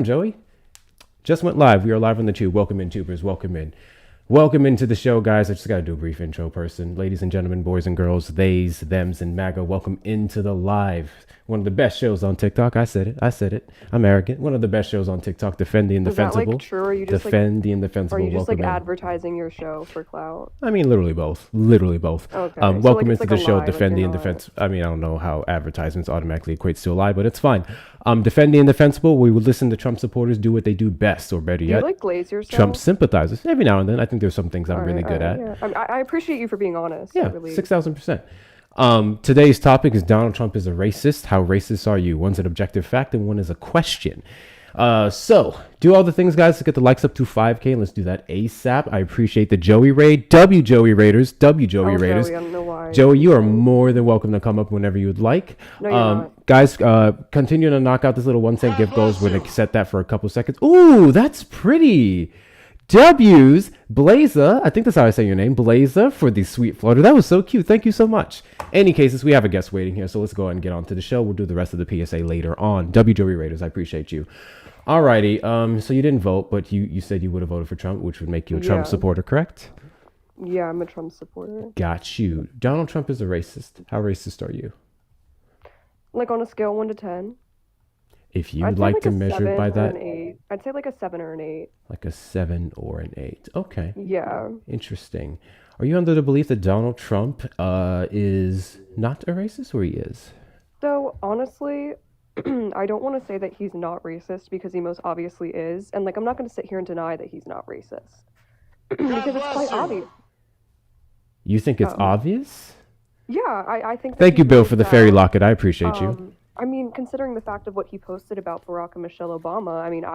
Joey. Just went live. We are live on the tube. Welcome in, tubers. Welcome in. Welcome into the show, guys. I just got to do a brief intro person. Ladies and gentlemen, boys and girls, theys, thems, and MAGA, welcome into the live. One of the best shows on TikTok. I said it. I'm arrogant. One of the best shows on TikTok. Defend the Indefensible. Is that like true? Or are you just Defend the like, Indefensible. are you just welcome like in. advertising your show for clout? I mean, literally both. Literally both. Okay. Welcome so, like, into it's like the a show. lie, Defend like the you're not. Indefensible. I mean, I don't know how advertisements automatically equates to a lie, but it's fine. Defend the Indefensible. We will listen to Trump supporters do what they do best, or better Do you yet, like glaze yourself? Trump sympathizers. Every now and then, I think there's some things I'm All really right, good all at. right, yeah. I appreciate you for being honest. I Yeah, really... 6,000%. Today's topic is Donald Trump is a racist. How racist are you? One's an objective fact and one is a question. So do all the things, guys. Let's get the likes up to 5K. And let's do that ASAP. I appreciate the Joey raid. Joey Raiders. Joey Raiders. Joey, I don't know why. Joey, you are more than welcome to come up whenever you would like. No, you're not. Guys, continue to knock out this little 1 cent gift goes. We're going to set that for a couple seconds. Ooh, that's pretty. W's, Blazer, I think that's how I say your name, Blazer, for the sweet flutter. That was so cute. Thank you so much. Any cases, we have a guest waiting here, so let's go ahead and get on to the show. We'll do the rest of the PSA later on. Joey Raiders, I appreciate you. Alrighty, so you didn't vote, but you said you would have voted for Trump, which would make you a Trump Yeah. supporter, correct? Yeah, I'm a Trump supporter. Got you. Donald Trump is a racist. How racist are you? Like on a scale 1 to 10. If you I'd say like like to a measure 7 by or that, an 8. I'd say like a 7 or an 8. like a 7 or an 8. Okay. Yeah. Interesting. Are you under the belief that Donald Trump is not a racist, or he is? So honestly, I don't want to say that he's not racist because he most obviously is. And like, I'm not going to sit here and deny that he's not racist. Because it's quite obvious. You think it's Um, obvious? Yeah, I think that Thank you, he's Bill, really for the fairy bad. locket. I appreciate you. I mean, considering the fact of what he posted about Barack and Michelle Obama, I mean,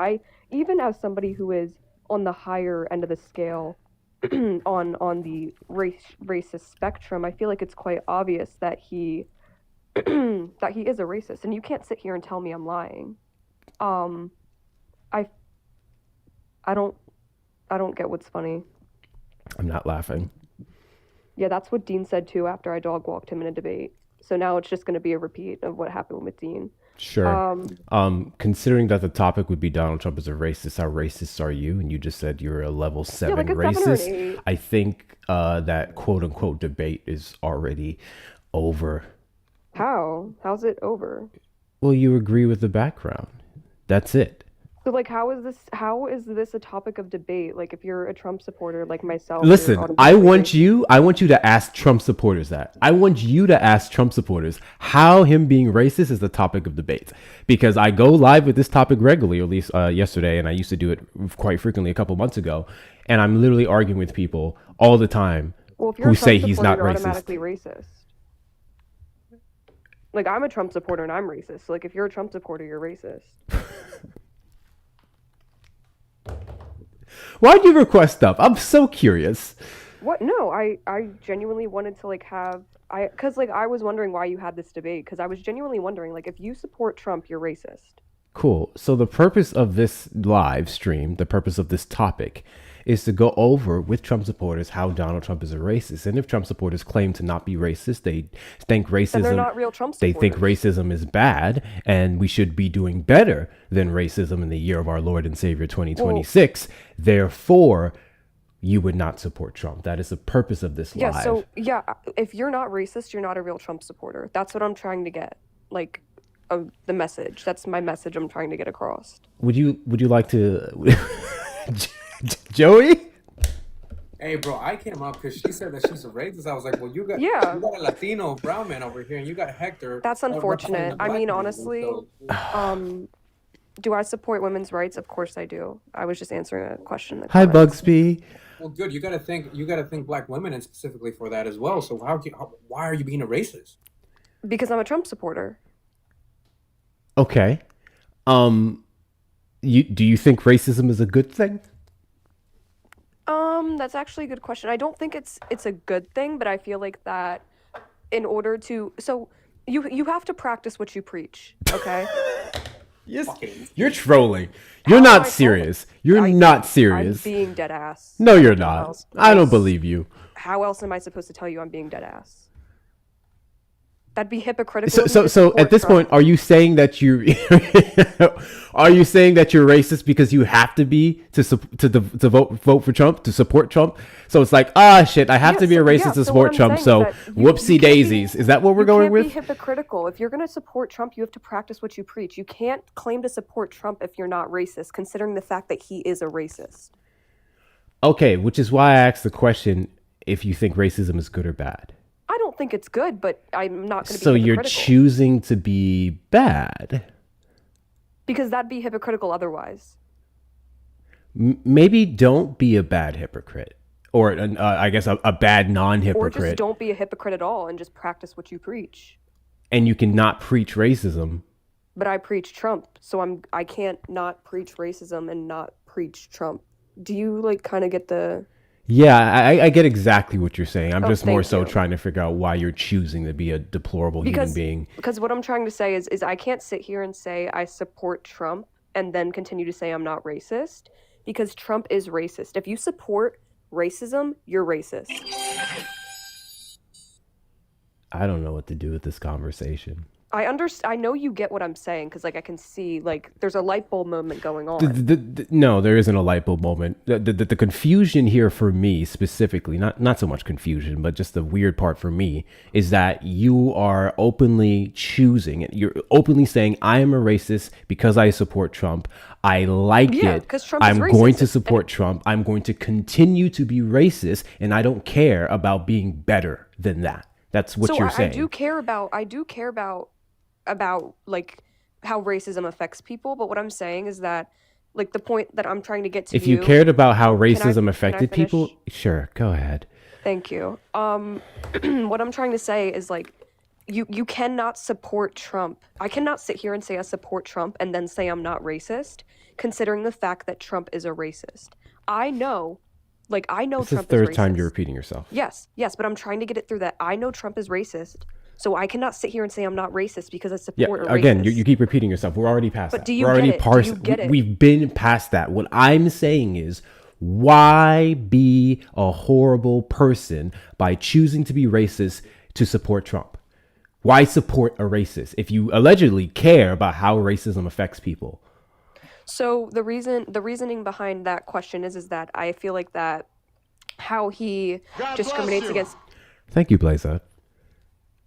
even as somebody who is on the higher end of the scale on the racist spectrum, I feel like it's quite obvious that he that he is a racist, and you can't sit here and tell me I'm lying. Um, I I don't get what's funny. I'm not laughing. Yeah, that's what Dean said too after I dog walked him in a debate. So now it's just going to be a repeat of what happened with Dean. Sure. Considering that the topic would be Donald Trump is a racist, how racist are you? And you just said you're a level 7 like a 7 or an racist. 8. I think that quote unquote debate is already over. How? How's it over? Well, you agree with the background. That's it. So like how is this a topic of debate? Like if you're a Trump supporter like myself, Listen, you're I automatically want racist. I want you to ask Trump supporters that. I want you to ask Trump supporters how him being racist is the topic of debate. Because I go live with this topic regularly, or at least yesterday, and I used to do it quite frequently a couple months ago. And I'm literally arguing with people all the time Well, if you're who a say Trump he's supporter, not you're racist. automatically racist. Like I'm a Trump supporter and I'm racist. So like if you're a Trump supporter, you're racist. Why'd you request stuff? I'm so curious. What? No, I genuinely wanted to like have cuz like I was wondering why you had this debate cuz I was genuinely wondering like if you support Trump, you're racist. Cool. So the purpose of this live stream, the purpose of this topic, is to go over with Trump supporters how Donald Trump is a racist. And if Trump supporters claim to not be racist, they think And they're racism not real Trump they supporters. think racism is bad and we should be doing better than racism in the year of our Lord and Savior 2026. Therefore, you would not support Trump. That is the purpose of this Yeah, live. so yeah, if you're not racist, you're not a real Trump supporter. That's what I'm trying to get. Like the message. That's my message I'm trying to get across. Would you like to Joey? Hey, bro, I came up because she said that she's a racist. I was like, well, Yeah. you got a Latino brown man over here, and you got Hector. That's representing unfortunate. the I black mean, community. honestly, do I support women's rights? Of course I do. I was just answering a question in the Hi, comments. Bugsby. Well, good. You got to think black women and specifically for that as well. So why are you being a racist? Because I'm a Trump supporter. Okay. Do you think racism is a good thing? That's actually a good question. I don't think it's a good thing, but I feel like that in order to you have to practice what you preach, okay? Yes. Fucking- You're trolling. You're How am not I serious. trolling? You're not serious. I'm being dead ass. No, you're How not. else- I don't else- believe you. How else am I supposed to tell you I'm being dead ass? That'd be hypocritical. So at this point, are you saying that you are you saying that you're racist because you have to be to vote for Trump, to support Trump? So it's like, shit, I have to be a racist to support Trump. So whoopsie daisies. Is that what we're going with? You can't be hypocritical. If you're going to support Trump, you have to practice what you preach. You can't claim to support Trump if you're not racist, considering the fact that he is a racist. Okay, which is why I asked the question if you think racism is good or bad. I don't think it's good, but I'm not going to be So hypocritical. you're choosing to be bad. Because that'd be hypocritical otherwise. Maybe don't be a bad hypocrite. Or I guess a bad non-hypocrite. Or just don't be a hypocrite at all and just practice what you preach. And you cannot preach racism. But I preach Trump, so I can't not preach racism and not preach Trump. Do you like kind of get the... Yeah, I get exactly what you're saying. I'm just more so you. trying to figure out why you're choosing to be a deplorable human being. Because what I'm trying to say is I can't sit here and say I support Trump and then continue to say I'm not racist, because Trump is racist. If you support racism, you're racist. I don't know what to do with this conversation. I know you get what I'm saying, because like I can see like there's a light bulb moment going on. No, there isn't a light bulb moment. The confusion here for me specifically, not so much confusion, but just the weird part for me is that you are openly choosing it. You're openly saying I am a racist because I support Trump. I like it. I'm going to support Trump. I'm going to continue to be racist, and I don't care about being better than that. That's what you're saying. I do care about like how racism affects people, but what I'm saying is that like the point that I'm trying to get to, if you cared about how racism affected people, sure, go ahead. Thank you. What I'm trying to say is like you cannot support Trump. I cannot sit here and say I support Trump and then say I'm not racist, considering the fact that Trump is a racist. I know Trump is racist. This is the third time you're repeating yourself. Yes, but I'm trying to get it through that I know Trump is racist. So I cannot sit here and say I'm not racist because I support a racist. Again, you keep repeating yourself. We're already past that. But do you get it? We've been past that. What I'm saying is, why be a horrible person by choosing to be racist to support Trump? Why support a racist if you allegedly care about how racism affects people? So the reasoning behind that question is that I feel like that how he discriminates against... Thank you, Blaza.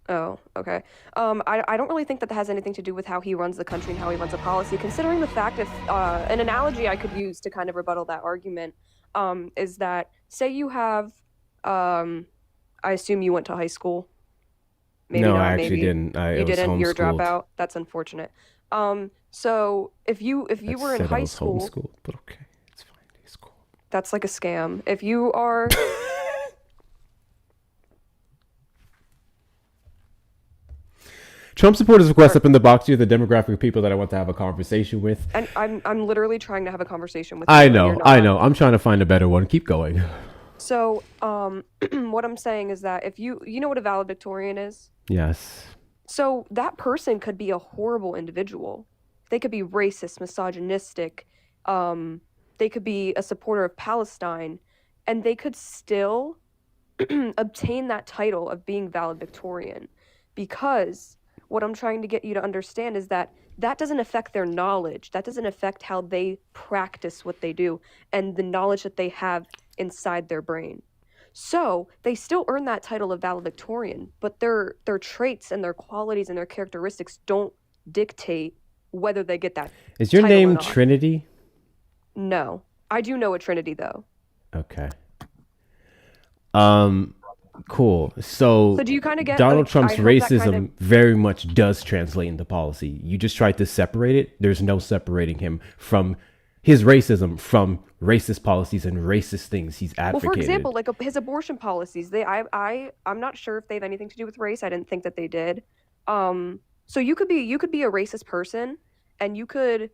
Oh, okay. I don't really think that has anything to do with how he runs the country and how he runs a policy, considering the fact if an analogy I could use to kind of rebuttal that argument is that, say you have, I assume you went to high school. Maybe no, not, I actually didn't. You didn't? You're a dropout? That's unfortunate. So if you were in high school... homeschooled, but okay, it's fine. It's cool. That's like a scam. If you are... Trump supporters request up in the box. You're the demographic of people that I want to have a conversation with. And I'm literally trying to have a conversation with you. I know. I'm trying to find a better one. Keep going. So, what I'm saying is that if you know what a valedictorian is? Yes. So that person could be a horrible individual. They could be racist, misogynistic. They could be a supporter of Palestine, and they could still obtain that title of being valedictorian, because what I'm trying to get you to understand is that doesn't affect their knowledge. That doesn't affect how they practice what they do and the knowledge that they have inside their brain. So they still earn that title of valedictorian, but their traits and their qualities and their characteristics don't dictate whether they get that. Is your name Trinity? No. I do know a Trinity, though. Okay. Cool. So do you kind of get Donald Trump's racism very much does translate into policy. You just tried to separate it. There's no separating him from his racism from racist policies and racist things he's advocated. Well, for example, like his abortion policies, I'm not sure if they have anything to do with race. I didn't think that they did. So you could be a racist person, and you could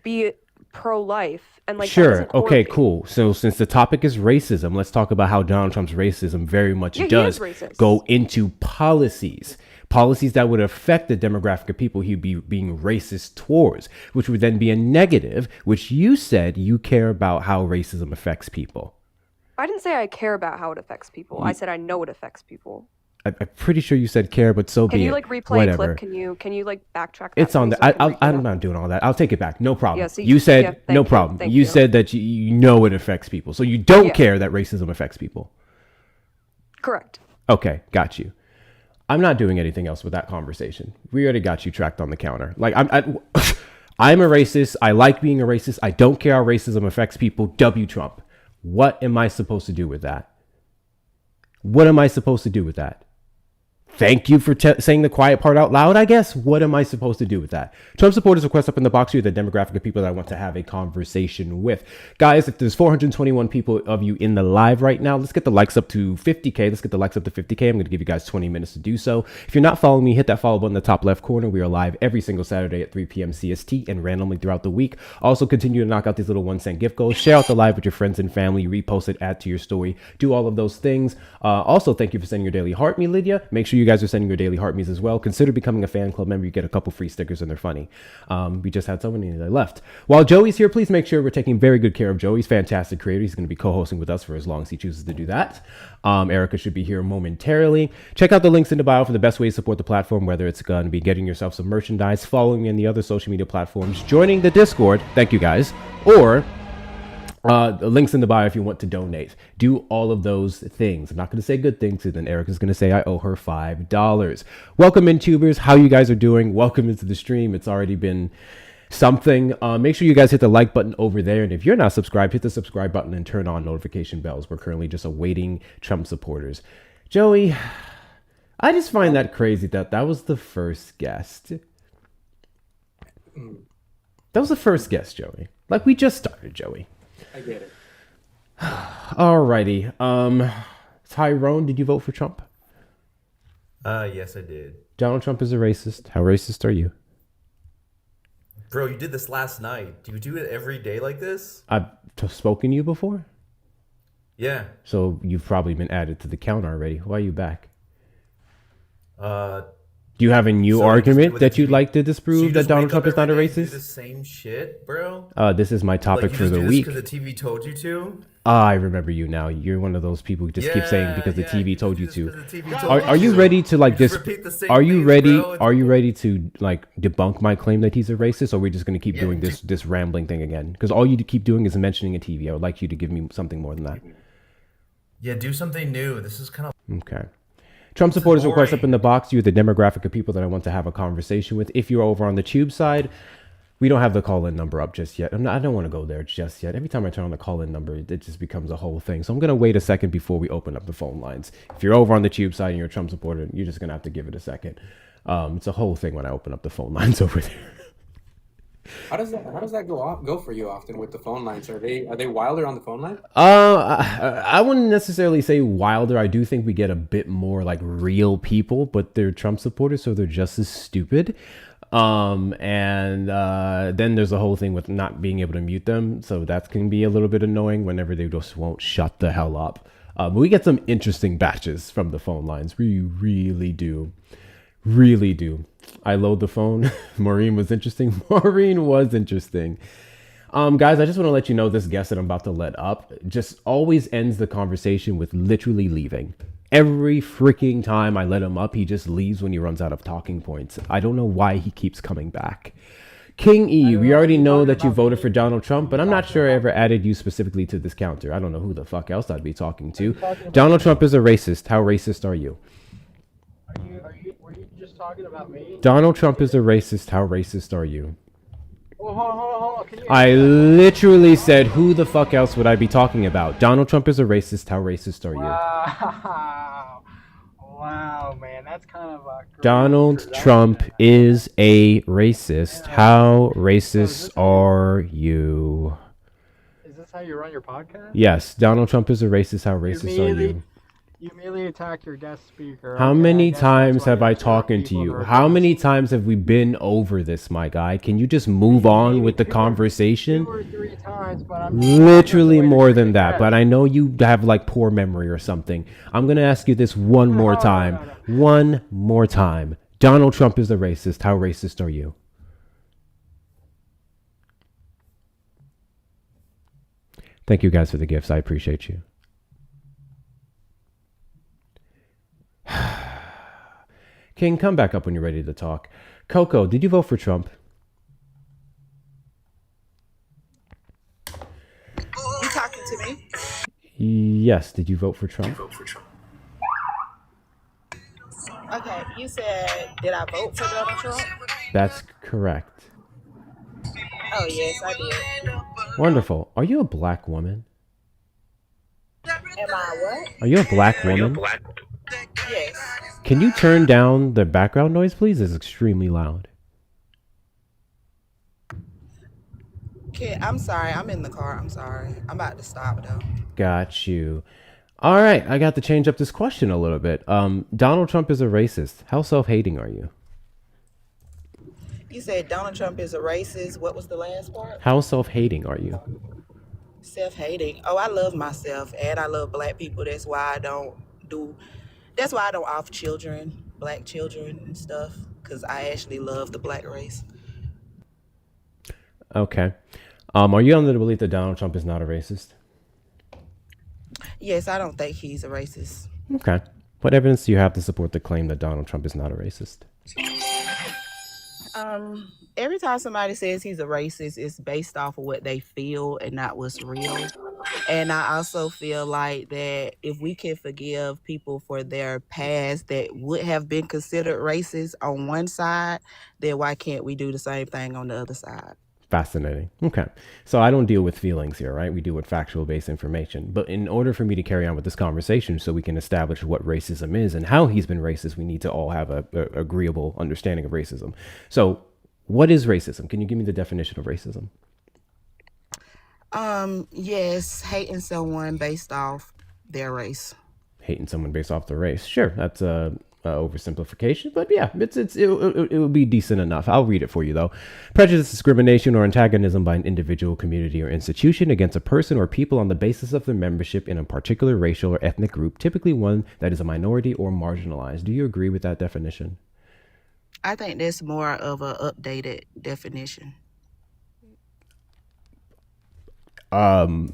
be pro-life, and like sure, okay, cool. So since the topic is racism, let's talk about how Donald Trump's racism very much does go into policies that would affect the demographic of people he'd be being racist towards, which would then be a negative, which you said you care about how racism affects people. I didn't say I care about how it affects people. I said I know it affects people. I'm pretty sure you said care, but so Can be you it. like replay a Whatever. clip? Can you like backtrack that It's for on me the. so I can I'm replay that? not doing all that. I'll take it back. No problem. Yeah, see, You said yeah, no thank you, problem. thank You you. said that you know it affects people, so you don't Yeah. care that racism affects people. Correct. Okay, got you. I'm not doing anything else with that conversation. We already got you tracked on the counter. Like I'm a racist. I like being a racist. I don't care how racism affects people. W Trump. What am I supposed to do with that? What am I supposed to do with that? Thank you for saying the quiet part out loud, I guess. What am I supposed to do with that? Trump supporters request up in the box here the demographic of people that I want to have a conversation with. Guys, if there's 421 people of you in the live right now, let's get the likes up to 50K. Let's get the likes up to 50K. I'm going to give you guys 20 minutes to do so. If you're not following me, hit that follow button in the top left corner. We are live every single Saturday at 3 p.m. CST and randomly throughout the week. Also, continue to knock out these little 1-cent gift goals. Share out the live with your friends and family. Repost it, add to your story. Do all of those things. Also, thank you for sending your daily heart me, Lydia. Make sure you guys are sending your daily heart me's as well. Consider becoming a fan club member. You get a couple free stickers and they're funny. We just had so many that left. While Joey's here, please make sure we're taking very good care of Joey. He's a fantastic creator. He's going to be co-hosting with us for as long as he chooses to do that. Erica should be here momentarily. Check out the links in the bio for the best way to support the platform, whether it's going to be getting yourself some merchandise, following me on the other social media platforms, joining the Discord. Thank you guys. Or the links in the bio if you want to donate. Do all of those things. I'm not going to say good things, and then Erica's going to say I owe her $5. Welcome in, tubers. How you guys are doing? Welcome into the stream. It's already been something. Make sure you guys hit the like button over there, and if you're not subscribed, hit the subscribe button and turn on notification bells. We're currently just awaiting Trump supporters. Joey, I just find that crazy that was the first guest. That was the first guest, Joey. Like, we just started, Joey. I get it. Alrighty. Tyrone, did you vote for Trump? Yes, I did. Donald Trump is a racist. How racist are you? Bro, you did this last night. Do you do it every day like this? I've spoken to you before? Yeah. So you've probably been added to the count already. Why are you back? Do you have a new argument that you'd like to disprove that Donald Trump is not a racist? Do the same shit, bro. This is my topic for the week. Because the TV told you to. I remember you now. You're one of those people who just keep saying because the TV told you to. Are you to. ready to like this? Repeat the same Are you things, ready? bro. Are you ready to like debunk my claim that he's a racist, or are we just going to keep doing this rambling thing again? Because all you keep doing is mentioning a TV. I would like you to give me something more than that. Yeah, do something new. This is kind of okay. Trump supporters request up in the box. You're the demographic of people that I want to have a conversation with. If you're over on the tube side, we don't have the call-in number up just yet. I don't want to go there just yet. Every time I turn on the call-in number, it just becomes a whole thing. So I'm going to wait a second before we open up the phone lines. If you're over on the tube side and you're a Trump supporter, you're just going to have to give it a second. It's a whole thing when I open up the phone lines over there. How does that go for you often with the phone lines? Are they wilder on the phone line? I wouldn't necessarily say wilder. I do think we get a bit more like real people, but they're Trump supporters, so they're just as stupid. Then there's the whole thing with not being able to mute them, so that can be a little bit annoying whenever they just won't shut the hell up. But we get some interesting batches from the phone lines. We really do. Really do. I load the phone. Maureen was interesting. Guys, I just want to let you know this guest that I'm about to let up just always ends the conversation with literally leaving. Every freaking time I let him up, he just leaves when he runs out of talking points. I don't know why he keeps coming back. King E, we already know that you voted for Donald Trump, but I'm not sure I ever added you specifically to this counter. I don't know who the fuck else I'd be talking to. Donald Trump is a racist. How racist are you? Were you just talking about me? Donald Trump is a racist. How racist are you? Oh, hold on. Can you I literally said, who the fuck else would I be talking about? Donald Trump is a racist. How racist are you? Wow, man, that's kind of a Donald Trump is a racist. How racist are you? Is this how you run your podcast? Yes, Donald Trump is a racist. How racist are you? You immediately attack your guest speaker. How Okay, many I guess times that's why have I you're talking to people you? are How many guests. times have we been over this, my guy? Can you just move on with the conversation? 2 or 3 times, but I'm Literally more than that, but I know you have like poor memory or something. I'm gonna ask you this one more time. One more time. Donald Trump is a racist. How racist are you? Thank you guys for the gifts. I appreciate you. King, come back up when you're ready to talk. Coco, did you vote for Trump? You talking to me? Yes. Did you vote for Trump? Okay, you said, did I vote for Donald Trump? That's correct. Oh, yes, I did. Wonderful. Are you a black woman? Am I what? Are you a black woman? Yes. Can you turn down the background noise, please? It's extremely loud. Okay, I'm sorry. I'm in the car. I'm sorry. I'm about to stop, though. Got you. All right, I got to change up this question a little bit. Donald Trump is a racist. How self-hating are you? You said Donald Trump is a racist. What was the last part? How self-hating are you? Self-hating. Oh, I love myself, and I love black people. That's why I don't off children, black children and stuff, because I actually love the black race. Okay. Are you under the belief that Donald Trump is not a racist? Yes, I don't think he's a racist. Okay. What evidence do you have to support the claim that Donald Trump is not a racist? Every time somebody says he's a racist, it's based off of what they feel and not what's real. And I also feel like that if we can forgive people for their past that would have been considered racist on one side, then why can't we do the same thing on the other side? Fascinating. Okay. So I don't deal with feelings here, right? We deal with factual based information. But in order for me to carry on with this conversation so we can establish what racism is and how he's been racist, we need to all have a agreeable understanding of racism. So what is racism? Can you give me the definition of racism? Yes, hating someone based off their race. Hating someone based off their race. Sure, that's a oversimplification, but yeah, it would be decent enough. I'll read it for you though. Prejudice, discrimination, or antagonism by an individual, community, or institution against a person or people on the basis of their membership in a particular racial or ethnic group, typically one that is a minority or marginalized. Do you agree with that definition? I think that's more of an updated definition. Can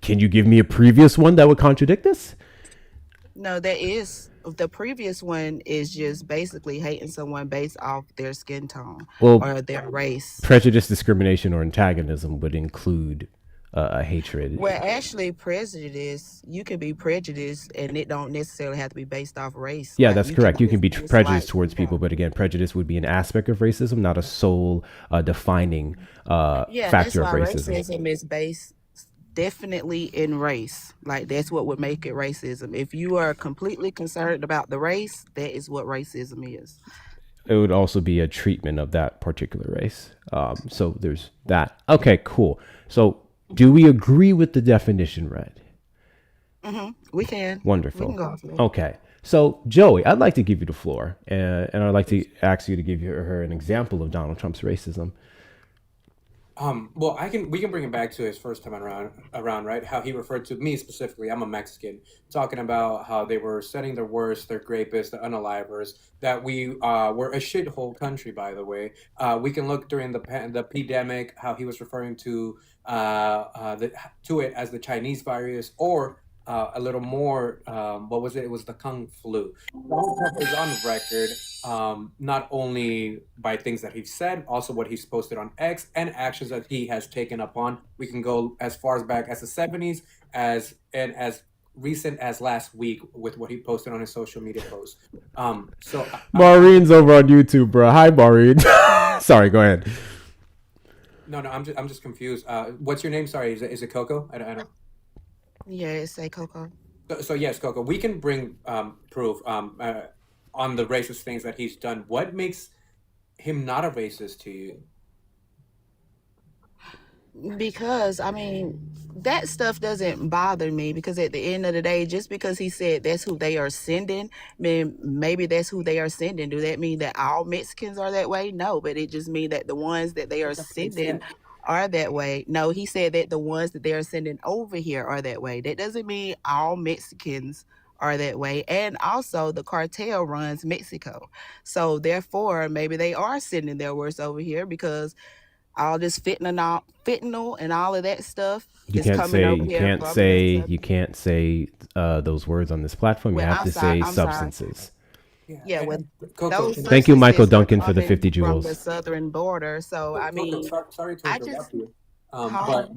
you give me a previous one that would contradict this? No, the previous one is just basically hating someone based off their skin tone or their race. Prejudice, discrimination, or antagonism would include a hatred. Well, actually, prejudice, you can be prejudiced and it don't necessarily have to be based off race. Yeah, Like, that's you correct. can You can be just prejudiced dislike- towards people, but again, prejudice would be an aspect of racism, not a sole defining Yeah, that's factor of why racism. racism is based definitely in race. Like, that's what would make it racism. If you are completely concerned about the race, that is what racism is. It would also be a treatment of that particular race. So there's that. Okay, cool. So do we agree with the definition, Red? We can. Wonderful. We can go off of that. Okay. So Joey, I'd like to give you the floor, and I'd like to ask you to give her an example of Donald Trump's racism. Well, we can bring it back to his first time around, right? How he referred to me specifically. I'm a Mexican, talking about how they were setting their worst, their grapists, their unalivers. That we were a shithole country, by the way. We can look during the pandemic, how he was referring to it as the Chinese virus, or a little more. What was it? It was the Kung flu. Donald Trump is on record, not only by things that he's said, also what he's posted on X and actions that he has taken upon. We can go as far back as the 70s, as recent as last week with what he posted on his social media posts. Maureen's over on YouTube, bro. Hi, Maureen. Sorry, go ahead. No, I'm just confused. What's your name? Sorry, is it Coco? I don't. Yeah, say Coco. So yes, Coco, we can bring proof on the racist things that he's done. What makes him not a racist to you? Because, I mean, that stuff doesn't bother me, because at the end of the day, just because he said that's who they are sending, maybe that's who they are sending. Do that mean that all Mexicans are that way? No, but it just means that the ones that they are sending are that way. No, he said that the ones that they are sending over here are that way. That doesn't mean all Mexicans are that way. And also the cartel runs Mexico. So therefore, maybe they are sending their worst over here, because all this fentanyl and all of that stuff You is can't coming say over you here. can't say you can't say those words on this platform. You Well, have I'm to sorry- say I'm sorry. substances. Yeah, well, Coco, those can Thank you, Michael substances are Duncan, for the coming 50 from the jewels. southern border. So I Coco, mean, sorry to I just interrupt you. huh?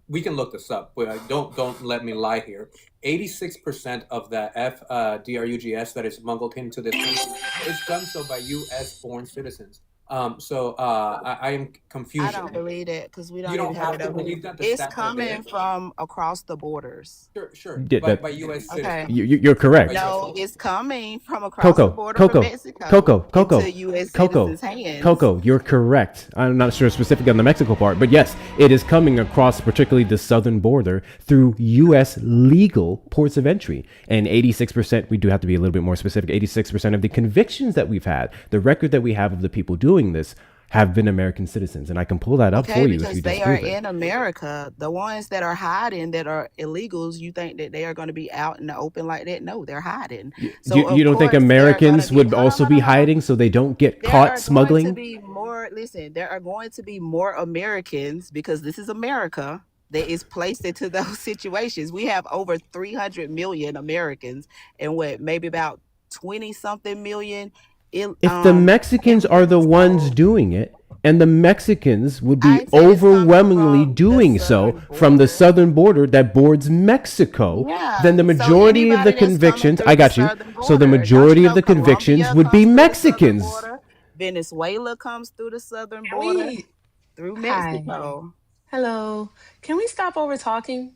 We can look this up. But don't let me lie here. 86% of the FDRUGS that is smuggled into this country is done so by U.S. born citizens. I am I confused. don't believe that because we You don't even don't have have it to over here. believe that the It's stats are there. coming from across the borders. Sure, Yeah, by that U.S. Okay. citizens. you're correct. No, it's coming from across the Coco, border from Coco, Mexico into U.S. Coco, citizens' hands. Coco, you're correct. I'm not sure specifically on the Mexico part, but yes, it is coming across particularly the southern border through U.S. legal ports of entry. And 86%, we do have to be a little bit more specific, 86% of the convictions that we've had, the record that we have of the people doing this, have been American citizens. And I can pull that up Okay, for you if because you they are disprove it. in America. The ones that are hiding, that are illegals, you think that they are going to be out in the open like that? No, they're hiding. So You of don't think course they're going to Americans be. would Hold on, also hold be on, hold on. hiding so they don't get There caught are going to smuggling? be more. Listen, there are going to be more Americans because this is America that is placed into those situations. We have over 300 million Americans, and what, maybe about 20 something million If the Mexicans are the immigrants. ones So doing it, and the Mexicans would be I said it's coming overwhelmingly from the doing so southern from the border. southern border that boards Mexico, then the Yeah. So majority of the anybody that's coming convictions, through I the got you. southern So the border, don't you majority of know the convictions Colombia would be comes through the southern Mexicans. border? Venezuela comes through the southern Can border we? through Hi. Mexico. Hello. Can we stop over talking,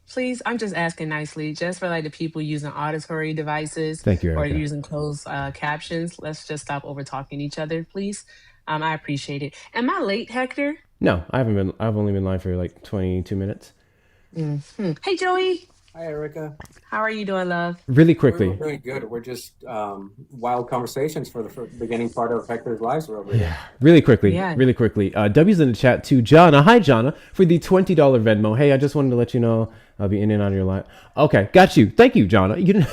please? I'm just asking nicely, just for like the people using auditory devices Thank you, or Erica. using closed captions. Let's just stop over talking each other, please. I appreciate it. Am I late, Hector? No, I haven't been. I've only been live for like 22 minutes. Hey, Joey. Hi, Erica. How are you doing, love? Really We're quickly. doing good. We're just wild conversations for the beginning part of Hector's lives over here. Really quickly, Yeah. really quickly. W's in the chat to Jonna. Hi, Jonna, for the $20 Venmo. Hey, I just wanted to let you know I'll be in and out of your line. Okay, got you. Thank you, Jonna. You didn't.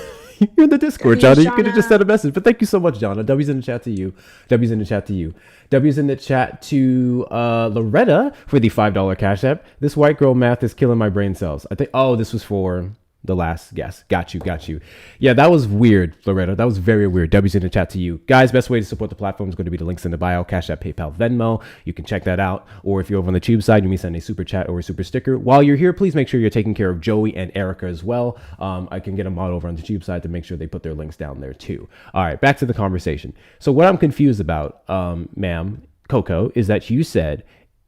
You're in the Discord, Yes, Jonna. You could have just Jonna. sent a message, but thank you so much, Jonna. W's in the chat to you. W's in the chat to you. W's in the chat to Loretta for the $5 Cash App. This white girl math is killing my brain cells. I think. Oh, this was for the last guess. Got you. Yeah, that was weird, Loretta. That was very weird. W's in the chat to you. Guys, best way to support the platform is going to be the links in the bio, Cash App, PayPal, Venmo. You can check that out. Or if you're over on the Tube side, you may send a super chat or a super sticker. While you're here, please make sure you're taking care of Joey and Erica as well. I can get them out over on the Tube side to make sure they put their links down there too. All right, back to the conversation. So what I'm confused about, ma'am, Coco, is that you said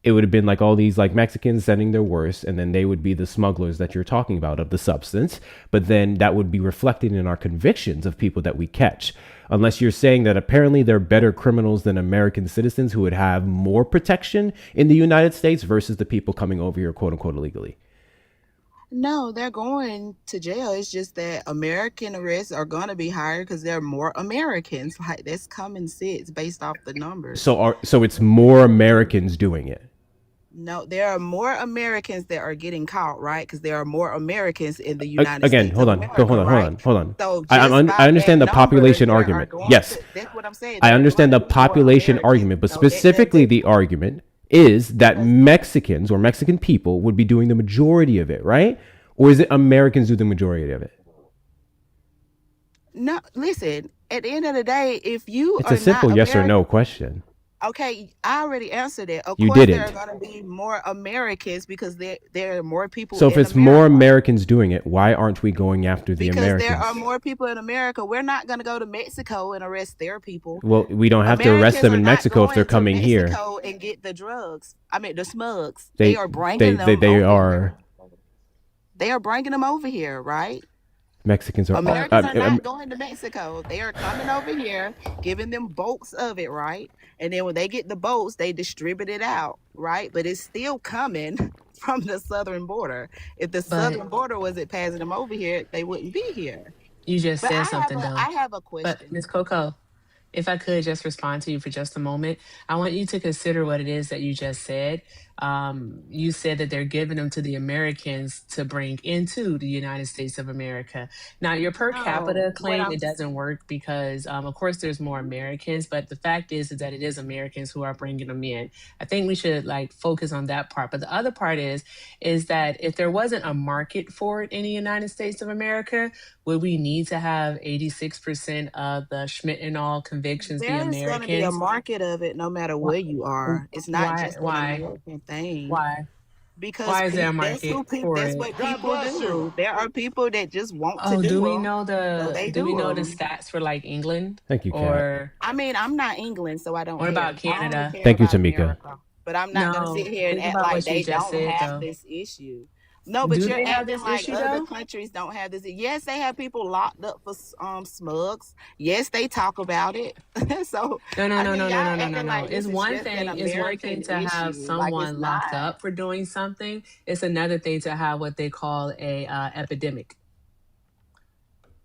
it would have been like all these like Mexicans sending their worst, and then they would be the smugglers that you're talking about of the substance. But then that would be reflected in our convictions of people that we catch. Unless you're saying that apparently they're better criminals than American citizens who would have more protection in the United States versus the people coming over here, quote unquote, illegally. No, they're going to jail. It's just that American arrests are going to be higher because there are more Americans. Like, that's common sense based off the numbers. So it's more Americans doing it. No, there are more Americans that are getting caught, right? Because there are more Americans in the United Again, States hold of on, America, hold right? on. So I understand the population argument. Yes, that's what I'm saying. I understand the population argument, but specifically the argument is that Mexicans or Mexican people would be doing the majority of it, right? Or is it Americans do the majority of it? No, listen. At the end of the day, if you It's are a simple not yes or American, no question. okay, I already answered it. Of You course, there didn't. are going to be more Americans because there are more people. So if in it's more America. Americans doing it, why aren't we going after the Because Americans? there are more people in America. We're not going to go to Mexico and arrest their people. Well, we don't have to arrest Americans them are in not Mexico if going they're to coming here. Mexico and get the drugs. I mean, the smugs. They are bringing them. They over are. here. They are bringing them over here, right? Mexicans are. Americans are not going to Mexico. They are coming over here, giving them boats of it, right? And then when they get the boats, they distribute it out, right? But it's still coming from the southern border. If the southern border wasn't passing them over here, they wouldn't be here. You just But said something though. I have a question. But Miss Coco, if I could just respond to you for just a moment, I want you to consider what it is that you just said. You said that they're giving them to the Americans to bring into the United States of America. Now, your per capita No, what claim, I'm it doesn't work because, of course, there's more Americans, but the fact is that it is Americans who are bringing them in. I think we should like focus on that part. But the other part is that if there wasn't a market for it in the United States of America, would we need to have 86% of the Schmidt and all convictions be There's going to be a Americans? market of it no matter Why? where you are. It's not Why? just an Why? American thing Why? because Why is there a that's market who people. for That's it? what people do. There are people that just want to Oh, do them, so they do we do know the them. stats for like England Thank you, Kat. or I mean, I'm not England, so I don't what care. about I only Canada? care Thank you, about Tamika. America. But I'm not gonna sit No, here and think act about like what you they just don't said have though. this issue. No, but Do you're they have acting this like issue other though? countries don't have this. Yes, they have people locked up for smugs. Yes, they talk about it. So No, no, I no, mean, no, y'all no, no, no, no, acting no. like this is just an It's one American thing to have issue. Like it's someone locked not. up for doing something. It's another thing to have what they call a epidemic.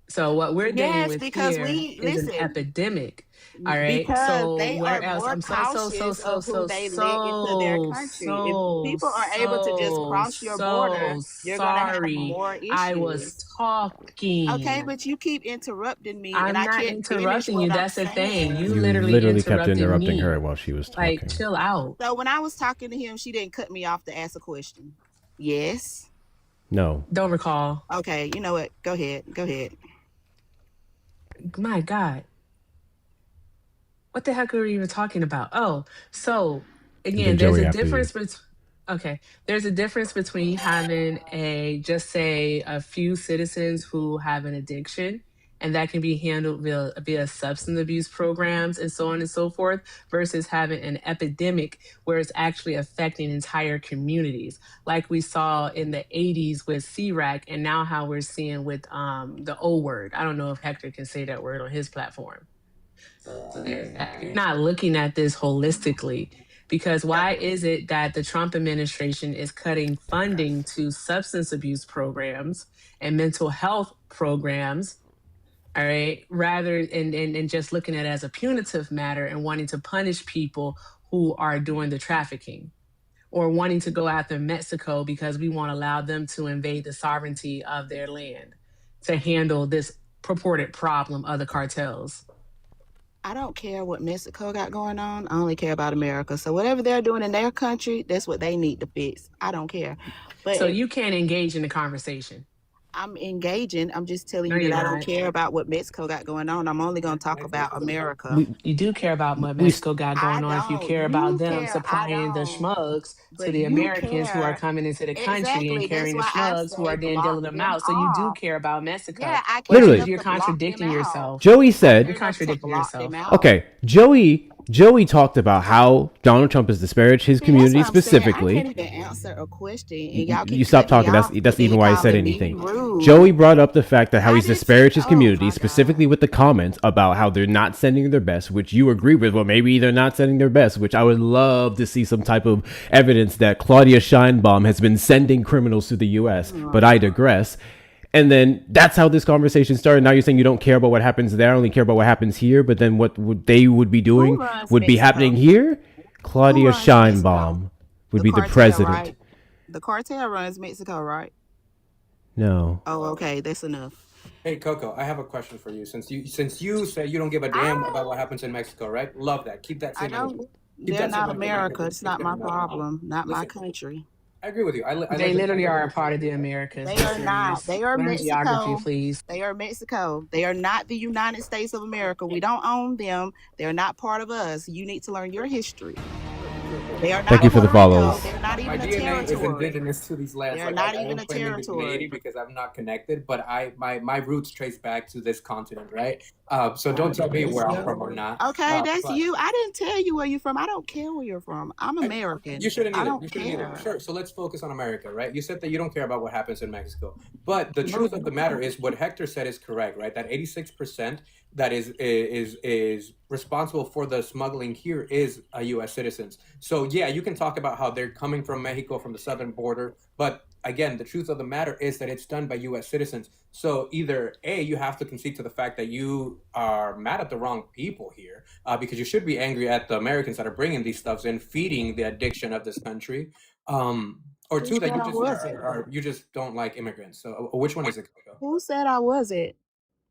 So what we're dealing Yes, with because here we is an listen. epidemic. All right. Because So they are where else? more I'm cautious of who they let into their country. If people are able to just cross your border, so you're gonna have sorry. more I was issues. Okay, talking. but you keep interrupting me and I'm I not can't finish interrupting you. what I'm That's the thing. You saying. You literally literally kept interrupted interrupting her me. while she was Like, talking. chill out. So when I was talking to him, she didn't cut me off to ask a question. Yes. No. Don't recall. Okay, you know what? Go ahead. Go ahead. My God. What the heck are we even talking about? Oh, so And again, then there's Joey a after you. difference between okay, there's a difference between having a just say a few citizens who have an addiction and that can be handled via substance abuse programs and so on and so forth versus having an epidemic where it's actually affecting entire communities like we saw in the 80s with CRAC and now how we're seeing with the O word. I don't know if Hector can say that word on his platform. You're not looking at this holistically because why is it that the Trump administration is cutting funding to substance abuse programs and mental health programs, all right, rather and just looking at it as a punitive matter and wanting to punish people who are doing the trafficking or wanting to go after Mexico because we won't allow them to invade the sovereignty of their land to handle this purported problem of the cartels. I don't care what Mexico got going on. I only care about America. So whatever they're doing in their country, that's what they need to fix. I don't care. But So you can't engage in the conversation. I'm engaging. I'm just telling No, you you're that I don't not. care about what Mexico got going on. I'm only going to talk about America. We You do care about what we Mexico got I going on if you don't. care about You them care. I supplying the don't. schmugs to But the you Americans who are care. coming into the country and Exactly. That's carrying the why I schmugs who say are then dealing block them them out. So you do off. care about Yeah, Mexico, I care which literally is enough you're to block them contradicting out. yourself. Joey I said care You're enough to contradicting block them yourself. out. okay, Joey talked about how Donald Trump has disparaged his See, that's community what I'm saying. I specifically. can't even answer a question, and y'all You keep stop cutting me talking. off, That's and then even you why I said calling me anything. rude. Joey brought up the fact that how I he's did disparaged his Oh community, my specifically God. with the comments about how they're not sending their best, which you agree with. Well, maybe they're not sending their best, which I would love to see some type of evidence that Claudia Scheinbaum has been sending criminals to the U.S. But I digress. And then that's how this conversation started. Now you're saying you don't care about what happens there, only care about what happens here. But then what would they would be Who doing runs would be happening Mexico? here. Who Claudia runs Mexico? Scheinbaum would The be the cartel, president. right? The cartel runs Mexico, right? No. Oh, okay, that's enough. Hey Coco, I have a question for you. Since you say you don't give a damn about what happens in Mexico, right? Love that. Keep that I same energy. don't. Keep They're that same not energy. America. It's Keep not that my energy. problem. Not my Listen, country. I agree with you. I They like the literally are a concept. part of the Americas. They Be are not. serious. They are Learn geography, Mexico. please. They are Mexico. They are not the United States of America. We don't own them. They're not part of us. You need to learn your history. They are Thank not you for the Puerto Rico. follows. They're not My even a DNA is territory. indigenous to these lands. They're Like not I even won't a claim territory. indigeneity because I'm not connected, but my roots trace back to this continent, right? So don't tell me where I'm from or not. Okay, that's But you. I didn't tell you where you're from. I don't care where you're from. I'm American. you shouldn't I either. don't You shouldn't either. care. Sure. So let's focus on America, right? You said that you don't care about what happens in Mexico, but the truth of the matter is, what Hector said is correct, right? That 86% that is responsible for the smuggling here is U.S. citizens. So yeah, you can talk about how they're coming from Mexico from the southern border, but again, the truth of the matter is that it's done by U.S. citizens. So either A, you have to concede to the fact that you are mad at the wrong people here, because you should be angry at the Americans that are bringing these stuffs in, feeding the addiction of this country. Or Who two, that said you I just wasn't? you just don't like immigrants. So which one is it, Coco? Who said I wasn't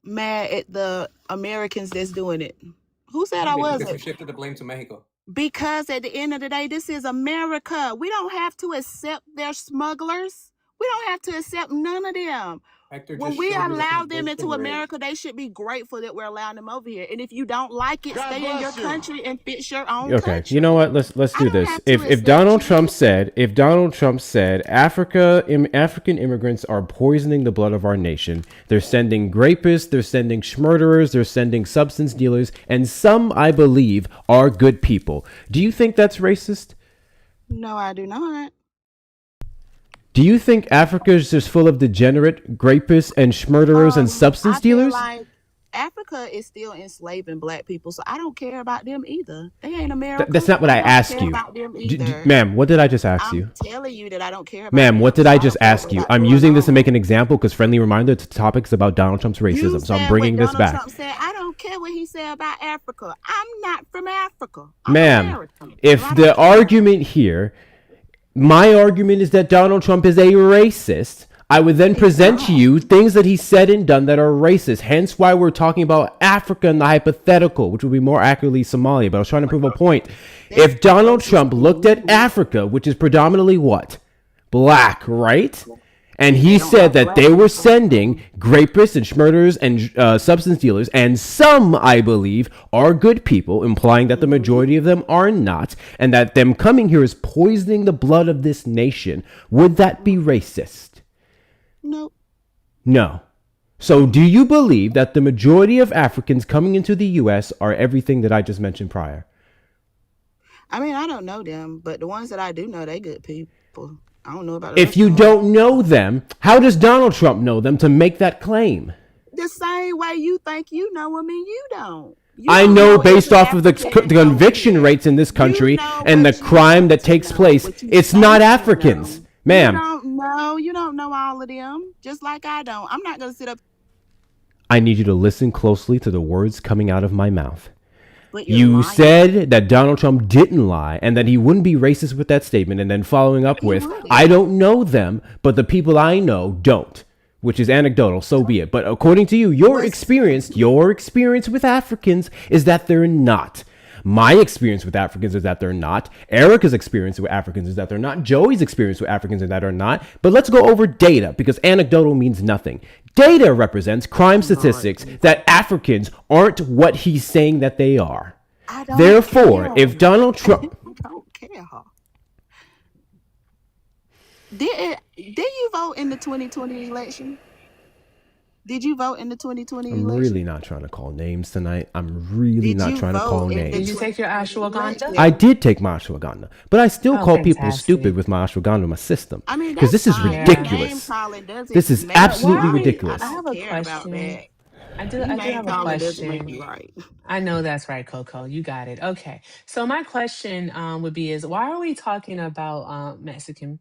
mad at the Americans that's doing it? Who said I Because you wasn't? shifted the blame to Mexico. Because at the end of the day, this is America. We don't have to accept their smugglers. We don't have to accept none of them. Hector When just we showed you what allow them conviction into is. America, they should be grateful that we're allowing them over here. And if you don't like it, stay in your country and fix your own Okay, country. you know what? Let's I do don't this. have to If accept Donald you. Trump said African immigrants are poisoning the blood of our nation, they're sending rapists, they're sending schmurderers, they're sending substance dealers, and some, I believe, are good people. Do you think that's racist? No, I do not. Do you think Africa is just full of degenerate rapists and schmurderers and substance I feel dealers? like Africa is still enslaving black people, so I don't care about them either. They ain't America. That's not what I don't asked care you. about them either. Ma'am, what did I just ask you? I'm telling you that I don't care about Ma'am, them, what did so I don't just care ask what you? got I'm going using this to on. make an example because friendly reminder to topics about Donald Trump's racism. You So I'm said bringing what this Donald back. Trump said. I don't care what he said about Africa. I'm not from Africa. I'm Ma'am, American. if So I the don't care. argument here, my argument is that Donald Trump is a racist, I would then present to you things that he said and done that are racist. Hence why we're talking about Africa in the hypothetical, which would be more accurately Somalia. But I was trying to prove a point. If Donald Trump looked at Africa, which is predominantly what? Black, right? And he said that they were sending rapists and schmurderers and substance dealers, and some, I believe, are good people, implying that the majority of them are not, and that them coming here is poisoning the blood of this nation. Would that be racist? Nope. No. So do you believe that the majority of Africans coming into the U.S. are everything that I just mentioned prior? I mean, I don't know them, but the ones that I do know, they good people. I don't know about the If rest you of them. don't know them, how does Donald Trump know them to make that claim? The same way you think you know them and you don't. You I don't know every based off of the African the over conviction here. rates in this country You know and the what you crime that want to takes know, place, what you it's think not you know. Africans. You Ma'am, don't know. You don't know all of them, just like I don't. I'm not gonna sit up. I need you to listen closely to the words coming out of my mouth. But you're You lying. said that Donald Trump didn't lie and that he wouldn't be racist with that statement, and then following up He with, wouldn't. I don't know them, but the people I know don't, which is anecdotal, so be it. But according to you, your experience with Africans is that they're not. My experience with Africans is that they're not. Erica's experience with Africans is that they're not. Joey's experience with Africans is that they're not. But let's go over data because anecdotal means nothing. Data represents crime statistics that Africans aren't what he's saying that they are. I don't Therefore, care. if Donald Trump... I don't care. Did you vote in the 2020 election? Did you vote in the 2020 I'm election? really not trying to call names tonight. I'm really Did not you trying to call vote in the names. Did you take your 2020 ashwagandha? election? I did take my ashwagandha, but I still Oh, call people fantastic. stupid with my ashwagandha in my system. I mean, Because that's this is fine. Yeah. Name ridiculous. calling doesn't This is make absolutely you right. ridiculous. I I have don't a care about question. that. I do Name have a calling doesn't make question. you right. I know that's right, Coco. You got it. Okay. So my question would be is why are we talking about Mexican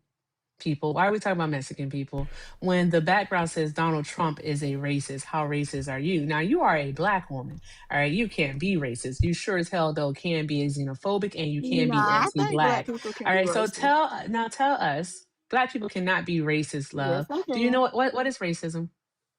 people? Why are we talking about Mexican people when the background says Donald Trump is a racist? How racist are you? Now you are a black woman. All right. You can't be racist. You sure as hell though can be xenophobic and you can be Nah, I think black anti-black. people can All be right. So racist. tell us, black people cannot be racist, Yes, love. they Do you know can. what is racism?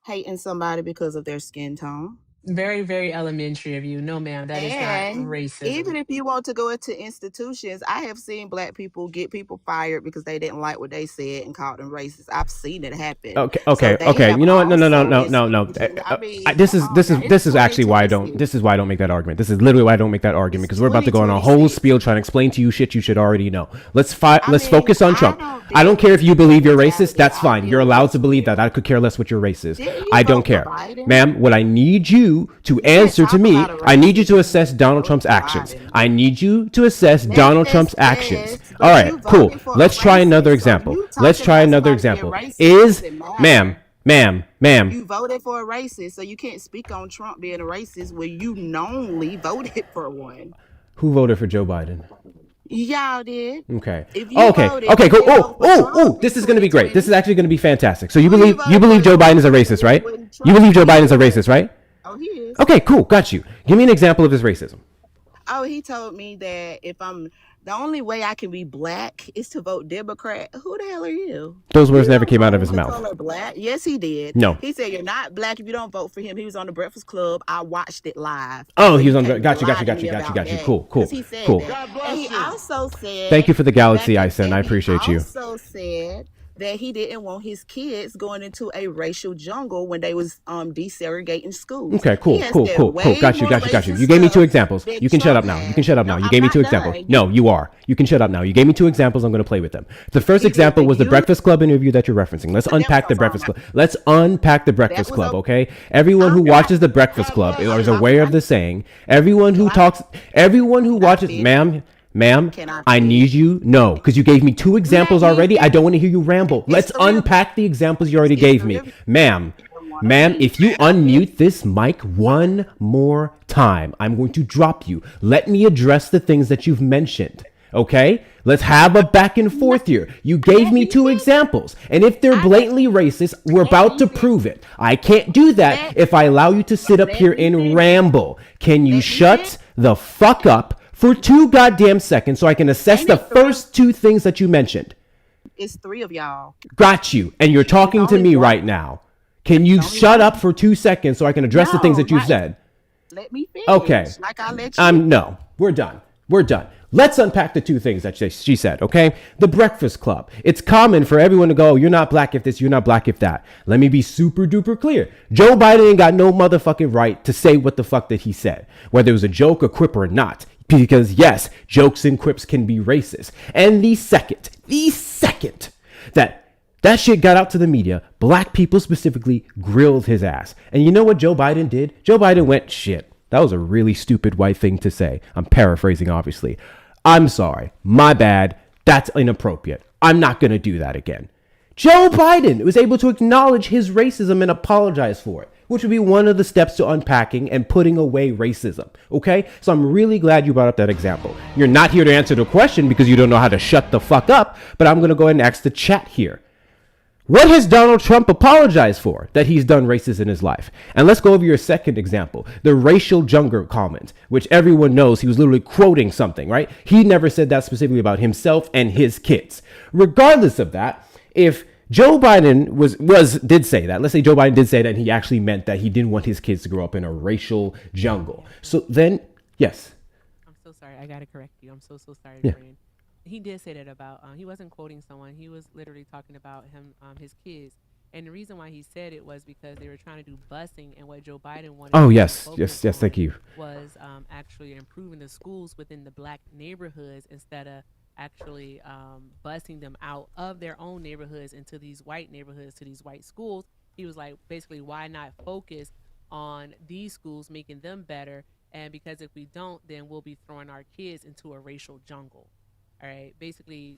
Hating somebody because of their skin tone. Very, very elementary of you. No, ma'am, that is not And even racism. if you want to go into institutions, I have seen black people get people fired because they didn't like what they said and called them racist. I've seen it happen. Okay, So okay, they okay. have You know what? No, no, no, also no, no, no. institutions. I mean, This come is on this now. is It's this is actually why I don't. 2026. This is why I don't make that argument. This is literally why I don't make that argument It's because we're about to go on a whole 2026. spiel trying to explain to you shit you should already know. Let's I let's mean, focus on I Trump. don't I don't deal care with if you believe you're racist. brutality. That's I fine. deal You're with allowed what's to believe that. real. I could care less what your race is. Didn't you I don't vote for care, Biden? ma'am. What I need you to You can't answer to talk me, about a I need you racist to and assess you Donald vote Trump's for actions. Biden. I need you to assess Let's Donald Trump's actions. assess, All but right, you cool. voted for a Let's try another racist. So example. you Let's talking try about another somebody being example. racist Is doesn't ma'am, matter. ma'am. You voted for a racist, so you can't speak on Trump being a racist when you knowingly voted for one. Who voted for Joe Biden? Y'all did. Okay. If you Okay. voted, Okay. you Cool. didn't Oh, vote for oh, oh! Trump This in is gonna be great. This is 2020. actually gonna be fantastic. So you Who you believe voted Joe for Biden is a racist, right? when You Trump? believe Joe Biden is a Yes. racist, right? Oh, he is. Okay. Cool. Got you. Give me an example of his racism. Oh, he told me that if I'm the only way I can be black is to vote Democrat. Who the hell are you? Those words You never don't came out of vote his the mouth. color black. Yes, he did. No. He said you're not black if you don't vote for him. He was on the Breakfast Club. I watched it live. Oh, So he was you on. can't Got you. Got lie you. to Got you. me Got you. about Got you. that. Cool. Cool. Because he said Cool. that. And he also said Thank you for the galaxy, that Ison. I and he appreciate you. also said that he didn't want his kids going into a racial jungle when they was desegregating schools. Okay, He cool, has cool, said cool, cool. way Got you, more got you, got you. racist You gave me two stuff examples. than You can shut up Trump now. You has. can shut up No, now. You I'm gave me not two examples. done. No, you are. You can shut up now. You gave me two examples. I'm going to play with them. The first He did example the was the youth. Breakfast Club interview that you're referencing. Let's That was unpack the Breakfast Obama. Club. Let's unpack the Breakfast was Club, a- okay? Everyone who I'm watches not- the Breakfast Club is aware of the saying. Everyone who talks, everyone who watches, finish? ma'am, Can I I need you. No, because you gave me two examples me already. I finish. don't want to hear you ramble. Let's three of- unpack the examples you already It's gave three me. of- Ma'am, if you unmute this mic one more time, I'm going to drop you. Let me address the things that you've mentioned. Okay? Let's have a back and forth here. You gave me two examples. And if they're blatantly racist, we're about to prove it. I can't do that if I allow you to sit up here and ramble. Can you shut the fuck up for 2 goddamn seconds so I can assess the first two things that you mentioned? It's three of y'all. Got you. And you're talking to me right now. Can you shut up for 2 seconds so I can address the things that you not- said? Let me finish. Okay. Like I let you. No, we're done. We're done. Let's unpack the two things that she said, okay? The Breakfast Club. It's common for everyone to go, you're not black if this, you're not black if that. Let me be super duper clear. Joe Biden ain't got no motherfucking right to say what the fuck that he said, whether it was a joke, a quip, or not. Because yes, jokes and quips can be racist. And the second that shit got out to the media, black people specifically grilled his ass. And you know what Joe Biden did? Joe Biden went, shit, that was a really stupid white thing to say. I'm paraphrasing, obviously. I'm sorry. My bad. That's inappropriate. I'm not going to do that again. Joe Biden was able to acknowledge his racism and apologize for it, which would be one of the steps to unpacking and putting away racism. Okay? So I'm really glad you brought up that example. You're not here to answer the question because you don't know how to shut the fuck up, but I'm going to go ahead and ask the chat here. What has Donald Trump apologized for that he's done racist in his life? And let's go over your second example, the racial jungle comment, which everyone knows he was literally quoting something, right? He never said that specifically about himself and his kids. Regardless of that, if Joe Biden did say that, let's say Joe Biden did say that and he actually meant that he didn't want his kids to grow up in a racial jungle. So then, yes. I'm so sorry. I gotta correct you. I'm so sorry, Yeah. Brian. He did say that about. He wasn't quoting someone. He was literally talking about him, his kids. And the reason why he said it was because they were trying to do busing, and what Joe Biden wanted. Oh, to yes. focus Yes. Thank on you. Was actually improving the schools within the black neighborhoods instead of actually busing them out of their own neighborhoods into these white neighborhoods, to these white schools. He was like, basically, why not focus on these schools, making them better? And because if we don't, then we'll be throwing our kids into a racial jungle. All right, basically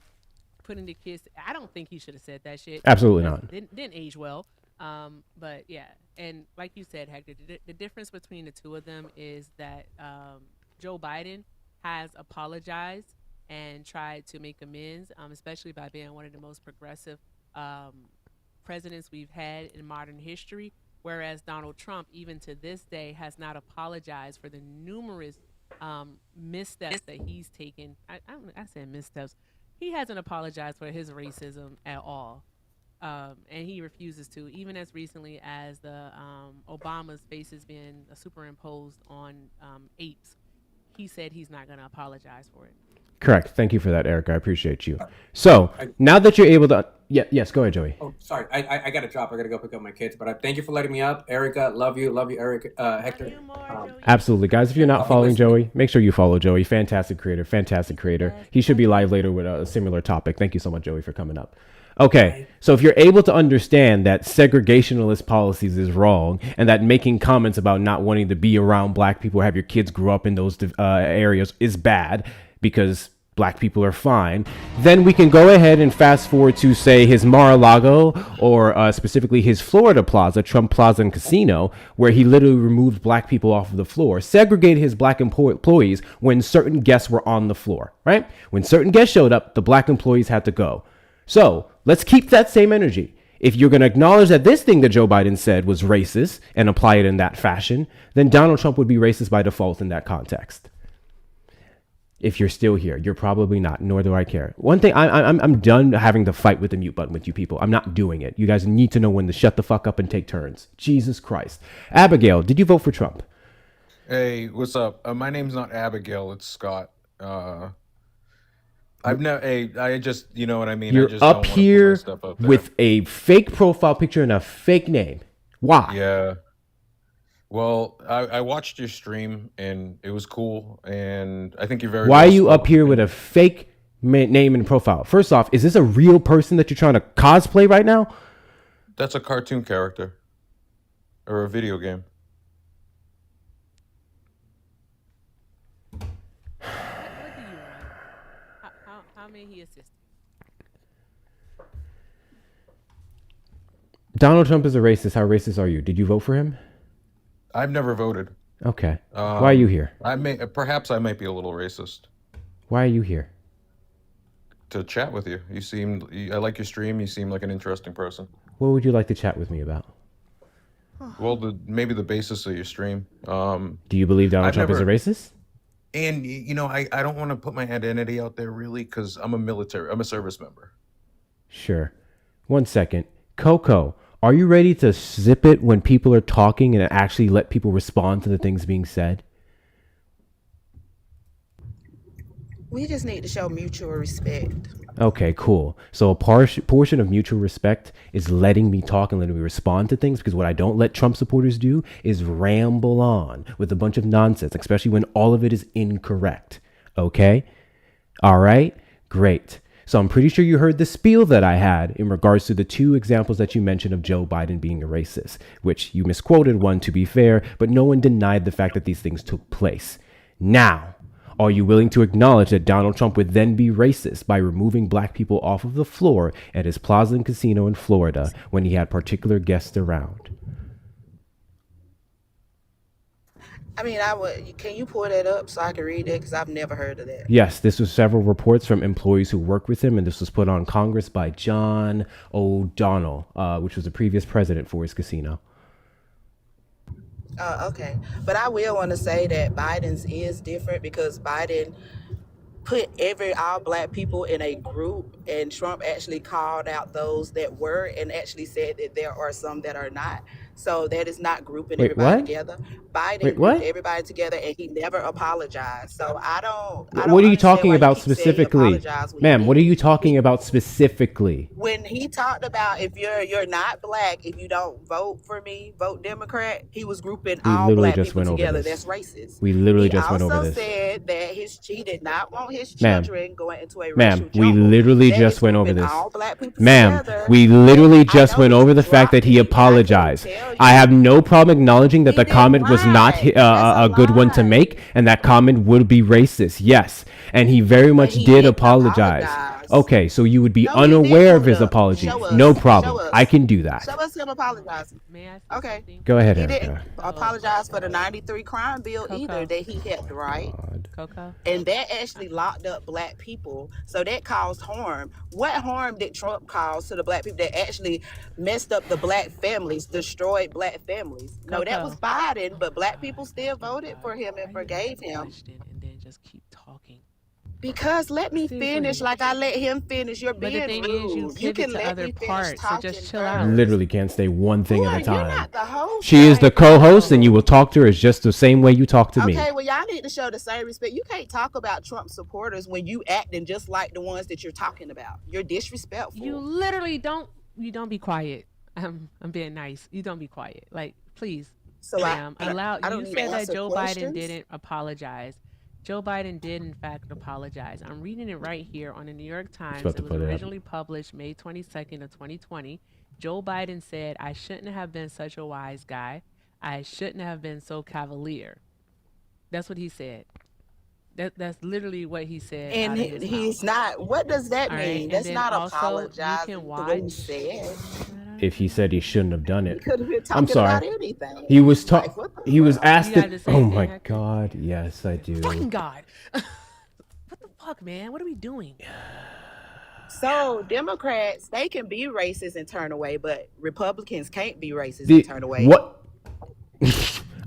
putting the kids. I don't think he should have said that shit. Absolutely not. Didn't age well. But yeah, and like you said, Hector, the difference between the two of them is that Joe Biden has apologized and tried to make amends, especially by being one of the most progressive presidents we've had in modern history. Whereas Donald Trump, even to this day, has not apologized for the numerous missteps that he's taken. I said missteps. He hasn't apologized for his racism at all. And he refuses to, even as recently as the Obama's face has been superimposed on apes. He said he's not going to apologize for it. Correct. Thank you for that, Eric. I appreciate you. So now that you're able to, yes, go ahead, Joey. Oh, sorry. I got to drop. I got to go pick up my kids. But thank you for letting me up, Erica. Love you, Eric, Hector. Absolutely, guys. If you're not following Joey, make sure you follow Joey. Fantastic creator. He should be live later with a similar topic. Thank you so much, Joey, for coming up. Okay, so if you're able to understand that segregationalist policies is wrong and that making comments about not wanting to be around black people, have your kids grow up in those areas is bad because black people are fine. Then we can go ahead and fast forward to, say, his Mar-a-Lago, or specifically his Florida Plaza, Trump Plaza and Casino, where he literally removed black people off of the floor, segregated his black employees when certain guests were on the floor, right? When certain guests showed up, the black employees had to go. So let's keep that same energy. If you're going to acknowledge that this thing that Joe Biden said was racist and apply it in that fashion, then Donald Trump would be racist by default in that context. If you're still here, you're probably not, nor do I care. One thing, I'm done having to fight with the mute button with you people. I'm not doing it. You guys need to know when to shut the fuck up and take turns. Jesus Christ. Abigail, did you vote for Trump? Hey, what's up? My name's not Abigail, it's Scott. I've never. Hey, I just, you know what I mean. I You're just up don't wanna put here my stuff up there. with a fake profile picture and a fake name. Why? Yeah. Well, I watched your stream and it was cool, and I think you're very. Why are well you up spoken. here with a fake name and profile? First off, is this a real person that you're trying to cosplay right now? That's a cartoon character, or a video game. What do you want? How may he assist you? Donald Trump is a racist. How racist are you? Did you vote for him? I've never voted. Okay. Why are you here? Perhaps I might be a little racist. Why are you here? To chat with you. I like your stream. You seem like an interesting person. What would you like to chat with me about? Well, maybe the basis of your stream. Do you believe Donald Trump is a racist? And you know, I don't want to put my identity out there really, because I'm a service member. Sure. 1 second. Coco, are you ready to zip it when people are talking and actually let people respond to the things being said? We just need to show mutual respect. Okay, cool. So a portion of mutual respect is letting me talk and letting me respond to things, because what I don't let Trump supporters do is ramble on with a bunch of nonsense, especially when all of it is incorrect. Okay? All right? Great. So I'm pretty sure you heard the spiel that I had in regards to the two examples that you mentioned of Joe Biden being a racist, which you misquoted one, to be fair, but no one denied the fact that these things took place. Now, are you willing to acknowledge that Donald Trump would then be racist by removing black people off of the floor at his Plaza and Casino in Florida when he had particular guests around? I mean, I would. Can you pull that up so I can read it? Because I've never heard of that. Yes, this was several reports from employees who work with him, and this was put on Congress by John O'Donnell, which was the previous president for his casino. Okay. But I will want to say that Biden's is different, because Biden put all black people in a group, and Trump actually called out those that were, and actually said that there are some that are not. So that is not grouping everybody together. Biden grouped everybody together, and he never apologized. So I don't. What are you talking about specifically, ma'am? What are you talking about specifically? When he talked about, if you're not black, if you don't vote for me, vote Democrat, he was grouping all black people together. That's racist. We literally just went over this. He also said that he did not want his children going into a racial Ma'am, jungle. we literally just went over this. All black people Ma'am, together. we literally just went over the fact that he apologized. I have no problem acknowledging that the comment was not a good one to make, and that comment would be racist. Yes, and he very much did apologize. Okay, so you would be unaware of his apology. No problem. I can do that. Show us him apologizing. May I say Okay. something? Go ahead, He Erica. didn't apologize for the 93 crime bill either that he helped write. Coco? And that actually locked up black people. So that caused harm. What harm did Trump cause to the black people that actually messed up the black families, destroyed black families? No, that was Biden, but black people still voted for him and forgave him. And then just keep talking. Because let me finish like I let him finish. You're being But the thing rude. is, you pivot can to let other me finish parts, so talking just chill first. out. Literally can't say one thing at a You're time. not the host. She is the right? co-host, and you will talk to her just the same way you talk to me. Okay, well, y'all need to show the same respect. You can't talk about Trump supporters when you acting just like the ones that you're talking about. You're disrespectful. You literally don't. You don't be quiet. I'm being nice. You don't be quiet. Like, please. So ma'am, I don't you need to said that answer Joe questions? Biden didn't apologize. Joe Biden did, in fact, apologize. I'm reading it right here on the New York Times. about It to was put it up. originally published May 22nd of 2020. Joe Biden said, "I shouldn't have been such a wise guy. I shouldn't have been so cavalier." That's what he said. That's literally what he said And out of his mouth. he's not. What does that All right, mean? and That's then not also you can apologizing for what he watch. said. If he said he shouldn't have done He it. could have been I'm talking about sorry. anything. He was Like, what the he was fuck? asked You got it. the Oh same thing, my Hector? god, yes I Fucking do. God. What the fuck, man? What are we doing? So Democrats, they can be racist and turn away, but Republicans can't be racist The and turn away. what?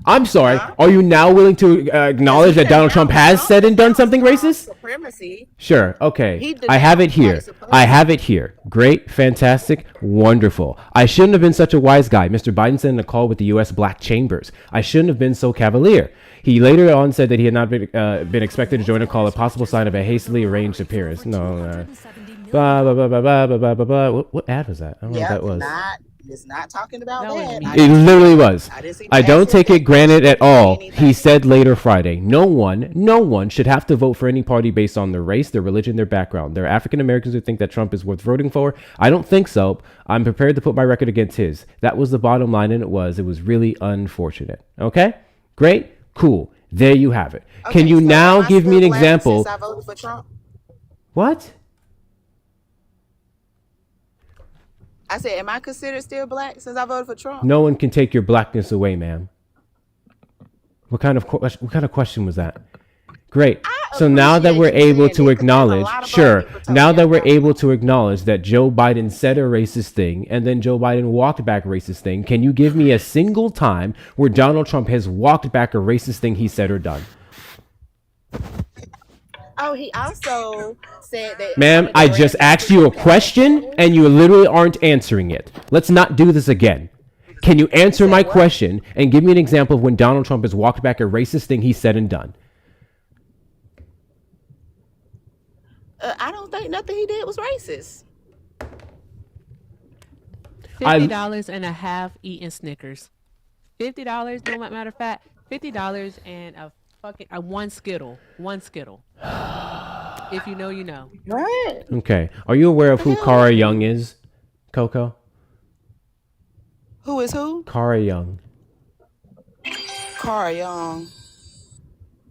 I'm sorry. Huh? Are you now willing to Because acknowledge he that Donald Trump has said and done denounced something white racist? supremacy. Sure. Okay. He I have it denounced white here. I supremacy. have it here. Great. Fantastic. Wonderful. I shouldn't have been such a wise guy. Mr. Biden said in a call with the U.S. Black Chambers. I shouldn't have been so cavalier. He later on said that he had not been expected to join a call, a possible sign of a hastily arranged appearance. No. Blah, blah, blah, blah, blah, blah, blah, blah. What ad was that? I don't know what that was. It's not talking about That was that. me. It literally was. I didn't see I no don't access take it that granted at question or all. He anything. said later Friday, no one should have to vote for any party based on their race, their religion, their background. There are African Americans who think that Trump is worth voting for. I don't think so. I'm prepared to put my record against his. That was the bottom line, and it was really unfortunate. Okay? Great? Cool. There you have it. Can Okay, you so now am I give me an still black example? since I voted for Trump? What? I said, am I considered still black since I voted for Trump? No one can take your blackness away, ma'am. What kind of question was that? Great. So now that we're able to acknowledge, sure, now that we're able to acknowledge that Joe Biden said a racist thing and then Joe Biden walked back a racist thing, can you give me a single time where Donald Trump has walked back a racist thing he said or done? Oh, he also said that. Ma'am, I just asked you a question and you literally aren't answering it. Let's not do this again. Can you answer my question and give me an example of when Donald Trump has walked back a racist thing he said and done? I don't think nothing he did was racist. $50 and a half eating Snickers. $50. No matter of fact, $50 and a one Skittle. If you know, you know. Right. Okay. Are you aware of who Cara Young is, Coco? Who is who? Cara Young. Cara Young.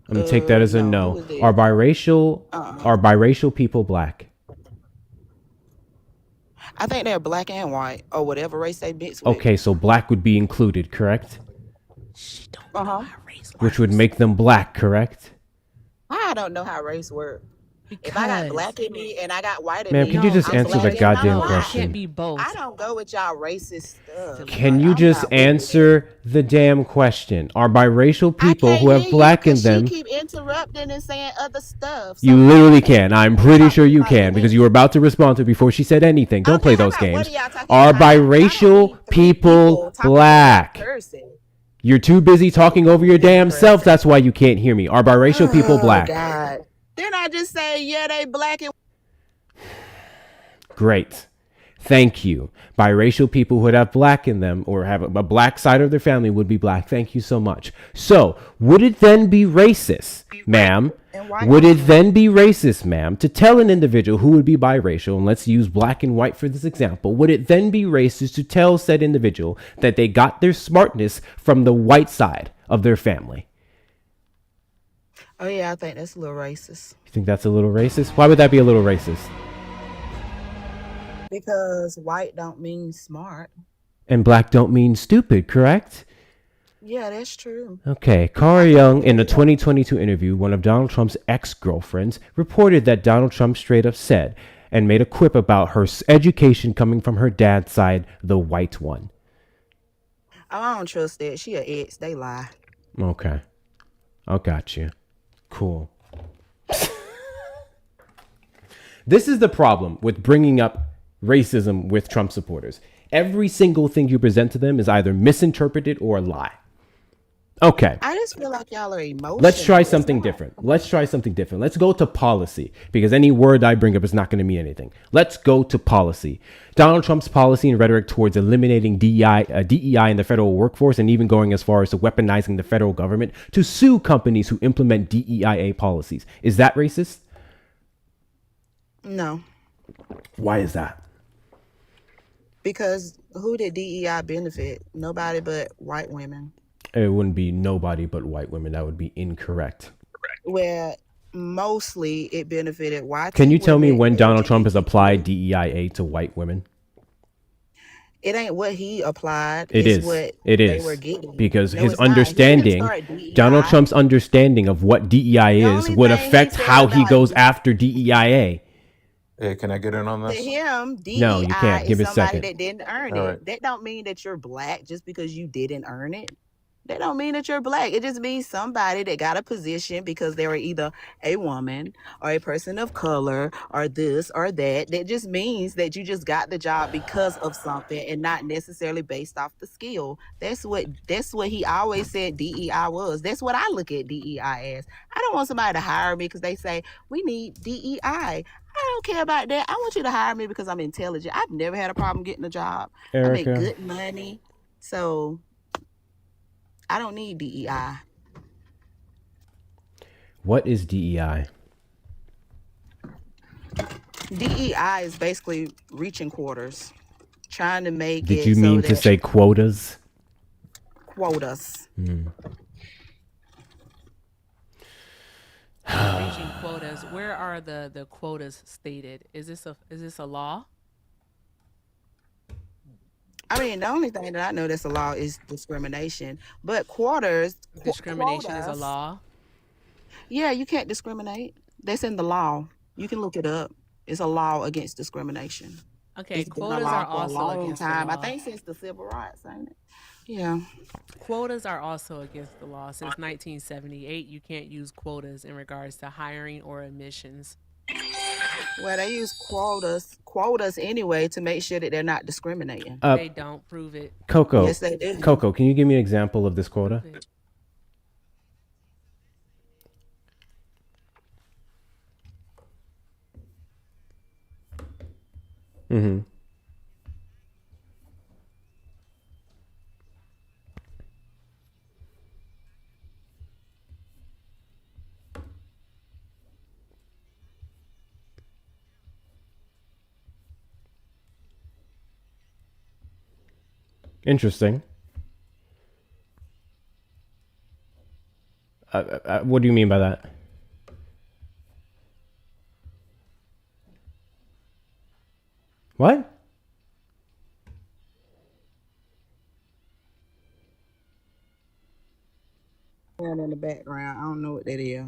I'm gonna take that as a no. no. Who is it? Are biracial people black? I think they're black and white or whatever race they mix with. Okay, so black would be included, correct? Uh-huh. Which would make them black, correct? I don't know how race works. If I got black in me and I got white in Ma'am, me, could you just I'm answer black the and goddamn I'm white. question? Can't be both. I don't go with y'all racist stuff. Can Like, you I'm just not with it. answer the damn question? Are biracial people I who can't have hear black you in 'cause them? She keep interrupting and saying other stuff. You literally can. I'm pretty sure you can because you were about to respond to it before she said anything. Don't play those games. Are biracial people black? Cursing. You're too busy talking over your damn self. That's why you can't hear me. Are biracial people black? God. Didn't I just say, yeah, they black and Great. Thank you. Biracial people who would have black in them or have a black side of their family would be black. Thank you so much. So, would it then be racist, ma'am? Would it then be racist, ma'am, to tell an individual who would be biracial, and let's use black and white for this example, would it then be racist to tell said individual that they got their smartness from the white side of their family? Oh yeah, I think that's a little racist. You think that's a little racist? Why would that be a little racist? Because white don't mean smart. And black don't mean stupid, correct? Yeah, that's true. Okay, Cara Young, in a 2022 interview, one of Donald Trump's ex-girlfriends, reported that Donald Trump straight up said and made a quip about her education coming from her dad's side, the white one. Oh, I don't trust that. She a ex. They lie. Okay. I got you. Cool. This is the problem with bringing up racism with Trump supporters. Every single thing you present to them is either misinterpreted or a lie. Okay. I just feel like y'all are emotional. Let's try something different. Let's go to policy because any word I bring up is not going to mean anything. Let's go to policy. Donald Trump's policy and rhetoric towards eliminating DEI in the federal workforce and even going as far as to weaponizing the federal government to sue companies who implement DEIA policies. Is that racist? No. Why is that? Because who did DEI benefit? Nobody but white women. It wouldn't be nobody but white women. That would be incorrect. Where mostly it benefited YT Can you tell me women, when Donald Trump has LGBTQ. applied DEIA to white women? It ain't what he applied, It it's is. what It they were is. getting. Because No, his it's not. He didn't understanding, start Donald DEI. Trump's understanding of what DEI The is only would thing he affect said how he about goes after DEIA. Hey, can I get in on to this? him, No, you DEI can't. Give is me a somebody second. that didn't earn All it. right. That don't mean that you're black just because you didn't earn it. That don't mean that you're black. It just means somebody that got a position because they were either a woman or a person of color or this or that. That just means that you just got the job because of something and not necessarily based off the skill. That's what he always said DEI was. That's what I look at DEI as. I don't want somebody to hire me because they say we need DEI. I don't care about that. I want you to hire me because I'm intelligent. I've never had a problem getting a job. I make Erica, good money. So I don't need DEI. what is DEI? DEI is basically reaching quarters, trying to make Did it you so mean to that say quotas? quotas. Hmm. Reaching quotas. Where are the quotas stated? Is this a law? I mean, the only thing that I know that's a law is discrimination. But quarters, Discrimination is a quotas, law. yeah, you can't discriminate. That's in the law. You can look it up. It's a law against discrimination. Okay, It's been a quotas law are for a also long against the time. I law. think since the civil rights, ain't it? Yeah. Quotas are also against the law. Since 1978, you can't use quotas in regards to hiring or admissions. Well, they use quotas anyway to make sure that they're not discriminating. They don't prove it. Coco. Yes, they do. Coco, can you give me an example of this quota? Prove it. Mm-hmm. Interesting. What do you mean by that? What? Sound in the background. I don't know what that is.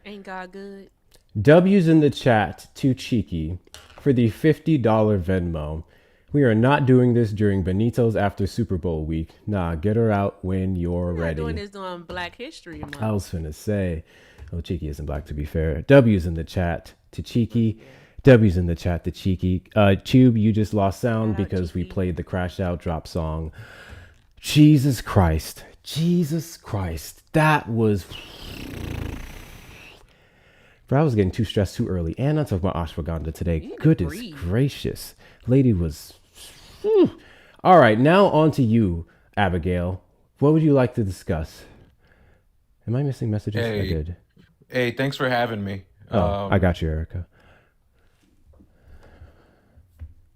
Ain't God good? W's in the chat, too cheeky, for the $50 Venmo. We are not doing this during Benito's after Super Bowl week. Nah, get her out when you're We're not ready. doing this during Black History Month. I was finna say, oh, Cheeky isn't black to be fair. W's in the chat to Cheeky. W's in the chat to Cheeky. Tube, you just lost sound Shout out, because we Cheeky. played the Crash Out Drop song. Jesus Christ. Jesus Christ. That was... Bro, I was getting too stressed too early. And I'm talking about ashwagandha today. need to Goodness breathe. gracious. Lady was... All right, now on to you, Abigail. What would you like to discuss? Am I missing messages? I Hey. did. Hey, thanks for having me. Oh, I got you, Erica.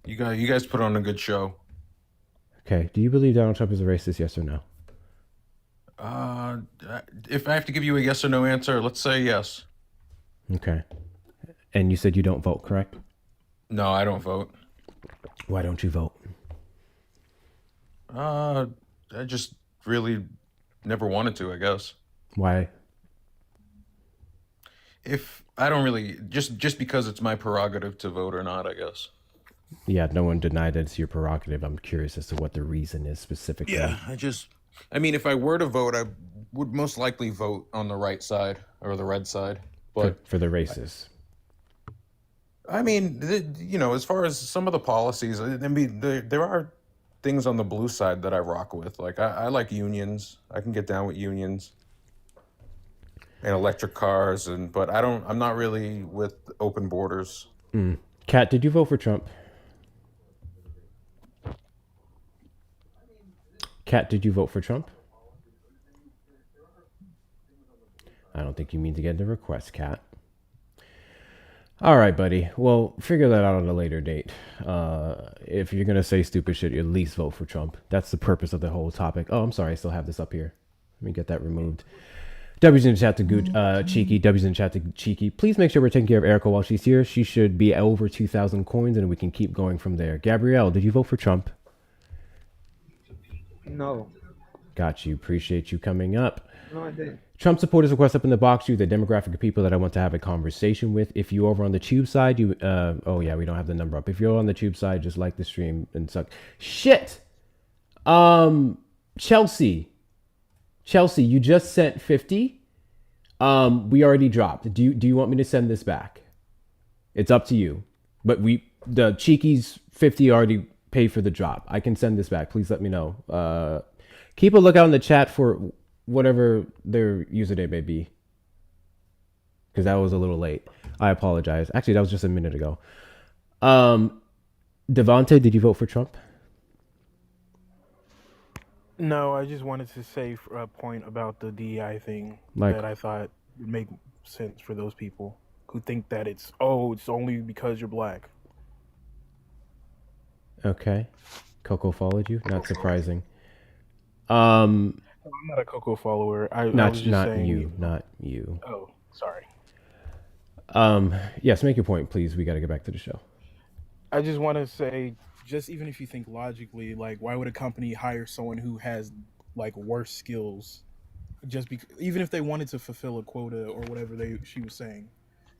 You guys put on a good show. Okay. Do you believe Donald Trump is a racist? Yes or no? If I have to give you a yes or no answer, let's say yes. Okay. And you said you don't vote, correct? No, I don't vote. Why don't you vote? I just really never wanted to, I guess. Why? If I don't really just because it's my prerogative to vote or not, I guess. Yeah, no one denied that it's your prerogative. I'm curious as to what the reason is specifically. Yeah, I mean, if I were to vote, I would most likely vote on the right side or the red side. But For the racists. I mean, as far as some of the policies, I mean, there are things on the blue side that I rock with. Like I like unions. I can get down with unions and electric cars, but I'm not really with open borders. Kat, did you vote for Trump? Kat, did you vote for Trump? I don't think you mean to get the request, Kat. All right, buddy. Well, figure that out at a later date. If you're going to say stupid shit, at least vote for Trump. That's the purpose of the whole topic. Oh, I'm sorry. I still have this up here. Let me get that removed. W's in the chat to Cheeky. W's in the chat to Cheeky. Please make sure we're taking care of Erica while she's here. She should be over 2,000 coins, and we can keep going from there. Gabrielle, did you vote for Trump? No. Got you. Appreciate you coming up. No, I didn't. Trump supporters request up in the box. You, the demographic of people that I want to have a conversation with. If you're over on the tube side, you oh yeah, we don't have the number up. If you're on the tube side, just like the stream and suck. Shit. Chelsea, you just sent 50. We already dropped. Do you want me to send this back? It's up to you. But the Cheeky's 50 already paid for the drop. I can send this back. Please let me know. Keep a lookout in the chat for whatever their username may be, because that was a little late. I apologize. Actually, that was just a minute ago. Devontae, did you vote for Trump? No, I just wanted to say a point about the DEI thing Like- that I thought would make sense for those people who think that it's only because you're black. Okay. Coco followed you. Not surprising. I'm not a Coco follower. I was just saying. Not you. Oh, sorry. Yes, make your point, please. We got to get back to the show. I just want to say, just even if you think logically, like, why would a company hire someone who has like worse skills, even if they wanted to fulfill a quota or whatever she was saying,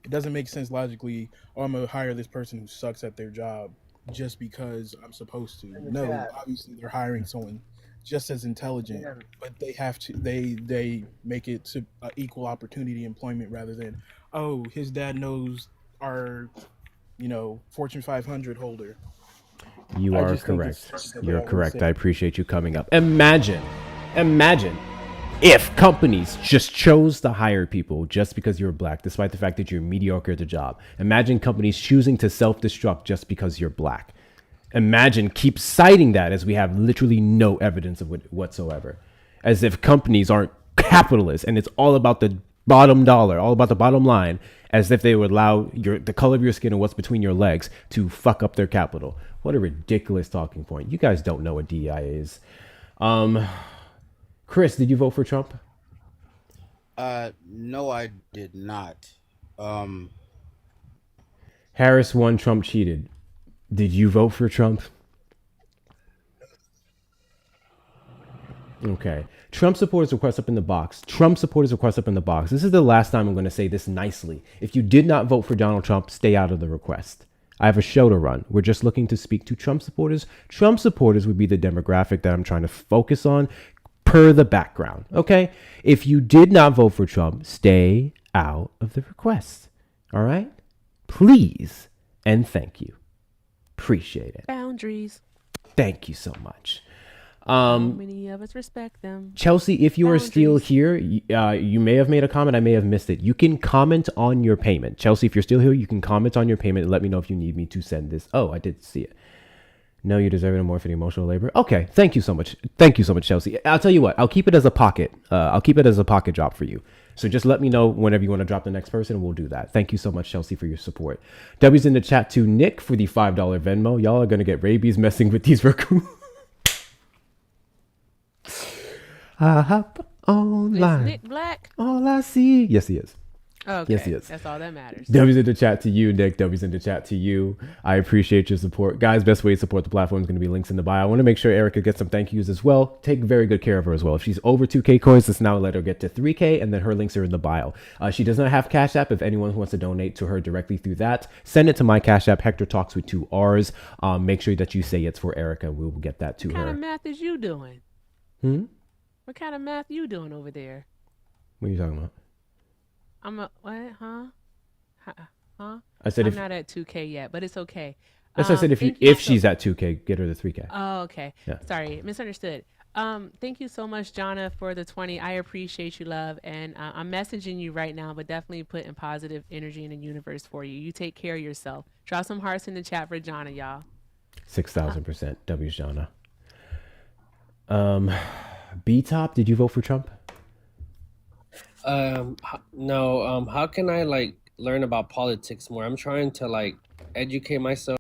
it doesn't make sense logically. Oh, I'm gonna hire this person who sucks at their job just because I'm supposed to. No, obviously they're hiring someone just as intelligent, but they have to. They make it to equal opportunity employment rather than, oh, his dad knows our, Fortune 500 holder. You I are just think correct. it's You're wrong correct. thing. I appreciate you coming up. Imagine if companies just chose to hire people just because you're black, despite the fact that you're mediocre at the job. Imagine companies choosing to self-destruct just because you're black. Imagine keep citing that as we have literally no evidence of it whatsoever. As if companies aren't capitalists and it's all about the bottom dollar, all about the bottom line, as if they would allow the color of your skin and what's between your legs to fuck up their capital. What a ridiculous talking point. You guys don't know what DEI is. Chris, did you vote for Trump? No, I did not. Harris won, Trump cheated. Did you vote for Trump? Okay. Trump supporters request up in the box. This is the last time I'm going to say this nicely. If you did not vote for Donald Trump, stay out of the request. I have a show to run. We're just looking to speak to Trump supporters. Trump supporters would be the demographic that I'm trying to focus on per the background. Okay? If you did not vote for Trump, stay out of the request. All right? Please and thank you. Appreciate it. Boundaries. Thank you so much. How many of us respect them? Chelsea, if you are still here, you may have made a comment. I may have missed it. You can comment on your payment. Chelsea, if you're still here, you can comment on your payment and let me know if you need me to send this. Oh, I did see it. No, you deserve it more for the emotional labor. Okay, thank you so much. Thank you so much, Chelsea. I'll tell you what. I'll keep it as a pocket. I'll keep it as a pocket drop for you. So just let me know whenever you want to drop the next person, and we'll do that. Thank you so much, Chelsea, for your support. W's in the chat to Nick for the $5 Venmo. Y'all are going to get rabies messing with these raccoons. I hop online. Is Nick black? All I see. Yes, he is. Okay. Yes, he is. That's all that matters. W's in the chat to you, Nick. W's in the chat to you. I appreciate your support. Guys, best way to support the platform is going to be links in the bio. I want to make sure Erica gets some thank yous as well. Take very good care of her as well. If she's over 2K coins, let's now let her get to 3K, and then her links are in the bio. She does not have Cash App. If anyone wants to donate to her directly through that, send it to my Cash App, Hector Talks with 2 R's. Make sure that you say it's for Erica. We will get that to her. What kind of math is you doing? What kind of math you doing over there? What are you talking about? What? Huh? I said I'm not at 2K yet, but it's okay. That's why I said if she's at 2K, get her to 3K. Oh, okay. Yeah. Sorry, misunderstood. Thank you so much, Jonna, for the 20. I appreciate you, love, and I'm messaging you right now, but definitely putting positive energy in the universe for you. You take care of yourself. Drop some hearts in the chat for Jonna, y'all. 6,000%. W's Jonna. B-Top, did you vote for Trump? No. How can I learn about politics more? I'm trying to educate myself.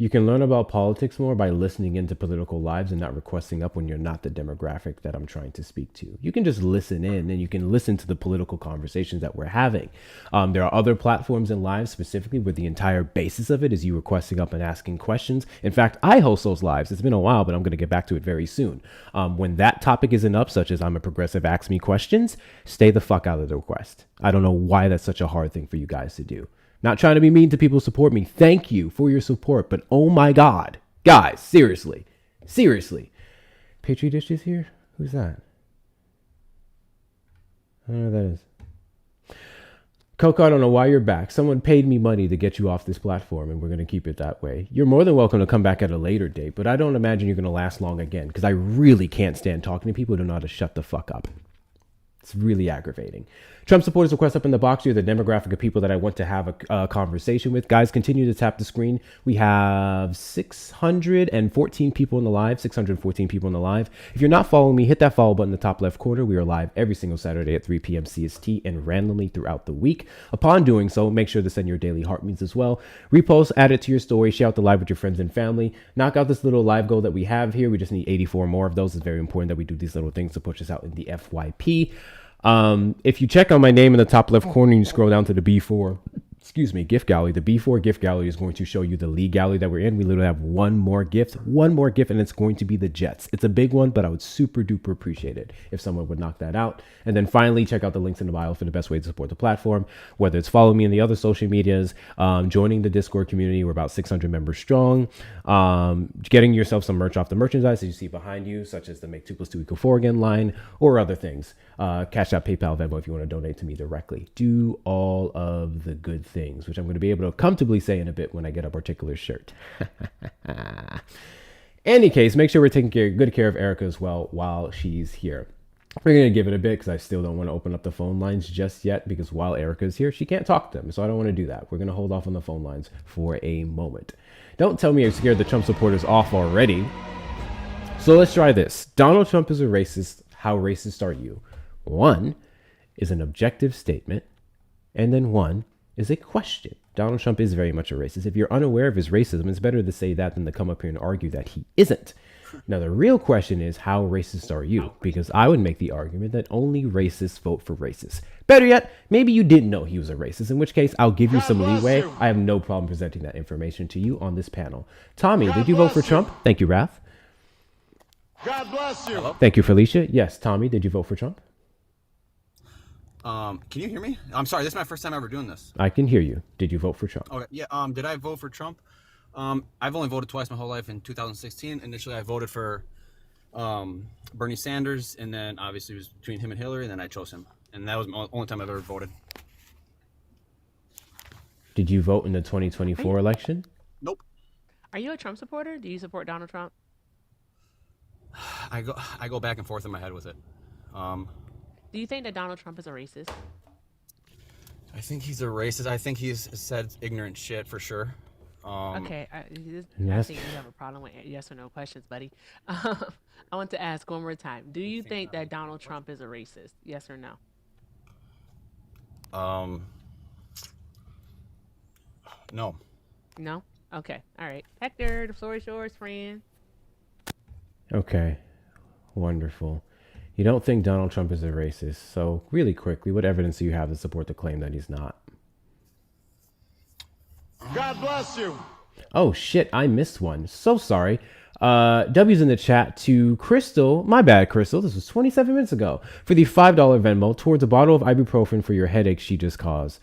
You can learn about politics more by listening into political lives and not requesting up when you're not the demographic that I'm trying to speak to. You can just listen in and you can listen to the political conversations that we're having. There are other platforms and lives specifically where the entire basis of it is you requesting up and asking questions. In fact, I host those lives. It's been a while, but I'm going to get back to it very soon. When that topic isn't up, such as I'm a progressive, ask me questions, stay the fuck out of the request. I don't know why that's such a hard thing for you guys to do. Not trying to be mean to people who support me. Thank you for your support. But oh my God. Guys, seriously. Seriously. Petri Dish is here? Who's that? I don't know who that is. Coco, I don't know why you're back. Someone paid me money to get you off this platform, and we're going to keep it that way. You're more than welcome to come back at a later date, but I don't imagine you're going to last long again, because I really can't stand talking to people who don't know how to shut the fuck up. It's really aggravating. Trump supporters request up in the box. You're the demographic of people that I want to have a conversation with. Guys, continue to tap the screen. We have 614 people in the live. 614 people in the live. If you're not following me, hit that follow button in the top left corner. We are live every single Saturday at 3 p.m. CST and randomly throughout the week. Upon doing so, make sure to send your daily heartbeats as well. Repost, add it to your story, share out the live with your friends and family. Knock out this little live goal that we have here. We just need 84 more of those. It's very important that we do these little things to push us out in the FYP. If you check on my name in the top left corner and you scroll down to the B4, gift gallery, the B4 gift gallery is going to show you the league gallery that we're in. We literally have one more gift, and it's going to be the Jets. It's a big one, but I would super duper appreciate it if someone would knock that out. And then finally, check out the links in the bio for the best way to support the platform, whether it's following me in the other social medias, joining the Discord community. We're about 600 members strong, getting yourself some merch off the merchandise that you see behind you, such as the Make 2 + 2 = 4 again line or other things. Cash App, PayPal, Venmo if you want to donate to me directly. Do all of the good things, which I'm going to be able to comfortably say in a bit when I get a particular shirt. Any case, make sure we're taking good care of Erica as well while she's here. We're going to give it a bit because I still don't want to open up the phone lines just yet, because while Erica's here, she can't talk to them. So I don't want to do that. We're going to hold off on the phone lines for a moment. Don't tell me you're scared the Trump supporters off already. So let's try this. Donald Trump is a racist. How racist are you? One is an objective statement, and then one is a question. Donald Trump is very much a racist. If you're unaware of his racism, it's better to say that than to come up here and argue that he isn't. Now, the real question is, how racist are you? Because I would make the argument that only racists vote for racists. Better yet, maybe you didn't know he was a racist, in which case I'll give you some leeway. I have no problem presenting that information to you on this panel. Tommy, did you vote for Trump? Thank you, Raph. God bless you. Hello? Thank you, Felicia. Yes, Tommy, did you vote for Trump? Can you hear me? I'm sorry, this is my first time ever doing this. I can hear you. Did you vote for Trump? Okay, yeah. Did I vote for Trump? I've only voted twice my whole life. In 2016, initially I voted for Bernie Sanders, and then obviously it was between him and Hillary, and then I chose him. And that was the only time I've ever voted. Did you vote in the 2024 election? Nope. Are you a Trump supporter? Do you support Donald Trump? I go back and forth in my head with it. Do you think that Donald Trump is a racist? I think he's a racist. I think he's said ignorant shit for sure. Okay, I think you have a problem with yes or no questions, buddy. I want to ask one more time. Do you think that Donald Trump is a racist? Yes or no? No. No? Okay. All right. Hector, the floor is yours, friend. Okay. Wonderful. You don't think Donald Trump is a racist. So really quickly, what evidence do you have to support the claim that he's not? God bless you. Oh shit, I missed one. So sorry. W's in the chat to Crystal. My bad, Crystal. This was 27 minutes ago. For the $5 Venmo towards a bottle of ibuprofen for your headache she just caused.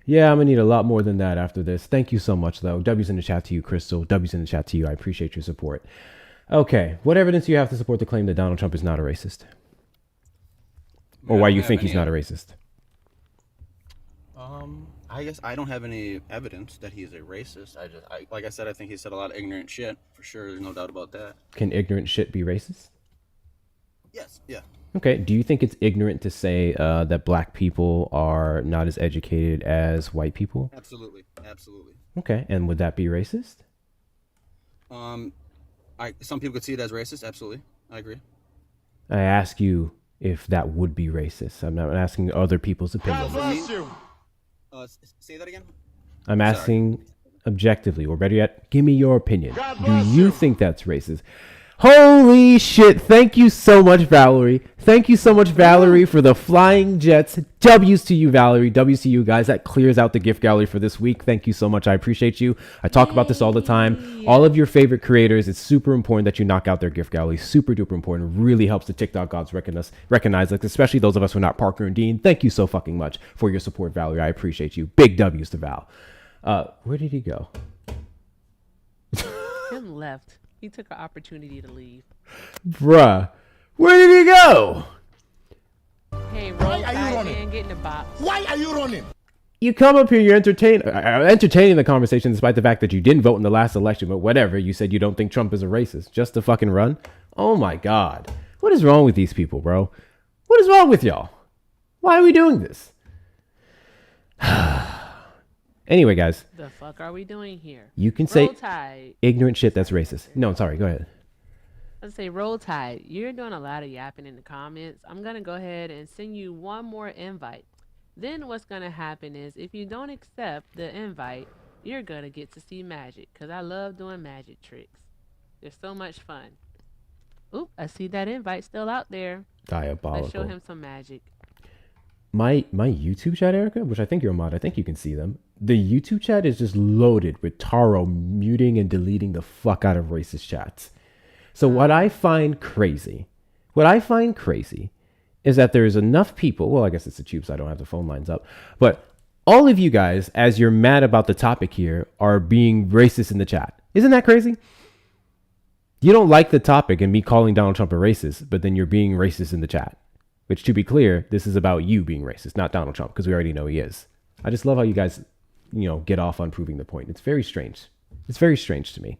Yeah, I'm gonna need a lot more than that after this. Thank you so much, though. W's in the chat to you, Crystal. W's in the chat to you. I appreciate your support. Okay, what evidence do you have to support the claim that Donald Trump is not a racist? Or why you think he's not a racist? I guess I don't have any evidence that he's a racist. Like I said, I think he said a lot of ignorant shit for sure. There's no doubt about that. Can ignorant shit be racist? Yes. Yeah. Okay. Do you think it's ignorant to say that black people are not as educated as white people? Absolutely. Absolutely. Okay. And would that be racist? Some people could see it as racist. Absolutely. I agree. I ask you if that would be racist. I'm not asking other people's opinions. God bless you. Say that again. I'm asking objectively, or better yet, give me your opinion. Do you think that's racist? Holy shit. Thank you so much, Valerie. Thank you so much, Valerie, for the flying jets. W's to you, Valerie. W's to you, guys. That clears out the gift gallery for this week. Thank you so much. I appreciate you. I talk about this all the time. All of your favorite creators, it's super important that you knock out their gift gallery. Super duper important. It really helps the TikTok gods recognize us, especially those of us who are not Parker and Dean. Thank you so fucking much for your support, Valerie. I appreciate you. Big W's to Val. Where did he go? Him left. He took an opportunity to leave. Bruh, where did he go? Hey, roll tide, man, get in the box. Why are you running? You come up here, you're entertaining the conversation despite the fact that you didn't vote in the last election, but whatever. You said you don't think Trump is a racist. Just to fucking run? Oh my God. What is wrong with these people, bro? What is wrong with y'all? Why are we doing this? Anyway, guys. The fuck are we doing here? You can Roll say Tide. ignorant shit that's racist. No, sorry, go ahead. Let's say Roll Tide. You're doing a lot of yapping in the comments. I'm going to go ahead and send you one more invite. Then what's going to happen is if you don't accept the invite, you're going to get to see magic because I love doing magic tricks. They're so much fun. Oop, I see that invite still out there. Diabolical. Let's show him some magic. My YouTube chat, Erica, which I think you're a mod, I think you can see them. The YouTube chat is just loaded with Taro muting and deleting the fuck out of racist chats. So what I find crazy is that there's enough people, well, I guess it's the tube, so I don't have the phone lines up, but all of you guys, as you're mad about the topic here, are being racist in the chat. Isn't that crazy? You don't like the topic and me calling Donald Trump a racist, but then you're being racist in the chat. Which, to be clear, this is about you being racist, not Donald Trump, because we already know he is. I just love how you guys, get off on proving the point. It's very strange. It's very strange to me.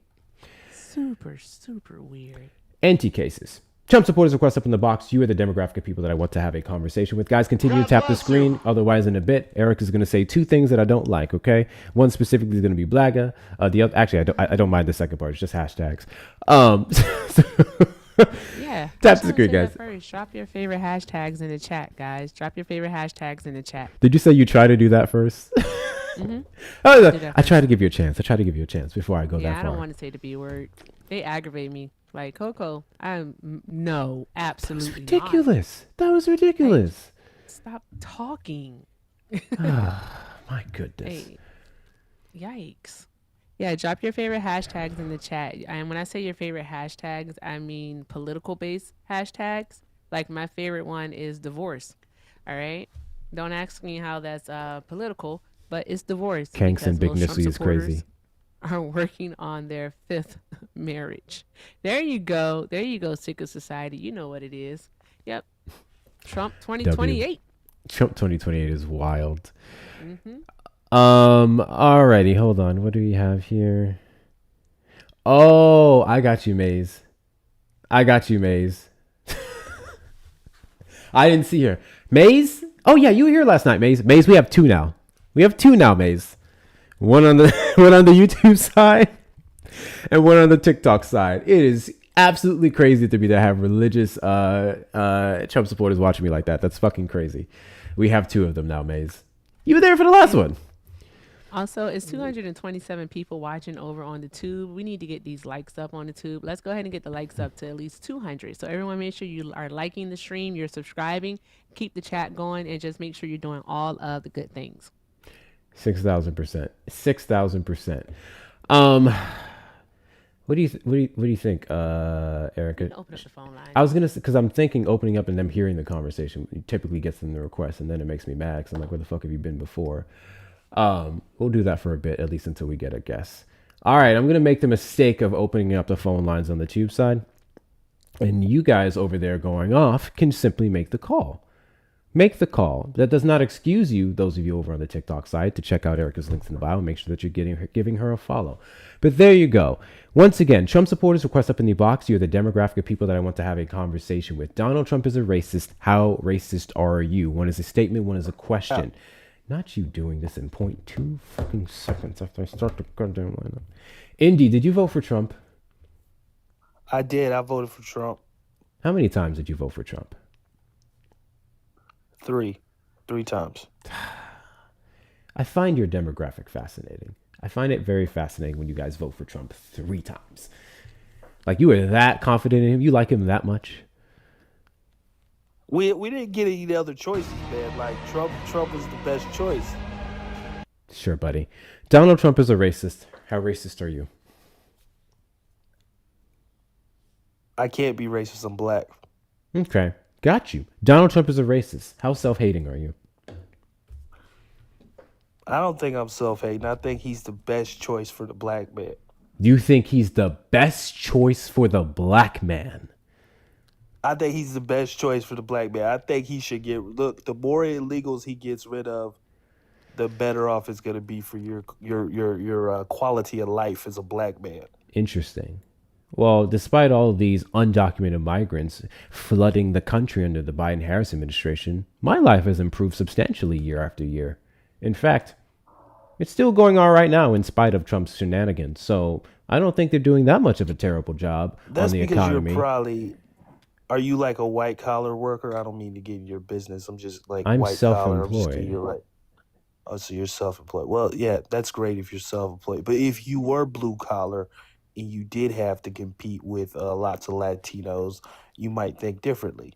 Super, super weird. Anti-cases. Trump supporters request up in the box. You are the demographic of people that I want to have a conversation with. Guys, continue to tap the screen. Otherwise, in a bit, Eric is going to say two things that I don't like, okay? One specifically is going to be Blaga. The other, actually, I don't mind the second part. It's just hashtags. Yeah. Tap the screen, guys. First, drop your favorite hashtags in the chat, guys. Drop your favorite hashtags in the chat. Did you say you try to do that first? Mm-hmm. I try to give you a chance. Before I go that far. Yeah, I don't want to say the B word. They aggravate me. Like, Coco, no, absolutely That's ridiculous. Not. That was ridiculous. Hey, stop talking. My goodness. Hey, yikes. Yeah, drop your favorite hashtags in the chat. And when I say your favorite hashtags, I mean political-based hashtags. Like my favorite one is divorce. All right? Don't ask me how that's political, but it's divorce. Kanks and Big Nissy is crazy. Are working on their 5th marriage. There you go. There you go, Sickle Society. You know what it is. Yep. Trump 2028. Trump 2028 is wild. Mm-hmm. Alrighty, hold on. What do we have here? Oh, I got you, Maze. I didn't see her. Maze? Oh yeah, you were here last night, Maze. Maze, we have two now. Maze. One on the YouTube side and one on the TikTok side. It is absolutely crazy to me to have religious Trump supporters watching me like that. That's fucking crazy. We have two of them now, Maze. You were there for the last one. Also, it's 227 people watching over on the tube. We need to get these likes up on the tube. Let's go ahead and get the likes up to at least 200. So everyone make sure you are liking the stream, you're subscribing, keep the chat going, and just make sure you're doing all of the good things. 6,000%. 6,000%. What do you think, Erica? Open up the phone line. I was gonna, because I'm thinking opening up and them hearing the conversation typically gets them the request, and then it makes me mad because I'm like, where the fuck have you been before? We'll do that for a bit, at least until we get a guess. All right, I'm gonna make the mistake of opening up the phone lines on the tube side, and you guys over there going off can simply make the call. Make the call. That does not excuse you, those of you over on the TikTok side, to check out Erica's links in the bio and make sure that you're giving her a follow. But there you go. Once again, Trump supporters request up in the box. You're the demographic of people that I want to have a conversation with. Donald Trump is a racist. How racist are you? One is a statement, one is a question. Not you doing this in 0.2 fucking seconds after I start the goddamn lineup. Indy, did you vote for Trump? I did. I voted for Trump. How many times did you vote for Trump? 3 times. I find your demographic fascinating. I find it very fascinating when you guys vote for Trump 3 times. Like, you were that confident in him. You like him that much. We didn't get any other choices, man. Like Trump was the best choice. Sure, buddy. Donald Trump is a racist. How racist are you? I can't be racist. I'm black. Okay, got you. Donald Trump is a racist. How self-hating are you? I don't think I'm self-hating. I think he's the best choice for the black man. You think he's the best choice for the black man? I think he's the best choice for the black man. I think he should look. The more illegals he gets rid of, the better off it's going to be for your quality of life as a black man. Interesting. Well, despite all of these undocumented migrants flooding the country under the Biden-Harris administration, my life has improved substantially year after year. In fact, it's still going on right now in spite of Trump's shenanigans. So I don't think they're doing that much of a terrible job That's on the because economy. you're probably. Are you like a white collar worker? I don't mean to get in your business. I'm just like I'm white collar. I'm just self-employed. getting you right. Oh, so you're self-employed. Well, yeah, that's great if you're self-employed. But if you were blue collar and you did have to compete with lots of Latinos, you might think differently.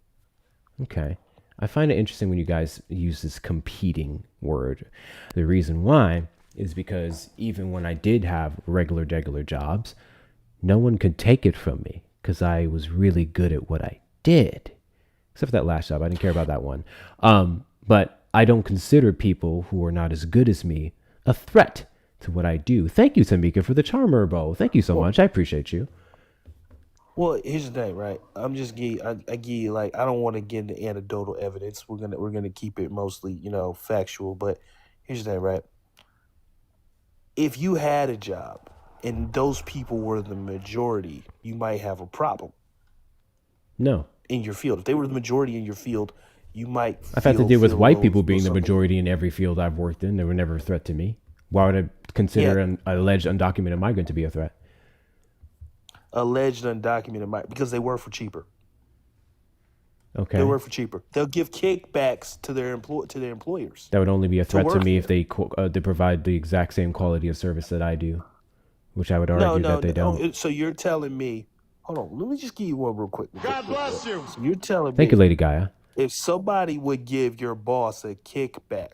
Okay. I find it interesting when you guys use this competing word. The reason why is because even when I did have regular jobs, no one could take it from me because I was really good at what I did. Except for that last job. I didn't care about that one. But I don't consider people who are not as good as me a threat to what I do. Thank you, Tamika, for the charmer bow. Thank you so much. I appreciate you. Well, here's the thing, right? I'm just I give you like I don't want to get into anecdotal evidence. We're gonna keep it mostly, factual. But here's the thing, right? If you had a job and those people were the majority, you might have a problem. No. In your field. If they were the majority in your field, you might I've had to deal with white people being the something. majority in every field I've worked in. They were never a threat to me. Why would I consider an alleged undocumented migrant to be a threat? Alleged undocumented migrant because they work for cheaper. Okay. They work for cheaper. They'll give kickbacks to their employers. That would only be a threat to work me if they provide the exact same quality of service that I do, which I would argue that they don't. So you're telling me, hold on, let me just give you one real quick. God bless you. So you're telling me. Thank you, Lady Gaia. If somebody would give your boss a kickback,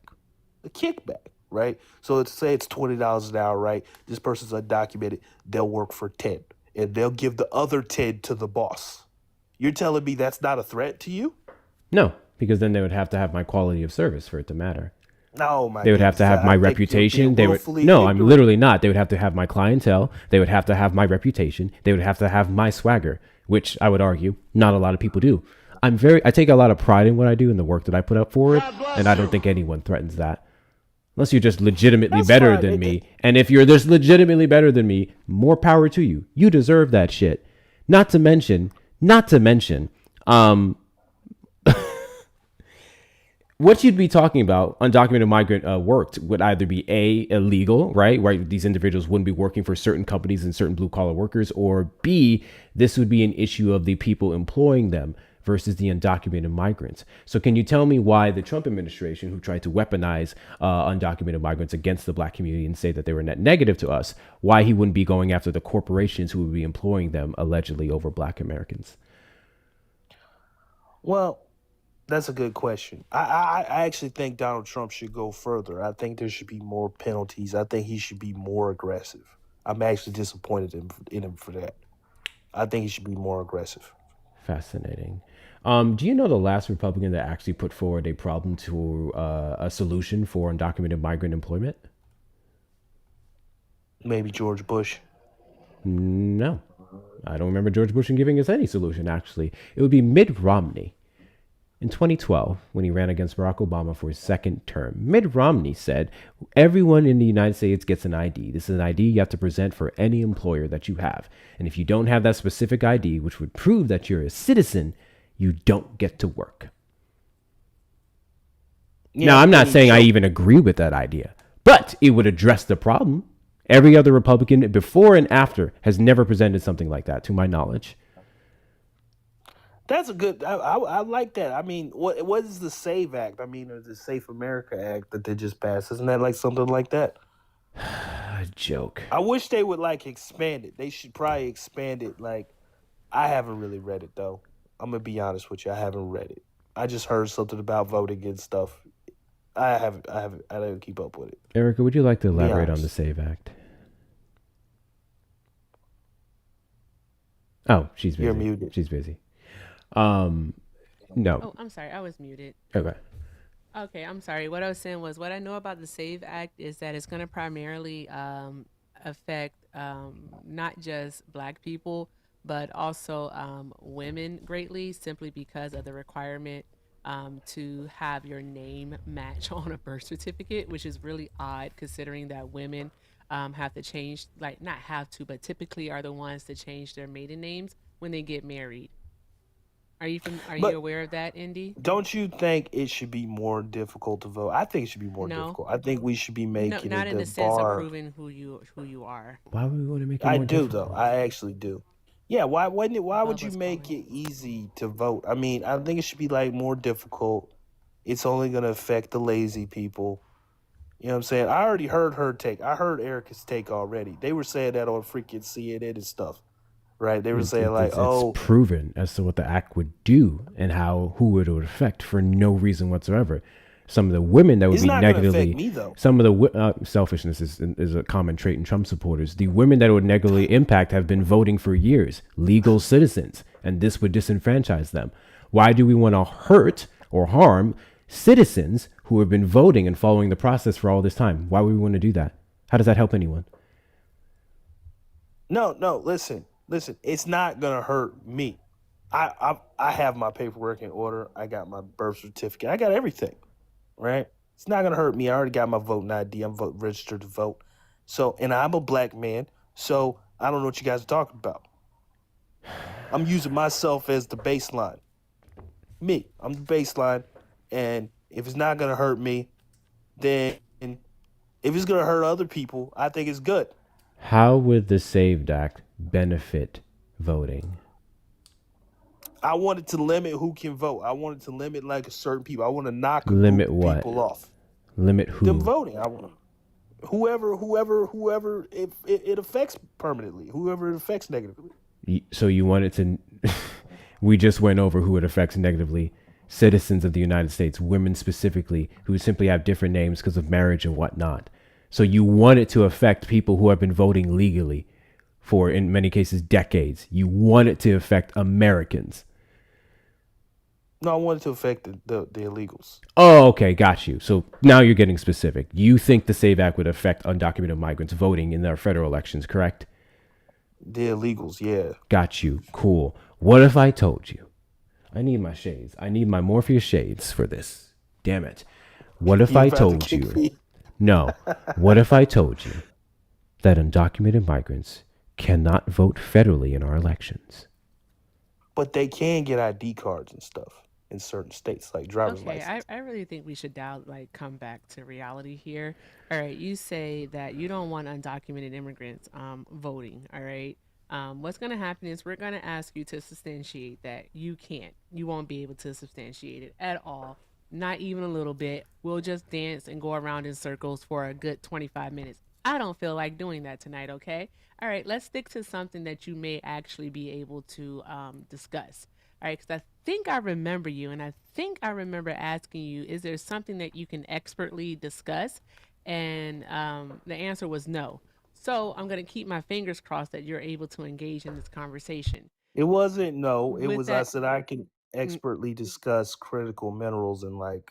right? So let's say it's $20 an hour, right? This person's undocumented. They'll work for 10, and they'll give the other 10 to the boss. You're telling me that's not a threat to you? No, because then they would have to have my quality of service for it to matter. No, my. They would have to have my reputation. They would. No, I'm literally not. They would have to have my clientele. They would have to have my reputation. They would have to have my swagger, which I would argue not a lot of people do. I take a lot of pride in what I do and the work that I put up forward, and I don't think anyone threatens that. Unless you're just legitimately better than me. And if you're just legitimately better than me, more power to you. You deserve that shit. Not to mention, what you'd be talking about, undocumented migrant worked, would either be A, illegal, right? Where these individuals wouldn't be working for certain companies and certain blue collar workers, or B, this would be an issue of the people employing them versus the undocumented migrants. So can you tell me why the Trump administration, who tried to weaponize undocumented migrants against the black community and say that they were net negative to us, why he wouldn't be going after the corporations who would be employing them allegedly over black Americans? Well, that's a good question. I actually think Donald Trump should go further. I think there should be more penalties. I think he should be more aggressive. I'm actually disappointed in him for that. I think he should be more aggressive. Fascinating. Do you know the last Republican that actually put forward a problem to a solution for undocumented migrant employment? Maybe George Bush. No. I don't remember George Bush giving us any solution, actually. It would be Mitt Romney. In 2012, when he ran against Barack Obama for his second term, Mitt Romney said, everyone in the United States gets an ID. This is an ID you have to present for any employer that you have. And if you don't have that specific ID, which would prove that you're a citizen, you don't get to work. Yeah, now, I'm not saying I even agree with that idea, but it would address the problem. Every other Republican before and after has never presented something like that, to my knowledge. That's a good. I like that. I mean, what is the SAVE Act? I mean, or the Safe America Act that they just passed? Isn't that like something like that? Joke. I wish they would like expand it. They should probably expand it. Like, I haven't really read it though. I'm gonna be honest with you. I haven't read it. I just heard something about voting and stuff. I didn't keep up with it. Erica, would you like to Be elaborate on the honest. SAVE Act? Oh, she's You're busy. muted. She's busy. No. Oh, I'm sorry. I was muted. Okay. Okay, I'm sorry. What I was saying was what I know about the SAVE Act is that it's going to primarily affect not just Black people, but also women greatly, simply because of the requirement to have your name match on a birth certificate, which is really odd considering that women have to change, like not have to, but typically are the ones to change their maiden names when they get married. Are you are you But aware of that, Indy? don't you think it should be more difficult to vote? I think it should be more No. difficult. I think we should be No, making not it in the the sense of bar. proving who you are. Why would we want to make it I more do difficult? though. I actually do. Yeah, why wouldn't it? Why would you Bubba's make calling. it easy to vote? I mean, I think it should be like more difficult. It's only gonna affect the lazy people. You know what I'm saying? I already heard her take. I heard Erica's take already. They were saying that on freaking CNN and stuff, right? They were saying like, It's "Oh, proven as to what the act would do and who it would affect for no reason whatsoever. Some of the women that would it's be not gonna affect negatively, me though." some of the selfishness is a common trait in Trump supporters. The women that it would negatively impact have been voting for years, legal citizens, and this would disenfranchise them. Why do we want to hurt or harm citizens who have been voting and following the process for all this time? Why would we want to do that? How does that help anyone? No, no. Listen. It's not gonna hurt me. I have my paperwork in order. I got my birth certificate. I got everything. Right? It's not gonna hurt me. I already got my voting ID. I'm registered to vote. So, and I'm a Black man. So I don't know what you guys are talking about. I'm using myself as the baseline. Me, I'm the baseline, and if it's not gonna hurt me, then if it's gonna hurt other people, I think it's good. How would the SAVE Act benefit voting? I wanted to limit who can vote. I wanted to limit like a certain people. I want to knock a Limit group of what? people off. Limit Them who? voting. I want whoever it affects permanently. Whoever it affects negatively. So you want it to? We just went over who it affects negatively. Citizens of the United States, women specifically, who simply have different names because of marriage and whatnot. So you want it to affect people who have been voting legally for, in many cases, decades. You want it to affect Americans. No, I wanted to affect the illegals. Oh, okay, got you. So now you're getting specific. You think the SAVE Act would affect undocumented migrants voting in their federal elections, correct? The illegals, yeah. Got you. Cool. What if I told you? I need my shades. I need my Morpheus shades for this. Damn it. What if You I about to told kick you? me? No. What if I told you that undocumented migrants cannot vote federally in our elections? But they can get ID cards and stuff in certain states, like driver's Okay, license. I really think we should come back to reality here. All right, you say that you don't want undocumented immigrants voting. All right. What's going to happen is we're going to ask you to substantiate that you can't. You won't be able to substantiate it at all. Not even a little bit. We'll just dance and go around in circles for a good 25 minutes. I don't feel like doing that tonight, okay? All right, let's stick to something that you may actually be able to discuss. All right, because I think I remember you, and I think I remember asking you, is there something that you can expertly discuss? And the answer was no. So I'm going to keep my fingers crossed that you're able to engage in this conversation. It wasn't no. It With was I that, said I can mm, expertly discuss critical minerals and like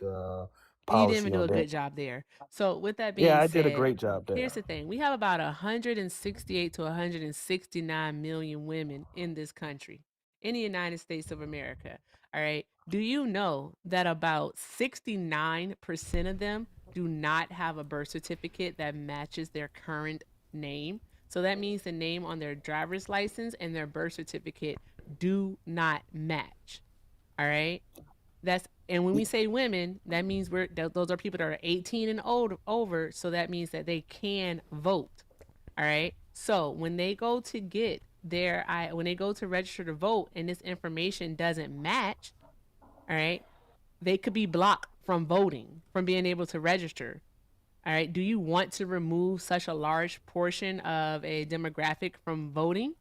you didn't policy even do on a that. good job there. So with that Yeah, being I did a said, great job here's there. the thing. We have about 168 to 169 million women in this country, in the United States of America. All right. Do you know that about 69% of them do not have a birth certificate that matches their current name? So that means the name on their driver's license and their birth certificate do not match. All right. And when we say women, that means those are people that are 18 and over. So that means that they can vote. All right. So when they go to get when they go to register to vote and this information doesn't match, all right, they could be blocked from voting, from being able to register. All right. Do you want to remove such a large portion of a demographic from voting?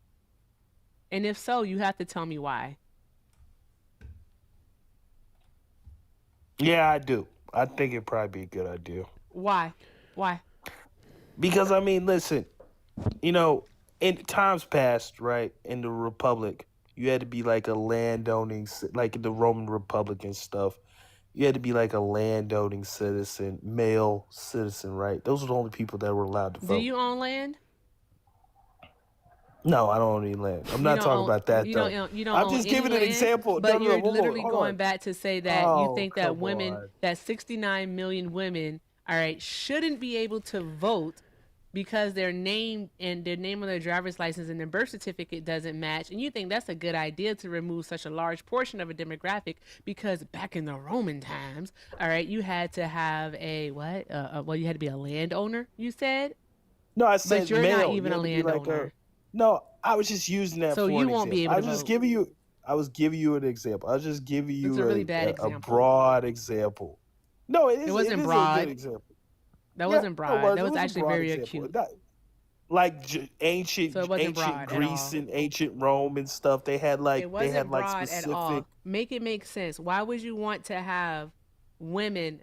And if so, you have to tell me why. Yeah, I do. I think it'd probably be a good idea. Why? Why? Because I mean, listen, you know, in times past, right, in the Republic, you had to be like a landowning, like in the Roman Republic and stuff. You had to be like a landowning citizen, male citizen, right? Those were the only people that were allowed to Do vote. you own land? No, I don't own any land. I'm You not don't talking own. about that You though. don't. You don't I'm own just any giving an land. example. But No, you're hold on, literally hold going on. back to say that you Oh, think that come women, on. that 69 million women, all right, shouldn't be able to vote because their name and their name on their driver's license and their birth certificate doesn't match, and you think that's a good idea to remove such a large portion of a demographic because back in the Roman times, all right, you had to have a what? Well, you had to be a landowner. You said, No, I but said you're not male. even You a had to be like a. landowner, No, I was just using that so for you an won't be example. able I to was just vote. giving you. I was giving you an example. I was just giving It's you a really bad a example. broad example. No, it It is. It wasn't is a broad. good example. That Yeah, wasn't it broad. was. That It was was a actually broad very example. acute. Like So ancient it wasn't broad at Greece all. and ancient Rome and stuff. They had It like wasn't broad at specific. all. Make it make sense. Why would you want to have women,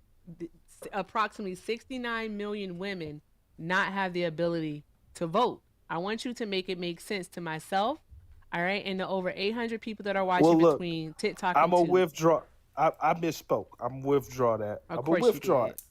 approximately 69 million women, not have the ability to vote? I want you to make it make sense to myself, all right, and the over 800 people that are watching Well, look, between TikTok I'm and a Tube. withdraw. I misspoke. I'm withdraw that. Of I'm a course you withdraw did. it.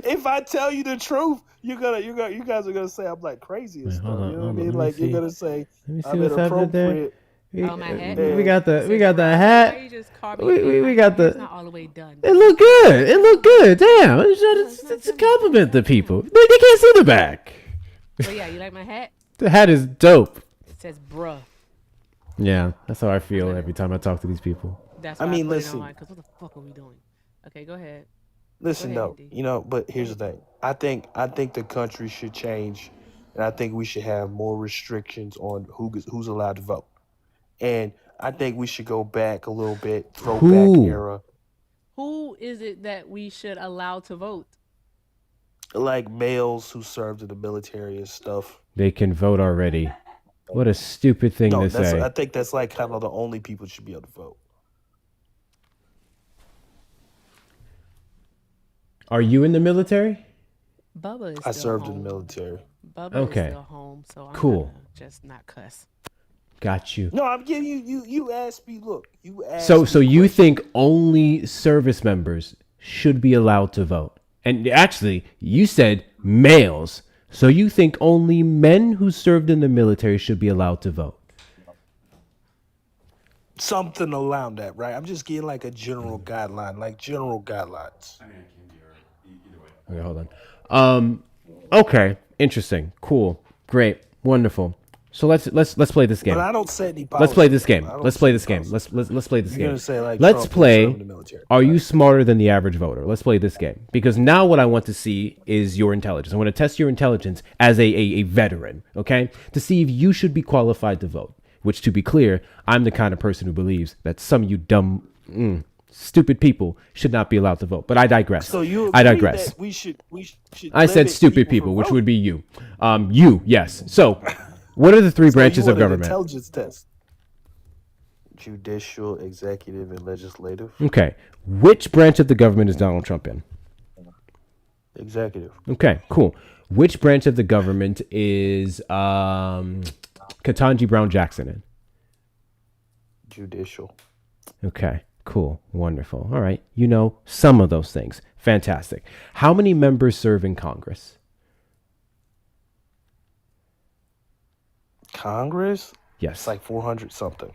If I tell you the truth, you guys are gonna say I'm like crazy and Wait, stuff. hold on, You know what I hold on. mean? Let me Like you're see. gonna say Let me see I'm what's happening there. inappropriate. Oh, my hat. We got the Says hat. Why you just call me? We got It's the. not all the way done. It looked good. It looked good. Damn. It's a compliment to people. They can't see the back. But yeah, you like my hat? The hat is dope. It says bruh. Yeah, that's how I feel every time I talk to these people. That's why I mean, put listen. it on, because what the fuck are we doing? Okay, go ahead. Listen, Go ahead, though, Andy. but here's the thing. I think the country should change, and I think we should have more restrictions on who's allowed to vote. And I think we should go back a little bit, throwback Who? era, Who is it that we should allow to vote? like males who served in the military and stuff. They can vote already. What a stupid thing No, to say. I think that's like kind of the only people should be able to vote. Are you in the military? Bubba is I still served home. in the military. Bubba Okay. is still home, so I'm Cool. gonna just not cuss. Got you. No, I'm giving you. You asked me. Look, you asked. So me you questions. think only service members should be allowed to vote? And actually, you said males. So you think only men who served in the military should be allowed to vote? Something around that, right? I'm just getting like a general guideline, like general guidelines. Okay, hold on. Okay, interesting, cool, great, wonderful. So let's play this game. But I don't set any policy. Let's play this game. I don't Let's play set this game. policy. Let's play this You're game. gonna say, like, Let's Trump play. served in the military. Are you smarter than the average voter? Let's play this game because now what I want to see is your intelligence. I want to test your intelligence as a veteran, okay, to see if you should be qualified to vote. Which, to be clear, I'm the kind of person who believes that some of you dumb, stupid people should not be allowed to vote. But I digress. So you I agree digress. that we should I said limit stupid people, from which voting. would be you. You, yes. So, what are the three So branches you of want an government? intelligence test. Judicial, executive, and legislative. Okay. Which branch of the government is Donald Trump in? Executive. Okay, cool. Which branch of the government is Ketanji Brown Jackson in? Judicial. Okay, cool. Wonderful. All right. You know some of those things. Fantastic. How many members serve in Congress? Congress? Yes. It's like 400 something.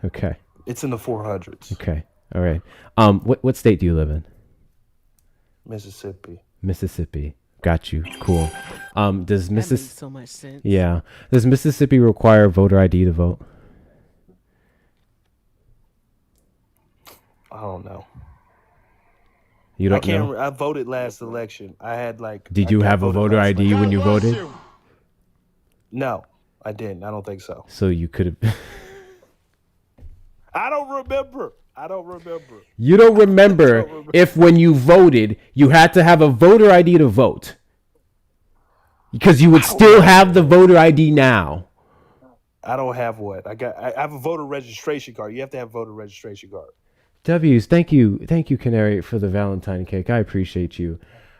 Okay. It's in the 400s. Okay. All right. What state do you live in? Mississippi. Mississippi. Got you. Cool. Does That makes Mississippi? so much sense. Yeah. Does Mississippi require voter ID to vote? I don't know. You I don't can't. know. I voted last election. I had like. Did I you got have a voted voter last ID election. when you voted? No, I didn't. I don't think so. So you could have. I don't remember. I don't remember. You don't remember if when you voted, you had to have a voter ID to vote. Because you would still have the voter ID now. I don't have one. I have a voter registration card. You have to have a voter registration card. W's, thank you, Canary, for the Valentine cake. I appreciate you.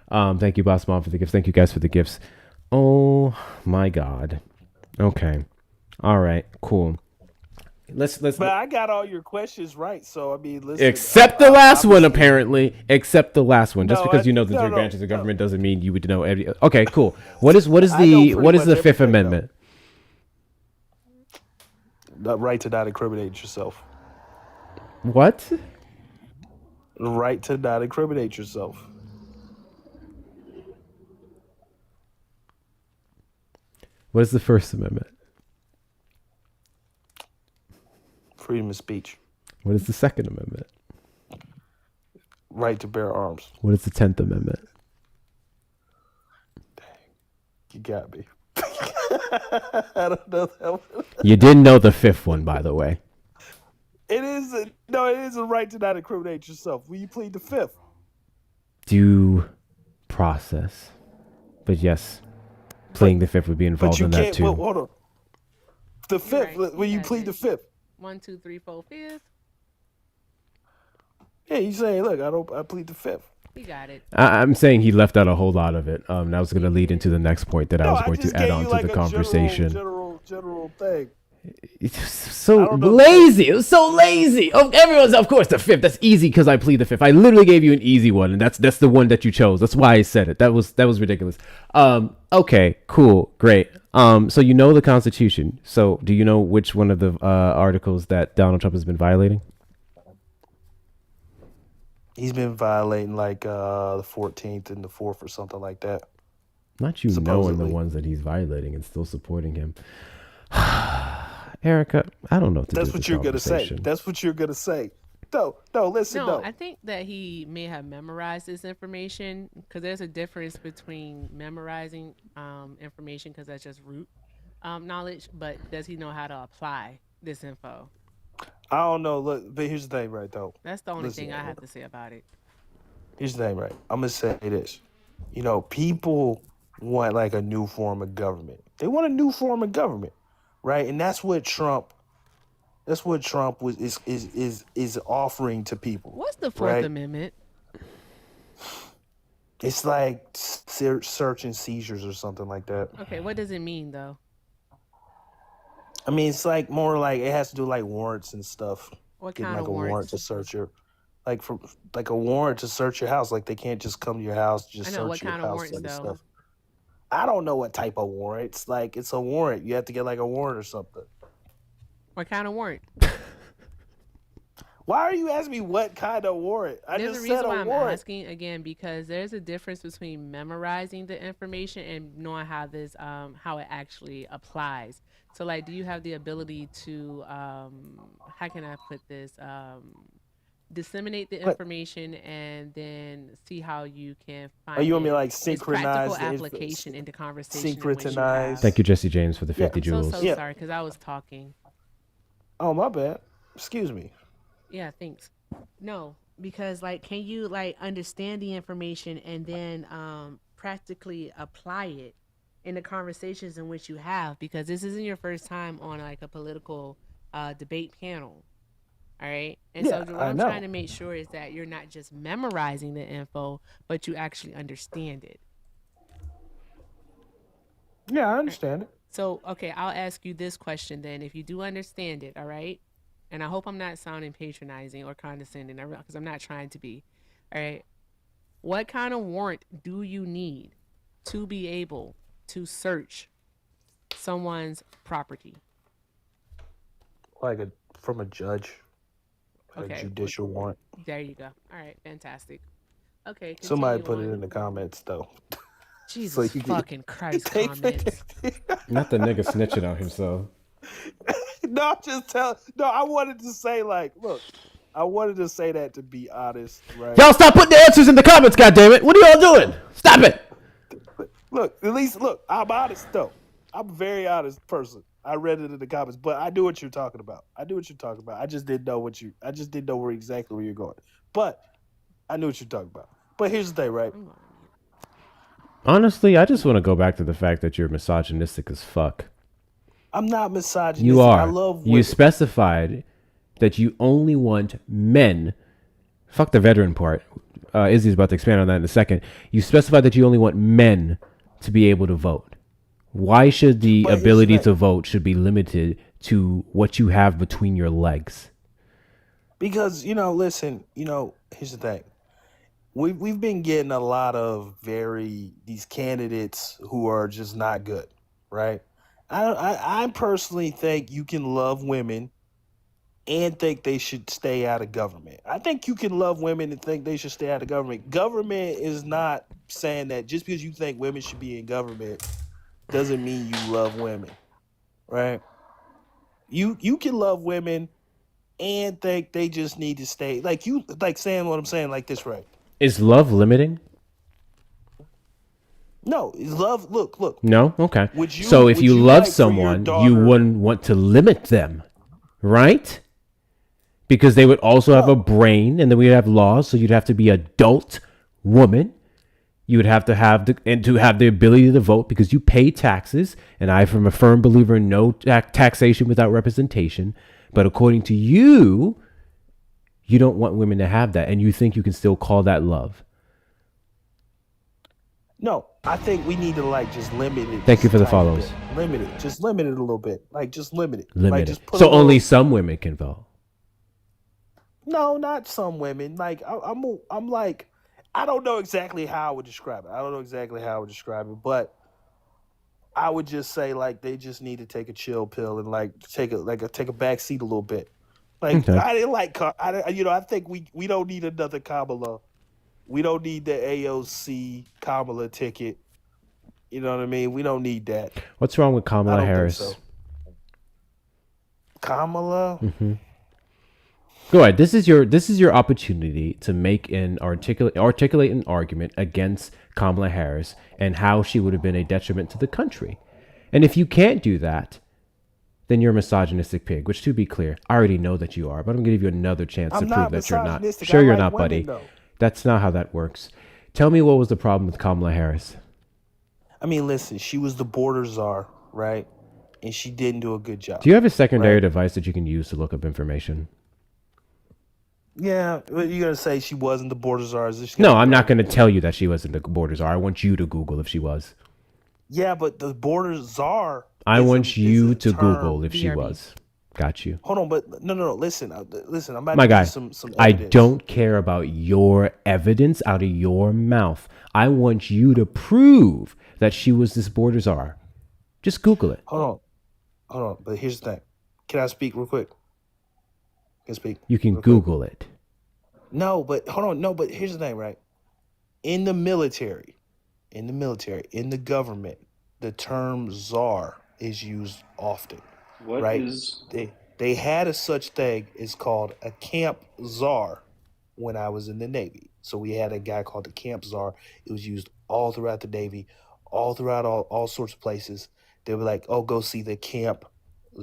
Thank you, Boss Mom, for the gifts. Thank you guys for the gifts. Oh my God. Okay. All right. Cool. Let's. But I got all your questions right, so I mean, listen. Except the last one, apparently. Except the last one. Just because you know the three branches of government doesn't mean you would know every. Okay, cool. What is the Fifth Amendment? The right to not incriminate yourself. What? The right to not incriminate yourself. What is the First Amendment? Freedom of speech. What is the Second Amendment? Right to bear arms. What is the 10th Amendment? Dang. You got me. I don't know that one. You didn't know the fifth one, by the way. It is a right to not incriminate yourself. Will you plead the fifth? Due process. But yes, pleading the fifth would be involved in that too. Well, hold on. The fifth. Right. Will you plead the fifth? 1, 2, 3, 4, 5th. Yeah, you say, look, I plead the fifth. He got it. I'm saying he left out a whole lot of it. That was going to lead into the next point that I was going to add on to the conversation. General thing. It's so lazy. It was so lazy. Oh, everyone's, of course, the fifth. That's easy because I plead the fifth. I literally gave you an easy one, and that's the one that you chose. That's why I said it. That was ridiculous. Okay, cool, great. So you know the Constitution. So do you know which one of the articles that Donald Trump has been violating? He's been violating like the 14th and the 4th or something like that. Not you knowing the ones that he's violating and still supporting him. Erica, I don't know what to do with what you're gonna say. That's what you're gonna say. No, listen. No, I think that he may have memorized this information because there's a difference between memorizing information because that's just root knowledge, but does he know how to apply this info? I don't know. Look, but here's the thing, right? Though that's the only thing I have to say about it. Here's the thing, right? I'm gonna say this. You know, people want like a new form of government. They want a new form of government, right? And that's what Trump is offering to people. What's the Fourth Amendment? It's like search and seizures or something like that. Okay, what does it mean though? I mean, it's like more like it has to do like warrants and stuff. What Getting kind like of a warrant warrants? to search your, like a warrant to search your house. Like they can't just come to your house, just I know, search what your kind of house warrants, and though? stuff. I don't know what type of warrant. It's like it's a warrant. You have to get like a warrant or something. What kind of warrant? Why are you asking me what kind of warrant? I There's just a reason said why a I'm warrant. asking again because there's a difference between memorizing the information and knowing how this how it actually applies. So like, do you have the ability to how can I put this disseminate the information and then see how you can find you want me to, like, its synchronize practical the application into conversation in which you synchronize? have. Thank you, Jesse James, for the 50 I'm jewels. so sorry because I was talking. Oh, my bad. Excuse me. Yeah, thanks. No, because like, can you like understand the information and then practically apply it in the conversations in which you have? Because this isn't your first time on like a political debate panel. All right. And Yeah, so what I I'm know. trying to make sure is that you're not just memorizing the info, but you actually understand it. Yeah, I understand it. So, okay, I'll ask you this question then. If you do understand it, all right? And I hope I'm not sounding patronizing or condescending because I'm not trying to be. All right. What kind of warrant do you need to be able to search someone's property? Like from a judge, Okay. a judicial warrant. There you go. All right. Fantastic. Okay. Somebody continue put it on. in the comments though. Jesus you can- fucking Christ comments. Not the nigga snitching on himself. No, I wanted to say like, look, I wanted to say that to be honest, right? Y'all stop putting the answers in the comments, goddammit. What are y'all doing? Stop it. Look, at least look, I'm honest though. I'm a very honest person. I read it in the comments, but I knew what you're talking about. I just didn't know I just didn't know exactly where you're going. But I knew what you're talking about. But here's the thing, right? Honestly, I just want to go back to the fact that you're misogynistic as fuck. I'm not misogynistic. You are. I love women. You specified that you only want men. Fuck the veteran part. Izzy's about to expand on that in a second. You specified that you only want men to be able to vote. Why should the ability to vote should be limited to what you have between your legs? Because, listen, here's the thing. We've been getting a lot of these candidates who are just not good, right? I personally think you can love women and think they should stay out of government. I think you can love women and think they should stay out of government. Government is not saying that just because you think women should be in government doesn't mean you love women, right? You can love women and think they just need to stay. Like saying what I'm saying like this, right? Is love limiting? No, love. Look. No? Okay. So if you love someone, you wouldn't want to limit them, right? Because they would also have a brain, and then we'd have laws. So you'd have to be an adult woman. You would have to have the ability to vote because you pay taxes. And I'm a firm believer in no taxation without representation. But according to you, you don't want women to have that, and you think you can still call that love. No, I think we need to just limit it. Thank you for the follows. Limit it. Just limit it a little bit. Just limit it. Limit it. So only some women can vote. No, not some women. I'm like, I don't know exactly how I would describe it. But I would just say they just need to take a chill pill and take a back seat a little bit. Okay. I didn't I think we don't need another Kamala. We don't need the AOC Kamala ticket. You know what I mean? We don't need that. What's wrong with Kamala Harris? So. Kamala? Mm-hmm. Go ahead. This is your opportunity to make an articulate an argument against Kamala Harris and how she would have been a detriment to the country. And if you can't do that, then you're a misogynistic pig, which, to be clear, I already know that you are, but I'm going to give you another chance to prove that you're not. Sure, you're not, buddy. Though. That's not how that works. Tell me, what was the problem with Kamala Harris? I mean, listen, she was the border czar, right? And she didn't do a good job. Do you have a secondary device that you can use to look up information? Yeah, you're going to say she wasn't the border czar? No, I'm not going to tell you that she wasn't the border czar. I want you to Google if she was. Yeah, but the border czar... I want you to Google if she was. Got you. Hold on, but no. Listen. I'm about My to guy, give you some I evidence. don't care about your evidence out of your mouth. I want you to prove that she was this border czar. Just Google it. Hold on. But here's the thing. Can I speak real quick? Can I speak? You can Google it. No, but hold on. No, but here's the thing, right? In the military, in the government, the term czar is used often. What right? is... They had a such thing is called a camp czar when I was in the Navy. So we had a guy called the camp czar. It was used all throughout the Navy, all throughout all sorts of places. They were like, oh, go see the camp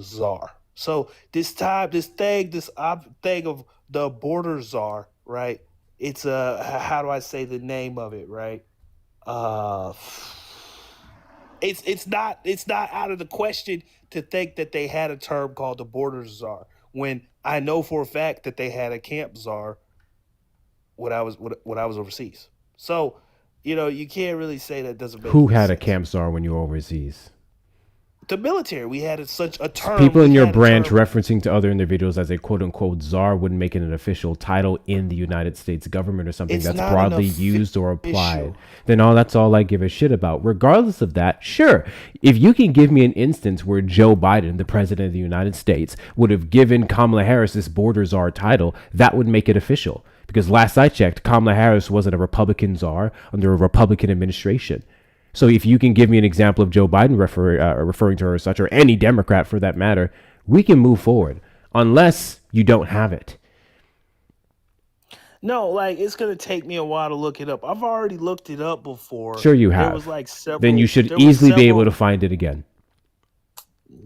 czar. So this thing of the border czar, right? It's how do I say the name of it, right? It's not out of the question to think that they had a term called the border czar when I know for a fact that they had a camp czar when I was overseas. So, you can't really say that doesn't make Who had sense. a camp czar when you were overseas? The military. We had such a term. People in your branch referencing to other individuals as a quote-unquote czar wouldn't make it an official title in the United States government or something that's broadly used or applied. Then that's all I give a shit about. Regardless of that, sure, if you can give me an instance where Joe Biden, the president of the United States, would have given Kamala Harris this border czar title, that would make it official. Because last I checked, Kamala Harris wasn't a Republican czar under a Republican administration. So if you can give me an example of Joe Biden referring to her as such, or any Democrat for that matter, we can move forward, unless you don't have it. No, it's going to take me a while to look it up. I've already looked it up before. Sure you have. There was several, then you should easily be able to find it again.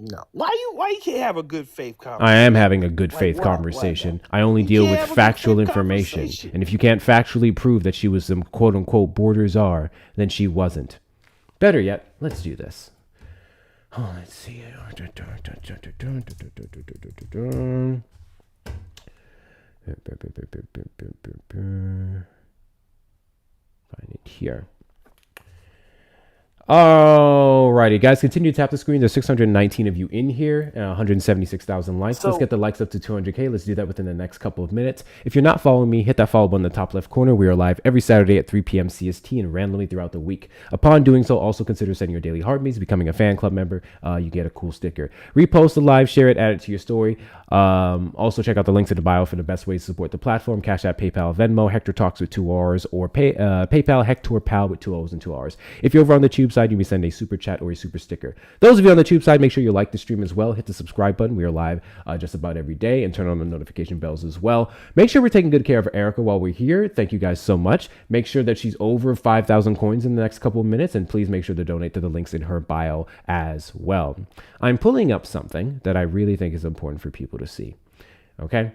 No. Why you can't have a good faith conversation? I am having a good faith why, conversation. I only You deal can't with have a good factual faith information. conversation. And if you can't factually prove that she was some quote unquote border czar, then she wasn't. Better yet, let's do this. Oh, let's see. Find it here. Alrighty, guys, continue to tap the screen. There's 619 of you in here, 176,000 likes. Let's get the likes up to 200K. Let's do that within the next couple of minutes. If you're not following me, hit that follow button in the top left corner. We are live every Saturday at 3 p.m. CST and randomly throughout the week. Upon doing so, also consider setting your daily heartbeats, becoming a fan club member. You get a cool sticker. Repost the live, share it, add it to your story. Also, check out the links in the bio for the best ways to support the platform. Cash App, PayPal, Venmo, Hector Talks with 2 R's, or PayPal, Hector Pal with 2 O's and 2 R's. If you're over on the Tube side, you may send a super chat or a super sticker. Those of you on the Tube side, make sure you like the stream as well. Hit the subscribe button. We are live just about every day, and turn on the notification bells as well. Make sure we're taking good care of Erica while we're here. Thank you guys so much. Make sure that she's over 5,000 coins in the next couple of minutes, and please make sure to donate to the links in her bio as well. I'm pulling up something that I really think is important for people to see. Okay?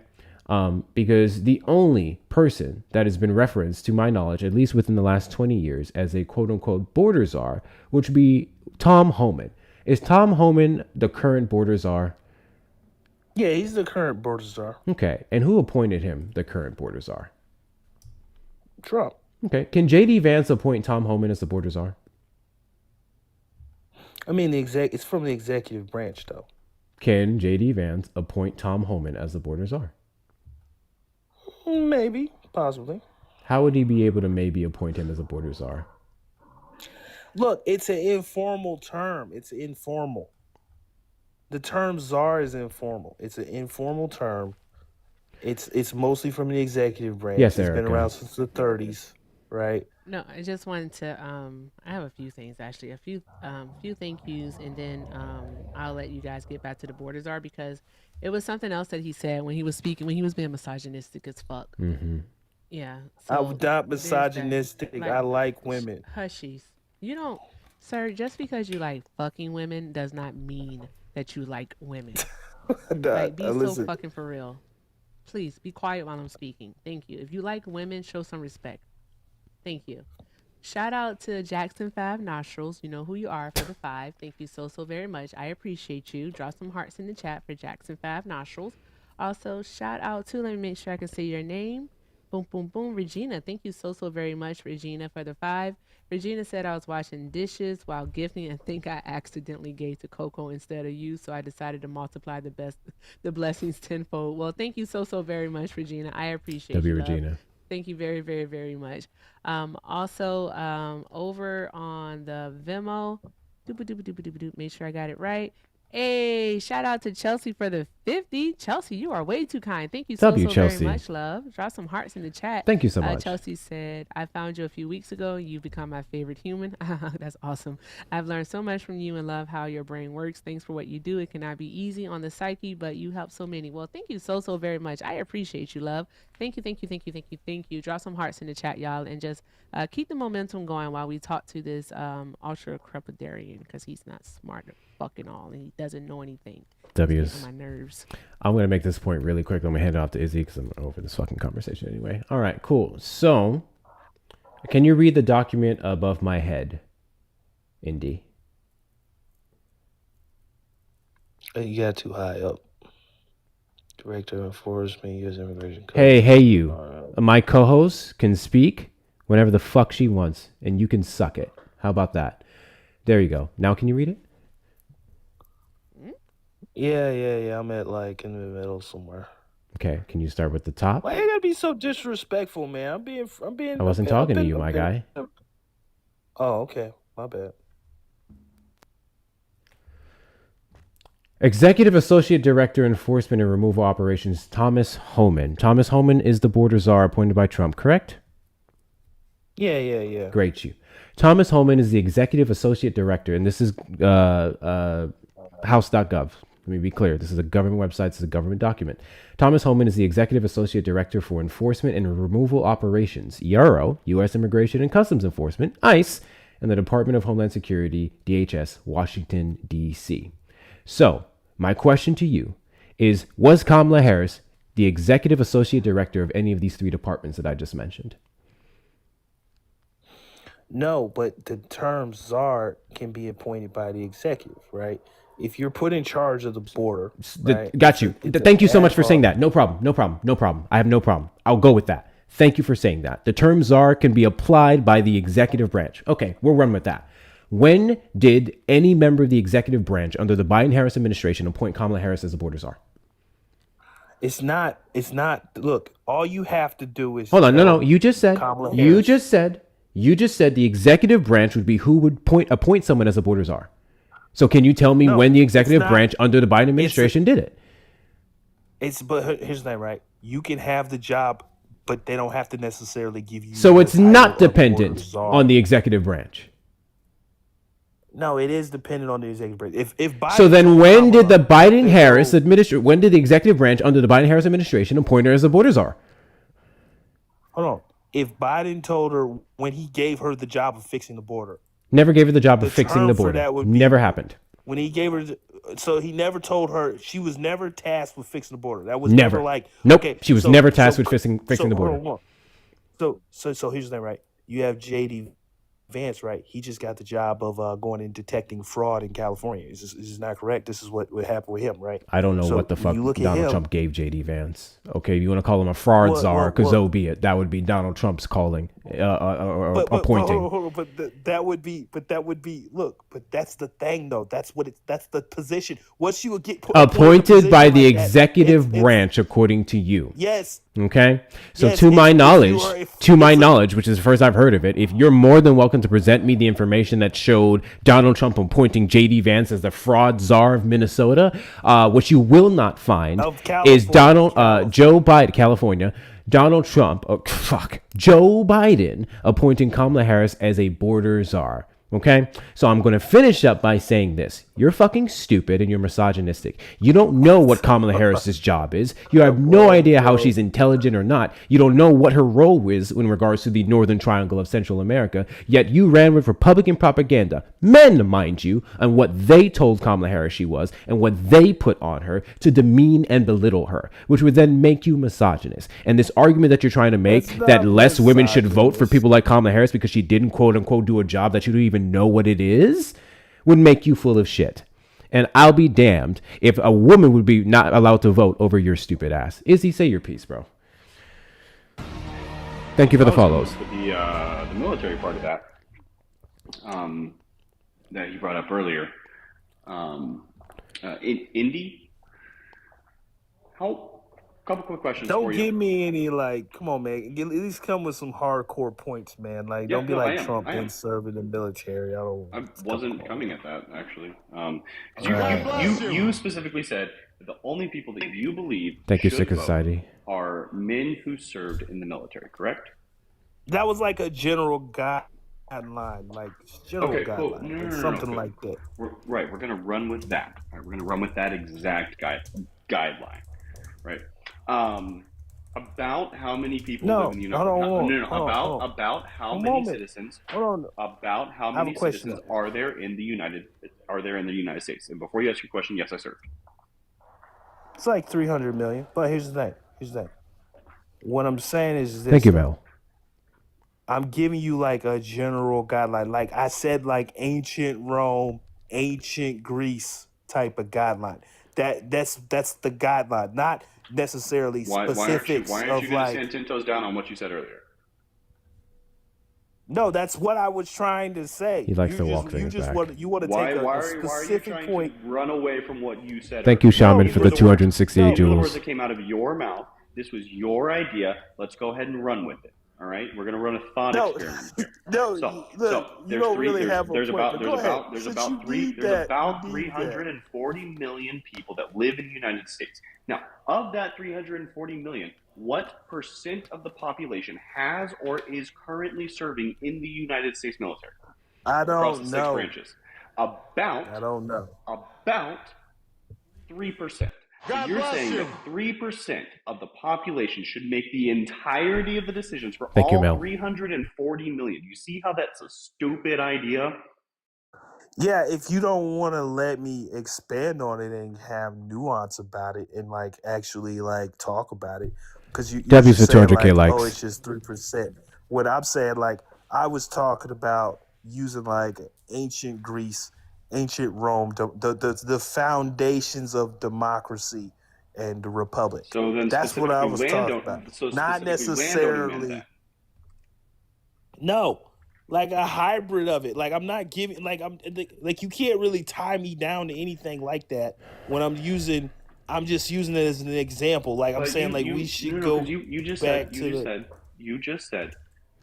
Because the only person that has been referenced, to my knowledge, at least within the last 20 years, as a quote-unquote border czar, which would be Tom Homan. Is Tom Homan the current border czar? Yeah, he's the current border czar. Okay, and who appointed him the current border czar? Trump. Okay, can J.D. Vance appoint Tom Homan as the border czar? I mean, it's from the executive branch, though. Can J.D. Vance appoint Tom Homan as the border czar? Maybe, possibly. How would he be able to maybe appoint him as a border czar? Look, it's an informal term. It's informal. The term czar is informal. It's an informal term. It's mostly from the executive branch. Yes, It's Erica. been around since the 30s, right? No, I just wanted to. I have a few things actually, a few thank yous, and then I'll let you guys get back to the border czar because it was something else that he said when he was speaking, when he was being misogynistic as fuck. Mm-hmm. Yeah. I'm So not there's that. misogynistic. Like, I like women. hushies. You don't, sir. Just because you like fucking women does not mean that you like women. Like, be so Listen, fucking for real. Please be quiet while I'm speaking. Thank you. If you like women, show some respect. Thank you. Shout out to Jackson 5 Nostrils. You know who you are for the 5. Thank you so very much. I appreciate you. Drop some hearts in the chat for Jackson 5 Nostrils. Also, shout out to, let me make sure I can say your name. Boom, boom, boom. Regina. Thank you so very much, Regina, for the 5. Regina said I was washing dishes while gifting and think I accidentally gave to Coco instead of you, so I decided to multiply the blessings tenfold. Well, thank you so very much, Regina. I appreciate you, love. Regina. Thank you very much. Also, over on the Vimo, make sure I got it right. Hey, shout out to Chelsea for the 50. Chelsea, you are way too kind. Thank you so Chelsea. very much, love. Drop some hearts in the chat. Thank you so much. Chelsea said, I found you a few weeks ago. You've become my favorite human. That's awesome. I've learned so much from you and love how your brain works. Thanks for what you do. It cannot be easy on the psyche, but you help so many. Well, thank you so very much. I appreciate you, love. Thank you. Drop some hearts in the chat, y'all, and just keep the momentum going while we talk to this ultra crepidarian because he's not smart fucking all and he doesn't know anything. W's. My nerves. I'm going to make this point really quick. I'm going to hand it off to Izzy because I'm over this fucking conversation anyway. All right, cool. So, can you read the document above my head, Indy? You got too high up. Director of Enforcement, U.S. Immigration Code. Hey, you. My co-host can speak whenever the fuck she wants, and you can suck it. How about that? There you go. Now can you read it? Yeah. I'm at like in the middle somewhere. Okay, can you start with the top? Why you gotta be so disrespectful, man? I'm being. I wasn't talking to you, my guy. Oh, okay. My bad. Executive Associate Director, Enforcement and Removal Operations, Thomas Homan. Thomas Homan is the border czar appointed by Trump, correct? Yeah. Great, you. Thomas Homan is the Executive Associate Director, and this is House.gov. Let me be clear. This is a government website. This is a government document. Thomas Homan is the Executive Associate Director for Enforcement and Removal Operations, ERO, U.S. Immigration and Customs Enforcement, ICE, and the Department of Homeland Security, DHS, Washington, D.C. So, my question to you is, was Kamala Harris the executive associate director of any of these 3 departments that I just mentioned? No, but the term czar can be appointed by the executive, right? If you're put in charge of the border, right? Got you. Thank you so much for saying that. No problem. I have no problem. I'll go with that. Thank you for saying that. The term czar can be applied by the executive branch. Okay, we'll run with that. When did any member of the executive branch under the Biden-Harris administration appoint Kamala Harris as a border czar? It's not. Look, all you have to do is hold on. No. You just said. Kamala You Harris. just said the executive branch would be who would appoint someone as a border czar. So can you tell me when the executive branch under the Biden administration did it? But here's the thing, right? You can have the job, but they don't have to necessarily give you. So the it's title not of border dependent czar. on the executive branch. No, it is dependent on the executive branch. If Biden So then, told when Kamala, did the Biden-Harris administration? When did the executive branch under the Biden-Harris administration appoint her as a border czar? hold on. If Biden told her when he gave her the job of fixing the border, Never gave her the job the of fixing the term for border. that would be Never happened. when he gave her. So he never told her. She was never tasked with fixing the border. That was Never. never like. Nope. Okay, She was so- never tasked so- with fixing the hold border. on, hold on. So here's the thing, right? You have JD Vance, right? He just got the job of going and detecting fraud in California. Is this not correct? This is what happened with him, right? I don't know So what the fuck you look at Donald him- Trump gave JD Vance. Okay, if you want to call him a fraud Well, czar, because well, so be it. That would be Donald Trump's calling or But appointing. hold on, that would be. Look, but that's the thing, though. That's the position. Once you get Appointed by the like that, executive it's- branch, according to you. Yes. Okay. So Yes, to my if you knowledge, are- if- which is the first I've heard of it, if you're more than welcome to present me the information that showed Donald Trump appointing JD Vance as the fraud czar of Minnesota, what you will not find Of is California. Joe Biden, California, Donald Trump, Joe Biden appointing Kamala Harris as a border czar. Okay, so I'm going to finish up by saying this. You're fucking stupid and you're misogynistic. You don't know what Kamala Harris's job is. You have no idea how she's intelligent or not. You don't know what her role is in regards to the Northern Triangle of Central America. Yet you ran with Republican propaganda, men, mind you, on what they told Kamala Harris she was and what they put on her to demean and belittle her, which would then make you misogynist. And this argument that you're trying to make That's not that less women should vote for misogynist. people like Kamala Harris because she didn't quote unquote do a job that you don't even know what it is would make you full of shit. And I'll be damned if a woman would be not allowed to vote over your stupid ass. Izzy, say your piece, bro. Thank you for the follows. The military part of that, that you brought up earlier, in Indy. Couple quick questions Don't for you. give me any come on, man. At least come with some hardcore points, man. Yeah, Don't be no, like I am. Trump I am. didn't serve in the military. I wasn't coming at that actually. 'Cause Right. you specifically said that the only people that you believe Thank you, should Secret vote Society. are men who served in the military, correct? That was like a general guideline, general Okay, cool. guideline, No, something cool. like that. We're gonna run with that. Right? We're gonna run with that exact guideline, right? About how many people No, live in the United hold on, hold on, About how A many moment. citizens? Hold on. About how I have a many question. citizens are there in the United States? And before you ask your question, yes, I served. It's like 300 million. But here's the thing. What I'm saying is this. Thank you, Mel. I'm giving you like a general guideline. Like I said, like ancient Rome, ancient Greece type of guideline. That's the guideline, not necessarily specifics why aren't of you going to like. stand 10 toes down on what you said earlier? No, that's what I was trying to say. He likes to You walk just things back. want to Why take a are you specific trying point. to run away from what you said? Thank you, earlier? Shaman, These for were the words- 268 these were the words jewels. that came out of your mouth. This was your idea. Let's go ahead and run with it. All right, we're going to run a thought No, experiment here. no, So look, you there's don't three. really There's, have a there's point. about But there's go about ahead. there's Since about you three need there's that, about you need that. 340 million people that live in the United States. Now, of that 340 million, what percent of the population has or is currently serving in the United States military? I Across don't the 6 know. branches. I don't know. About 3%. So you're saying that 3% of the population should make the entirety of the decisions for Thank you, all Mel. 340 million. You see how that's a stupid idea? Yeah, if you don't want to let me expand on it and have nuance about it and like actually like talk about it, because you're W's just with saying 200K like, oh, likes. it's just 3%. What I'm saying, like, I was talking about using like ancient Greece, ancient Rome, the foundations of democracy and the republic. So then That's what I specifically was talking about. Not landowning men then. necessarily. No, like a hybrid of it. Like I'm not giving. Like you can't really tie me down to anything like that when I'm using. I'm just using it as an example. Like I'm But saying, like we you should no, because go you just said back to the.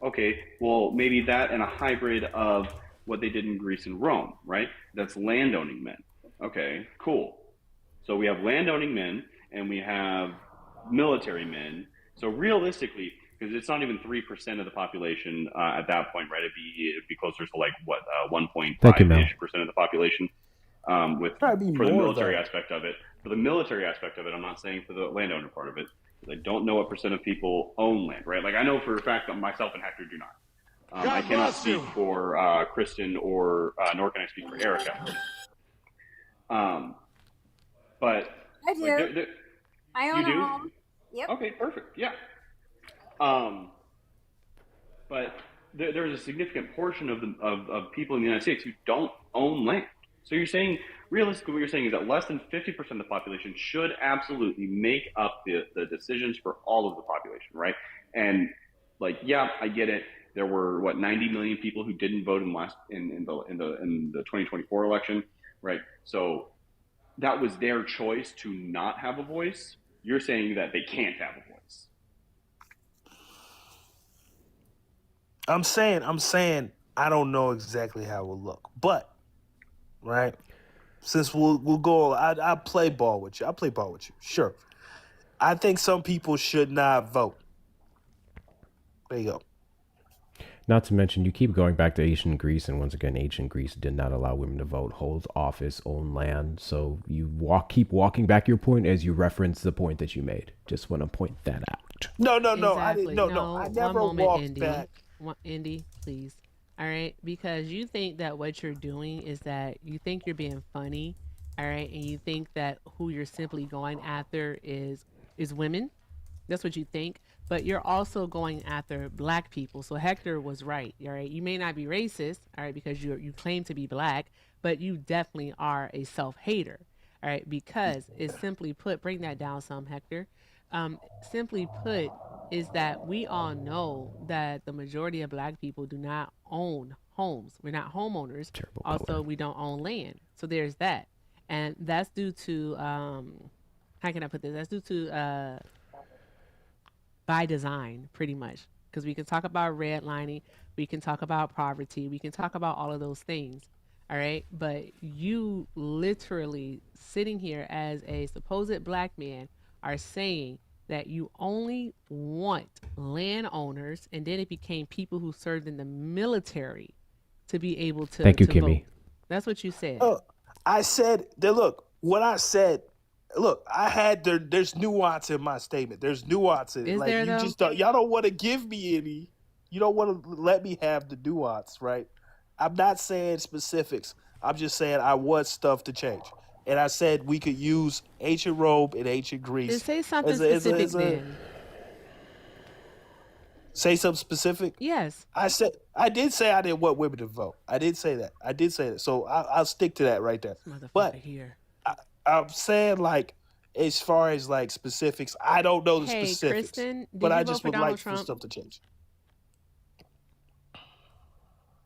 okay, well maybe that and a hybrid of what they did in Greece and Rome, right? That's landowning men. Okay, cool. So we have landowning men and we have military men. So realistically, because it's not even 3% of the population at that point, right? It'd be closer to like what Thank you, 1.5 Mel. ish percent of the population with Probably be for the more military though. aspect of it. For the military aspect of it, I'm not saying for the landowner part of it, because I don't know what percent of people own land, right? Like I know for a fact that myself and Hector do not. I cannot speak for Kristen or nor can I speak for Erica. But I do. like I own you a do? home. Yep. Okay, perfect. Yeah. But there's a significant portion of people in the United States who don't own land. So you're saying, realistically, what you're saying is that less than 50% of the population should absolutely make up the decisions for all of the population, right? And like, yeah, I get it. There were 90 million people who didn't vote in the 2024 election, right? So that was their choice to not have a voice. You're saying that they can't have a voice. I'm saying I don't know exactly how it will look, but right. Since we'll go, I play ball with you. I play ball with you. Sure. I think some people should not vote. There you go. Not to mention, you keep going back to ancient Greece, and once again, ancient Greece did not allow women to vote, hold office, own land. So you keep walking back your point as you reference the point that you made. Just want to point that out. No. I didn't. Exactly. No. I No, one never moment, walked Indy. back. Indy, please. All right, because you think that what you're doing is that you think you're being funny, all right, and you think that who you're simply going after is women. That's what you think, but you're also going after black people. So Hector was right. All right, you may not be racist, all right, because you claim to be black, but you definitely are a self hater, all right, because it's simply put. Bring that down some, Hector. Simply put, is that we all know that the majority of black people do not own homes. We're not homeowners. Terrible Also, color. we don't own land. So there's that, and that's due to how can I put this? That's due to by design, pretty much. Because we can talk about redlining, we can talk about poverty, we can talk about all of those things. All right. But you literally sitting here as a supposed black man are saying that you only want landowners, and then it became people who served in the military to be able Thank you, to vote. Kimmy. That's what you said. Oh, I said that. Look, what I said. Look, I had there's nuance in my statement. There's nuance in it. Is Like there you though? just don't. Y'all don't want to give me any. You don't want to let me have the nuance, right? I'm not saying specifics. I'm just saying I want stuff to change. And I said we could use ancient Rome and ancient Then Greece say something as specific then. say something specific. Yes. I did say I didn't want women to vote. I did say that. So I'll stick to that right there. This motherfucker But here. I'm saying like as far as like specifics, I don't know the Hey, specifics. Kristen, But did I you vote just for would Donald like for Trump? stuff to change.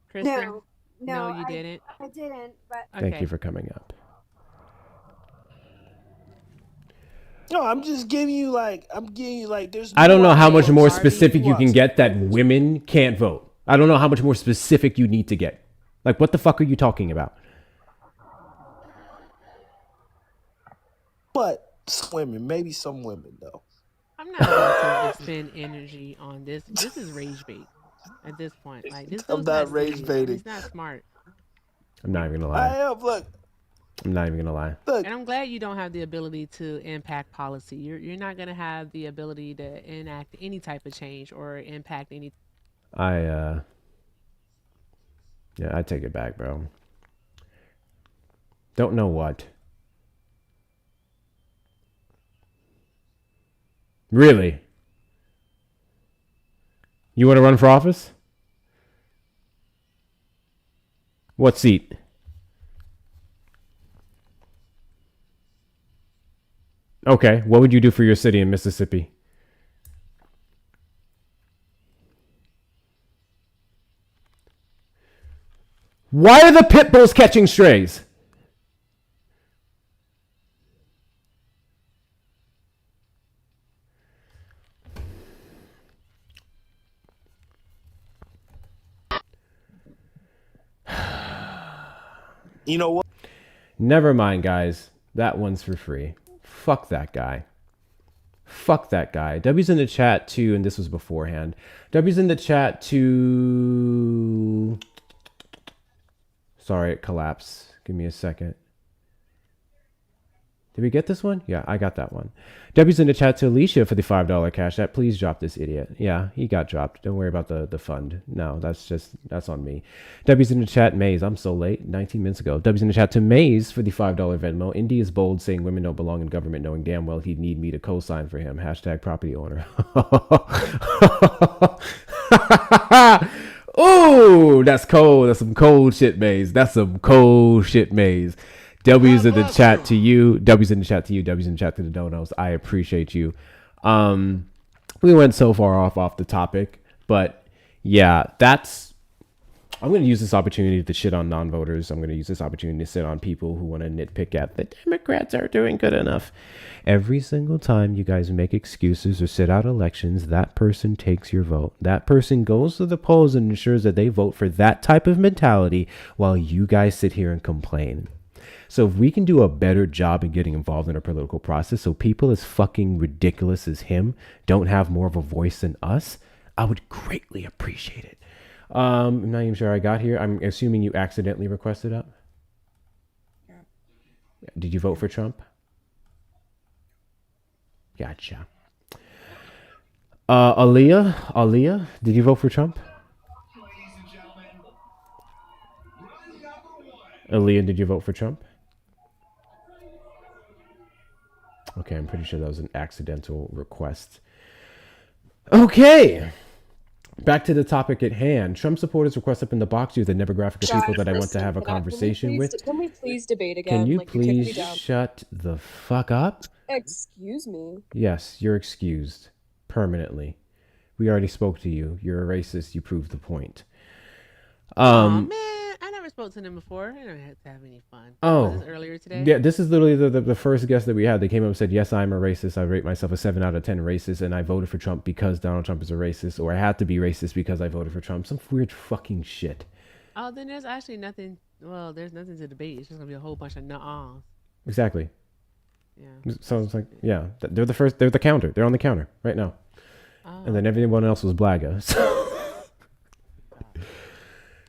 Kristen? No, No, no, you didn't. I didn't. But Thank Okay. you for coming up. No, I'm giving you like there's I don't know how nuance. much more Harvey? specific you can get that women can't vote. I don't know how much more specific you need to get. Like, what the fuck are you talking about? But some women, maybe some women though. I'm not about to expend energy on this. This is rage bait at this point. Like, this I'm dude's not not rage serious and baiting. he's not smart. I'm not even gonna lie. I am. I'm not even gonna lie. Look. And I'm glad you don't have the ability to impact policy. You're not gonna have the ability to enact any type of change or impact any. Yeah, I take it back, bro. Don't know what. Really? You want to run for office? What seat? Okay, what would you do for your city in Mississippi? Why are the pit bulls catching strays? You know what? Never mind, guys. That one's for free. Fuck that guy. Fuck that guy. W's in the chat too, and this was beforehand. W's in the chat to... Sorry, it collapsed. Give me a second. Did we get this one? Yeah, I got that one. W's in the chat to Alicia for the $5 cash app. Please drop this idiot. Yeah, he got dropped. Don't worry about the fund. No, that's on me. W's in the chat, Maze. I'm so late. 19 minutes ago. W's in the chat to Maze for the $5 Venmo. Indy is bold, saying women don't belong in government, knowing damn well he'd need me to co-sign for him. Hashtag property owner. Ooh, that's cold. That's some cold shit, Maze. That's some cold shit, Maze. W's in the chat to you. W's in the chat to you. W's in the chat to the donos. I appreciate you. We went so far off the topic, but yeah, I'm going to use this opportunity to shit on non-voters. I'm going to use this opportunity to sit on people who want to nitpick at the Democrats aren't doing good enough. Every single time you guys make excuses or sit out elections, that person takes your vote. That person goes to the polls and ensures that they vote for that type of mentality while you guys sit here and complain. So if we can do a better job in getting involved in our political process so people as fucking ridiculous as him don't have more of a voice than us, I would greatly appreciate it. I'm not even sure I got here. I'm assuming you accidentally requested up. Yeah. Did you vote for Trump? Gotcha. Aaliyah, did you vote for Trump? Aaliyah, did you vote for Trump? Okay, I'm pretty sure that was an accidental request. Okay. Back to the topic at hand. Trump supporters request up in the box you the demographic of people that I want to have a conversation with. Can we please debate again? Can you Like, you kicked me please down. shut the fuck up? Excuse me. Yes, you're excused. Permanently. We already spoke to you. You're a racist. You proved the point. Oh man, I never spoke to them before. I never had to have any fun. Oh, Was this earlier today? Yeah, this is literally the first guest that we had. They came up and said, yes, I'm a racist. I rate myself a 7 out of 10 racist, and I voted for Trump because Donald Trump is a racist, or I had to be racist because I voted for Trump. Some weird fucking shit. Oh, then there's actually nothing. Well, there's nothing to debate. It's just gonna be a whole bunch of nuh-ahs. Exactly. Yeah. So it's like, yeah, they're the first. They're the counter. They're on the counter right now. Oh. And then everyone else was blagga. So.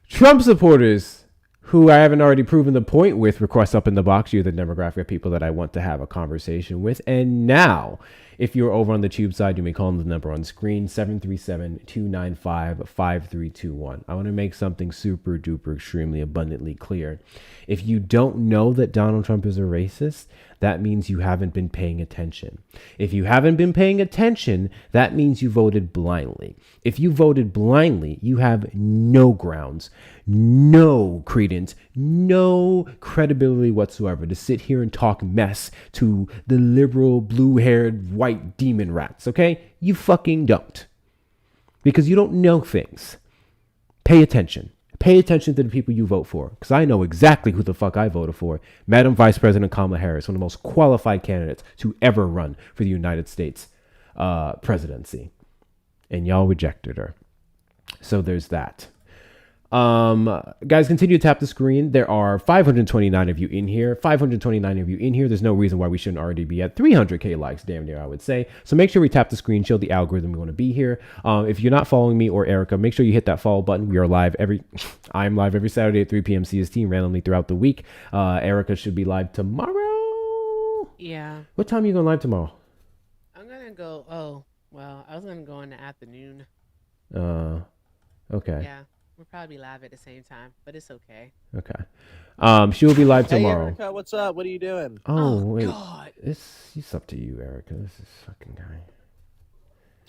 Trump supporters, who I haven't already proven the point with, request up in the box. You're the demographic of people that I want to have a conversation with. And now, if you're over on the tube side, you may call the number on screen, 737-295-5321. I want to make something super duper extremely abundantly clear. If you don't know that Donald Trump is a racist, that means you haven't been paying attention. If you haven't been paying attention, that means you voted blindly. If you voted blindly, you have no grounds, no credence, no credibility whatsoever to sit here and talk mess to the liberal, blue-haired, white demon rats, okay? You fucking don't. Because you don't know things. Pay attention. Pay attention to the people you vote for, because I know exactly who the fuck I voted for. Madam Vice President Kamala Harris, one of the most qualified candidates to ever run for the United States presidency. And y'all rejected her. So there's that. Guys, continue to tap the screen. There are 529 of you in here. 529 of you in here. There's no reason why we shouldn't already be at 300k likes, damn near, I would say. So make sure we tap the screen, show the algorithm we want to be here. If you're not following me or Erica, make sure you hit that follow button. We are live I'm live every Saturday at 3 p.m. CST, randomly throughout the week. Erica should be live tomorrow. Yeah. What time are you going live tomorrow? I'm gonna go. Oh, well, I was gonna go in the afternoon. Okay. Yeah. We'll probably be live at the same time, but it's okay. Okay. She will be live Hey, tomorrow. Erica, what's up? What are you doing? Oh, wait. God. It's up to you, Erica. This is fucking guy.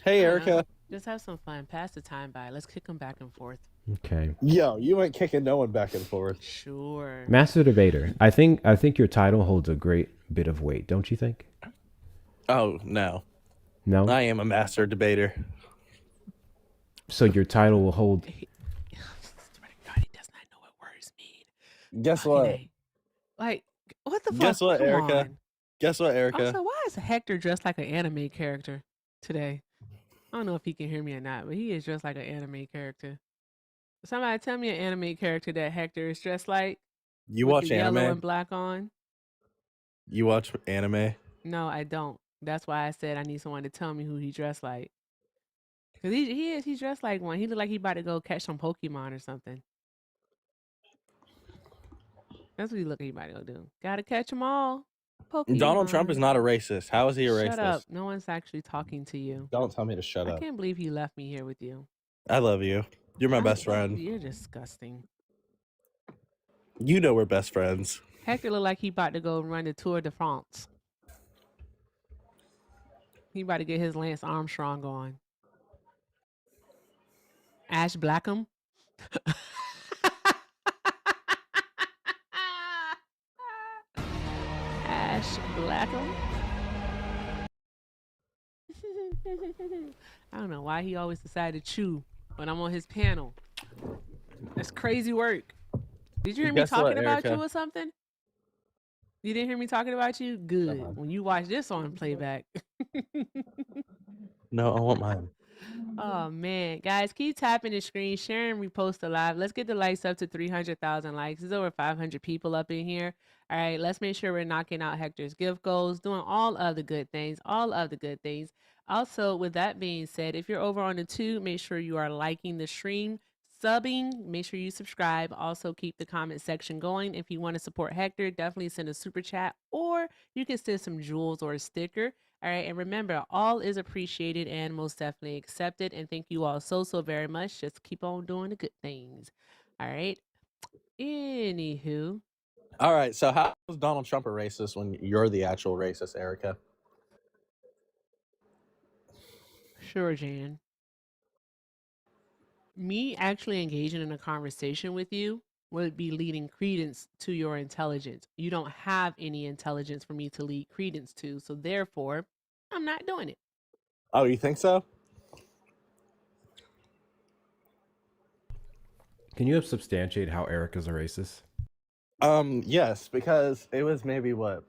Hey, I don't know. Erica. Just have some fun. Pass the time by. Let's kick them back and forth. Okay. Yo, you ain't kicking no one back and forth. Sure. Master Debater. I think your title holds a great bit of weight, don't you think? Oh, no. No? I am a master debater. So your title will hold... God, he does not know what words mean. Guess what? Like, what the fuck? Guess what, Come Erica? on. Guess what, Erica? Also, why is Hector dressed like an anime character today? I don't know if he can hear me or not, but he is dressed like an anime character. Somebody tell me an anime character that Hector is dressed like. You with watch the yellow anime? and black on. You watch anime? No, I don't. That's why I said I need someone to tell me who he dressed like. Cause he's dressed like one. He look like he about to go catch some Pokemon or something. That's what he look like he about to go do. Gotta catch them all. Pokemon. Donald Trump is not a racist. How is he a racist? Shut up. No one's actually talking to you. Don't tell me to shut I up. can't believe he left me here with you. I love you. You're my best friend. You're disgusting. You know we're best friends. Hector look like he about to go run the Tour de France. He about to get his Lance Armstrong on. Ash Blackham. Ash Blackham. I don't know why he always decided to chew when I'm on his panel. That's crazy work. Did you hear me Guess what, talking about Erica? you or something? You didn't hear me talking about you? Good. When you watch this on playback. No, I want mine. Oh man, guys, keep tapping the screen, sharing, repost the live. Let's get the likes up to 300,000 likes. There's over 500 people up in here. All right, let's make sure we're knocking out Hector's gift goals, doing all of the good things, Also, with that being said, if you're over on the tube, make sure you are liking the stream, subbing, make sure you subscribe. Also, keep the comment section going. If you want to support Hector, definitely send a super chat, or you can send some jewels or a sticker. All right, and remember, all is appreciated and most definitely accepted. And thank you all so very much. Just keep on doing the good things. All right. Anywho, All right, so how is Donald Trump a racist when you're the actual racist, Erica? sure, Jan. Me actually engaging in a conversation with you would be leading credence to your intelligence. You don't have any intelligence for me to lead credence to, so therefore, I'm not doing it. Oh, you think so? Can you substantiate how Erica's a racist? Yes, because it was maybe 4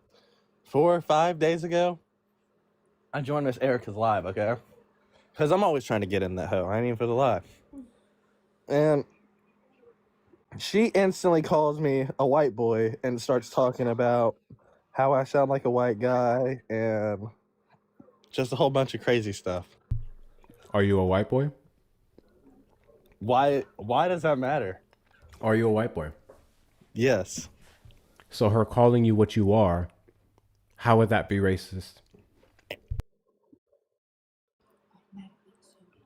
or 5 days ago. I joined Miss Erica's live, okay? Because I'm always trying to get in that hoe. I ain't even for the live. And she instantly calls me a white boy and starts talking about how I sound like a white guy and just a whole bunch of crazy stuff. Are you a white boy? Why does that matter? Are you a white boy? Yes. So her calling you what you are, how would that be racist?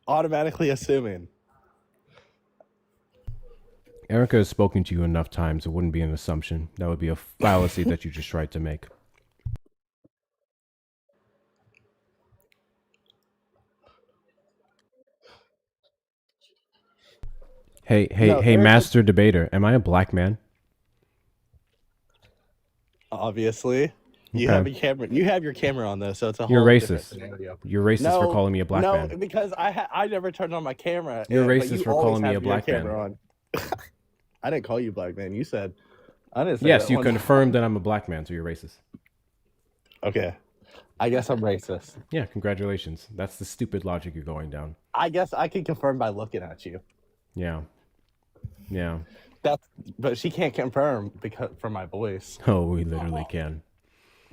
Automatically assuming. Erica has spoken to you enough times. It wouldn't be an assumption. That would be a fallacy that you just tried to make. Hey, Erica, master debater. Am I a black man? obviously. You Okay. have a camera. You have your camera on though, so it's a whole You're different racist. scenario. You're racist for calling me a black man. No, because I never turned on my camera. You're but racist you for always calling me have a your black man. camera on. I didn't call you black man. You said I didn't say Yes, that you one. confirmed that I'm a black man, so you're racist. Okay. I guess I'm racist. Yeah, congratulations. That's the stupid logic you're going down. I guess I can confirm by looking at you. Yeah. Yeah. But she can't confirm because from my voice. Oh, we literally can.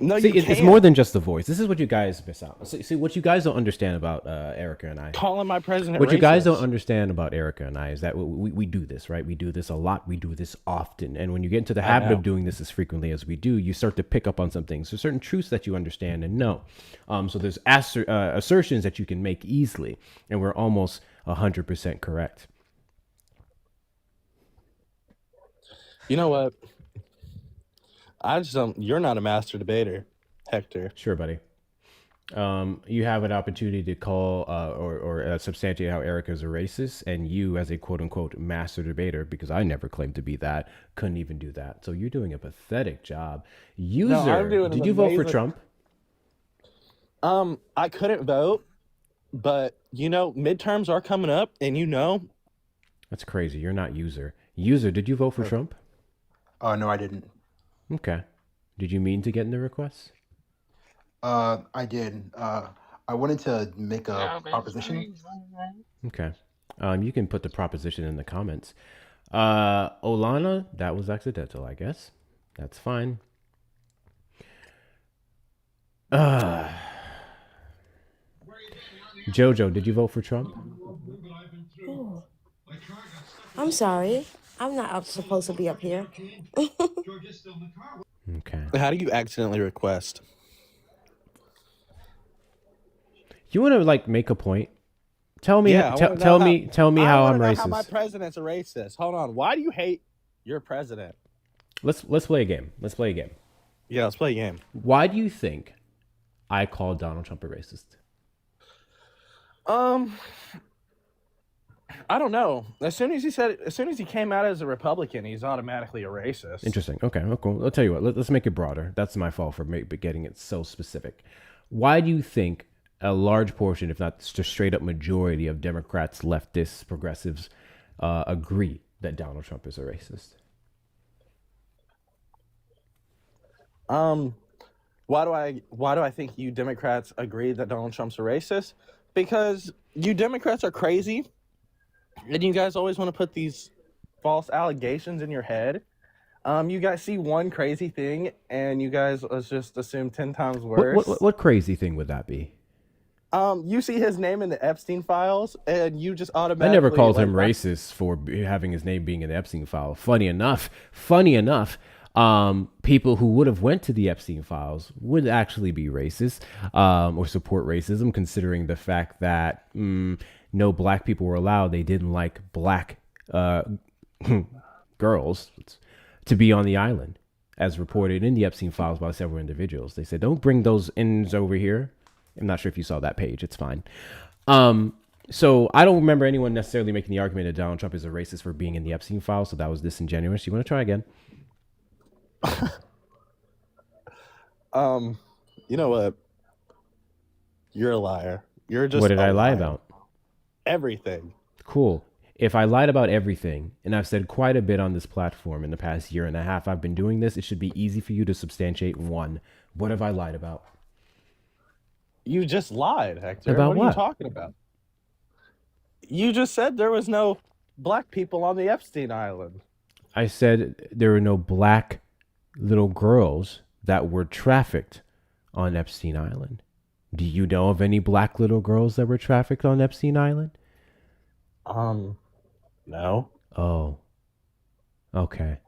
No, See, you it's can't. more than just the voice. This is what you guys miss out. See, what you guys don't understand about Erica and I. Calling my president What you guys don't racist. understand about Erica and I is that we do this, right? We do this a lot. We do this often. And when you get into the I habit know. of doing this as frequently as we do, you start to pick up on some things. There's certain truths that you understand and know. So there's assertions that you can make easily. And we're almost 100% correct. You know what? I just don't. You're not a master debater, Hector. Sure, buddy. You have an opportunity to call or substantiate how Eric is a racist, and you, as a quote unquote master debater, because I never claimed to be that, couldn't even do that. So you're doing a pathetic job. User, No, I'm doing did an you vote for amazing- Trump? I couldn't vote, but midterms are coming up, and That's crazy. You're not user. User, did you vote for Trump? No, I didn't. Okay. Did you mean to get in the request? I did. I wanted to make a proposition. Okay. You can put the proposition in the comments. Olana, that was accidental, I guess. That's fine. Jojo, did you vote for Trump? Ooh. I'm sorry. I'm not supposed to be up here. Okay. How do you accidentally request? You want to make a point? Tell me. Yeah, Tell me how I'm How racist. my president's a racist. Hold on. Why do you hate your president? Let's play a game. Let's play a game. Yeah, let's play a game. Why do you think I called Donald Trump a racist? I don't know. As soon as he came out as a Republican, he's automatically a racist. Interesting. Okay, well, cool. I'll tell you what. Let's make it broader. That's my fault for getting it so specific. Why do you think a large portion, if not just straight up majority of Democrats, leftists, progressives, agree that Donald Trump is a racist? Why do I think you Democrats agree that Donald Trump's a racist? Because you Democrats are crazy, and you guys always want to put these false allegations in your head. You guys see one crazy thing, and you guys just assume 10 times worse. What crazy thing would that be? You see his name in the Epstein files, and you just automatically. I never called him racist for having his name being in the Epstein file. Funny enough, people who would have went to the Epstein files would actually be racist or support racism, considering the fact that no black people were allowed. They didn't like black girls to be on the island, as reported in the Epstein files by several individuals. They said, don't bring those ins over here. I'm not sure if you saw that page. It's fine. So I don't remember anyone necessarily making the argument that Donald Trump is a racist for being in the Epstein file. So that was disingenuous. You want to try again? You know what? You're a liar. You're just. What did I lie liar. about? Everything. Cool. If I lied about everything, and I've said quite a bit on this platform in the past year and a half I've been doing this, it should be easy for you to substantiate one. What have I lied about? You just lied, Hector. About what are you what? talking about? You just said there was no black people on the Epstein Island. I said there were no black little girls that were trafficked on Epstein Island. Do you know of any black little girls that were trafficked on Epstein Island? No. Oh. Okay.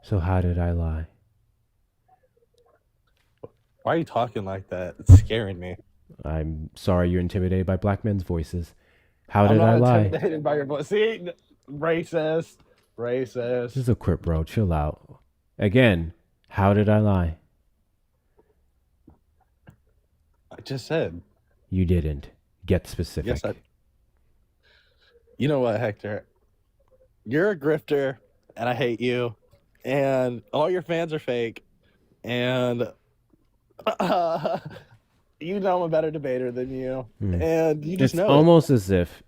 So how did I lie? Why are you talking like that? It's scaring me. I'm sorry you're intimidated by black men's voices. How I'm did not I lie? intimidated by your voice. See, racist. This is a quip, bro. Chill out. Again, how did I lie? I just said. You didn't. Get specific. Yes, You know what, Hector? You're a grifter, and I hate you. And all your fans are fake. And you know I'm a better debater than you. And you just It's know almost as if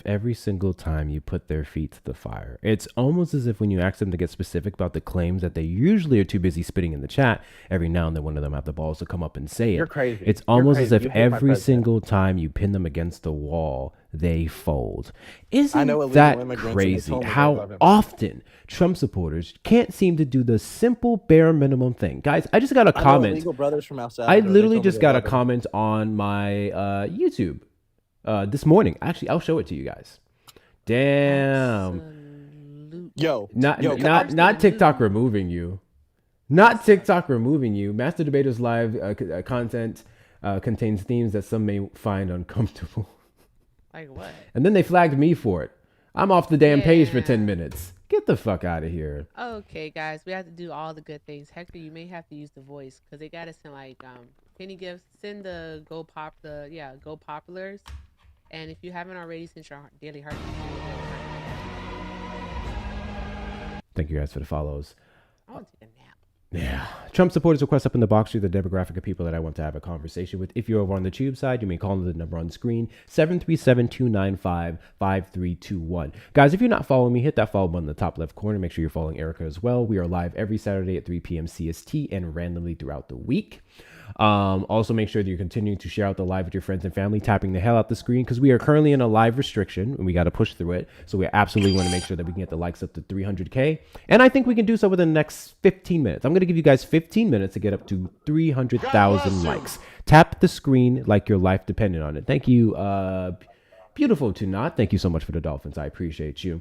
every single time you put their feet to the fire, it's almost as if when you ask them to get specific about the claims that they usually are too busy spitting in the chat, every now and then one of them have the balls to come up and say it. You're crazy. It's You're almost crazy. as if You hate my every president. single time you pin them against the wall, they fold. I Isn't know illegal that immigrants, and they crazy told me they how love him. often Trump supporters can't seem to do the simple bare minimum thing? Guys, I just got a I know comment. illegal brothers from El Salvador, I they literally told me just they got a love him. comment on my YouTube this morning. Actually, I'll show it to you guys. Damn. Not TikTok removing you. Not TikTok removing you. Master Debaters Live content contains themes that some may find uncomfortable. Like what? And then they flagged me for it. I'm off the damn page for 10 minutes. Get the fuck out of here. Okay, guys, we have to do all the good things. Hector, you may have to use the voice because they got us in like penny gifts. Send the go populars, and if you haven't already, sent your daily heart. Thank you guys for the follows. I want to take a nap. Yeah. Trump supporters request up in the box to the demographic of people that I want to have a conversation with. If you're over on the tube side, you may call the number on the screen, 737-295-5321. Guys, if you're not following me, hit that follow button in the top left corner. Make sure you're following Erica as well. We are live every Saturday at 3 p.m. CST and randomly throughout the week. Also, make sure that you're continuing to share out the live with your friends and family, tapping the hell out the screen because we are currently in a live restriction and we got to push through it. So we absolutely want to make sure that we can get the likes up to 300K. And I think we can do so within the next 15 minutes. I'm going to give you guys 15 minutes to get up to 300,000 likes. Tap the screen like your life depended on it. Thank you. Beautiful to not. Thank you so much for the Dolphins. I appreciate you.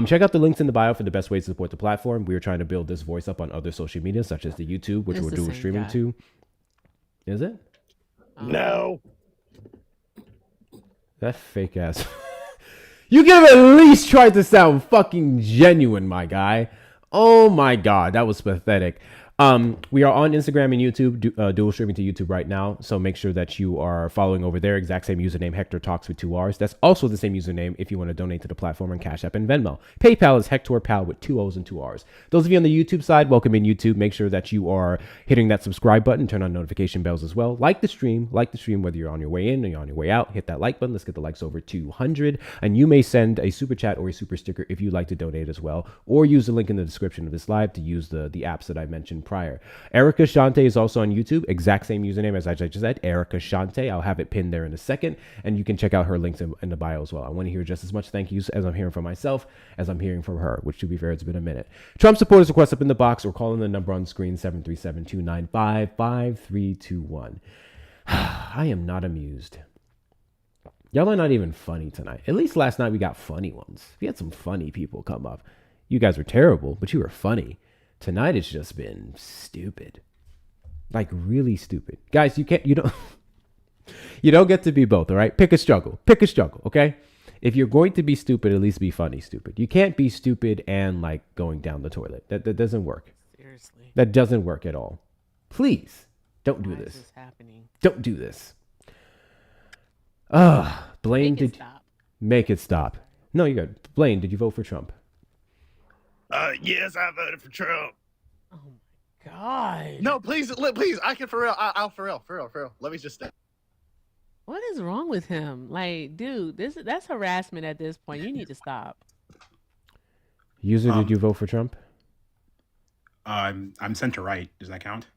Check out the links in the bio for the best ways to support the platform. We are trying to build this voice up on other social media, such as the YouTube, which we're doing streaming to. Is it? No. That fake ass. You could have at least tried to sound fucking genuine, my guy. Oh my God, that was pathetic. We are on Instagram and YouTube, dual streaming to YouTube right now. So make sure that you are following over there. Exact same username, Hector Talks with 2 R's. That's also the same username if you want to donate to the platform on Cash App and Venmo. PayPal is Hector Pal with 2 O's and 2 R's. Those of you on the YouTube side, welcome in YouTube. Make sure that you are hitting that subscribe button, turn on notification bells as well. Like the stream, whether you're on your way in or you're on your way out. Hit that like button. Let's get the likes over 200. And you may send a super chat or a super sticker if you'd like to donate as well, or use the link in the description of this live to use the apps that I mentioned prior. Erica Shante is also on YouTube. Exact same username as I just said, Erica Shante. I'll have it pinned there in a second, and you can check out her links in the bio as well. I want to hear just as much thank yous as I'm hearing from myself as I'm hearing from her, which to be fair, it's been a minute. Trump supporters request up in the box or calling the number on screen, 737-295-5321. I am not amused. Y'all are not even funny tonight. At least last night we got funny ones. We had some funny people come up. You guys were terrible, but you were funny. Tonight it's just been stupid. Like really stupid. Guys, you don't get to be both, all right? Pick a struggle, okay? If you're going to be stupid, at least be funny stupid. You can't be stupid and like going down the toilet. That doesn't work. Seriously. That doesn't work at all. Please, don't do this. Why is this happening? Don't do this. Blaine, make it stop. No, you got Blaine, did you vote for Trump? Yes, I voted for Trump. Oh my God. No, please, I can for real. I'll for real. Let me just stay. What is wrong with him? Like, dude, that's harassment at this point. You need to stop. User, did you vote for Trump? I'm center right. Does that count?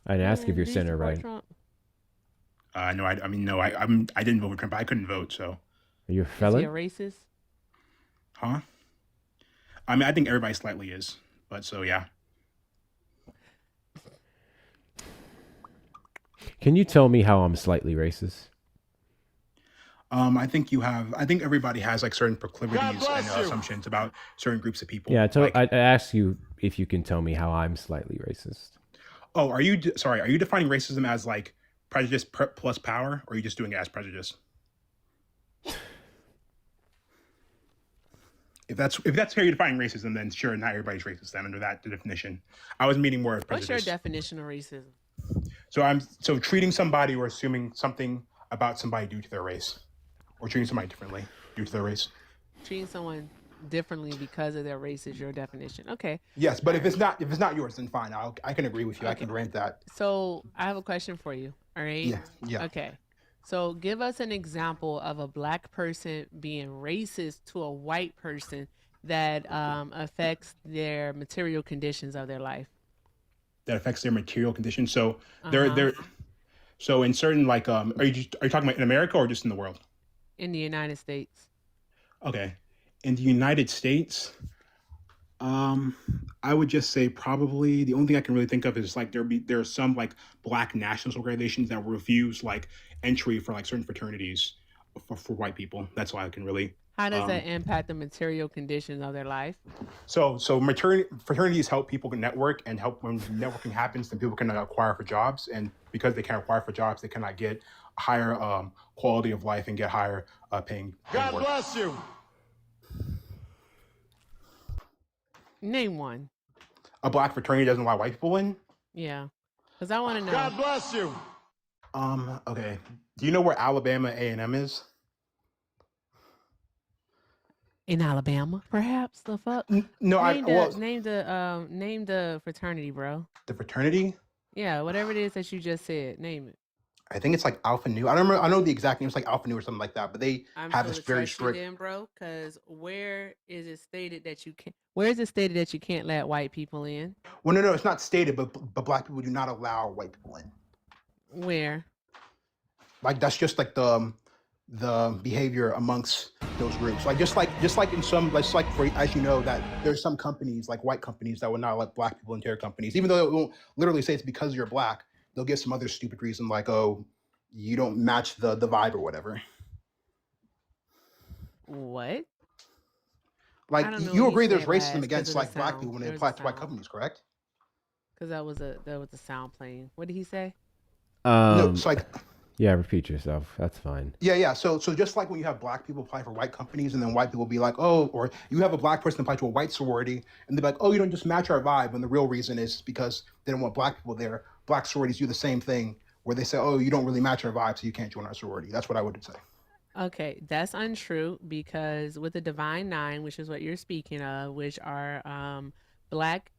I didn't ask if you're center right. Trump? No, I didn't vote for Trump. I couldn't vote, so. Are you a felon? Is he a racist? Huh? I mean, I think everybody slightly is, but so yeah. Can you tell me how I'm slightly racist? I think everybody has like certain proclivities and assumptions about certain groups of people. Yeah, I asked you if you can tell me how I'm slightly racist. Oh, are you defining racism as like prejudice plus power, or are you just doing it as prejudice? If that's how you're defining racism, then sure, not everybody's racist then under that definition. I was meaning more of prejudice. What's your definition of racism? So treating somebody or assuming something about somebody due to their race, or treating somebody differently due to their race. Treating someone differently because of their race is your definition. Okay. Yes, but if it's not yours, then fine. I can agree with you. Okay. I can grant that. So I have a question for you. All right. Yeah. Okay. So give us an example of a black person being racist to a white person that affects their material conditions of their life. That affects their material conditions. So so in certain like are you talking about in America or just in the world? In the United States. Okay. In the United States, I would just say probably the only thing I can really think of is like there are some like black nationalist organizations that refuse like entry for like certain fraternities for white people. That's why I can really. How does that impact the material conditions of their life? So fraternities help people network and help when networking happens, then people can acquire for jobs. And because they can't acquire for jobs, they cannot get a higher quality of life and get higher paying. God bless you. Name one. A black fraternity doesn't allow white people in. Yeah, because I want to know. God bless you. Okay. Do you know where Alabama A&M is? In Alabama, perhaps the fuck. No, name the fraternity, bro. The fraternity. Yeah, whatever it is that you just said, name it. I think it's like Alpha Nu. I don't remember. I know the exact name. It's like Alpha Nu or something like that. But they I'm have sure this to very trust you strict. then, bro. Because where is it stated that you can't? Where is it stated that you can't let white people in? Well, no, it's not stated, but black people do not allow white people in. Where? Like that's just like the behavior amongst those groups. Like just like in some, just like for, as you know, that there's some companies like white companies that will not let black people into their companies, even though it won't literally say it's because you're black. They'll give some other stupid reason like, oh, you don't match the vibe or whatever. What? Like I don't know you what agree he there's said racism last against because of the like black sound. people when they There was apply a to white sound. companies, correct? Because that was a sound playing. What did he say? No, it's like Yeah, repeat yourself. That's fine. yeah. So just like when you have black people apply for white companies, and then white people be like, oh, or you have a black person apply to a white sorority, and they're like, oh, you don't just match our vibe, and the real reason is because they don't want black people there. Black sororities do the same thing, where they say, oh, you don't really match our vibe, so you can't join our sorority. That's what I would say. Okay, that's untrue because with the Divine Nine, which is what you're speaking of, which are black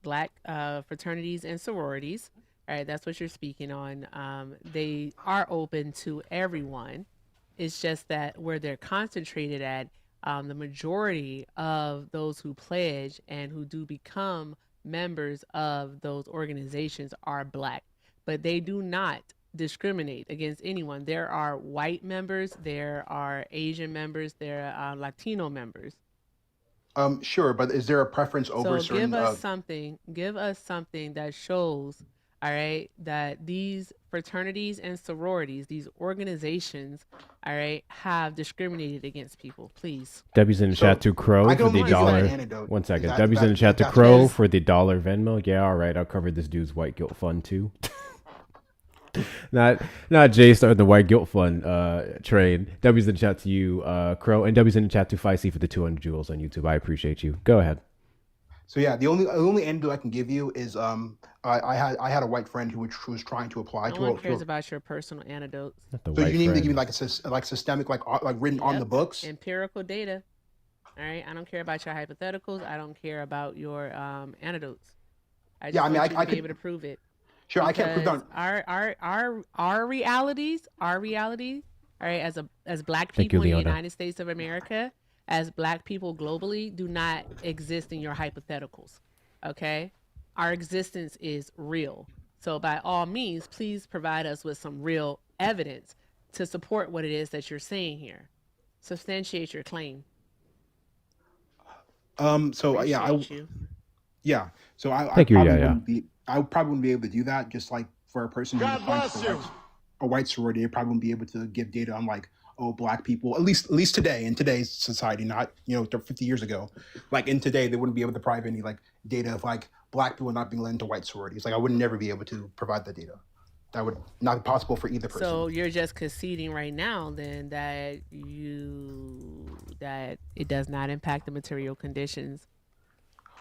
fraternities and sororities, all right, that's what you're speaking on. They are open to everyone. It's just that where they're concentrated at, the majority of those who pledge and who do become members of those organizations are black, but they do not discriminate against anyone. There are white members, there are Asian members, there are Latino members. Sure, but is there a preference over So certain? give us something that shows, all right, that these fraternities and sororities, these organizations, all right, have discriminated against people, please. W's in the chat to Crow I can for the only give you, like, an dollar. anecdote. One second. That- W's in the that- chat to that's Crow what- for the $1 Venmo. Yeah, all right. I'll cover this dude's white guilt fund too. not Jay starting the white guilt fund trade. W's in the chat to you, Crow, and W's in the chat to Feisty for the 200 jewels on YouTube. I appreciate you. Go ahead. So yeah, the only anecdote I can give you is I had a white friend who was trying to apply No to. one cares about your personal anecdotes. So you need to give me like systemic like written on the Yep. books. Empirical data. All right. I don't care about your hypotheticals. I don't care about your anecdotes. I just want you to be able to prove it. Sure, I can't prove Because that. our realities, all right, as black Thank you, people in the Leona. United States of America, as black people globally, do not exist in your hypotheticals. Okay? Our existence is real. So by all means, please provide us with some real evidence to support what it is that you're saying here. Substantiate your claim. So Appreciate you. yeah. So I Thank you, probably yeah. I probably wouldn't be able to do that. Just like for a person who's applying for a white sorority, they probably wouldn't be able to give data on like, oh, black people, at least today in today's society, not 50 years ago. Like in today, they wouldn't be able to provide any like data of like black people not being led into white sororities. Like I would never be able to provide that data. That would not be possible for either person. So you're just conceding right now then that it does not impact the material conditions,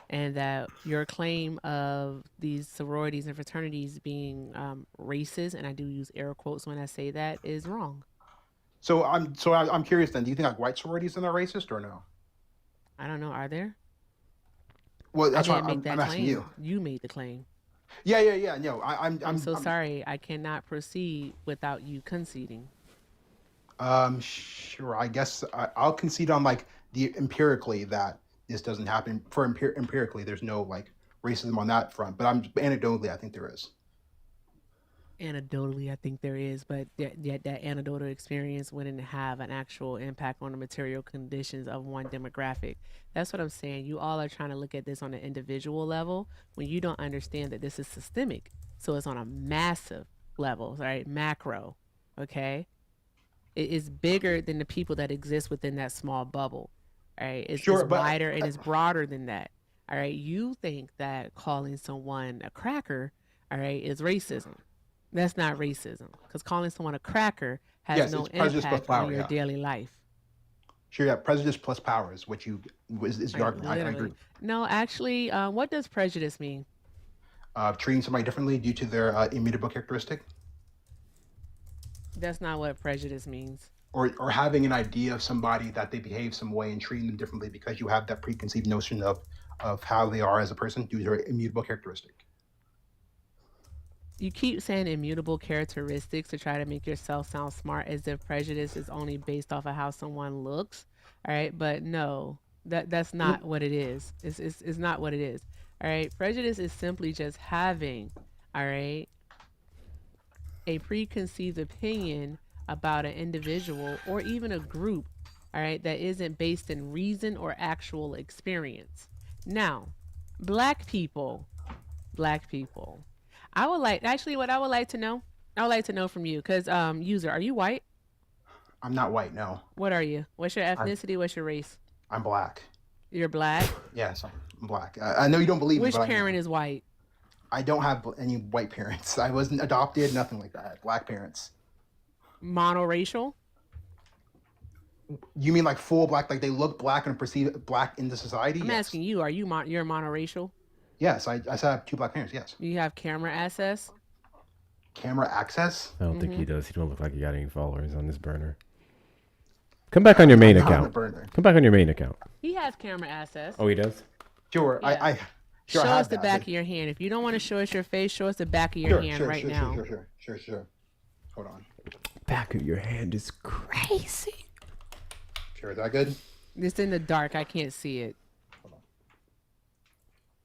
and that your claim of these sororities and fraternities being racist, and I do use air quotes when I say that, is wrong. So I'm curious then. Do you think like white sororities are not racist or no? I don't know. Are there? Well, that's I why didn't make I'm that asking claim. you. You made the claim. Yeah. No, I'm so sorry. I cannot proceed without you conceding. Sure. I guess I'll concede on like the empirically that this doesn't happen. For empirically, there's no like racism on that front. But anecdotally, I think there is. Anecdotally, I think there is, but that anecdotal experience wouldn't have an actual impact on the material conditions of one demographic. That's what I'm saying. You all are trying to look at this on an individual level when you don't understand that this is systemic. So it's on a massive level, right? Macro, okay? It is bigger than the people that exist within that small bubble, right? It's wider and it's broader than that, all right? You think that calling someone a cracker, all right, is racism. That's not racism, because calling someone a cracker has no impact on your daily life. Sure, yeah, prejudice plus power is what is your Like argument. I agree. literally. No, actually, what does prejudice mean? Treating somebody differently due to their immutable characteristic, That's not what prejudice means. or having an idea of somebody that they behave some way and treating them differently because you have that preconceived notion of how they are as a person due to their immutable characteristic. You keep saying immutable characteristics to try to make yourself sound smart, as if prejudice is only based off of how someone looks. All right, but no, that's not what it is. It's not what it is. All right, prejudice is simply just having, all right, a preconceived opinion about an individual or even a group, all right, that isn't based in reason or actual experience. Now, black people, I would like, actually, what I would like to know, I would like to know from you, because user, are you white? I'm not white, no. What are you? What's your ethnicity? What's your race? I'm black. You're black? Yes, I'm black. I know you don't believe Which me, but parent is white? I don't have any white parents. I wasn't adopted, nothing like that. Black parents. Monoracial? You mean like full black, like they look black and perceive black in the society? I'm Yes. asking you, are you you're monoracial? Yes, I said I have 2 black parents, yes. You have camera access? Camera access? I don't think he does. He don't look like he got any followers on this burner. Come back on your main I'm not on account. the burner. Come back on your main account. He has camera access. Oh, he does? Sure, Yeah. Sure, show I have us the that. back of your hand. If you don't want to show us your face, show us the back of your hand right now. Sure. Hold on. Back of your hand is crazy. Sure, is that good? It's in the dark. I can't see it.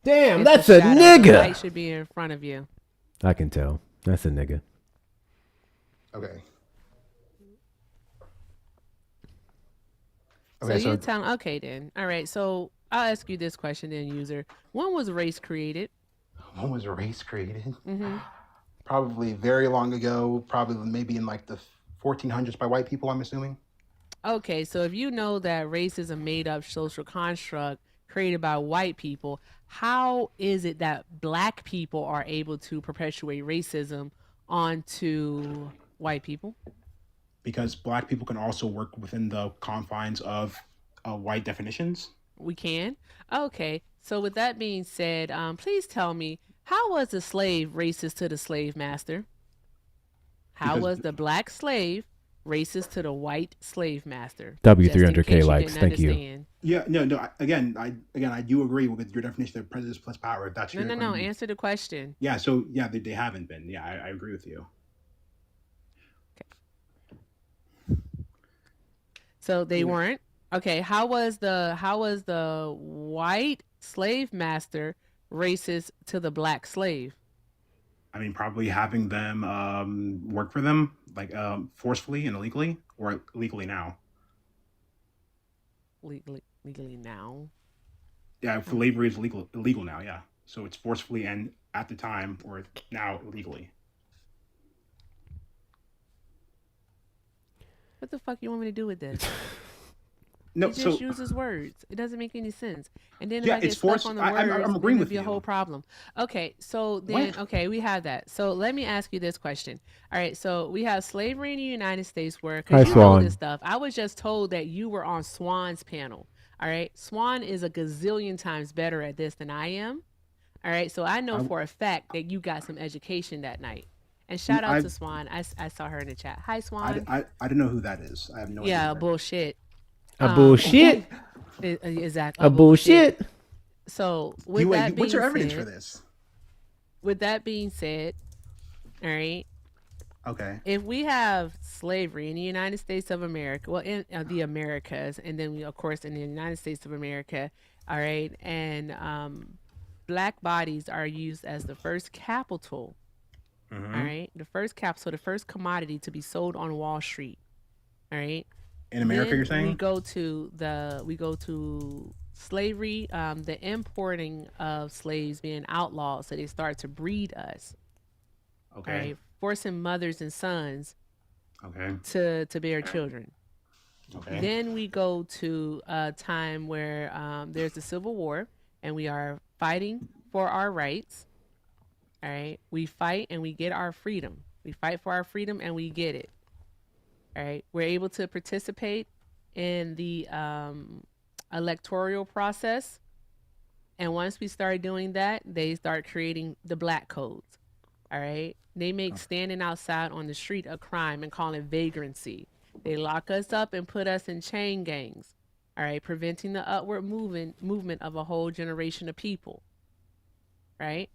Damn, It's that's the a shadow. The nigga. light should be in front of you. I can tell. That's a nigga. Okay. So you tell, okay then. All right, so I'll ask you this question then, user. When was race created? When was race created? Mm-hmm. Probably very long ago, probably maybe in like the 1400s by white people, I'm assuming. Okay, so if you know that race is a made-up social construct created by white people, how is it that black people are able to perpetuate racism onto white people? Because black people can also work within the confines of white definitions. We can? Okay, so with that being said, please tell me, how was the slave racist to the slave master? How Because- was the black slave racist to the white slave master? W300K likes. Thank you. Understand. Yeah, no. Again, I do agree with your definition of prejudice plus power. If that's No, your no. Answer the question. Yeah, so yeah, they haven't been. Yeah, I agree with you. So they weren't. Okay, how was the white slave master racist to the black slave? I mean, probably having them work for them, like forcefully and illegally, or legally now. Legally now. Yeah, slavery is illegal now. Yeah, so it's forcefully and at the time or now illegally. What the fuck you want me to do with this? No, He just so uses words. It doesn't make any sense. And then Yeah, if I get it's stuck forced- on the I- words, I'm then agreeing it'd with be a you. whole problem. Okay, so then What? okay, we have that. So let me ask you this question. All right, so we have slavery in the United States where, Hi, because you know Swan. this stuff. I was just told that you were on Swan's panel. All right, Swan is a gazillion times better at this than I am. All right, so I know for a fact that you got some education that night. And shout out to Swan. I saw her in the chat. Hi, Swan. I don't know who that is. I have no idea. Yeah, bullshit. A bullshit. Exactly. A bullshit. So with that being what's your evidence said, for this? With that being said, all right. Okay. If we have slavery in the United States of America, well, in the Americas, and then we, of course, in the United States of America, all right, and black bodies are used as the first capital, all right, the first capital, the first commodity to be sold on Wall Street, all right. In America, Then you're saying? we go to slavery, the importing of slaves being outlawed, so they start to breed us. Okay. Right? Forcing mothers and sons Okay. to bear children. Okay. Then we go to a time where there's a civil war and we are fighting for our rights. All right. We fight and we get our freedom. We fight for our freedom and we get it. All right. We're able to participate in the electoral process. And once we start doing that, they start creating the black codes. All right. They make standing outside on the street a crime and call it vagrancy. They lock us up and put us in chain gangs. All right. Preventing the upward movement of a whole generation of people. Right.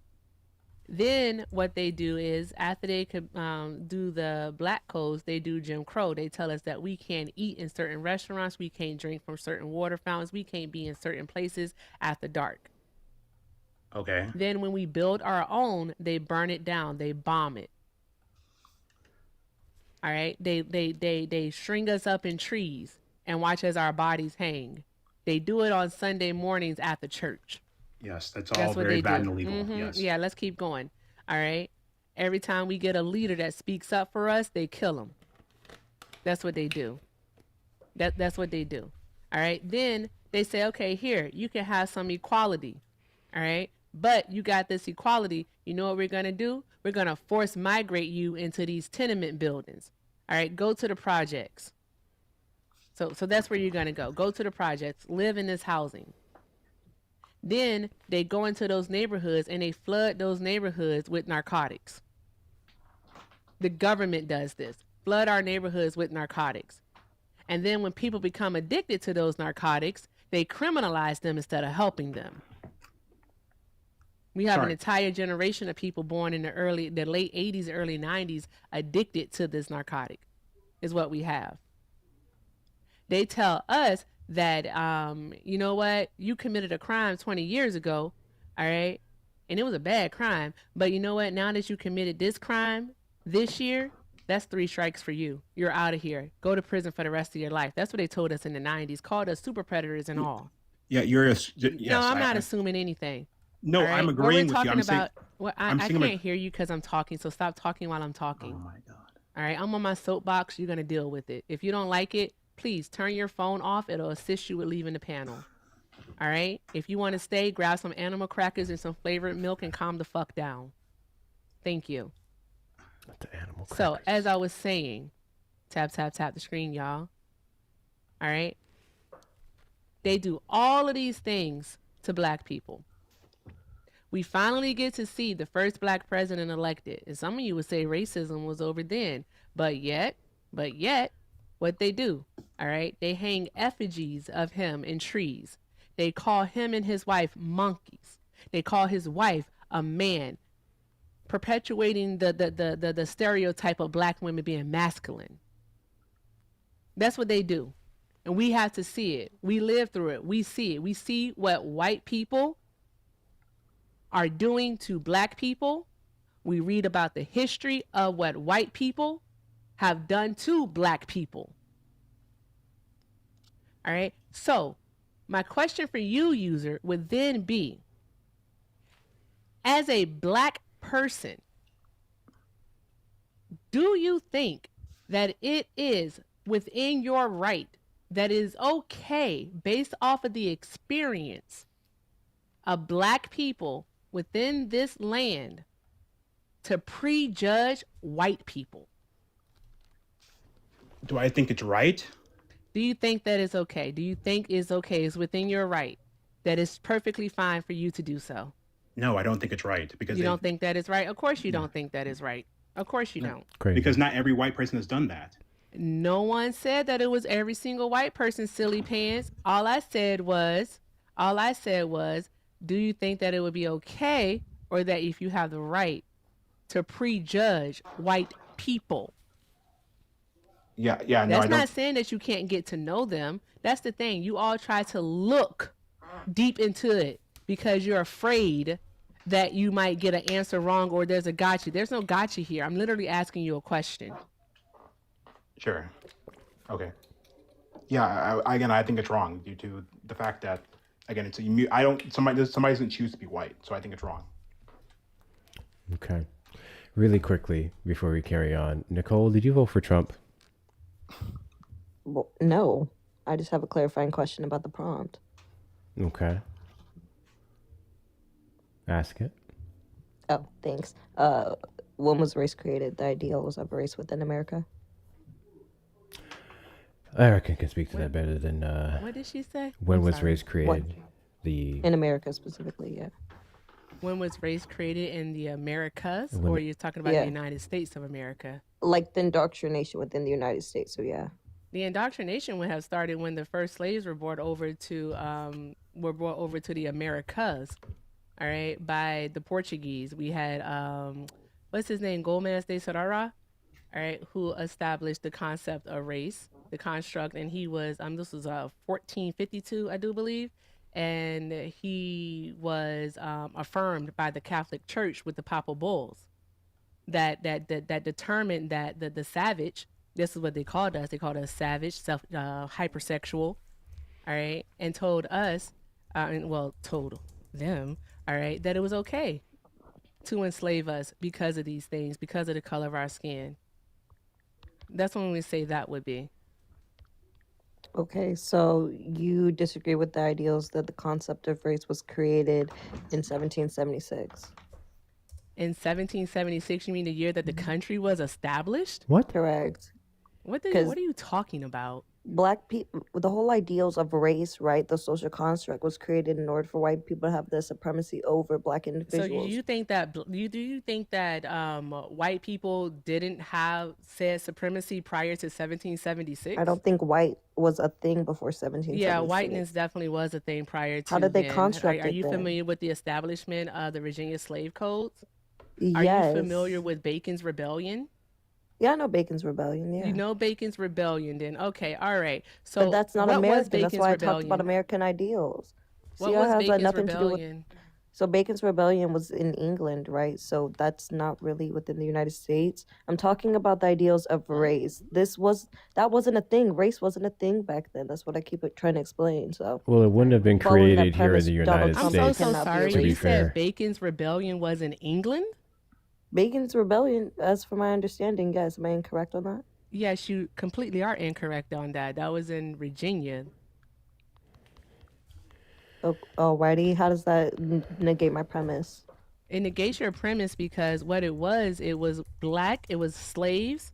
Then what they do is after they could do the black codes, they do Jim Crow. They tell us that we can't eat in certain restaurants. We can't drink from certain water fountains. We can't be in certain places after dark. Okay. Then when we build our own, they burn it down. They bomb it. All right. They string us up in trees and watch as our bodies hang. They do it on Sunday mornings after church. Yes, that's all That's what very they bad do. and illegal. Yes. Yeah, let's keep going. All right. Every time we get a leader that speaks up for us, they kill him. That's what they do. That's what they do. All right. Then they say, okay, here, you can have some equality. All right. But you got this equality. You know what we're going to do? We're going to force migrate you into these tenement buildings. All right. Go to the projects. So that's where you're going to go. Go to the projects. Live in this housing. Then they go into those neighborhoods and they flood those neighborhoods with narcotics. The government does this. Flood our neighborhoods with narcotics. And then when people become addicted to those narcotics, they criminalize them instead of helping them. We have an entire generation of people born in the late 80s, early 90s addicted to this narcotic is what we have. They tell us that, you know what, you committed a crime 20 years ago, all right, and it was a bad crime, but you know what, now that you committed this crime this year, that's 3 strikes for you. You're out of here. Go to prison for the rest of your life. That's what they told us in the 90s, called us super predators and all. Yeah, you're a, yes. No, I'm not assuming anything. No, all right? I'm agreeing What we're with you. talking I'm about, well, I can't hear you because I'm talking, so stop talking while I'm talking. Oh my God. All right, I'm on my soapbox. You're going to deal with it. If you don't like it, please turn your phone off. It'll assist you with leaving the panel. All right? If you want to stay, grab some animal crackers and some flavored milk and calm the fuck down. Thank you. The animal crackers. So, as I was saying, tap, tap, tap the screen, y'all. All right? They do all of these things to black people. We finally get to see the first black president elected. And some of you would say racism was over then. But yet, what they do, all right, they hang effigies of him in trees. They call him and his wife monkeys. They call his wife a man, perpetuating the stereotype of black women being masculine. That's what they do. And we have to see it. We live through it. We see it. We see what white people are doing to black people. We read about the history of what white people have done to black people. All right. So my question for you, user, would then be, as a black person, do you think that it is within your right, that is okay based off of the experience of black people within this land to prejudge white people? Do I think it's right? Do you think that is okay? Do you think it's okay, it's within your right, that it's perfectly fine for you to do so? No, I don't think it's right because you don't think that is right? Of course you don't think that is right. Of course you don't. Crazy. Because not every white person has done that. No one said that it was every single white person, silly pants. All I said was, do you think that it would be okay, or that if you have the right to prejudge white people? Yeah. No, That's I don't. not saying that you can't get to know them. That's the thing. You all try to look deep into it because you're afraid that you might get an answer wrong or there's a gotcha. There's no gotcha here. I'm literally asking you a question. Sure. Okay. Yeah. I think it's wrong due to the fact that, again, it's somebody doesn't choose to be white, so I think it's wrong. Okay. Really quickly before we carry on, Nicole, did you vote for Trump? Well, no, I just have a clarifying question about the prompt. Okay. Ask it. Oh, thanks. When was race created? The ideal was of race within America? Erica can speak to that better than What did she say? when I'm was sorry. race created. In America specifically, yeah. When was race created in the Americas, When or it- you're talking about Yeah. the United States of America? Like the indoctrination within the United States. So yeah. The indoctrination would have started when the first slaves were brought over to the Americas, all right, by the Portuguese. We had what's his name, Gomez de Serra, all right, who established the concept of race, the construct, and he was this was 1452, I do believe, and he was affirmed by the Catholic Church with the papal bulls that determined that the savage, this is what they called us. They called us savage, hypersexual, all right, and told us, told them, all right, that it was okay to enslave us because of these things, because of the color of our skin. That's when we say that would be. Okay, so you disagree with the ideals that the concept of race was created in 1776. In 1776, you mean the year that the country was established? What? Correct. What are you talking about? Black people, the whole ideals of race, right? The social construct was created in order for white people to have the supremacy over black So individuals. do you think that white people didn't have said supremacy prior to 1776? I don't think white was a thing before 1776. Yeah, whiteness definitely was a thing prior to How did they then. construct Are it you then? familiar with the establishment of the Virginia slave codes? Yes. Are you familiar with Bacon's Rebellion? Yeah, I know Bacon's Rebellion, yeah. You know Bacon's Rebellion then. Okay, all right. So But that's not what was American. That's Bacon's why I Rebellion? talked about American ideals. What See how was it has Bacon's nothing to do with. Rebellion? So Bacon's Rebellion was in England, right? So that's not really within the United States. I'm talking about the ideals of race. That wasn't a thing. Race wasn't a thing back then. That's what I keep trying to explain. So Well, it wouldn't have been following that created here in premise, the Donald United Trump States. I'm so cannot be a sorry. To be You racist. said fair. Bacon's Rebellion was in England? Bacon's Rebellion, as for my understanding, yes. Am I incorrect on that? Yes, you completely are incorrect on that. That was in Virginia. Oh, alrighty. How does that negate my premise? It negates your premise because what it was black, it was slaves,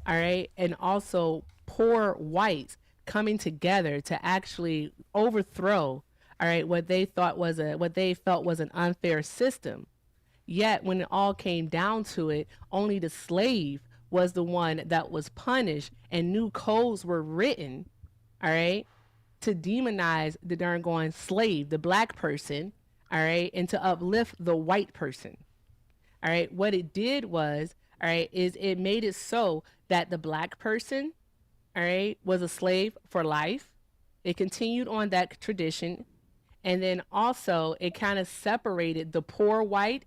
all right, and also poor whites coming together to actually overthrow, all right, what they felt was an unfair system. Yet when it all came down to it, only the slave was the one that was punished, and new codes were written, all right, to demonize the darn going slave, the black person, all right, and to uplift the white person. All right, what it did was, all right, is it made it so that the black person, all right, was a slave for life. It continued on that tradition. And then also it kind of separated the poor white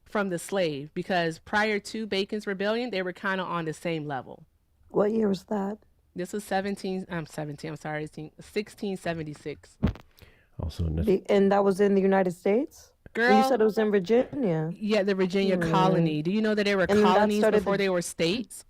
from the slave, because prior to Bacon's Rebellion, they were kind of on the same level. What year was that? This was 1676. Also, And that was in the United States? Girl. You said it was in Virginia. Yeah, the Virginia colony. Do you know that they were And then that colonies started before they were states?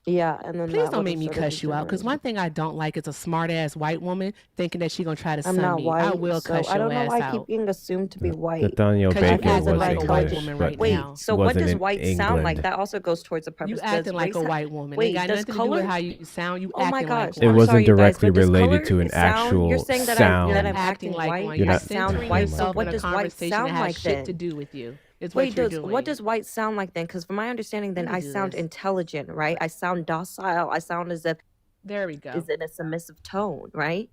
Yeah, and then Please that don't would've make me started cuss you out, because one thing I don't like is a smart ass white woman thinking that she's gonna try to I'm sun not me. white, I will so cuss I don't your know ass why I out. keep being assumed to be white. Nathaniel 'Cause you Bacon acting was like a white English, woman but right Wait, now. so what wasn't does in white sound like? England. That also goes towards the premise. You Does acting like race a ha- white woman. Wait, Ain't got does nothing to do color? with how you sound. You Oh my acting gosh, like It one. I'm wasn't sorry, you guys, directly but does related color to an sound? actual You're saying that sound. that I'm acting acting like white. one. You're You're not- sound centering white. yourself What in a does white conversation sound that has like shit then? to do with you. It's Wait, what you're does doing. what does white sound like then? Because from my understanding, then Let me I do sound this. intelligent, right? I sound docile. I sound as if There we go. is in a submissive tone, right?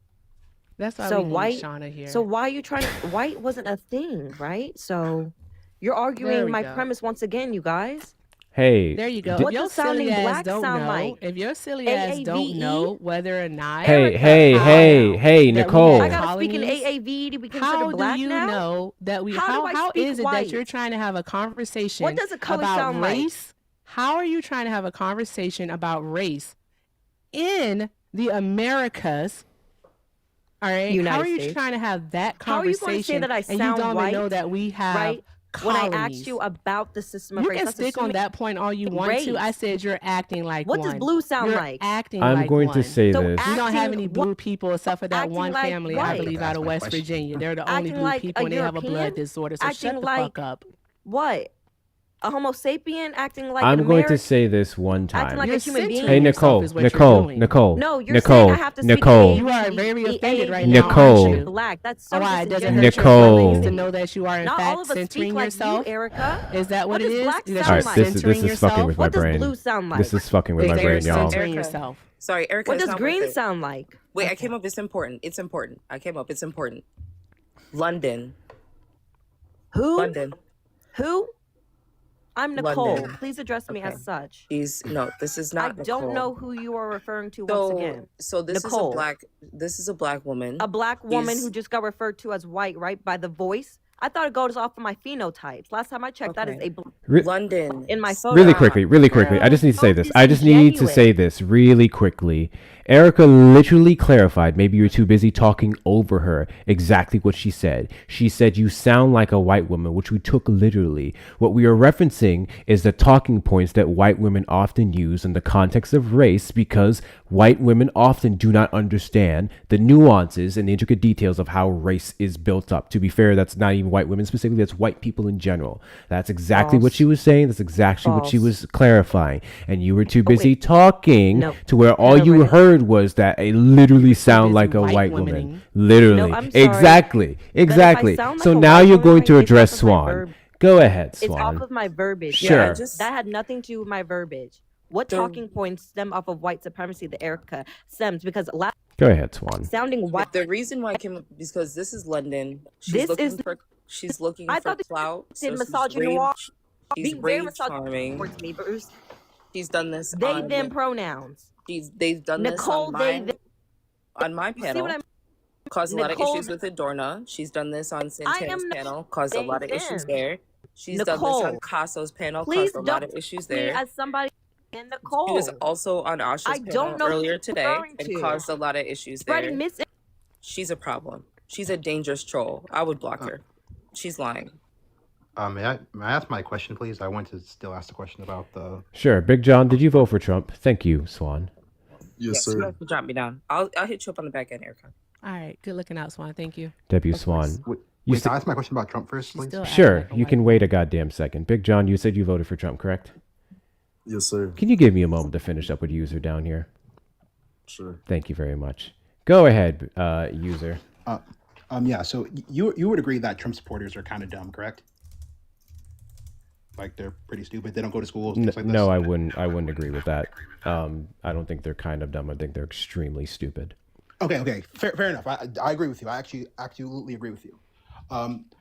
That's why So we need white. Shauna here. So why are you trying to? White wasn't a thing, right? So you're arguing we my go. premise once again, you guys. Hey, There you go. What If your does sounding silly ass black don't sound know, like? if your silly ass don't AAVE? know whether or not hey, Erica, hey, how? hey, hey, that we Nicole. I had gotta speak in colonies, AAV to be considered how do black you now? know that we How do I how speak is it that you're white? trying to have a What conversation does a color about sound like? race? How are you trying to have a conversation about race in the Americas? All right. How United are you States. trying to have that How are you going to say conversation that I and you sound don't even know white, that we have right? When I asked colonies? you about the system of You race, can that's stick on assuming that point all you want to. I race. said you're acting like What one. does blue sound You're like? acting I'm like going one. to say So this. We don't have acting any what? blue people except for that Acting one like family, what? I believe, out That's of my West question. Virginia. They're the only Acting blue like people a and they have a blood European? disorder. So shut Acting the like fuck up. what? A Homo sapien acting like I'm an going to American, say this one acting time. like You're a human being. Hey, censoring yourself Nicole, is what you're Nicole, doing. Nicole, No, you're saying I Nicole, have to speak Nicole, You are very offended right now, aren't Nicole. you? black. That's Oh, so why? Does it disingenuous. hurt your feelings to Nicole. know that you are in Not all fact of us speak censoring like yourself? you, Erica. Is that What what it does is? black That All sound you're right, like? this is fucking with my What does brain. blue sound like? This is fucking with Is my that you're brain, y'all. censoring Erica. yourself? Sorry, Erica. What It's does not green worth it. sound like? Wait, I came up. It's important. It's important. I came up. It's important. London. Who? London. Who? I'm Nicole. London. Please address me Okay. as such. No, this is I not don't Nicole. know who you are referring to once again. So this Nicole. is a black woman. A black woman She's- who just got referred to as white, right? By the voice. I thought it goes off of my phenotypes. Last time I checked, that is a London in my photo. Really quickly. I just need to say this. I just need to say this really quickly. Erica literally clarified, maybe you're too busy talking over her, exactly what she said. She said, you sound like a white woman, which we took literally. What we are referencing is the talking points that white women often use in the context of race, because white women often do not understand the nuances and the intricate details of how race is built up. To be fair, that's not even white women specifically, that's white people in general. That's exactly what False. she was saying. That's exactly what she was clarifying. And you were too busy wait. talking No. to where all you Already. heard was that it literally sound like a white woman. Literally. No, I'm sorry. Exactly. But if I Exactly. sound So like a now white you're woman, going right, to it's address off of my Swan. verb- Go ahead, It's off Swan. of my verbiage. Sure. That had nothing to do with my verbiage. What talking points stem off of white supremacy that Erica stems? Because last Go ahead, Swan. sounding white. The reason why I came up is because this is London. This is- She's looking I for thought clout. did she's misogynoir. She's Being very rage misogynistic charming. towards me, Bruce. She's done this. They on, them pronouns. They've done Nicole, this they on them. on my You see panel. what I mean? Caused a lot of Nicole- issues with Adorna. She's done this on I Santana's am panel. Caused a they lot of issues them. there. She's done this Nicole, on Casso's panel. Please Caused a lot don't of issues me there. as somebody in Nicole. She was also on Asha's I panel don't know who earlier you're today referring and to. caused a lot of issues Spreading there. mis- She's a problem. She's a dangerous troll. I would block her. She's lying. May I ask my question, please? I want to still ask the question about the. Sure. Big John, did you vote for Trump? Thank you, Swan. Yes, you have to drop me down. I'll hit you up on the back end, Erica. All right. Good looking out, Swan. Thank you. Debut Swan. Wait, can I ask my question about Trump first, please? Sure. You can wait a goddamn second. Big John, you said you voted for Trump, correct? Yes, sir. Can you give me a moment to finish up with user down here? Sure. Thank you very much. Go ahead, user. Yeah. So you would agree that Trump supporters are kind of dumb, correct? Like they're pretty stupid. They don't go to school. Things like this. No, I wouldn't agree with that. I don't think they're kind of dumb. I think they're extremely stupid. Okay. Fair enough. I agree with you. I actually absolutely agree with you.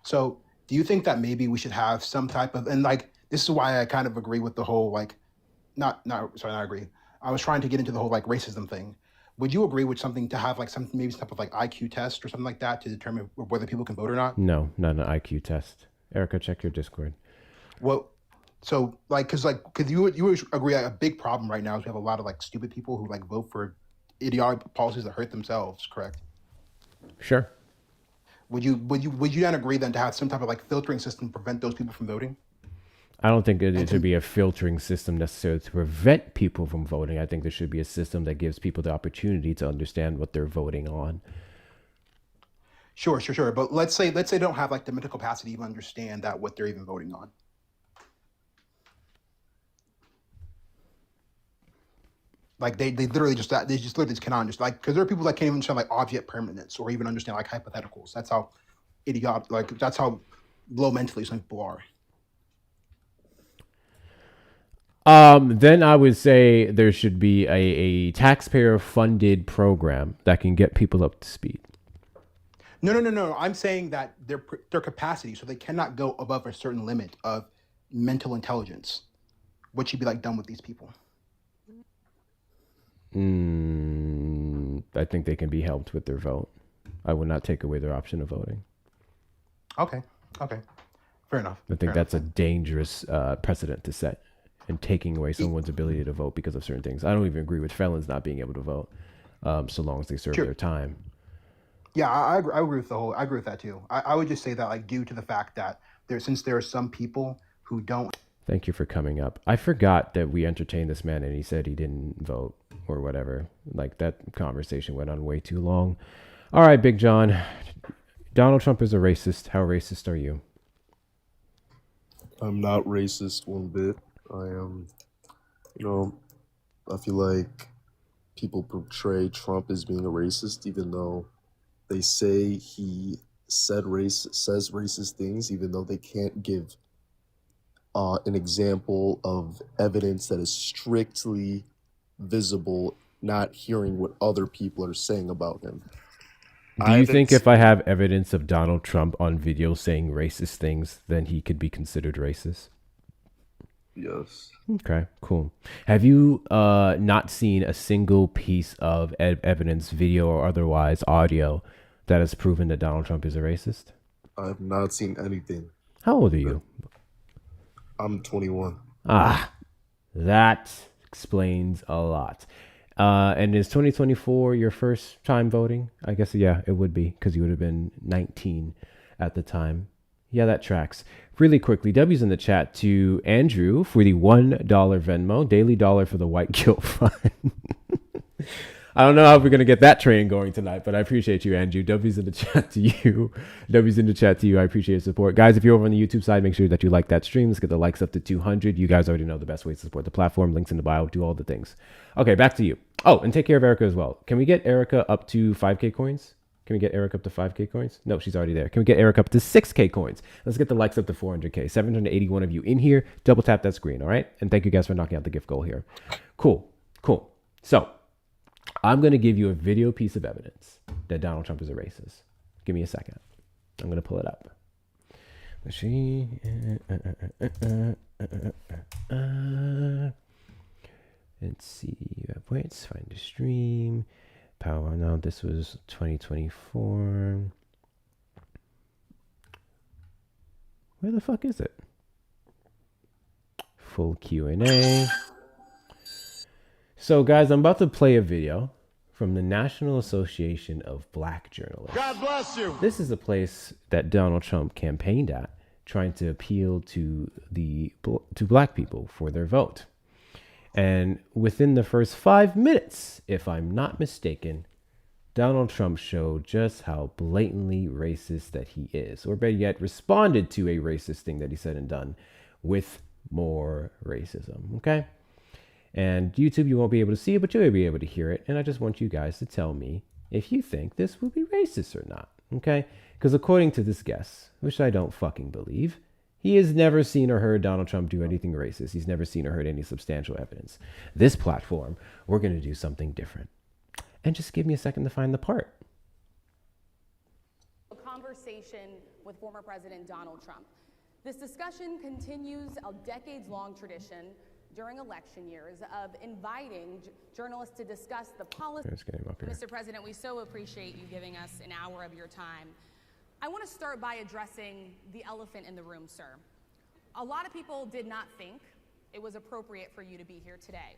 So do you think that maybe we should have some type of, and like this is why I kind of agree with the whole like, not agree. I was trying to get into the whole like racism thing. Would you agree with something to have like maybe some type of like IQ test or something like that to determine whether people can vote or not? No, not an IQ test. Erica, check your Discord. Well, so because you would agree a big problem right now is we have a lot of like stupid people who like vote for idiotic policies that hurt themselves, correct? Sure. Would you then agree then to have some type of like filtering system to prevent those people from voting? I don't think it should be a filtering system necessarily to prevent people from voting. I think there should be a system that gives people the opportunity to understand what they're voting on. Sure. But let's say they don't have like the mental capacity to even understand that what they're even voting on. Like they literally just cannot understand, like, because there are people that can't even understand like object permanence or even understand like hypotheticals. That's how idiotic, like that's how low mentally some people are. Then I would say there should be a taxpayer-funded program that can get people up to speed. No. I'm saying that their capacity, so they cannot go above a certain limit of mental intelligence. What should be like done with these people? I think they can be helped with their vote. I would not take away their option of voting. Okay. Fair enough. I think that's a dangerous precedent to set, and taking away someone's ability to vote because of certain things. I don't even agree with felons not being able to vote, so long as they serve their time. Yeah, I agree with I agree with that too. I would just say that like due to the fact that since there are some people who don't. Thank you for coming up. I forgot that we entertained this man and he said he didn't vote or whatever. Like that conversation went on way too long. All right, Big John. Donald Trump is a racist. How racist are you? I'm not racist one bit. I am, you know, I feel like people portray Trump as being a racist, even though they say he says racist things, even though they can't give an example of evidence that is strictly visible, not hearing what other people are saying about him. Do you think if I have evidence of Donald Trump on video saying racist things, then he could be considered racist? Yes. Okay, cool. Have you not seen a single piece of evidence, video or otherwise, audio, that has proven that Donald Trump is a racist? I've not seen anything. How old are you? I'm 21. Ah, that explains a lot. And is 2024 your first time voting? I guess, yeah, it would be, because you would have been 19 at the time. Yeah, that tracks. Really quickly, W's in the chat to Andrew for the $1 Venmo, daily dollar for the white guilt fund. I don't know how we're going to get that train going tonight, but I appreciate you, Andrew. W's in the chat to you. W's in the chat to you. I appreciate your support. Guys, if you're over on the YouTube side, make sure that you like that stream. Let's get the likes up to 200. You guys already know the best ways to support the platform. Links in the bio. Do all the things. Okay, back to you. Oh, and take care of Erica as well. Can we get Erica up to 5K coins? Can we get Eric up to 5K coins? No, she's already there. Can we get Eric up to 6K coins? Let's get the likes up to 400K. 781 of you in here. Double tap that screen, all right? And thank you guys for knocking out the gift goal here. Cool. So, I'm going to give you a video piece of evidence that Donald Trump is a racist. Give me a second. I'm going to pull it up. Let's see. Let's see. Let's find the stream. Power. Now, this was 2024. Where the fuck is it? Full Q&A. So, guys, I'm about to play a video from the National Association of Black Journalists. God bless you. This is a place that Donald Trump campaigned at, trying to appeal to black people for their vote. And within the first 5 minutes, if I'm not mistaken, Donald Trump showed just how blatantly racist that he is, or better yet, responded to a racist thing that he said and done with more racism, okay? And YouTube, you won't be able to see it, but you'll be able to hear it. And I just want you guys to tell me if you think this would be racist or not, okay? Because according to this guest, which I don't fucking believe, he has never seen or heard Donald Trump do anything racist. He's never seen or heard any substantial evidence. This platform, we're going to do something different. And just give me a second to find the part. A conversation with former President Donald Trump. This discussion continues a decades-long tradition during election years of inviting journalists to discuss the policy. Mr. President, we so appreciate you giving us an hour of your time. I want to start by addressing the elephant in the room, sir. A lot of people did not think it was appropriate for you to be here today.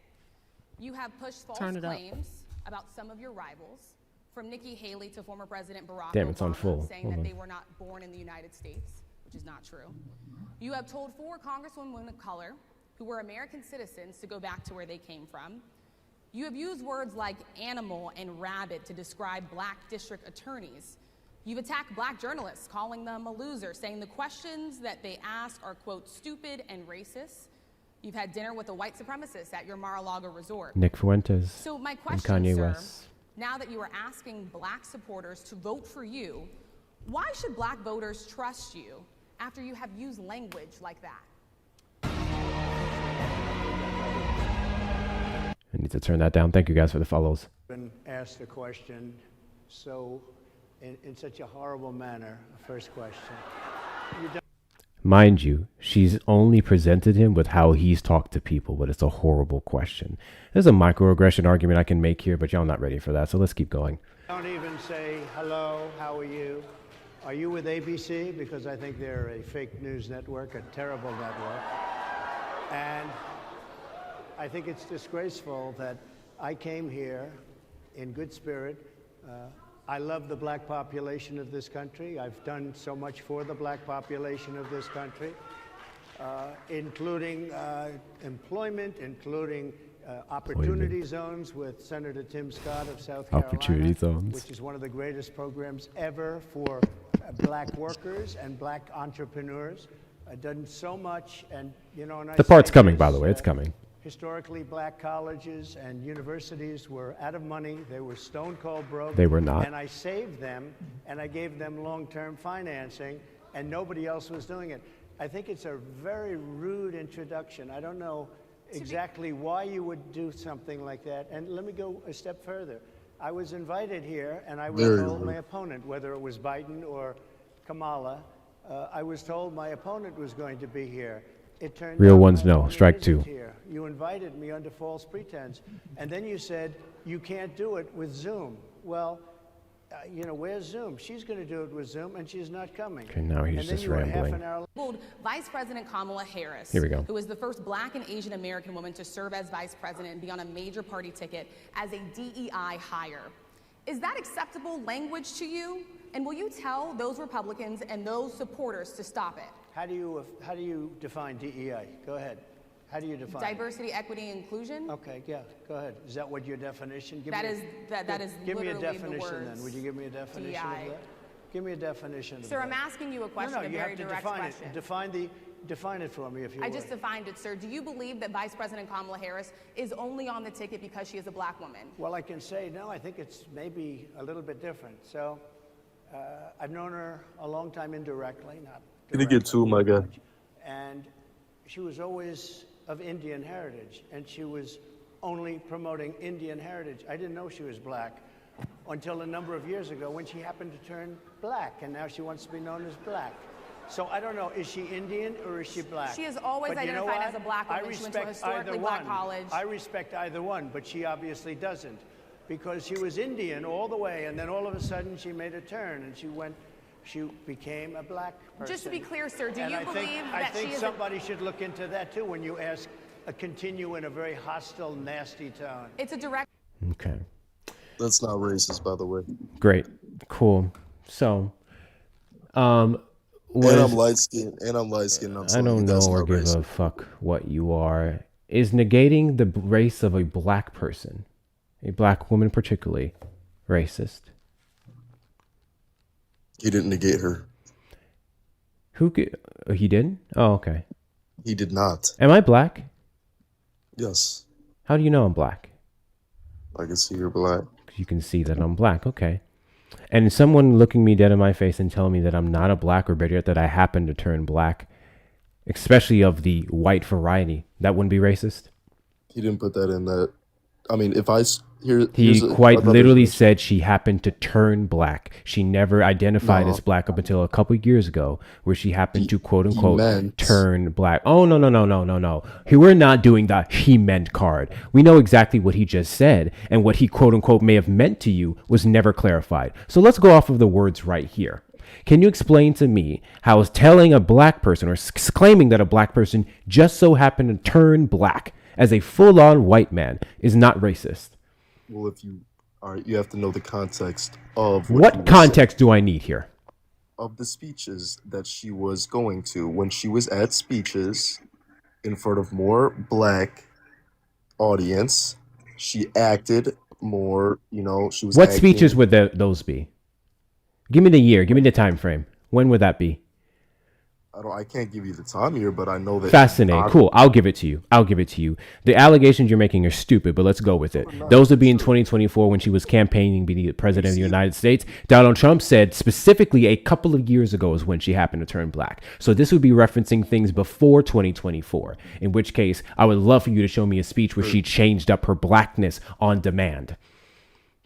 You have pushed false claims about some of your rivals, from Nikki Haley to former President Barack Damn, it's on Obama, full. saying that they were not born in the United States, which is not true. You have told 4 congresswomen of color who were American citizens to go back to where they came from. You have used words like animal and rabid to describe black district attorneys. You've attacked black journalists, calling them a loser, saying the questions that they ask are, quote, stupid and racist. You've had dinner with a white supremacist at your Mar-a-Lago resort. Nick Fuentes So my and question, Kanye sir, West. now that you are asking black supporters to vote for you, why should black voters trust you after you have used language like that? I need to turn that down. Thank you guys for the follows. Been asked a question so in such a horrible manner. First question. Mind you, she's only presented him with how he's talked to people, but it's a horrible question. There's a microaggression argument I can make here, but y'all not ready for that, so let's keep going. Don't even say hello, how are you? Are you with ABC? Because I think they're a fake news network, a terrible network. And I think it's disgraceful that I came here in good spirit. I love the black population of this country. I've done so much for the black population of this country, including employment, including opportunity zones with Senator Tim Scott of South Carolina, Opportunity zones. which is one of the greatest programs ever for black workers and black entrepreneurs. done so much, and and I The part's say coming, by this, the way. It's coming. Historically, black colleges and universities were out of money. They were stone cold broke. They were not. And I saved them, and I gave them long-term financing, and nobody else was doing it. I think it's a very rude introduction. I don't know exactly why you would do something like that. And let me go a step further. I was invited here, and I was told my opponent, whether it was Biden or Kamala, I was told my opponent was going to be here. It turned Real out ones, my no. opponent Strike isn't 2. here. You invited me under false pretense, and then you said you can't do it with Zoom. Well, where's Zoom? She's going to do it with Zoom, and she's not coming. Okay, now he's and then just you were half rambling. an hour Vice President Kamala Harris, Here we go. who is the first Black and Asian American woman to serve as vice president and be on a major party ticket as a DEI hire. Is that acceptable language to you? And will you tell those Republicans and those supporters to stop it? How do you define DEI? Go ahead. How do you define Diversity, equity, and inclusion? Okay, yeah, go ahead. Is that what your definition? That is Give me a literally the definition words then. Would you give me a definition DEI. of that? Give me a definition of Sir, that. I'm asking you a question, No, a you very have to direct define question. it. Define it for me, if you I would. just defined it, sir. Do you believe that Vice President Kamala Harris is only on the ticket because she is a Black woman? Well, I can say no. I think it's maybe a little bit different. So, I've known her a long time indirectly, not Can you get two, my guy? and she was always of Indian heritage, and she was only promoting Indian heritage. I didn't know she was Black until a number of years ago when she happened to turn Black, and now she wants to be known as Black. So I don't know, is she Indian or is she Black? She has always But you know identified what? as a Black I woman. She went to a respect historically either Black one. college. I respect either one, but she obviously doesn't, because she was Indian all the way, and then all of a sudden she made a turn, and she became a Black person. Just to be clear, sir, do And you I believe think, that I think she is somebody should look into that too when you ask, continue in a very hostile, nasty tone. It's a direct. Okay. That's not racist, by the way. Great. Cool. So, And was, I'm light skinned. And I'm light skinned. I don't know or give a fuck what you are. Is negating the race of a Black person, a Black woman particularly, racist? He didn't negate her. He didn't? Oh, okay. He did not. Am I Black? Yes. How do you know I'm Black? I can see you're Black. You can see that I'm Black. Okay. And someone looking me dead in my face and telling me that I'm not a Black, or better yet, that I happen to turn Black, especially of the white variety, that wouldn't be racist? He didn't put that in that. I mean, if I He quite literally said she happened to turn Black. She never identified as Black up until a couple years ago, where she happened to quote unquote turn Black. Oh, no. We're not doing the he meant card. We know exactly what he just said, and what he quote unquote may have meant to you was never clarified. So let's go off of the words right here. Can you explain to me how telling a Black person, or claiming that a Black person just so happened to turn Black as a full-on white man is not racist? Well, if you are, you have to know the context of what context do I need here? Of the speeches that she was going to. When she was at speeches in front of more Black audience, she acted more. She was. What acting, speeches would those be? Give me the year. Give me the time frame. When would that be? I can't give you the time here, but I know that. Fascinating. Cool. I'll give it to you. The allegations you're making are stupid, but let's go with it. Those would be in 2024 when she was campaigning to be the president of the United States. Donald Trump said specifically a couple of years ago is when she happened to turn Black. So this would be referencing things before 2024, in which case I would love for you to show me a speech where she changed up her Blackness on demand.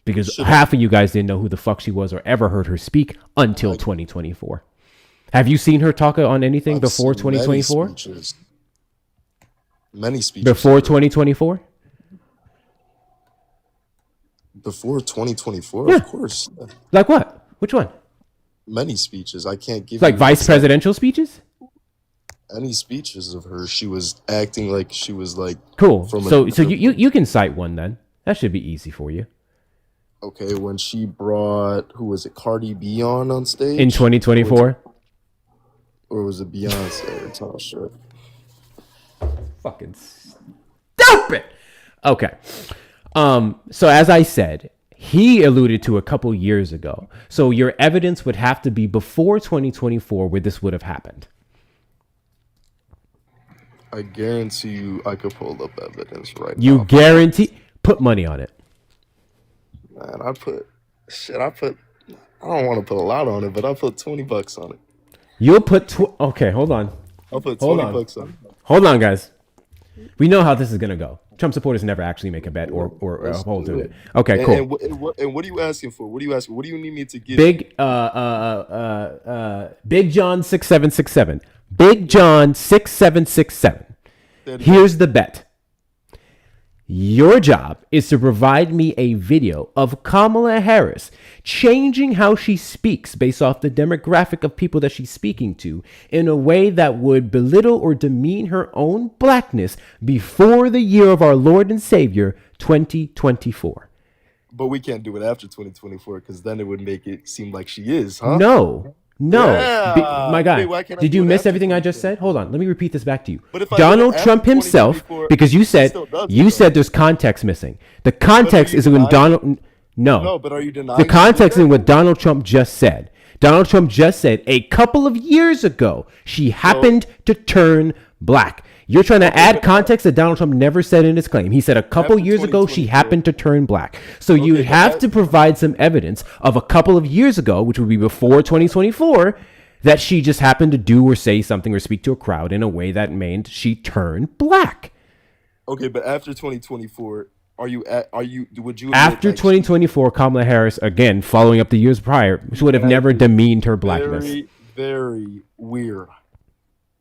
Because half of you guys didn't know who the fuck she was or ever heard her speak until 2024. Have you seen her talk on anything before 2024? Many speeches. Before 2024? Before 2024, Yeah. of course. Like what? Which one? Many speeches. I can't give Like you vice presidential speeches? any speeches of her. She was acting like she was like Cool. from So you can cite one then. That should be easy for you. Okay, when she brought Cardi B on stage In 2024? Or was it Beyonce? It's not sure. Fucking stupid. Okay. So as I said, he alluded to a couple years ago. So your evidence would have to be before 2024 where this would have happened. I guarantee you, I could pull up evidence right You now. guarantee? Put money on it. Man, I don't want to put a lot on it, but I put $20 on it. You'll put okay, hold on. I'll put Hold $20 on it. Hold on, guys. We know how this is gonna go. Trump supporters never actually make a bet or Let's hold do to it. it. Okay, cool. And what are you asking for? What are you asking? What do you need me to give? Big John 6767. Big John 6767. Here's the bet. Your job is to provide me a video of Kamala Harris changing how she speaks based off the demographic of people that she's speaking to in a way that would belittle or demean her own blackness before the year of our Lord and Savior, 2024. But we can't do it after 2024 because then it would make it seem like she is, huh? No. Yeah. My guy, Why can't I did do you it miss after everything I just said? Hold on, let me repeat this back to you. But if I do it Donald after Trump himself, 2024, because you he said still does it, though. there's context missing. The context is when Donald. No, but are you denying the he context did in what Donald Trump just said? Donald Trump just said a couple of years ago she happened to turn black. You're trying to add context that Donald Trump never said in his claim. He said a couple years ago she happened to turn black. So you have to provide some evidence of a couple of years ago, which would be before 2024, that she just happened to do or say something or speak to a crowd in a way that meant she turned black. Okay, but after 2024, would you admit, After like, 2024, Kamala Harris, again, following up the years prior, she would have never demeaned her blackness. very, very weird.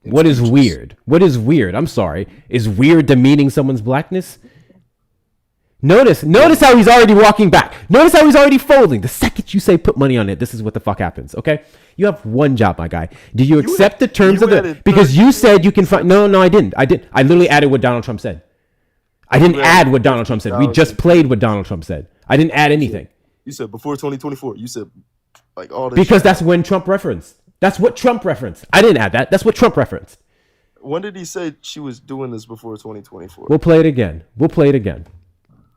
What is weird? What is weird? I'm sorry. Is weird demeaning someone's blackness? Notice how he's already walking back. Notice how he's already folding. The second you say put money on it, this is what the fuck happens, okay? You have one job, my guy. Do you accept the terms of the... Because you said you can find... No, I didn't. I literally added what Donald Trump said. I didn't add what Donald Trump said. We just played what Donald Trump said. I didn't add anything. You said before 2024. You said like all this. Because that's when Trump referenced. That's what Trump referenced. I didn't add that. That's what Trump referenced. When did he say she was doing this before 2024? We'll play it again.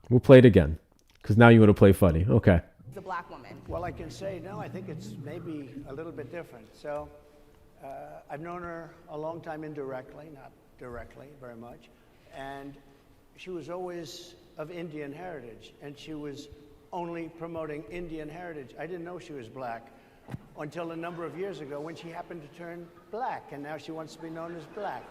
Because now you want to play funny. Okay. The black woman. Well, I can say no. I think it's maybe a little bit different. So, I've known her a long time indirectly, not directly, very much, and she was always of Indian heritage, and she was only promoting Indian heritage. I didn't know she was black until a number of years ago when she happened to turn black, and now she wants to be known as black.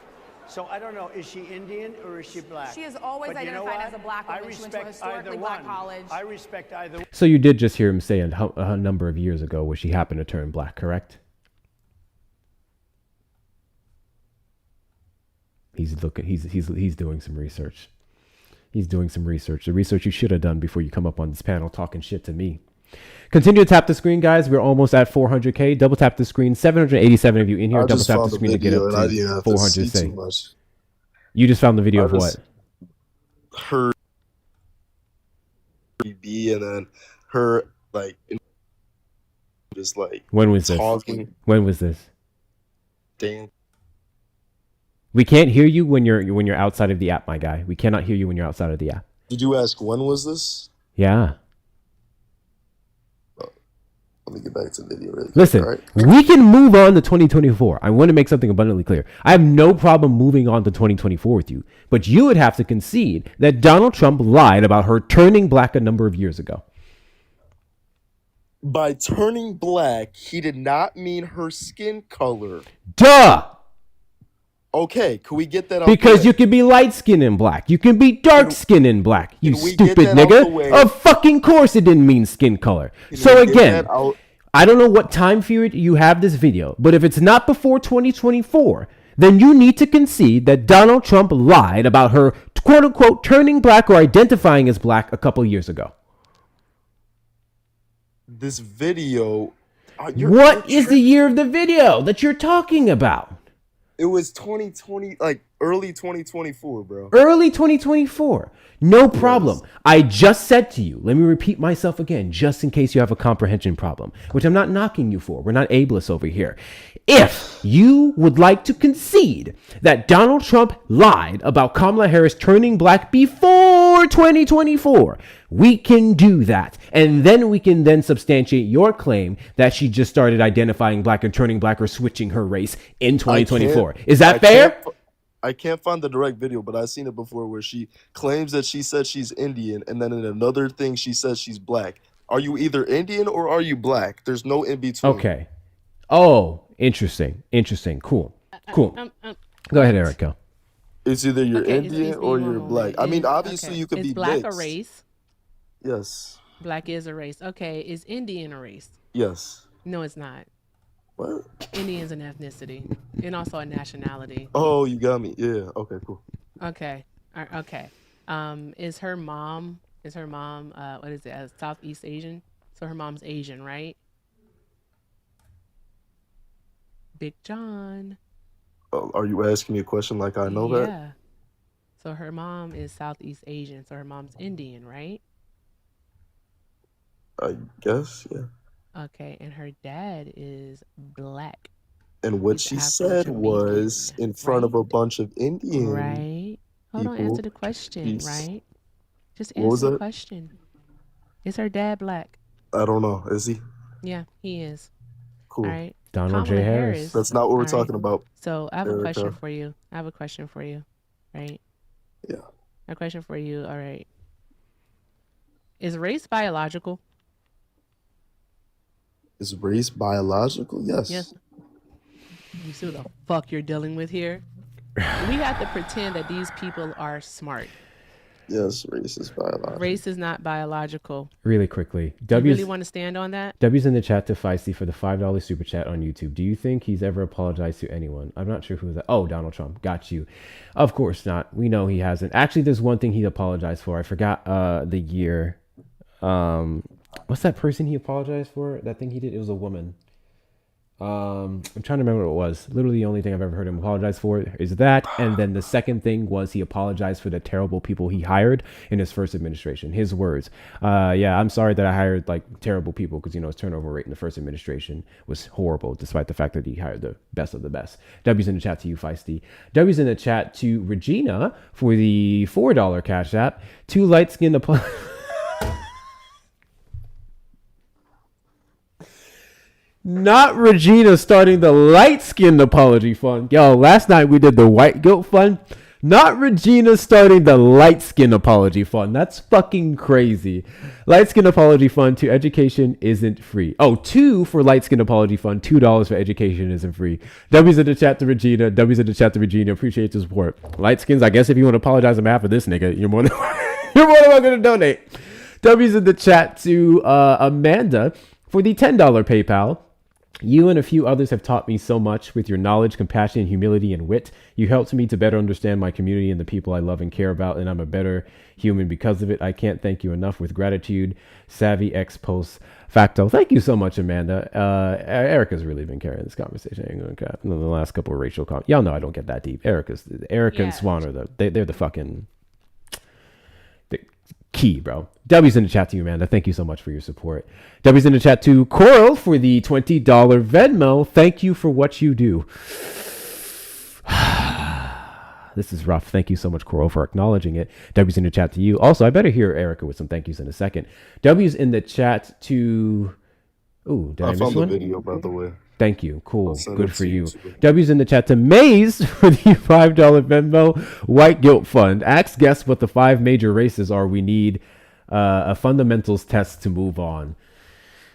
So I don't know, is she Indian or is she black? She is always But you know identified what? as a black woman. I She went to a respect either historically black one. college. I respect either one. So you did just hear him say a number of years ago where she happened to turn black, correct? He's doing some research. He's doing some research. The research you should have done before you come up on this panel talking shit to me. Continue to tap the screen, guys. We're almost at 400K. Double tap the screen. 787 of you in here. Double tap the screen to get up to 400. Say. You just found the video of what? Her B and then her like just like when was this? Talking. When was this? Damn. We can't hear you when you're outside of the app, my guy. We cannot hear you when you're outside of the app. Did you ask when was this? Yeah. Let me get back to the video really quick. Listen, right? we can move on to 2024. I want to make something abundantly clear. I have no problem moving on to 2024 with you, but you would have to concede that Donald Trump lied about her turning black a number of years ago. By turning black, he did not mean her skin color. Duh! Okay, can we get that out Because the way? you can be light skinned and black. You can be dark skinned and black. You Can we get stupid that out the nigga. way? Of fucking course it didn't mean skin color. Can So we get again, that out? I don't know what time period you have this video, but if it's not before 2024, then you need to concede that Donald Trump lied about her quote unquote turning black or identifying as black a couple years ago. This video. What is the year of the video that you're talking about? It was 2020, like early 2024, bro. Early 2024. No problem. I just said to you, let me repeat myself again, just in case you have a comprehension problem, which I'm not knocking you for. We're not ableist over here. If you would like to concede that Donald Trump lied about Kamala Harris turning black before 2024, we can do that. And then we can then substantiate your claim that she just started identifying black and turning black or switching her race in 2024. Is that fair? I can't find the direct video, but I've seen it before where she claims that she said she's Indian, and then in another thing she says she's black. Are you either Indian or are you black? There's no in between. Okay. Oh, interesting. Cool. Go ahead, Erica. It's either you're Okay, Indian excuse me or one you're black. moment. I mean, Is obviously okay. you could Is be black a mixed. race? Yes. Black is a race. Okay, is Indian a race? Yes. No, it's not. What? Indian's an ethnicity and also a nationality. Oh, you got me. Yeah. Okay. Cool. Okay. Okay. Is her mom? What is it? Southeast Asian. So her mom's Asian, right? Big John. Are you asking me a question like I know that? Yeah. So her mom is Southeast Asian. So her mom's Indian, right? I guess. Yeah. Okay, and her dad is black. And what He's she said was in front of a bunch of Indian Right. Hold on, people. answer the question, She's- right? Just What was answer the that? question. Is her dad black? I don't know. Is he? Yeah, he is. Cool. All right. Donald J. Kamala Harris. That's not what we're all right. talking about. So I have a question Erica. for you. Right? Yeah. A question for you. All right. Is race biological? Is race biological? Yes. Yes. You see what the fuck you're dealing with here? We have to pretend that these people are smart. Yes, race is biological. Race is not biological. Really quickly. You W's, really want to stand on that? W's in the chat to Feisty for the $5 super chat on YouTube. Do you think he's ever apologized to anyone? I'm not sure who that. Oh, Donald Trump. Got you. Of course not. We know he hasn't. Actually, there's one thing he apologized for. I forgot the year. What's that person he apologized for? That thing he did? It was a woman. I'm trying to remember what it was. Literally the only thing I've ever heard him apologize for is that. And then the second thing was he apologized for the terrible people he hired in his first administration. His words. Yeah, I'm sorry that I hired like terrible people because, his turnover rate in the first administration was horrible, despite the fact that he hired the best of the best. W's in the chat to you, Feisty. W's in the chat to Regina for the $4 Cash App. Two light-skinned Not Regina starting the light-skinned apology fund. Yo, last night we did the white guilt fund. Not Regina starting the light-skinned apology fund. That's fucking crazy. Light-skinned apology fund to education isn't free. Oh, 2 for light-skinned apology fund. $2 for education isn't free. W's in the chat to Regina. W's in the chat to Regina. Appreciate the support. Light-skins, I guess if you want to apologize on behalf of this nigga, you're more than welcome to donate. W's in the chat to Amanda for the $10 PayPal. You and a few others have taught me so much with your knowledge, compassion, humility, and wit. You helped me to better understand my community and the people I love and care about, and I'm a better human because of it. I can't thank you enough. With gratitude, Savvy Ex Post Facto. Thank you so much, Amanda. Erica's really been carrying this conversation. I ain't gonna cap. In the last couple of racial comments. Y'all know I don't get that deep. Erica and Swan are they're the fucking key, bro. W's in the chat to you, Amanda. Thank you so much for your support. W's in the chat to Coral for the $20 Venmo. Thank you for what you do. This is rough. Thank you so much, Coral, for acknowledging it. W's in the chat to you. Also, I better hear Erica with some thank yous in a second. W's in the chat to... Ooh, did I miss found the one? video, by the way. Thank you. Cool. send Good it for to you. you too. W's in the chat to Maze for the $5 Venmo White Guilt Fund. Ask guests what the 5 major races are we need a fundamentals test to move on.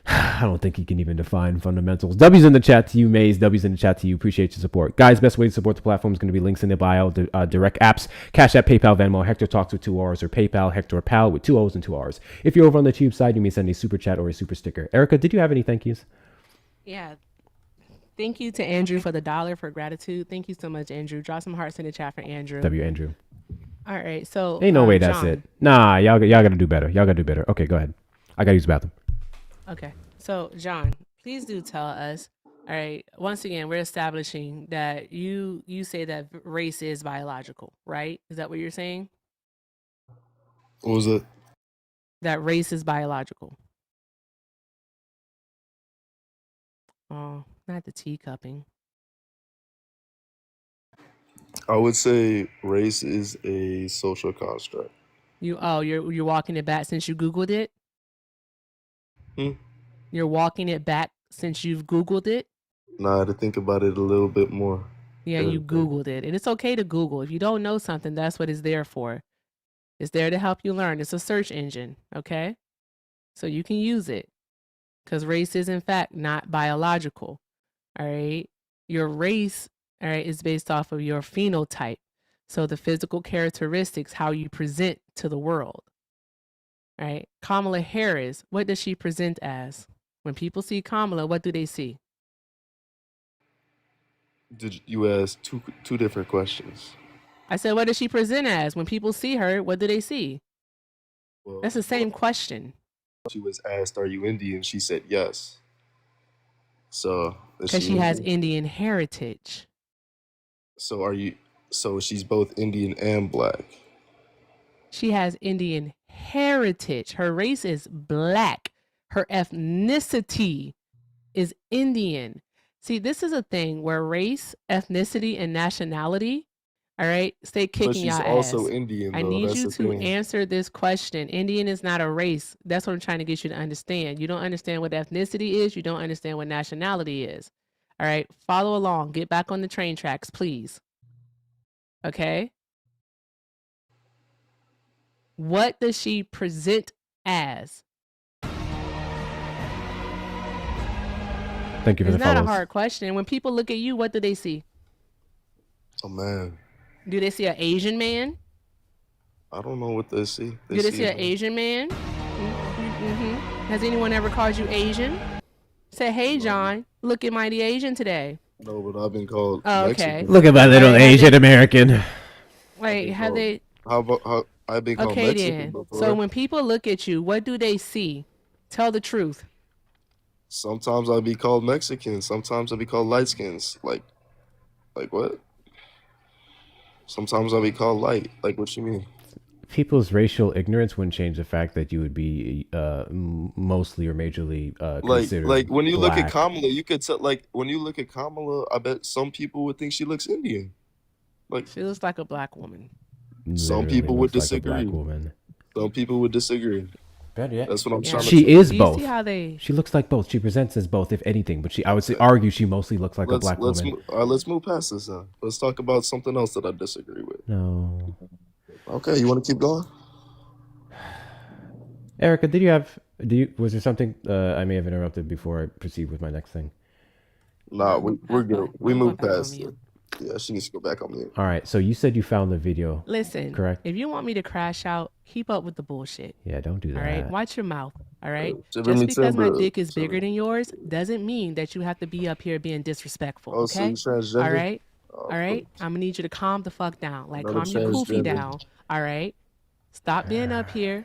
I don't think he can even define fundamentals. W's in the chat to you, Maze. W's in the chat to you. Appreciate your support. Guys, best way to support the platform is going to be links in the bio, direct apps, Cash App, PayPal, Venmo, Hector Talks with 2 R's, or PayPal, Hector Pal with 2 O's and 2 R's. If you're over on the tube side, you may send a super chat or a super sticker. Erica, did you have any thank yous? Yeah. Thank you to Andrew for the $1 for gratitude. Thank you so much, Andrew. Drop some hearts in the chat for Andrew. W. Andrew. All right. So Ain't no way that's John. it. Nah, y'all got to do better. Y'all got to do better. Okay, go ahead. I got to use the bathroom. Okay. So John, please do tell us. All right. Once again, we're establishing that you say that race is biological, right? Is that what you're saying? What was it? That race is biological. Oh, not the teacupping. I would say race is a social construct. You're walking it back since you Googled it? You're walking it back since you've Googled it? Nah, to think about it a little bit more. Yeah, you Googled it. And it's okay to Google. If you don't know something, that's what it's there for. It's there to help you learn. It's a search engine, okay? So you can use it. Because race is, in fact, not biological. All right? Your race, all right, is based off of your phenotype. So the physical characteristics, how you present to the world. All right? Kamala Harris, what does she present as? When people see Kamala, what do they see? Did you ask two different questions? I said, what does she present as? When people see her, what do they see? Well, That's the same question. she was asked, "Are you Indian?" She said yes. So is Because she she has Indian? Indian heritage. So are you? So she's both Indian and black. She has Indian heritage. Her race is black. Her ethnicity is Indian. See, this is a thing where race, ethnicity, and nationality, all right, stay But kicking she's y'all also ass. Indian, I though. need That's you the to thing. answer this question. Indian is not a race. That's what I'm trying to get you to understand. You don't understand what ethnicity is. You don't understand what nationality is. All right, follow along. Get back on the train tracks, please. Okay? What does she present as? Thank you for It's the not a follows. hard question. When people look at you, what do they see? Oh man, Do they see an Asian man? I don't know what they see. Do they see a an Asian man? Mm-hmm. Has anyone ever called you Asian? Say, hey, John, looking mighty Asian today. No, but I've been called Oh, Mexican. okay. Look at my little All right, have Asian they- American. Wait, have they? How about how I've been called Okay, Mexican then. before? So when people look at you, what do they see? Tell the truth. Sometimes I'll be called Mexican. Sometimes I'll be called light skins. Like what? Sometimes I'll be called light. Like what you mean? People's racial ignorance wouldn't change the fact that you would be mostly or majorly considered Like when you look at black. Kamala, you could tell. Like when you look at Kamala, I bet some people would think she looks Indian. Like She looks like a black woman. some Literally people would looks like a disagree. black woman. Some people would disagree. Better yet, That's what I'm Yeah. trying to she say. is Do you both. see how they? She looks like both. She presents as both, if anything. But I would say, argue she mostly looks like a black woman. Let's move past this now. Let's talk about something else that I disagree with. No. Okay, you want to keep going? Erica, was there something I may have interrupted before I proceed with my next thing? Nah, we're good. We I'm moved going back on past it. mute. Yeah, she needs to go back on mute. All right, so you said you found the video. Listen, correct? if you want me to crash out, keep up with the bullshit. Yeah, don't do that. All right, watch your mouth. All right, Shiver just me because my timber. dick is bigger than yours doesn't mean that you have to be up here being disrespectful. Oh, so Okay, you transgender? all right, Oh, all right. I'm gonna need you to calm the fuck down. Like Another calm your poofy transgender. down. All right, stop being up here.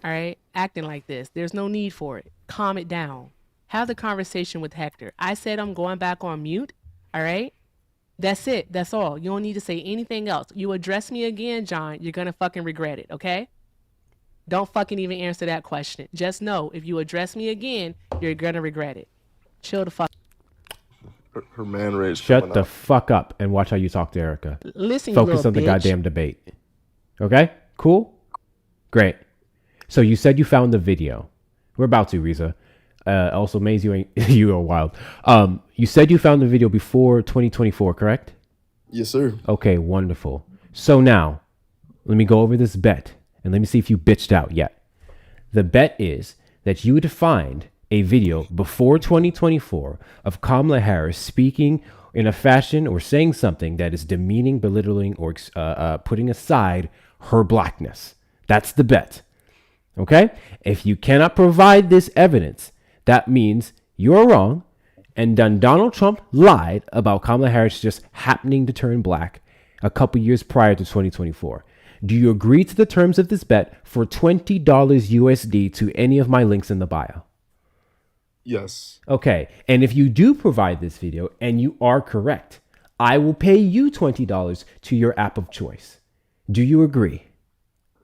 All right, acting like this. There's no need for it. Calm it down. Have the conversation with Hector. I said I'm going back on mute. All right. That's it. That's all. You don't need to say anything else. You address me again, John, you're going to fucking regret it, okay? Don't fucking even answer that question. Just know, if you address me again, you're going to regret it. Chill the fuck. Her man rage. Shut coming the out. fuck up and watch how you talk to Erica. Listen, you Focus little on the bitch. goddamn debate. Okay? Cool? Great. So you said you found the video. We're about to, Riza. Also, Maze, you are wild. You said you found the video before 2024, correct? Yes, sir. Okay, wonderful. So now, let me go over this bet, and let me see if you bitched out yet. The bet is that you would find a video before 2024 of Kamala Harris speaking in a fashion or saying something that is demeaning, belittling, or putting aside her blackness. That's the bet. Okay? If you cannot provide this evidence, that means you're wrong, and then Donald Trump lied about Kamala Harris just happening to turn black a couple years prior to 2024. Do you agree to the terms of this bet for $20 USD to any of my links in the bio? Yes. Okay, and if you do provide this video and you are correct, I will pay you $20 to your app of choice. Do you agree?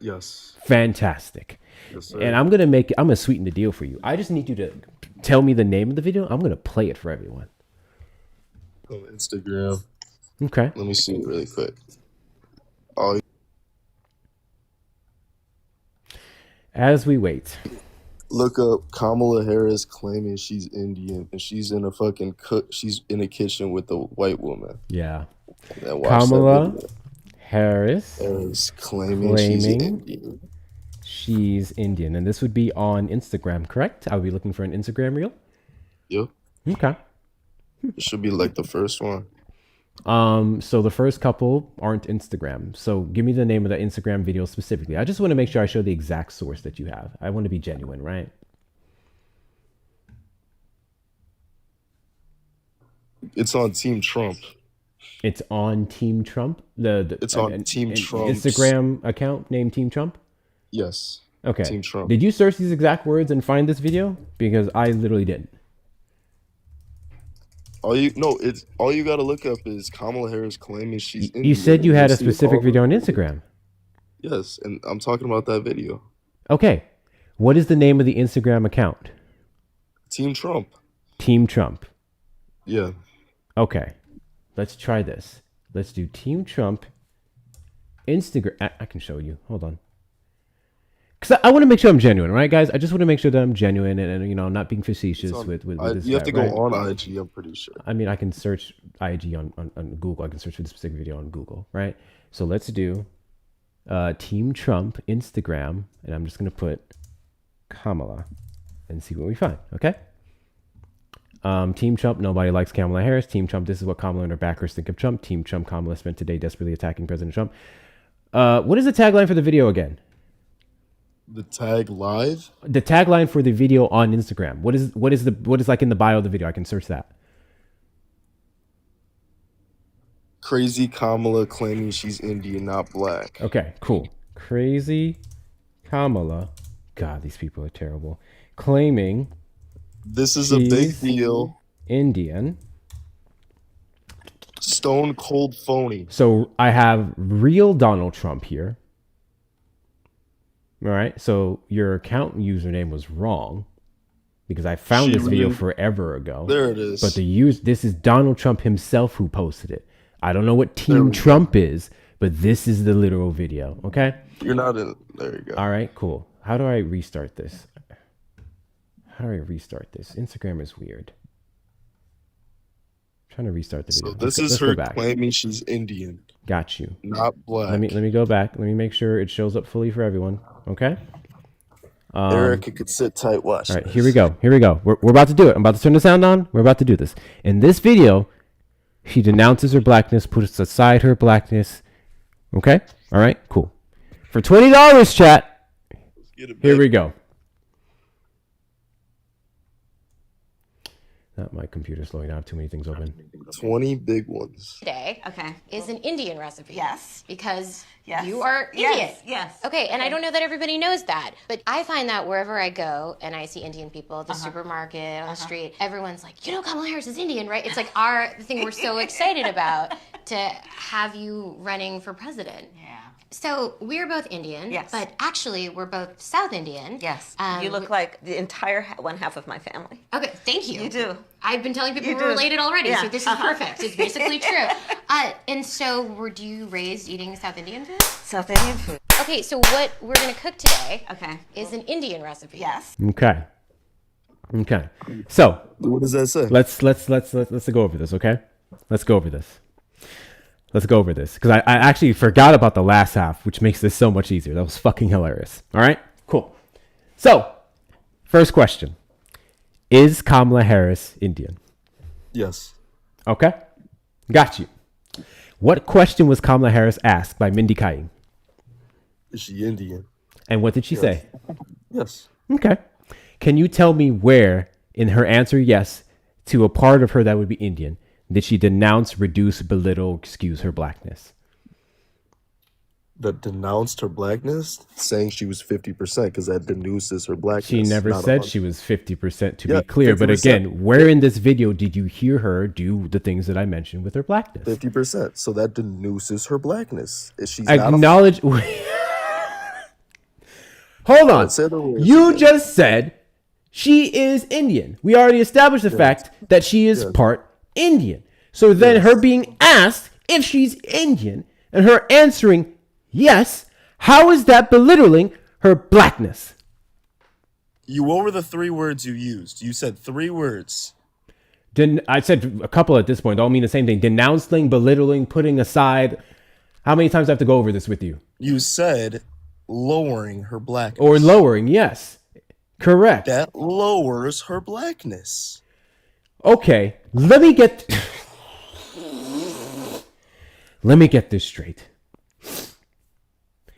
Yes. Fantastic. Yes, sir. And I'm gonna sweeten the deal for you. I just need you to tell me the name of the video. I'm gonna play it for everyone. On Instagram. Okay. Let me see it really quick. Oh, As we wait. look up Kamala Harris claiming she's Indian and she's in a fucking she's in a kitchen with a white woman. Yeah. And watch that Kamala video. Harris Is claiming she's claiming Indian. she's Indian. And this would be on Instagram, correct? I would be looking for an Instagram reel. Yep. Okay. It should be like the first one. So the first couple aren't Instagram. So give me the name of the Instagram video specifically. I just want to make sure I show the exact source that you have. I want to be genuine, right? It's on Team Trump. It's on Team Trump. It's on Team Trump's Instagram account named Team Trump. Yes. Okay. Team Trump. Did you search these exact words and find this video? Because I literally didn't. All you gotta look up is Kamala Harris claiming she's Indian. You said you had a You'll see specific all video on the- Instagram. Yes, and I'm talking about that video. Okay. What is the name of the Instagram account? Team Trump. Team Trump. Yeah. Okay. Let's try this. Let's do Team Trump Instagram. I can show you. Hold on. Because I want to make sure I'm genuine, right, guys? I just want to make sure that I'm genuine and you know, not being facetious with this. You have guy, to go right? on IG, I'm pretty sure. I mean, I can search IG on Google. I can search for the specific video on Google, right? So let's do Team Trump Instagram, and I'm just going to put Kamala and see what we find, okay? Team Trump, nobody likes Kamala Harris. Team Trump, this is what Kamala and her backers think of Trump. Team Trump, Kamala spent today desperately attacking President Trump. What is the tagline for the video again? The tag live? The tagline for the video on Instagram. What is like in the bio of the video? I can search that. Crazy Kamala claiming she's Indian, not black. Okay, cool. Crazy Kamala. God, these people are terrible. Claiming this is a big she's deal. Indian. Stone cold phony. So I have real Donald Trump here. All right. So your account username was wrong because I found this video forever ago. There it is. But this is Donald Trump himself who posted it. I don't know what Team Trump is, but this is the literal video. Okay. You're not in. There you go. All right, cool. How do I restart this? Instagram is weird. I'm trying to restart the video. So this is let's her go back. claiming she's Indian. Got you. Not black. Let me go back. Let me make sure it shows up fully for everyone. Okay. Erica could sit tight. Watch. All right, here we go. We're about to do it. I'm about to turn the sound on. We're about to do this. In this video, she denounces her blackness, puts aside her blackness. Okay. All right. Cool. For $20, chat. Here we go. Not my computer slowing down. Too many things open. 20 big ones. Today, is an Indian recipe. Yes. Because Yes. you are Yes, Indian. yes. Okay, and I don't know that everybody knows that, but I find that wherever I go and I see Indian people at the supermarket, on the street, everyone's like, you know, Kamala Harris is Indian, right? It's like the thing we're so excited about to have you running for president. Yeah. So we're both Indian, Yes. but actually we're both South Indian. Yes. You look like the entire one half of my family. Okay, thank you. You do. I've been telling people You we're do. related already, Yeah. so this is perfect. It's basically true. And so, were you raised eating South Indian food? South Indian food. Okay, so what we're gonna cook today is an Indian recipe. Yes. Okay. So what does that say? Let's go over this. Okay. Let's go over this because I actually forgot about the last half, which makes this so much easier. That was fucking hilarious. All right. Cool. So, first question: is Kamala Harris Indian? Yes. Okay. Got you. What question was Kamala Harris asked by Mindy Kaling? Is she Indian? And what did she say? Yes. Okay. Can you tell me where in her answer yes to a part of her that would be Indian did she denounce, reduce, belittle, excuse her blackness? That denounced her blackness, saying she was 50% because that denuses her blackness. She never not said 100%. she was 50% to be clear. 50%. But again, where in this video did you hear her do the things that I mentioned with her blackness? 50%. So that denuses her blackness. She's Acknowledge. Hold on. You just said she is Indian. We already established the fact that she is part Indian. So then her being asked if she's Indian and her answering yes, how is that belittling her blackness? What were the 3 words you used? You said 3 words. I said a couple at this point. All mean the same thing. Denouncing, belittling, putting aside. How many times do I have to go over this with you? You said lowering her blackness. Or lowering, yes. Correct. That lowers her blackness. Okay, let me get this straight.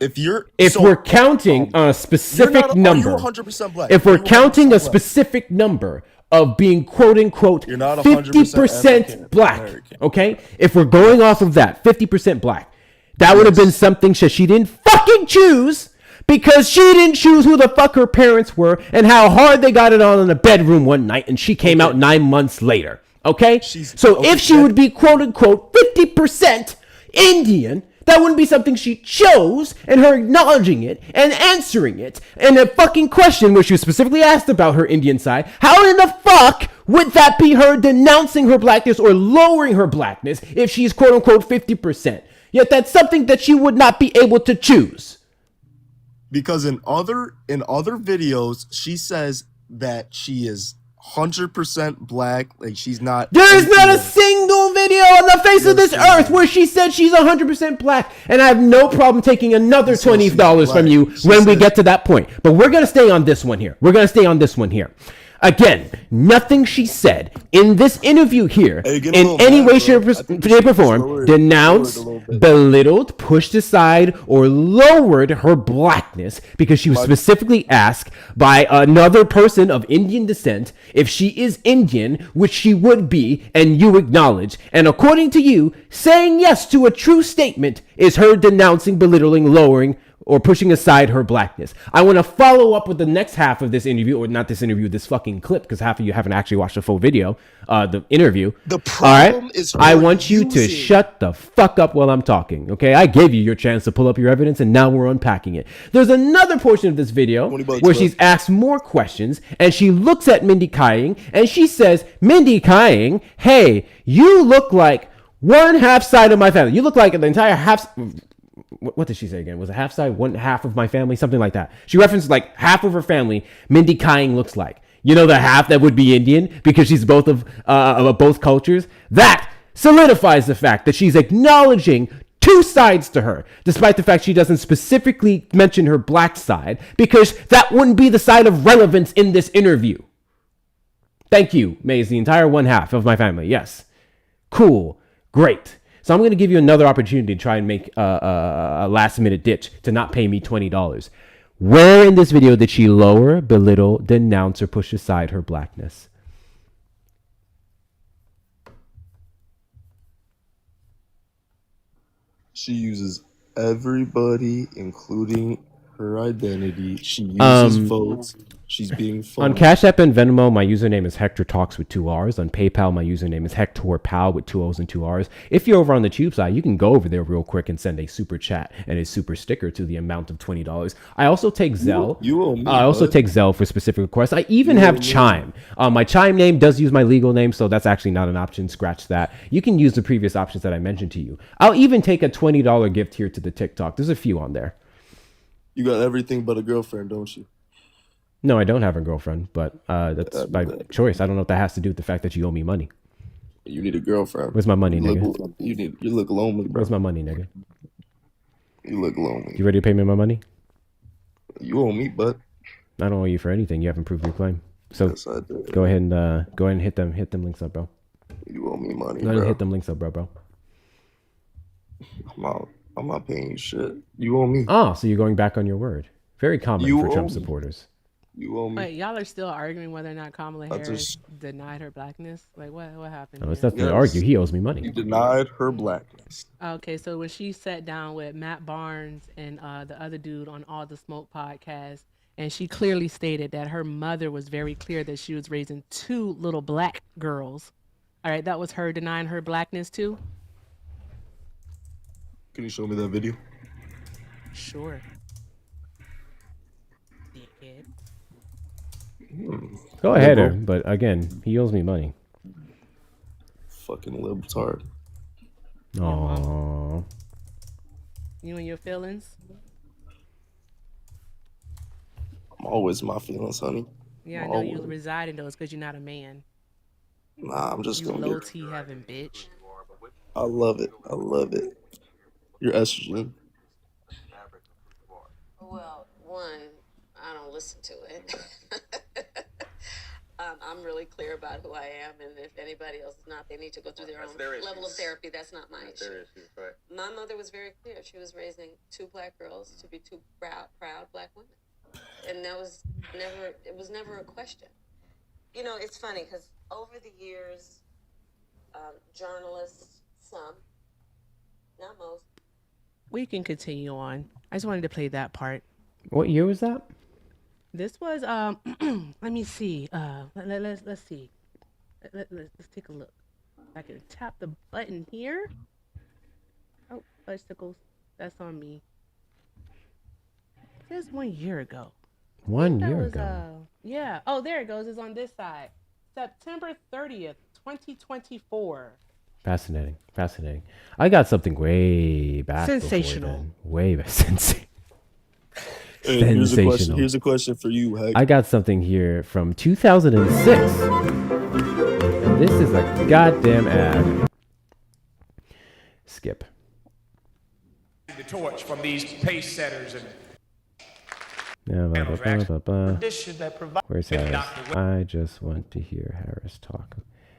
If we're counting on a specific number, are you 100% black? if we're counting a specific number of being quote unquote 50% black, okay? If we're going off of that, 50% black, that would have been something that she didn't fucking choose, because she didn't choose who the fuck her parents were and how hard they got it on in the bedroom one night, and she came out 9 months later. Okay? If she would be quote unquote 50% Indian, that wouldn't be something she chose, and her acknowledging it and answering it. And a fucking question where she was specifically asked about her Indian side, how in the fuck would that be her denouncing her blackness or lowering her blackness if she's quote unquote 50%? Yet that's something that she would not be able to choose. Because in other videos, she says that she is 100% black. Like, she's not. There is not a single video on the face of this earth where she said she's 100% black. And I have no problem taking another $20 from you when we get to that point. But we're going to stay on this one here. Again, nothing she said in this interview here in any way, shape, or form denounced, belittled, pushed aside, or lowered her blackness, because she was specifically asked by another person of Indian descent if she is Indian, which she would be, and you acknowledge. And according to you, saying yes to a true statement is her denouncing, belittling, lowering, or pushing aside her blackness. I want to follow up with the next half of this interview, or not this interview, this fucking clip, because half of you haven't actually watched the full video, the interview. The problem is I want you to shut the fuck up while I'm talking, okay? I gave you your chance to pull up your evidence, and now we're unpacking it. There's another portion of this video where she's asked more questions, and she looks at Mindy Kaling, and she says, Mindy Kaling, hey, you look like one half side of my family. You look like the entire half. What did she say again? Was it half side, one half of my family? Something like that. She referenced like half of her family Mindy Kaling looks like. You know, the half that would be Indian because she's both of both cultures. That solidifies the fact that she's acknowledging two sides to her, despite the fact she doesn't specifically mention her black side, because that wouldn't be the side of relevance in this interview. Thank you, Maze, the entire one half of my family. Yes. Cool. Great. So I'm going to give you another opportunity to try and make a last-minute ditch to not pay me $20. Where in this video did she lower, belittle, denounce, or push aside her blackness? She uses everybody, including her identity. She uses votes. She's being phony. On Cash App and Venmo, my username is Hector Talks with 2 R's. On PayPal, my username is Hector Pal with 2 O's and 2 R's. If you're over on the Tube side, you can go over there real quick and send a super chat and a super sticker to the amount of $20. I also take Zelle. I also take Zelle for specific requests. I even have Chime. My Chime name does use my legal name, so that's actually not an option. Scratch that. You can use the previous options that I mentioned to you. I'll even take a $20 gift here to the TikTok. There's a few on there. You got everything but a girlfriend, don't you? No, I don't have a girlfriend, but that's by choice. I don't know what that has to do with the fact that you owe me money. You need a girlfriend. Where's my money, nigga? You look lonely, bro. Where's my money, nigga? You look lonely. You ready to pay me my money? You owe me, but I don't owe you for anything. You haven't proved your claim. So yes, I did. Go ahead and hit them links up, bro. You owe me money, Go ahead and hit them links up, bro. I'm not paying you shit. You owe me. Oh, so you're going back on your word. Very common for Trump supporters. You owe me. Wait, y'all are still arguing whether or not Kamala Harris denied her blackness? Like, what happened? No, it's nothing to argue. He owes me money. He denied her blackness. Okay, so when she sat down with Matt Barnes and the other dude on All the Smoke podcast, and she clearly stated that her mother was very clear that she was raising 2 little black girls. All right, that was her denying her blackness too? Can you show me that video? Sure. Go ahead, but again, he owes me money. Fucking libtard. Aww. You and your feelings? I'm always my feelings, honey. Yeah, I know you reside in those because you're not a man. Nah, I'm just You gonna low get. T having bitch. I love it. I love it. Your estrogen. Well, one, I don't listen to it. I'm really clear about who I am, and if anybody else is not, they need to go through their own level of therapy. That's not my issue. Their issues, right? My mother was very clear. She was raising two black girls to be two proud black women, and it was never a question. You know, it's funny because over the years, journalists, some, not most. We can continue on. I just wanted to play that part. What year was that? This was let me see. Let's see. Let's take a look. I can tap the button here. Oh, bicycles. That's on me. It says 1 year ago. 1 year ago. Yeah. Oh, there it goes. It's on this side. September 30th, 2024. Fascinating. Fascinating. I got something way back. Sensational. Way back. Sensational. Hey, here's a question for you, Hank. I got something here from 2006. And this is a goddamn ad. Skip. The torch from these pace setters and Where's Harris? I just want to hear Harris talk.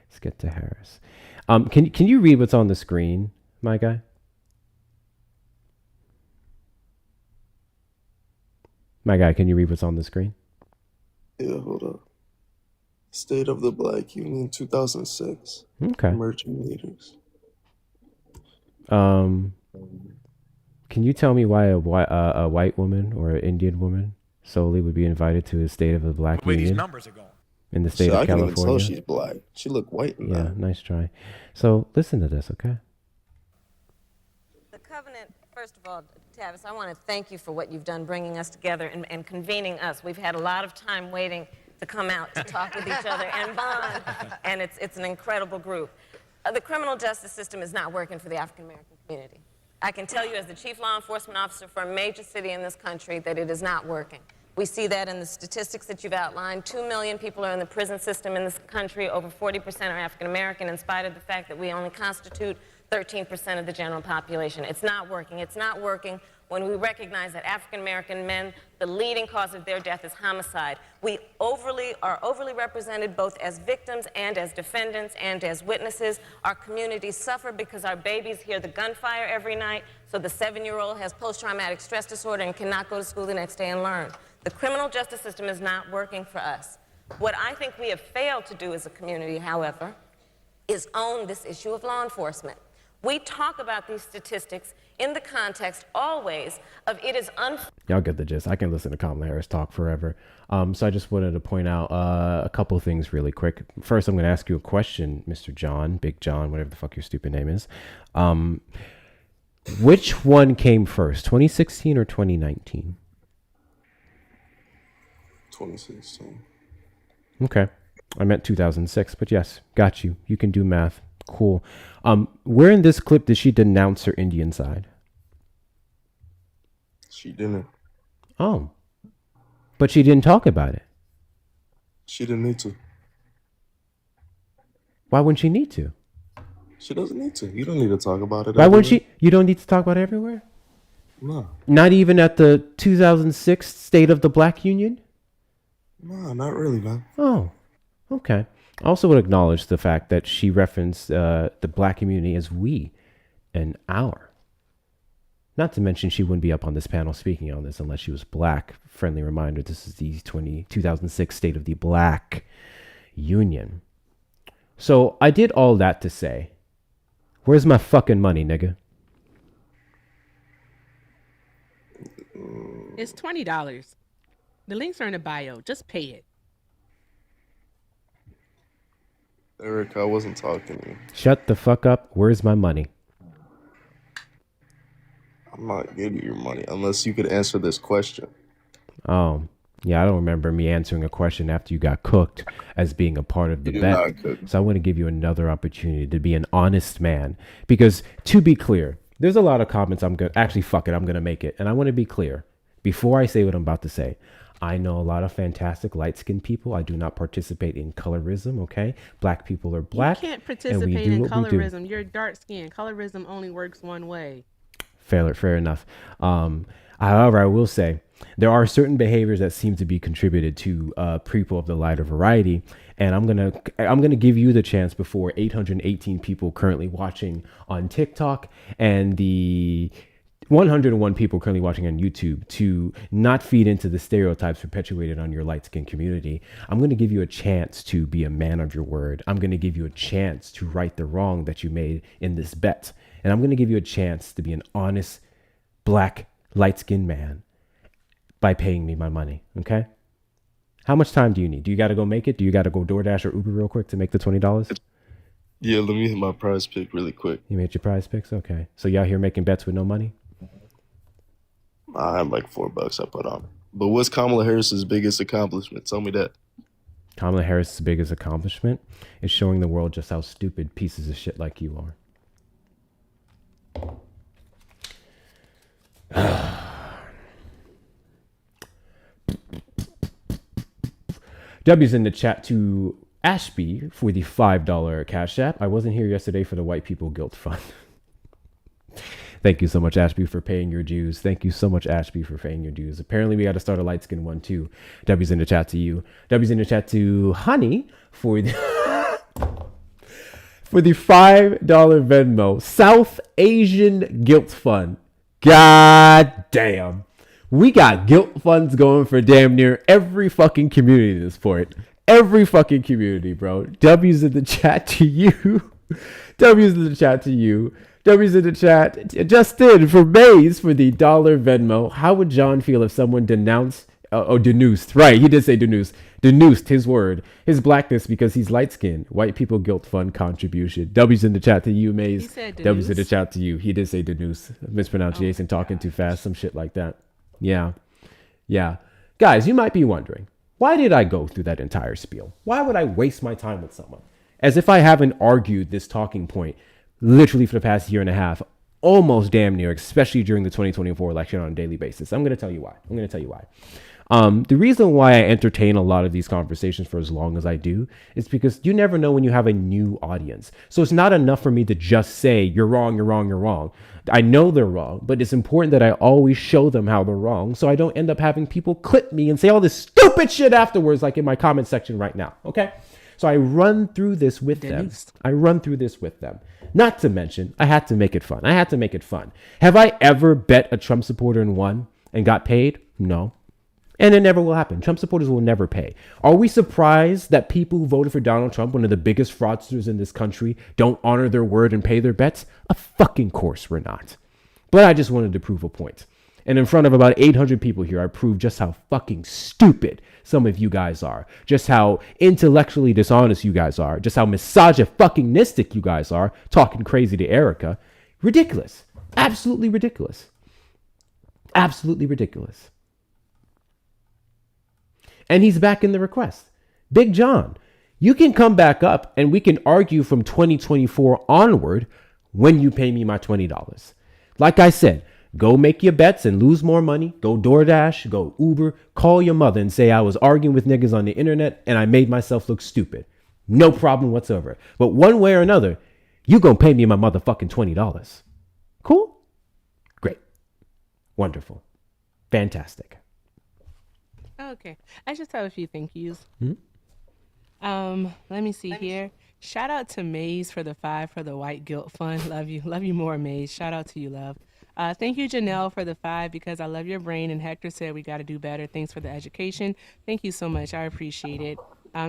Let's get to Harris. Can you read what's on the screen, my guy? My guy, can you read what's on the screen? Yeah, hold up. State of the Black Union 2006. Okay. Emerging leaders. Can you tell me why a white woman or an Indian woman solely would be invited to the State of the Black the way Union these numbers are going. in the state I of can't even California? tell she's black. She look white in Yeah, that. nice try. So listen to this, okay? The covenant, first of all, Tavis, I want to thank you for what you've done bringing us together and convening us. We've had a lot of time waiting to come out to talk with each other and bond, and it's an incredible group. The criminal justice system is not working for the African American community. I can tell you as the chief law enforcement officer for a major city in this country that it is not working. We see that in the statistics that you've outlined. 2 million people are in the prison system in this country. Over 40% are African American, in spite of the fact that we only constitute 13% of the general population. It's not working. It's not working when we recognize that African American men, the leading cause of their death is homicide. We are overly represented both as victims and as defendants and as witnesses. Our communities suffer because our babies hear the gunfire every night, so the 7-year-old has post-traumatic stress disorder and cannot go to school the next day and learn. The criminal justice system is not working for us. What I think we have failed to do as a community, however, is own this issue of law enforcement. We talk about these statistics in the context always of it is unfair. Y'all get the gist. I can listen to Kamala Harris talk forever. So I just wanted to point out a couple of things really quick. First, I'm going to ask you a question, Mr. John, Big John, whatever the fuck your stupid name is. Which one came first, 2016 or 2019? 2016. Okay. I meant 2006, but yes, got you. You can do math. Cool. Where in this clip did she denounce her Indian side? She didn't. Oh. But she didn't talk about it. She didn't need to. Why wouldn't she need to? She doesn't need to. You don't need to talk about it. Why wouldn't she? You don't need to talk about it everywhere? No. Not even at the 2006 State of the Black Union? No, not really, man. Oh, okay. I also would acknowledge the fact that she referenced the black community as we and our. Not to mention she wouldn't be up on this panel speaking on this unless she was black. Friendly reminder, this is the 2006 State of the Black Union. So I did all that to say, where's my fucking money, nigga? It's $20. The links are in the bio. Just pay it. Eric, I wasn't talking to you. Shut the fuck up. Where's my money? I'm not giving you your money unless you could answer this question. Oh, yeah, I don't remember me answering a question after you got cooked as being a part of the You did bet. not cook. So I want to give you another opportunity to be an honest man. Because to be clear, there's a lot of comments I'm going to... Actually, fuck it, I'm going to make it. And I want to be clear. Before I say what I'm about to say, I know a lot of fantastic light-skinned people. I do not participate in colorism, okay? Black people are black. You can't and we participate do in what we do. colorism. You're dark skinned. Colorism only works one way. Fair enough. However, I will say there are certain behaviors that seem to be contributed to people of the lighter variety, and I'm gonna give you the chance before 818 people currently watching on TikTok and the 101 people currently watching on YouTube to not feed into the stereotypes perpetuated on your light skinned community. I'm going to give you a chance to be a man of your word. I'm going to give you a chance to right the wrong that you made in this bet. And I'm going to give you a chance to be an honest, black, light skinned man by paying me my money. Okay? How much time do you need? Do you got to go make it? Do you got to go DoorDash or Uber real quick to make the $20? Yeah, let me hit my prize pick really quick. You made your prize picks? Okay. So y'all here making bets with no money? I have like $4 I put on. But what's Kamala Harris's biggest accomplishment? Tell me that. Kamala Harris's biggest accomplishment is showing the world just how stupid pieces of shit like you are. W's in the chat to Ashby for the $5 Cash App. I wasn't here yesterday for the White People Guilt Fund. Thank you so much, Ashby, for paying your dues. Thank you so much, Ashby, for paying your dues. Apparently, we got to start a light skin one, too. W's in the chat to you. W's in the chat to Honey for the, for the $5 Venmo. South Asian Guilt Fund. God damn. We got guilt funds going for damn near every fucking community at this point. Every fucking community, bro. W's in the chat to you. W's in the chat to you. W's in the chat. Justin for Maze for the $1 Venmo. How would John feel if someone denounced, denounced, right, he did say denounced his word, his blackness because he's light-skinned. White People Guilt Fund contribution. W's in the chat to you, Maze. He said W's in the chat to you. He did say denouce. Mispronunciation, talking too fast, some shit like that. Yeah. Guys, you might be wondering, why did I go through that entire spiel? Why would I waste my time with someone? As if I haven't argued this talking point literally for the past year and a half, almost damn near, especially during the 2024 election on a daily basis. I'm going to tell you why. The reason why I entertain a lot of these conversations for as long as I do is because you never know when you have a new audience. So it's not enough for me to just say, you're wrong. I know they're wrong, but it's important that I always show them how they're wrong so I don't end up having people clip me and say all this stupid shit afterwards, like in my comment section right now. Okay? So I run through this with them. Not to mention, I had to make it fun. Have I ever bet a Trump supporter and won and got paid? No. And it never will happen. Trump supporters will never pay. Are we surprised that people who voted for Donald Trump, one of the biggest fraudsters in this country, don't honor their word and pay their bets? Of fucking course we're not. But I just wanted to prove a point. And in front of about 800 people here, I proved just how fucking stupid some of you guys are. Just how intellectually dishonest you guys are. Just how misogynistic you guys are. Talking crazy to Erica. Ridiculous. Absolutely ridiculous. And he's back in the request. Big John, you can come back up and we can argue from 2024 onward when you pay me my $20. Like I said, go make your bets and lose more money. Go DoorDash, go Uber, call your mother and say I was arguing with niggas on the internet and I made myself look stupid. No problem whatsoever. But one way or another, you gonna pay me my motherfucking $20. Cool? Great. Wonderful. Fantastic. Okay. I just have a few thank yous. Let me see here. Shout out to Maze for the 5 for the White Guilt Fund. Love you more, Maze. Shout out to you, love. Thank you, Janelle, for the 5 because I love your brain. And Hector said we got to do better. Thanks for the education. Thank you so much. I appreciate it.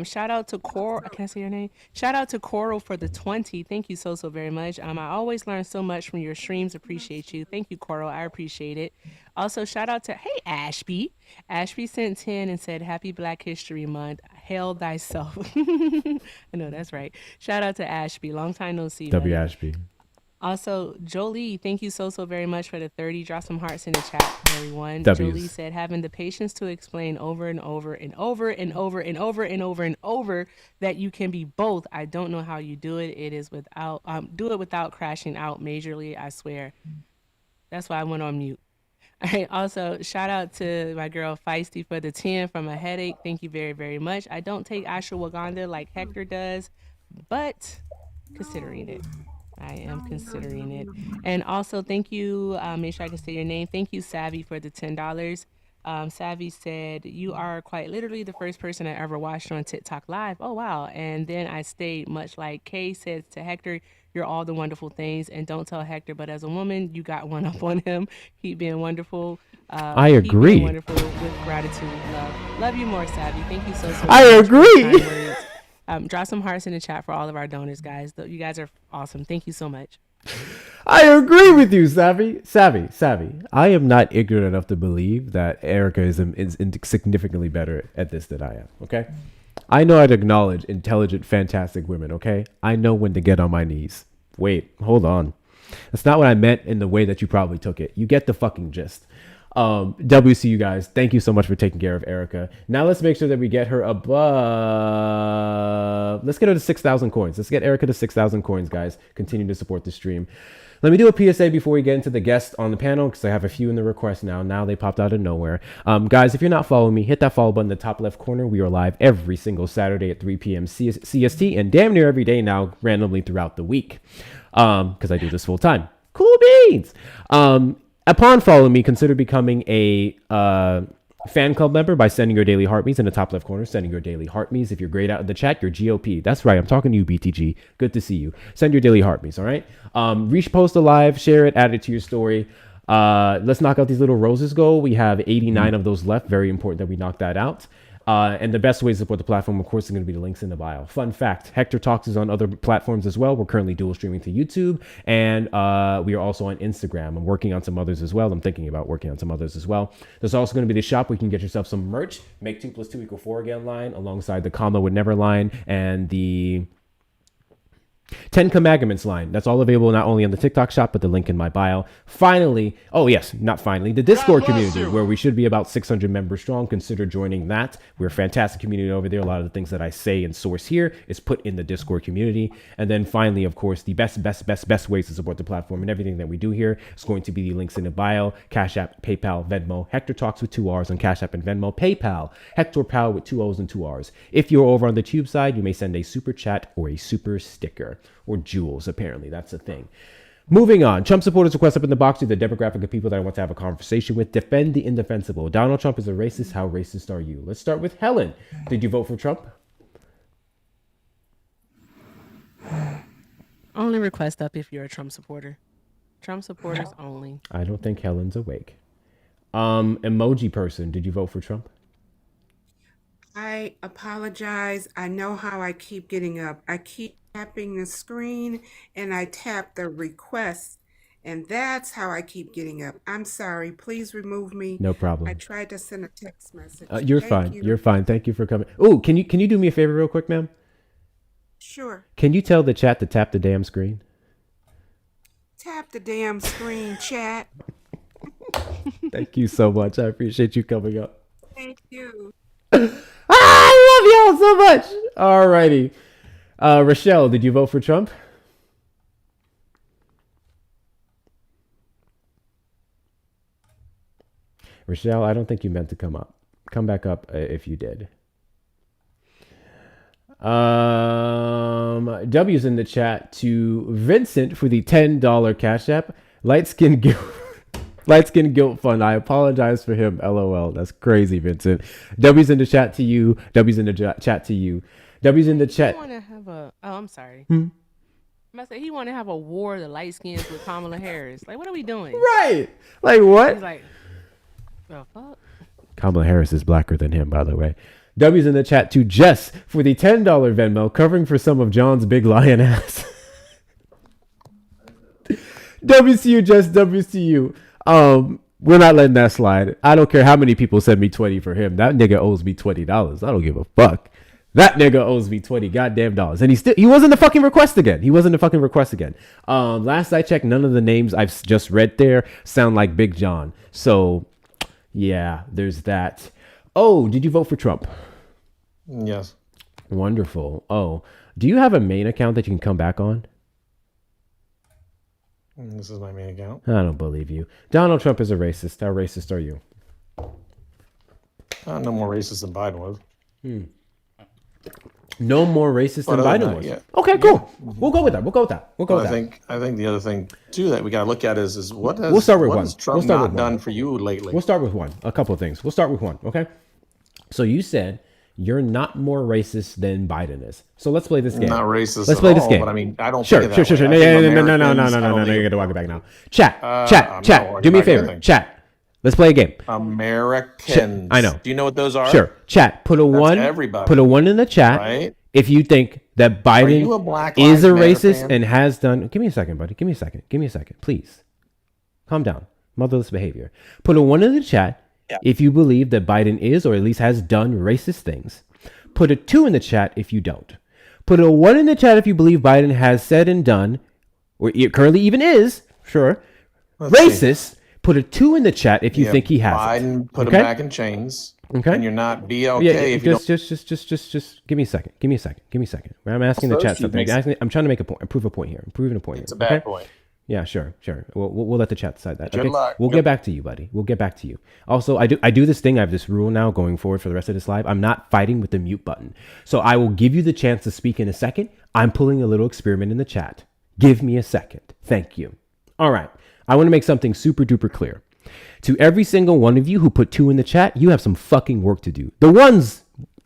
Shout out to Coral. Can I say your name? Shout out to Coral for the 20. Thank you so very much. I always learn so much from your streams. Appreciate you. Thank you, Coral. I appreciate it. Also, shout out to Ashby. Ashby sent 10 and said, Happy Black History Month. Hail thyself. I know that's right. Shout out to Ashby. Long time no see. W. Ashby. Also, Jolie, thank you so very much for the 30. Drop some hearts in the chat, everyone. W's. Jolie said, having the patience to explain over and over and over and over and over and over and over that you can be both. I don't know how you do it. It is without crashing out majorly, I swear. That's why I went on mute. All right. Also, shout out to my girl Feisty for the 10 from a headache. Thank you very, very much. I don't take ashwagandha like Hector does, but considering it. I am considering it. And also, thank you. Make sure I can say your name. Thank you, Savvy, for the $10. Savvy said, "You are quite literally the first person I ever watched on TikTok Live." Oh, wow. And then I stayed, much like Kay says to Hector, "You're all the wonderful things." And don't tell Hector, but as a woman, you got one up on him. Keep being wonderful. I Keep being agree. wonderful with gratitude. Love you more, Savvy. Thank you so I much for your agree. kind words. Drop some hearts in the chat for all of our donors, guys. You guys are awesome. Thank you so much. I agree with you, Savvy. I am not ignorant enough to believe that Erica is significantly better at this than I am. Okay, I know how to acknowledge intelligent, fantastic women. Okay, I know when to get on my knees. Wait, hold on. That's not what I meant in the way that you probably took it. You get the fucking gist. WC, you guys, thank you so much for taking care of Erica. Now let's make sure that we get her above. Let's get her to 6,000 coins. Let's get Erica to 6,000 coins, guys. Continue to support the stream. Let me do a PSA before we get into the guests on the panel, because I have a few in the request now. Now they popped out of nowhere. Guys, if you're not following me, hit that follow button in the top left corner. We are live every single Saturday at 3 p.m. CST and damn near every day now, randomly throughout the week, because I do this full time. Cool beans. Upon following me, consider becoming a fan club member by sending your daily heartbeats in the top left corner. Sending your daily heartbeats. If you're grayed out in the chat, you're GOP. That's right. I'm talking to you, BTG. Good to see you. Send your daily heartbeats. All right. Repost a live, share it, add it to your story. Let's knock out these little roses goal. We have 89 of those left. Very important that we knock that out. And the best way to support the platform, of course, is going to be the links in the bio. Fun fact, Hector Talks is on other platforms as well. We're currently dual streaming to YouTube, and we are also on Instagram. I'm working on some others as well. I'm thinking about working on some others as well. There's also going to be the shop where you can get yourself some merch. Make 2 + 2 = 4 again line, alongside the comma would never line and the 10 Commandments line. That's all available not only on the TikTok shop, but the link in my bio. Finally, oh yes, not finally, the Discord community, where we should be about 600 members strong. Consider joining that. We're a fantastic community over there. A lot of the things that I say and source here is put in the Discord community. And then finally, of course, the best ways to support the platform and everything that we do here is going to be the links in the bio: Cash App, PayPal, Venmo. Hector Talks with 2 R's on Cash App and Venmo. PayPal, Hector Pal with 2 O's and 2 R's. If you're over on the Tube side, you may send a super chat or a super sticker. Or jewels, apparently. That's a thing. Moving on. Trump supporters request up in the box to the demographic of people that I want to have a conversation with. Defend the indefensible. Donald Trump is a racist. How racist are you? Let's start with Helen. Did you vote for Trump? Only request up if you're a Trump supporter. Trump supporters only. I don't think Helen's awake. Emoji person. Did you vote for Trump? I apologize. I know how I keep getting up. I keep tapping the screen and I tap the request, and that's how I keep getting up. I'm sorry. Please remove me. No problem. I tried to send a text message. You're Thank fine. you. You're fine. Thank you for coming. Oh, can you do me a favor real quick, ma'am? Sure. Can you tell the chat to tap the damn screen? Tap the damn screen, chat. Thank you so much. I appreciate you coming up. Thank you. I love y'all so much. Alrighty. Rochelle, did you vote for Trump? Rochelle, I don't think you meant to come up. Come back up if you did. W's in the chat to Vincent for the $10 Cash App. Light skin guilt fund. I apologize for him. LOL. That's crazy, Vincent. W's in the chat to you. W's in the chat to you. W's in the chat. Want to have a? Oh, I'm sorry. Hmm? I say he want to have a war of the light skins with Kamala Harris. Like, what are we doing? Right. Like what? He's like, the fuck. Kamala Harris is blacker than him, by the way. W's in the chat to Jess for the $10 Venmo, covering for some of John's big lion ass. WCU, Jess. WCU. We're not letting that slide. I don't care how many people send me 20 for him. That nigga owes me $20. I don't give a fuck. That nigga owes me 20 goddamn dollars. And he wasn't the fucking request again. Last I checked, none of the names I've just read there sound like Big John. So yeah, there's that. Oh, did you vote for Trump? Yes. Wonderful. Oh, do you have a main account that you can come back on? This is my main account. I don't believe you. Donald Trump is a racist. How racist are you? No more racist than Biden was. No more racist than But other than Biden that, was. yeah. Okay, cool. We'll go with that. We'll go with that. We'll go But with I that. think the other thing too that we got to look at is what has We'll start with what one. has Trump We'll start not with one. done for you lately? We'll start with one. A couple of things. We'll start with one. Okay. So you said you're not more racist than Biden is. So let's play this game. Not racist Let's at play this all, game. but I mean, I don't Sure, think of sure, that sure, way. sure. I think No. Americans, I don't You think- got to walk it back now. Chat. I'm Chat. not Do me a walking back favor. anything. Chat. Let's play a game. Americans. I know. Do you know what those are? Sure. Chat. Put a That's one. everybody. Put a one in the chat. Right? If you think that you a Biden Black is Lives a Matter racist fan? and has done. Give me a second, buddy. Give me a second. Give me a second, please. Calm down. Motherless behavior. Put a one in the chat if you believe that Biden is or at least has done racist things. Put a 2 in the chat if you don't. Put a 1 in the chat if you believe Biden has said and done, or currently even is, sure, racist. Put a 2 in the chat if you think he has. Biden put him back in chains. Okay. And you're not BLK Yeah, if you don't. just give me a second. Give me a second. Give me a second. I'm asking the First chat you something. make- I'm trying to make a point. Prove a point here. I'm proving a point here. It's a bad point. Yeah, sure. We'll let the chat decide that. Good luck. We'll get back to you, buddy. We'll get back to you. Also, I do this thing. I have this rule now going forward for the rest of this live. I'm not fighting with the mute button. So I will give you the chance to speak in a second. I'm pulling a little experiment in the chat. Give me a second. Thank you. All right. I want to make something super duper clear. To every single one of you who put 2 in the chat, you have some fucking work to do. The ones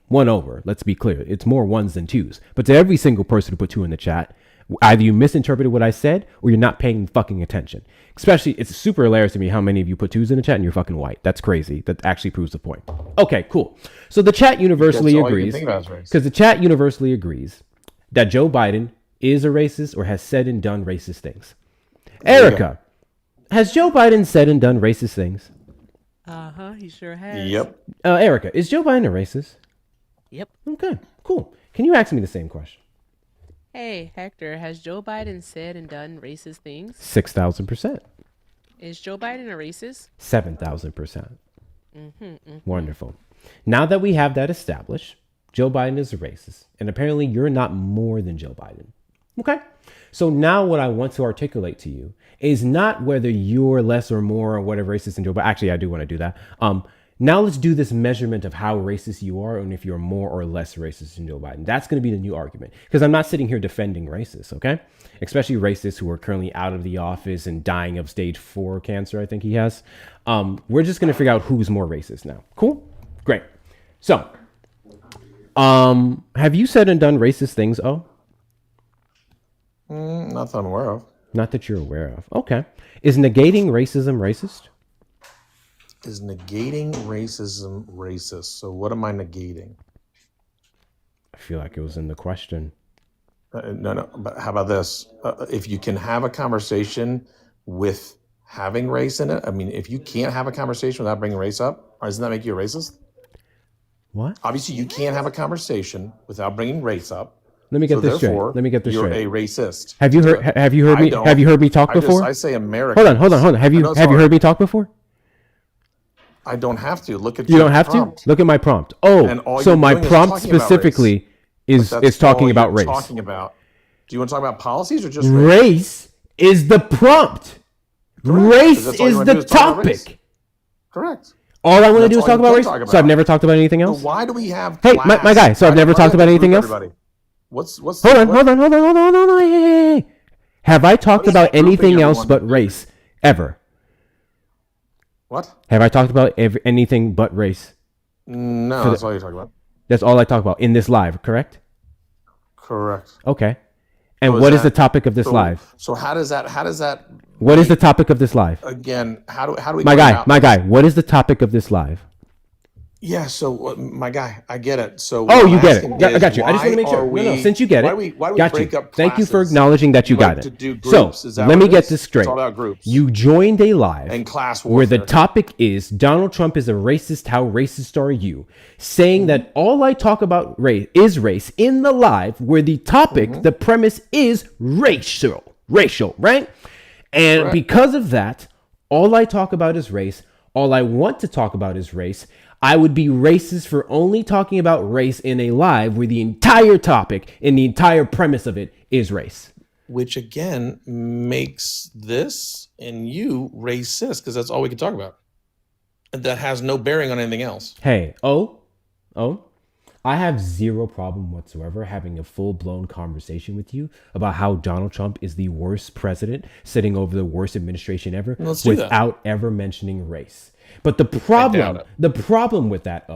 won over. Let's be clear. It's more 1s than 2s. But to every single person who put 2 in the chat, either you misinterpreted what I said or you're not paying fucking attention. Especially, it's super hilarious to me how many of you put 2s in the chat and you're fucking white. That's crazy. That actually proves the point. Okay, cool. So the chat universally That's all you can agrees, think about is race. because the chat universally agrees that Joe Biden is a racist or has said and done racist things. Erica, has Joe Biden said and done racist things? He sure has. Yep. Erica, is Joe Biden a racist? Yep. Okay, cool. Can you ask me the same question? Hey, Hector, has Joe Biden said and done racist things? 6,000%. Is Joe Biden a racist? 7,000%. Wonderful. Now that we have that established, Joe Biden is a racist, and apparently you're not more than Joe Biden. Okay. So now what I want to articulate to you is not whether you're less or more or whatever racist than Joe Biden. Actually, I do want to do that. Now let's do this measurement of how racist you are and if you're more or less racist than Joe Biden. That's going to be the new argument, because I'm not sitting here defending racists, okay? Especially racists who are currently out of the office and dying of stage 4 cancer, I think he has. We're just going to figure out who's more racist now. Cool? Great. So, have you said and done racist things, Not that I'm aware of. Not that you're aware of. Okay. Is negating racism racist? Is negating racism racist? So what am I negating? I feel like it was in the question. No. But how about this? If you can have a conversation with having race in it, I mean, if you can't have a conversation without bringing race up, doesn't that make you a racist? What? Obviously, you can't have a conversation without bringing race up. Let me get this straight. therefore, Let me get this you're straight. a racist. Have you heard? Have you heard me? Have you heard me talk before? I say American. Hold on. Have you heard me talk before? I don't have to look at. You your don't have prompt. to look at my prompt. And all So you're my doing is prompt talking about race. specifically is But that's talking all about you're race. Talking about. Do you want to talk about policies or just Race is the prompt. Race That's all you is wanna do the is talk about race. topic. Correct. All I want to That's do is all talk you about can race. talk So I've about. never talked about anything else. So why do we have? Hey, my guy. So I've never talked about anything else. Everybody. What's Hold on. Hey. Have I talked about anything else but race ever? What? Have I talked about anything but race? No, that's all you're talking about. That's all I talk about in this live, correct? Correct. Okay. And So what is the that- topic of this so- live? So how does that? What is the topic of this live? Again, how do we? My go guy, about- what is the topic of this live? Yeah. So my guy, I get it. So Oh, what you I'm get asking it. I got is you. I just want to make why sure. are No, we- since you get it, why do we got break you. up Thank you for classes? acknowledging that you got like it. to do So groups. Is that let what me it get is? this straight. It's all about groups. You joined a live And class where the warfare. topic is Donald Trump is a racist. How racist are you? Saying that all I talk about race is race in the live where the topic, the premise is racial, right? And Correct. because of that, all I talk about is race. All I want to talk about is race. I would be racist for only talking about race in a live where the entire topic and the entire premise of it is race. which again makes this and you racist because that's all we can talk about. And that has no bearing on anything else. Hey, I have zero problem whatsoever having a full-blown conversation with you about how Donald Trump is the worst president sitting over the worst administration ever without ever mentioning race. But the problem with that,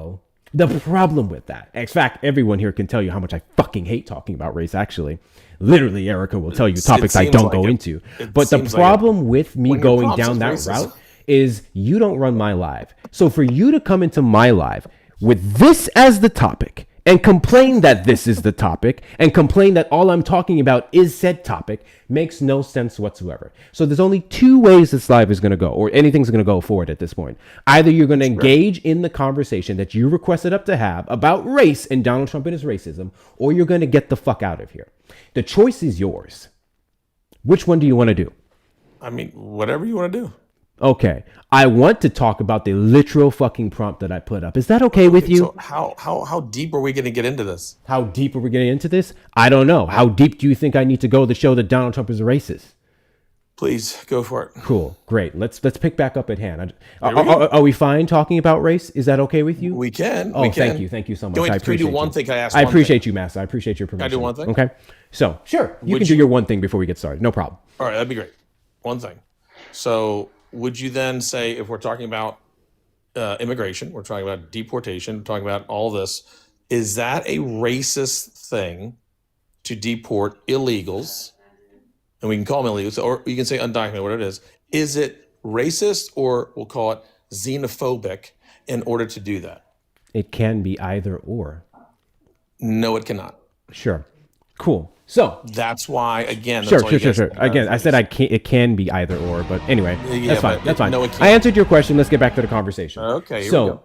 in fact, everyone here can tell you how much I fucking hate talking about race, actually. Literally, Erica will tell you topics I don't go into. But the problem with me going down that route is you don't run my live. So for you to come into my live with this as the topic and complain that this is the topic and complain that all I'm talking about is said topic makes no sense whatsoever. So there's only two ways this live is going to go, or anything's going to go forward at this point. Either you're going to engage in the conversation that you requested up to have about race and Donald Trump and his racism, or you're going to get the fuck out of here. The choice is yours. Which one do you want to do? I mean, whatever you want to do. Okay, I want to talk about the literal fucking prompt that I put up. Is that okay with you? So how deep are we going to get into this? How deep are we getting into this? I don't know. How deep do you think I need to go to show that Donald Trump is a racist? Please go for it. Cool, great. Let's pick back up at hand. Are we fine talking about race? Is that okay with you? We can. Oh, thank you so much. I appreciate can we do one thing? I appreciate you, Master. I appreciate your permission. Can I do one thing? Okay. So sure, you can do your one thing before we get started. No problem. All right, that'd be great. One thing. So would you then say, if we're talking about immigration, we're talking about deportation, we're talking about all this, is that a racist thing to deport illegals? And we can call them illegals, or you can say undocumented, whatever it is. Is it racist, or we'll call it xenophobic, in order to do that? It can be either or. No, it cannot. Sure. Cool. So that's why, again, sure. Again, I said it can be either or, but anyway, that's fine. That's fine. No, it can't. I answered your question. Let's get back to the conversation. Okay. Here we So go.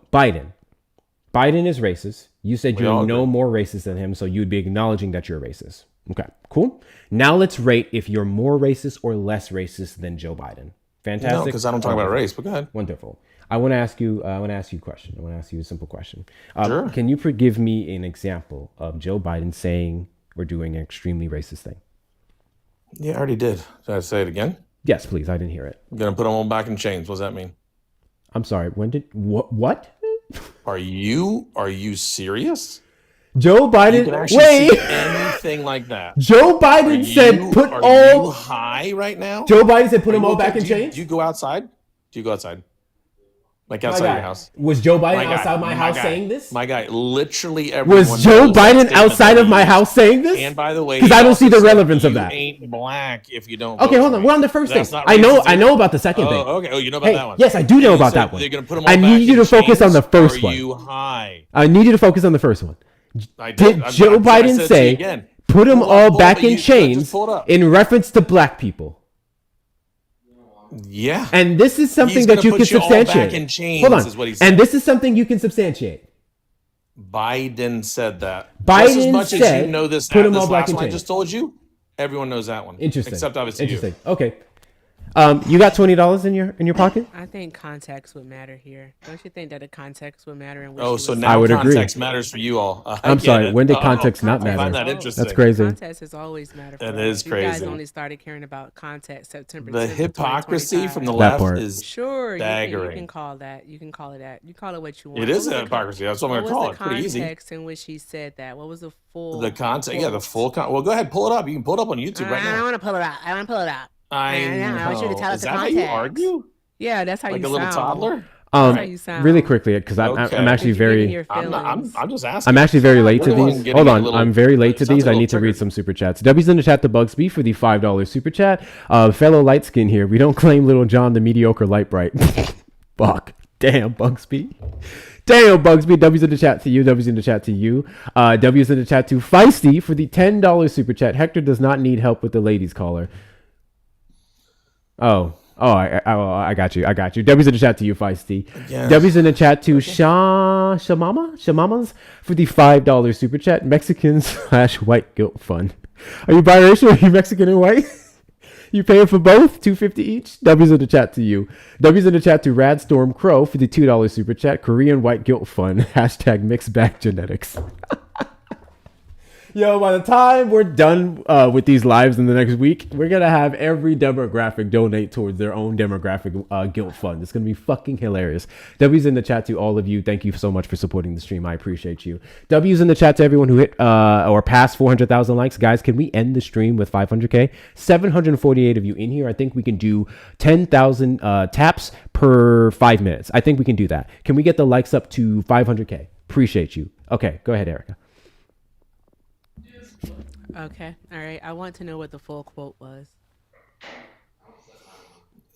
Biden is racist. You said you're no more racist than him, so you'd be acknowledging that you're racist. Okay, cool. Now let's rate if you're more racist or less racist than Joe Biden. Fantastic. No, because I don't talk about race, but go ahead. Wonderful. I want to ask you a question. I want to ask you a simple question. Sure. Can you give me an example of Joe Biden saying we're doing an extremely racist thing? Yeah, I already did. Should I say it again? Yes, please. I didn't hear it. I'm gonna put them all back in chains. What does that mean? I'm sorry. When did what? Are you serious? Joe Biden. You can actually see anything like that. Joe Biden said put are all. you high right now? Joe Biden said put them all back in chains. Do you go outside? Like outside your house? Was Joe Biden outside my house saying this? My guy, literally everyone. Was Joe Biden outside of my house saying this? And by the way, because I don't see the relevance of that. You ain't black if you don't. Okay, hold on. We're on the first thing. I know about the second thing. Okay. Oh, you know about that one. Yes, I do know about that one. They're gonna put them all I need you to focus on the first one. Are you high? I need you to focus on the first one. Did Joe I Biden said say again, put them all back in just chains pull it up. in reference to black people? Yeah. And this is something He's that gonna you put can all back substantiate. in chains, Hold on. is what he said. And this is something you can substantiate. Biden said that. Biden Just as much said, as you know this, put 'em this all back last in one I chains. just told you, everyone knows that one. Interesting. Except obviously Interesting. you. Okay. You got $20 in your pocket? I think context would matter here. Don't you think that the context would matter? In which Oh, you so listen? now I would agree. context matters for you all. I I'm get sorry. it. When did context not I matter? find that interesting. That's crazy. Context has always mattered. That for is us. You guys crazy. only started caring about context September. The 10th, hypocrisy from the 2025. That left part. is Sure, you staggering. can call that. You can call it that. You call it what you want. It is What was a the hypocrisy. That's what I'm what going to was call the it. Pretty easy. context in which he said that? What was the full? The context, yeah, the full Well, go ahead, pull it up. You can pull it up on YouTube right I don't now. want to pull it out. I want to pull it out. I I want you to know. tell us Is the that how context. you argue? Yeah, that's how Like you a little sound. toddler? That's how you sound. Really quickly, because I'm actually very. I'm just asking. I'm actually very late to We're these. getting Hold a on, little- I'm very late to sounds these. a I little need to read triggered. some super chats. W's in the chat to Bugsby for the $5 super chat. Fellow light skin here. We don't claim Little John the mediocre light bright. Fuck. Damn, Bugsby. Damn, Bugsby. W's in the chat to you. W's in the chat to you. W's in the chat to Feisty for the $10 super chat. Hector does not need help with the ladies caller. I got you. W's in the chat to you, Feisty. Yeah. W's in the chat to Shamamas for the $5 super chat. Mexican / white guilt fund. Are you biracial? Are you Mexican and white? You paying for both? $2.50 each? W's in the chat to you. W's in the chat to Radstorm Crow for the $2 super chat. Korean white guilt fund. # mixed bag genetics. Yo, by the time we're done with these lives in the next week, we're gonna have every demographic donate towards their own demographic guilt fund. It's gonna be fucking hilarious. W's in the chat to all of you. Thank you so much for supporting the stream. I appreciate you. W's in the chat to everyone who hit or passed 400,000 likes. Guys, can we end the stream with 500K? 748 of you in here. I think we can do 10,000 taps per 5 minutes. I think we can do that. Can we get the likes up to 500K? Appreciate you. Okay, go ahead, Erica. Okay. All right. I want to know what the full quote was.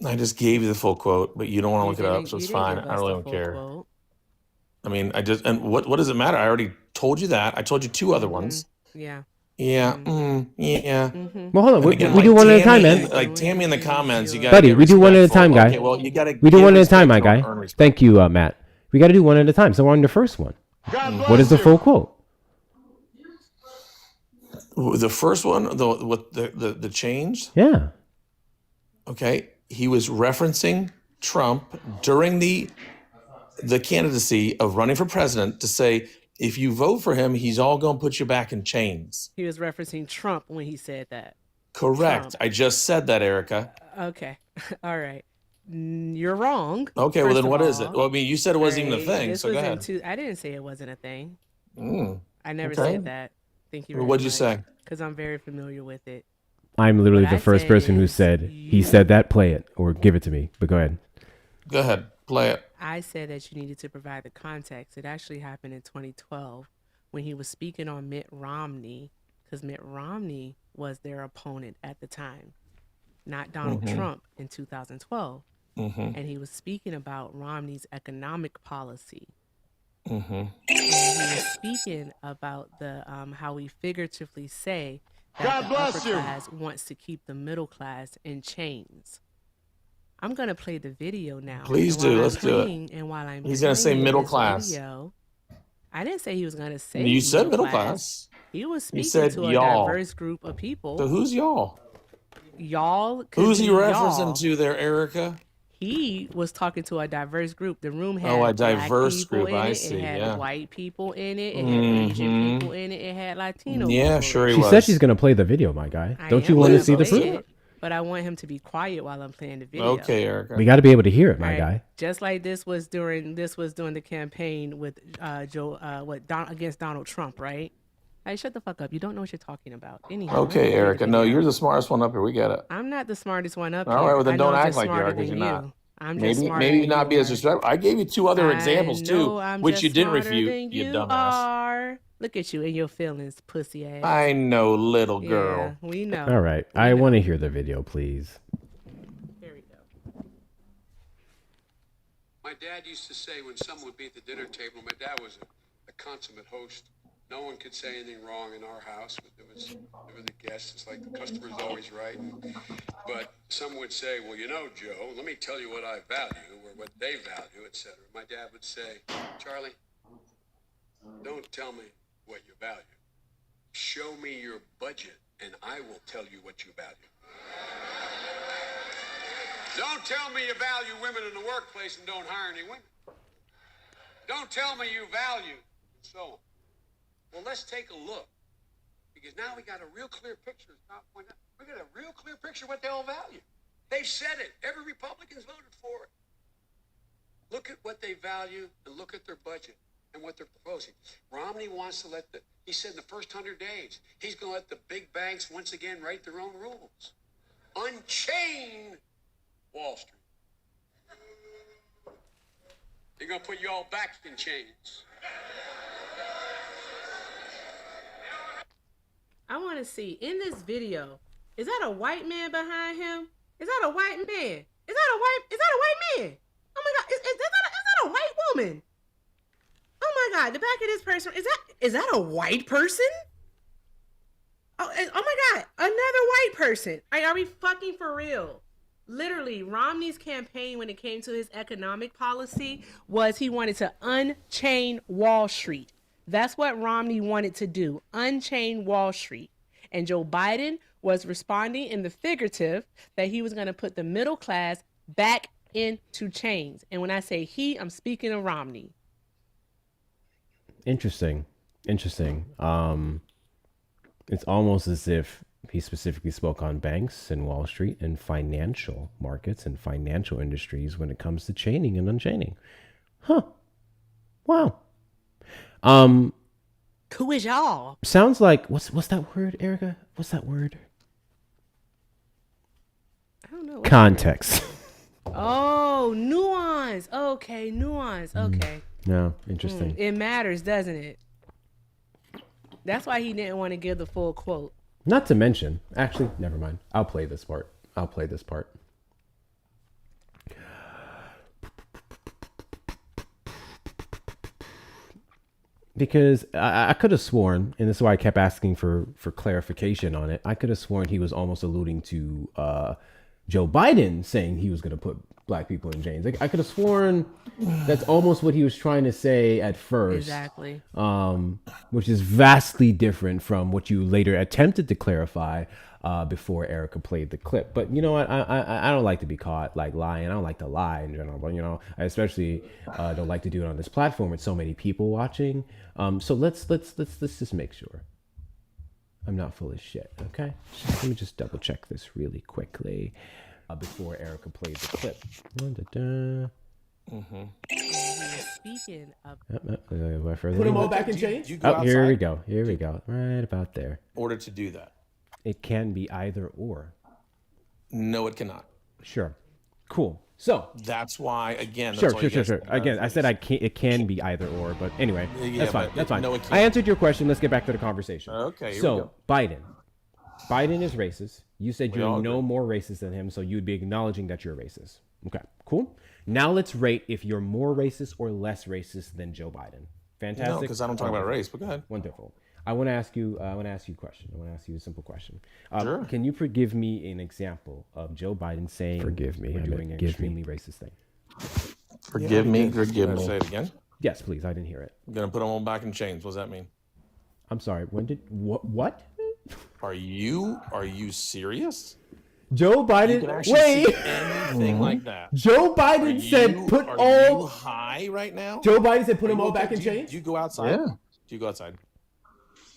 I just gave you the full quote, but you don't want to look it up, so You it's didn't fine. give I us really the don't full care. quote. I mean, what does it matter? I already told you that. I told you two other ones. Yeah. Yeah. Yeah. Well, hold on. And We again, do one at a time, Tammy man. like Tammy in the comments, you gotta Buddy, get we do one at a respectful. time, guy. Okay, well, you gotta We do give one at a time, my respect, guy. don't earn respect. Thank you, Matt. We got to do one at a time. So we're on the first one. What is the full quote? The first one, with the change. Yeah. Okay, he was referencing Trump during the candidacy of running for president to say, if you vote for him, he's all going to put you back in chains. He was referencing Trump when he said that. Correct. Trump. I just said that, Erica. Okay. All right. You're wrong. Okay, well first then of what is it? all. Well, I mean, you said it wasn't even a Right, thing, this so go was in ahead. I didn't say it wasn't a thing. Mm, I never okay. said that. Thank you Well, very what'd you say? Because I'm very familiar with it. I'm literally What the I first said person who is said he said that. Play it or give it to me. But go ahead. Go ahead, play it. I said that you needed to provide the context. It actually happened in 2012 when he was speaking on Mitt Romney, because Mitt Romney was their opponent at the time, not Donald Trump in 2012. And he was speaking about Romney's economic policy. And he was speaking about the how we figuratively say that the upper class wants to keep the middle class in chains. I'm gonna play the video now. Please And while do. I'm Let's do it. playing- And while I'm He's gonna say playing middle this class. video, I didn't say he was gonna say You said middle class. He was You speaking said to a y'all. diverse group of people. So who's y'all? Y'all. could Who's he be referencing y'all. to there, Erica? He was talking to a diverse group. The room had Oh, a black diverse people group. in I it. see. It had Yeah. white people in it. It had Asian Mhm. people in it. It had Latino Yeah, people. sure he She was. said she's gonna play the video, my guy. I Don't am you want to gonna see the play proof? it, but I want him to be quiet while I'm playing the video. Okay, Erica. We got to be able to hear it, my Right. guy. Just like this was during the campaign with against Donald Trump, right? Hey, shut the fuck up. You don't know what you're talking about. Anyhow, let me Okay, play the Erica. No, video. you're the smartest one up here. We get it. I'm not the smartest one up All here. right, well then I know don't I'm act just like you smarter are because than you're not. you. I'm just smarter Maybe than not be you as are. disrespectful. I gave you two other examples I too, know I'm which just you didn't smarter refute. than You you dumbass. are. Look at you and your feelings, pussy ass. I know, little Yeah, girl. we know. All right. I want to hear the video, please. Here we go. My dad used to say when someone would be at the dinner table, my dad was a consummate host. No one could say anything wrong in our house. There were the guests. It's like the customer's always right. But some would say, well, you know, Joe, let me tell you what I value or what they value, etc. My dad would say, Charlie, don't tell me what you value. Show me your budget and I will tell you what you value. Don't tell me you value women in the workplace and don't hire any women. Don't tell me you value, and so on. Well, let's take a look, because now we got a real clear picture. We got a real clear picture of what they all value. They've said it. Every Republican's voted for it. Look at what they value and look at their budget and what they're proposing. Romney wants to he said in the first 100 days, he's going to let the big banks once again write their own rules. Unchain Wall Street. They're going to put you all back in chains. I want to see in this video. Is that a white man behind him? Is that a white man? Is that a white man? Oh my God! Is that a white woman? Oh my God! The back of this person is that a white person? Oh my God! Another white person. Are we fucking for real? Literally, Romney's campaign when it came to his economic policy was he wanted to unchain Wall Street. That's what Romney wanted to do, unchain Wall Street. And Joe Biden was responding in the figurative that he was going to put the middle class back into chains. And when I say he, I'm speaking of Romney. Interesting. It's almost as if he specifically spoke on banks and Wall Street and financial markets and financial industries when it comes to chaining and unchaining. Huh. Wow. Who is y'all? Sounds like what's that word, Erica? What's that word? I don't know. Context. Oh, nuance. Okay, nuance. Okay. No, interesting. It matters, doesn't it? That's why he didn't want to give the full quote. Not to mention, actually, never mind. I'll play this part. Because I could have sworn, and this is why I kept asking for clarification on it. I could have sworn he was almost alluding to Joe Biden saying he was going to put black people in chains. Like, I could have sworn that's almost what he was trying to say at first. Exactly. Which is vastly different from what you later attempted to clarify before Erica played the clip. But you know what? I don't like to be caught like lying. I don't like to lie in general, but you know, I especially don't like to do it on this platform with so many people watching. So let's just make sure I'm not full of shit. Okay, let me just double check this really quickly before Erica plays the clip. Speaking of, put them all back in chains. Oh, here we go. Right about there. In order to do that, it can be either or. No, it cannot. Sure. Cool. So that's why, again. Sure. Again, I said I can't. It can be either or, but anyway, Yeah, that's fine. but That's fine. no, it can't. I answered your question. Let's get back to the conversation. Okay. Here we So go. Biden is racist. You said We you're all no agree. more racist than him, so you'd be acknowledging that you're racist. Okay. Cool. Now let's rate if you're more racist or less racist than Joe Biden. Fantastic. No, because I don't talk about race. But go ahead. Wonderful. I want to ask you a question. I want to ask you a simple question. Sure. Can you give me an example of Joe Biden saying or doing an extremely racist thing? Forgive me. Say it again. Yes, please. I didn't hear it. I'm gonna put them all back in chains. What does that mean? I'm sorry. When did what? Are you serious? Joe You Biden. can actually Wait. see anything like that. Joe Biden said put are all. you high right now? Joe Biden said put Are them you all okay? back in Do you- chains. Do you go outside? Yeah. Do you go outside?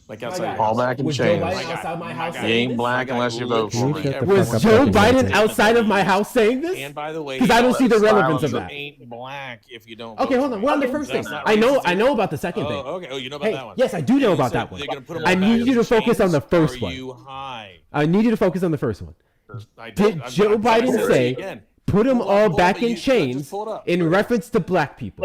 Like My outside guy. your house? All back in Was Joe chains. Biden outside my house You saying ain't this? black unless you vote for me. Was Joe Biden outside of my house saying this? And by the way, because I don't see the relevance of you that. ain't black if you don't. Okay, vote hold for on. me. We're on the first thing. That's not I racist. know about the second Oh, thing. okay. Oh, you know about Hey, that one. yes, I do know And about so that one. they're gonna put 'em I all need back you to in focus on the chains. first Are one. you high? I need you to focus on the first one. I Did I'm Joe trying to Biden it say again. put them Pull all up, back but in you- just chains pull it up. in reference to black people?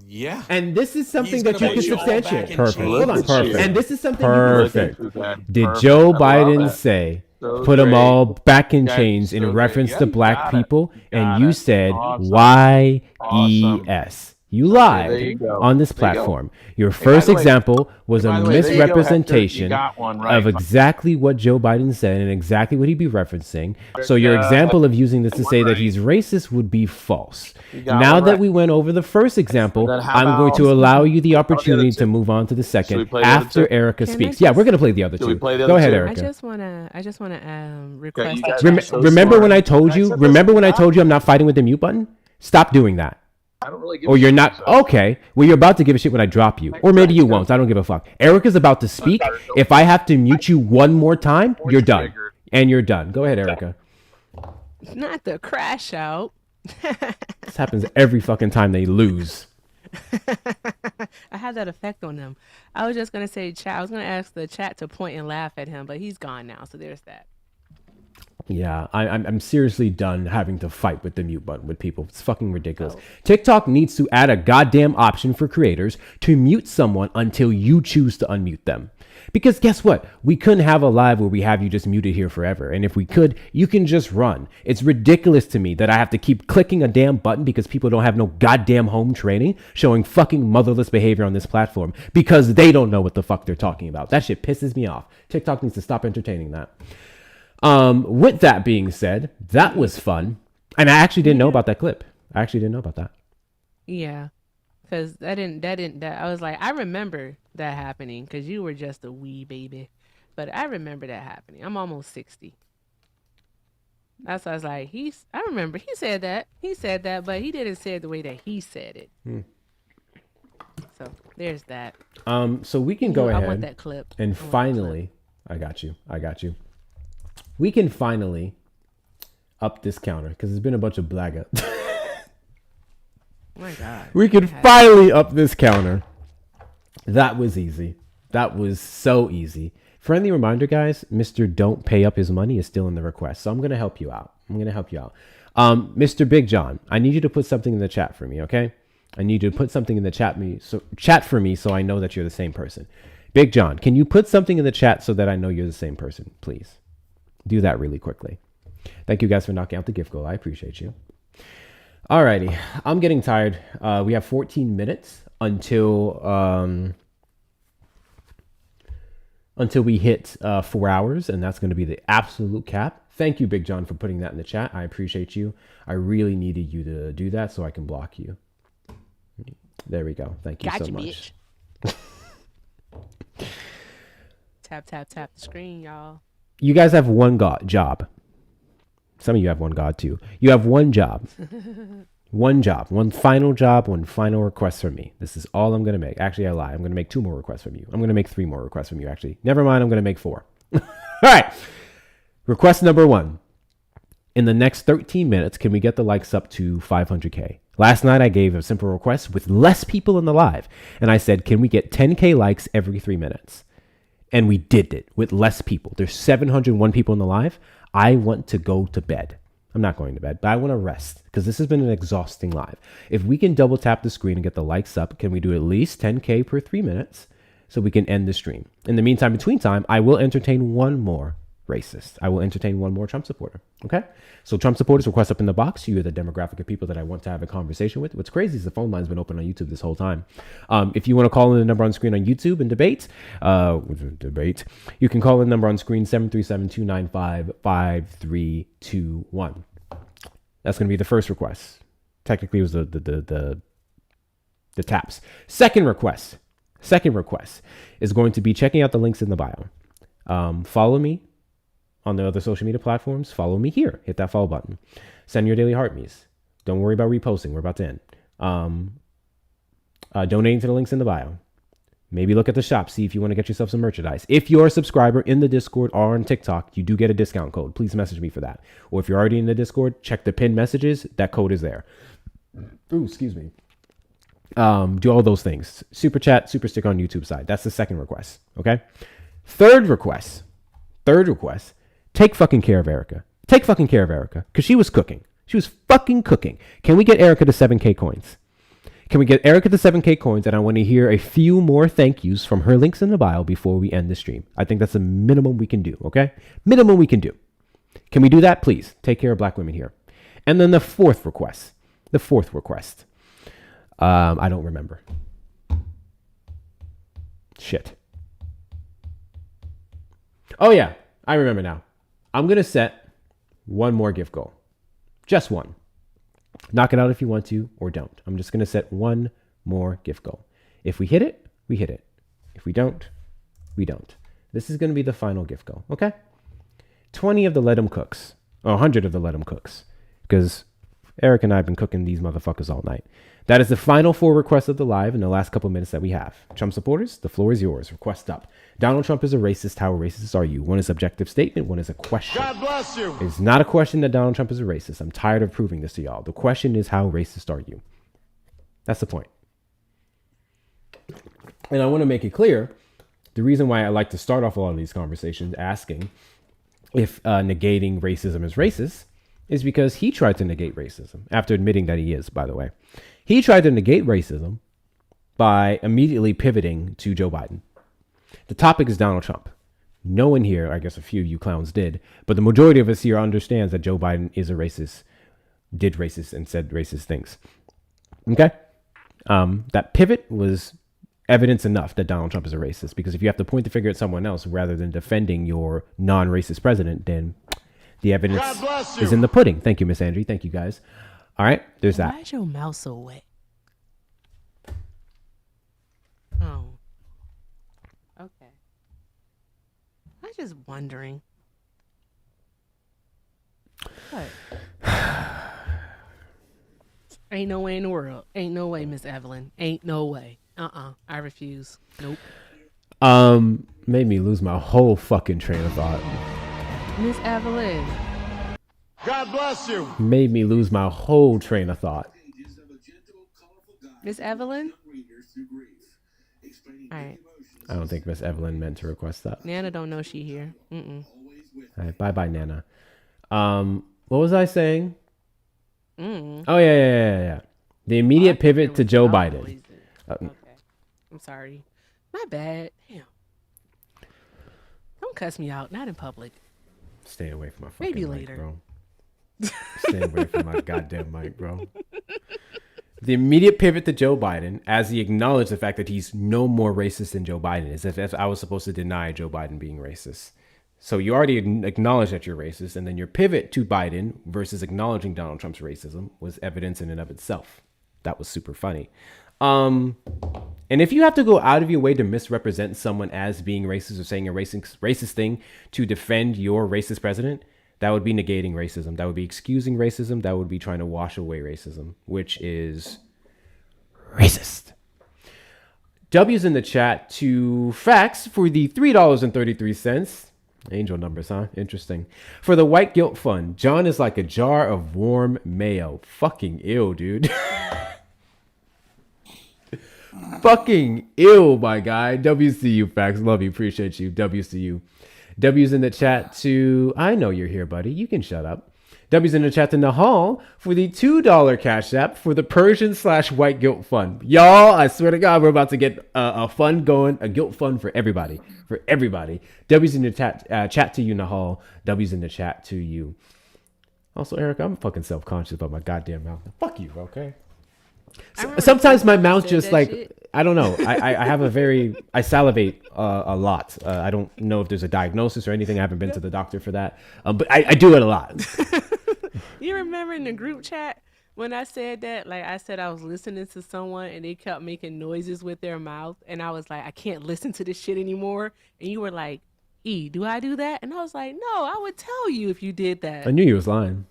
Yeah. And this is something He's that gonna you put can you all back substantiate. in Perfect. chains. Hold on. Look at you. And this is something Perfect. you can Perfect. Did Perfect. Joe I love Biden that. say So put them great. all back in Guys, chains in so great. reference Yeah, to you black got it. people? You And got you it. said Awesome. YES. You Okay, lied there you go. on this There you go. platform. Your Hey, by first the way- example was a by the way, there you go, Hector. You misrepresentation got one right. of exactly what Joe Biden said and exactly what he'd be referencing. So your Yeah. example of using this to One say that right. he's racist would be false. You got Now one that right. we went over the first example, Then how I'm going to about- allow you the how about the other opportunity to two? move on to the Should we second play the other after two? Erica Can I speaks. Yeah, just- we're going to play the other Should we two. play the Go other ahead, two? Erica. I just wanna request. you guys Rem- are so remember when smart. I told Can I you? set this Remember when I up? told you I'm not fighting with the mute button? Stop doing that. I don't really give Or a you're shit, not so. okay. Well, you're about to give a shit when I drop you, or maybe you won't. I don't give a fuck. Erica's about to speak. If I have to mute you one more time, you're done, and you're done. Go ahead, Erica. Not the crash out. This happens every fucking time they lose. I had that effect on them. I was just gonna say chat. I was gonna ask the chat to point and laugh at him, but he's gone now. So there's that. Yeah, I'm seriously done having to fight with the mute button with people. It's fucking ridiculous. TikTok needs to add a goddamn option for creators to mute someone until you choose to unmute them. Because guess what? We couldn't have a live where we have you just muted here forever. And if we could, you can just run. It's ridiculous to me that I have to keep clicking a damn button because people don't have no goddamn home training showing fucking motherless behavior on this platform because they don't know what the fuck they're talking about. That shit pisses me off. TikTok needs to stop entertaining that. With that being said, that was fun. And I actually didn't know about that clip. I actually didn't know about that. Yeah, because that I was like, I remember that happening because you were just a wee baby, but I remember that happening. I'm almost 60. That's why I was like, I remember he said that, but he didn't say it the way that he said it. So there's that. So we can go I ahead want that clip. and finally, I got you. We can finally up this counter because it's been a bunch of blagger. Oh my God. We can finally up this counter. That was easy. That was so easy. Friendly reminder, guys, Mr. Don't Pay Up His Money is still in the request. So I'm going to help you out. Mr. Big John, I need you to put something in the chat for me, okay? I need you to put something in the chat for me so I know that you're the same person. Big John, can you put something in the chat so that I know you're the same person, please? Do that really quickly. Thank you guys for knocking out the gift goal. I appreciate you. Alrighty, I'm getting tired. We have 14 minutes until we hit 4 hours, and that's going to be the absolute cap. Thank you, Big John, for putting that in the chat. I appreciate you. I really needed you to do that so I can block you. There we go. Thank you so much. Tap, tap, tap the screen, y'all. You guys have one job. Some of you have one God too. You have one job. One final request from me. This is all I'm going to make. Actually, I lie. I'm going to make 2 more requests from you. I'm going to make 3 more requests from you, actually. Never mind. I'm going to make 4. All right. Request number 1. In the next 13 minutes, can we get the likes up to 500K? Last night, I gave a simple request with less people in the live. And I said, can we get 10K likes every 3 minutes? And we did it with less people. There's 701 people in the live. I want to go to bed. I'm not going to bed, but I want to rest because this has been an exhausting live. If we can double tap the screen and get the likes up, can we do at least 10K per 3 minutes so we can end the stream? In the meantime, between time, I will entertain one more racist. I will entertain one more Trump supporter. Okay? So Trump supporters, request up in the box. You're the demographic of people that I want to have a conversation with. What's crazy is the phone line's been open on YouTube this whole time. If you want to call in the number on screen on YouTube and debate, you can call in the number on screen 737-295-5321. That's going to be the first request. Technically, it was the taps. Second request is going to be checking out the links in the bio. Follow me on the other social media platforms. Follow me here. Hit that follow button. Send your daily heart me's. Don't worry about reposting. We're about to end. Donating to the links in the bio. Maybe look at the shop. See if you want to get yourself some merchandise. If you're a subscriber in the Discord or on TikTok, you do get a discount code. Please message me for that. Or if you're already in the Discord, check the pinned messages. That code is there. Ooh, excuse me. Do all those things. Super chat, super stick on YouTube side. That's the second request. Okay. Third request. Take fucking care of Erica. Because she was cooking. She was fucking cooking. Can we get Erica to 7K coins? And I want to hear a few more thank yous from her links in the bio before we end the stream. I think that's the minimum we can do, okay? Minimum we can do. Can we do that, please? Take care of black women here. And then the fourth request. I don't remember. Shit. Oh, yeah. I remember now. I'm going to set one more gift goal. Just one. Knock it out if you want to or don't. I'm just going to set one more gift goal. If we hit it, we hit it. If we don't, we don't. This is going to be the final gift goal, okay? 20 of the Let 'em Cooks, or 100 of the Let 'em Cooks, because Eric and I have been cooking these motherfuckers all night. That is the final 4 requests of the live in the last couple minutes that we have. Trump supporters, the floor is yours. Request up. Donald Trump is a racist. How racist are you? One is objective statement. One is a question. God bless you. It's not a question that Donald Trump is a racist. I'm tired of proving this to y'all. The question is, how racist are you? That's the point. And I want to make it clear, the reason why I like to start off a lot of these conversations asking if negating racism is racist is because he tried to negate racism after admitting that he is, by the way. He tried to negate racism by immediately pivoting to Joe Biden. The topic is Donald Trump. No one here, I guess a few of you clowns did, but the majority of us here understands that Joe Biden is a racist, did racist and said racist things. Okay? That pivot was evidence enough that Donald Trump is a racist, because if you have to point the finger at someone else rather than defending your non-racist president, then the evidence is in the pudding. Thank you, Miss Angie. Thank you, guys. All right, there's that. Why is your mouth so wet? Oh. Okay. I'm just wondering. What? Ain't no way in the world. Ain't no way, Miss Evelyn. Ain't no way. I refuse. Nope. Made me lose my whole fucking train of thought. Miss Evelyn. God bless you. Made me lose my whole train of thought. Miss Evelyn? All right. I don't think Miss Evelyn meant to request that. Nana don't know she here. Mm-mm. All right, bye, Nana. What was I saying? Mm. Oh, yeah. The immediate pivot to Joe Biden. Okay. I'm sorry. My bad. Damn. Don't cuss me out. Not in public. Stay away from my fucking Maybe mic, later. bro. Stay away from my goddamn mic, bro. The immediate pivot to Joe Biden, as he acknowledged the fact that he's no more racist than Joe Biden is, if I was supposed to deny Joe Biden being racist. So you already acknowledge that you're racist, and then your pivot to Biden versus acknowledging Donald Trump's racism was evidence in and of itself. That was super funny. And if you have to go out of your way to misrepresent someone as being racist or saying a racist thing to defend your racist president, that would be negating racism. That would be excusing racism. That would be trying to wash away racism, which is racist. W's in the chat to facts for the $3.33. Angel numbers, huh? Interesting. For the White Guilt Fund, John is like a jar of warm mayo. Fucking ill, dude. Fucking ill, my guy. WCU facts. Love you. Appreciate you. WCU. W's in the chat to, I know you're here, buddy. You can shut up. W's in the chat to Nahal for the $2 cash app for the Persian/White Guilt Fund. Y'all, I swear to God, we're about to get a fund going, a guilt fund for everybody. For everybody. W's in the chat to you, Nahal. W's in the chat to you. Also, Eric, I'm fucking self-conscious about my goddamn mouth. Fuck you, okay? Sometimes my mouth just like shit. I don't know. I have a very I salivate a lot. I don't know if there's a diagnosis or anything. I haven't been to the doctor for that. But I do it a lot. You remember in the group chat when I said that? Like I said, I was listening to someone and they kept making noises with their mouth, and I was like, I can't listen to this shit anymore. And you were like, E, do I do that? And I was like, no, I would tell you if you did that. I knew he was lying.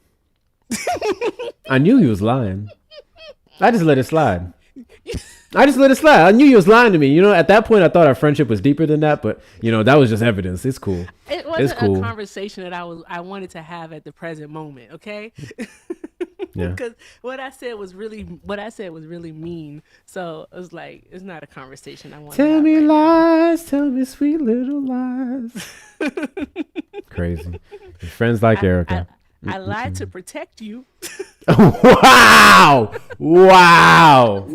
I knew he was lying. I just let it slide. I knew he was lying to me. You know, at that point, I thought our friendship was deeper than that, but you know, that was just evidence. It's cool. It wasn't a conversation that I wanted to have at the present moment. Okay. Yeah. Because what I said was really mean. So it was like, it's not a conversation I want to have. Tell me lies, tell me sweet little lies. Crazy. Friends like Erica. I lied to protect you. Wow.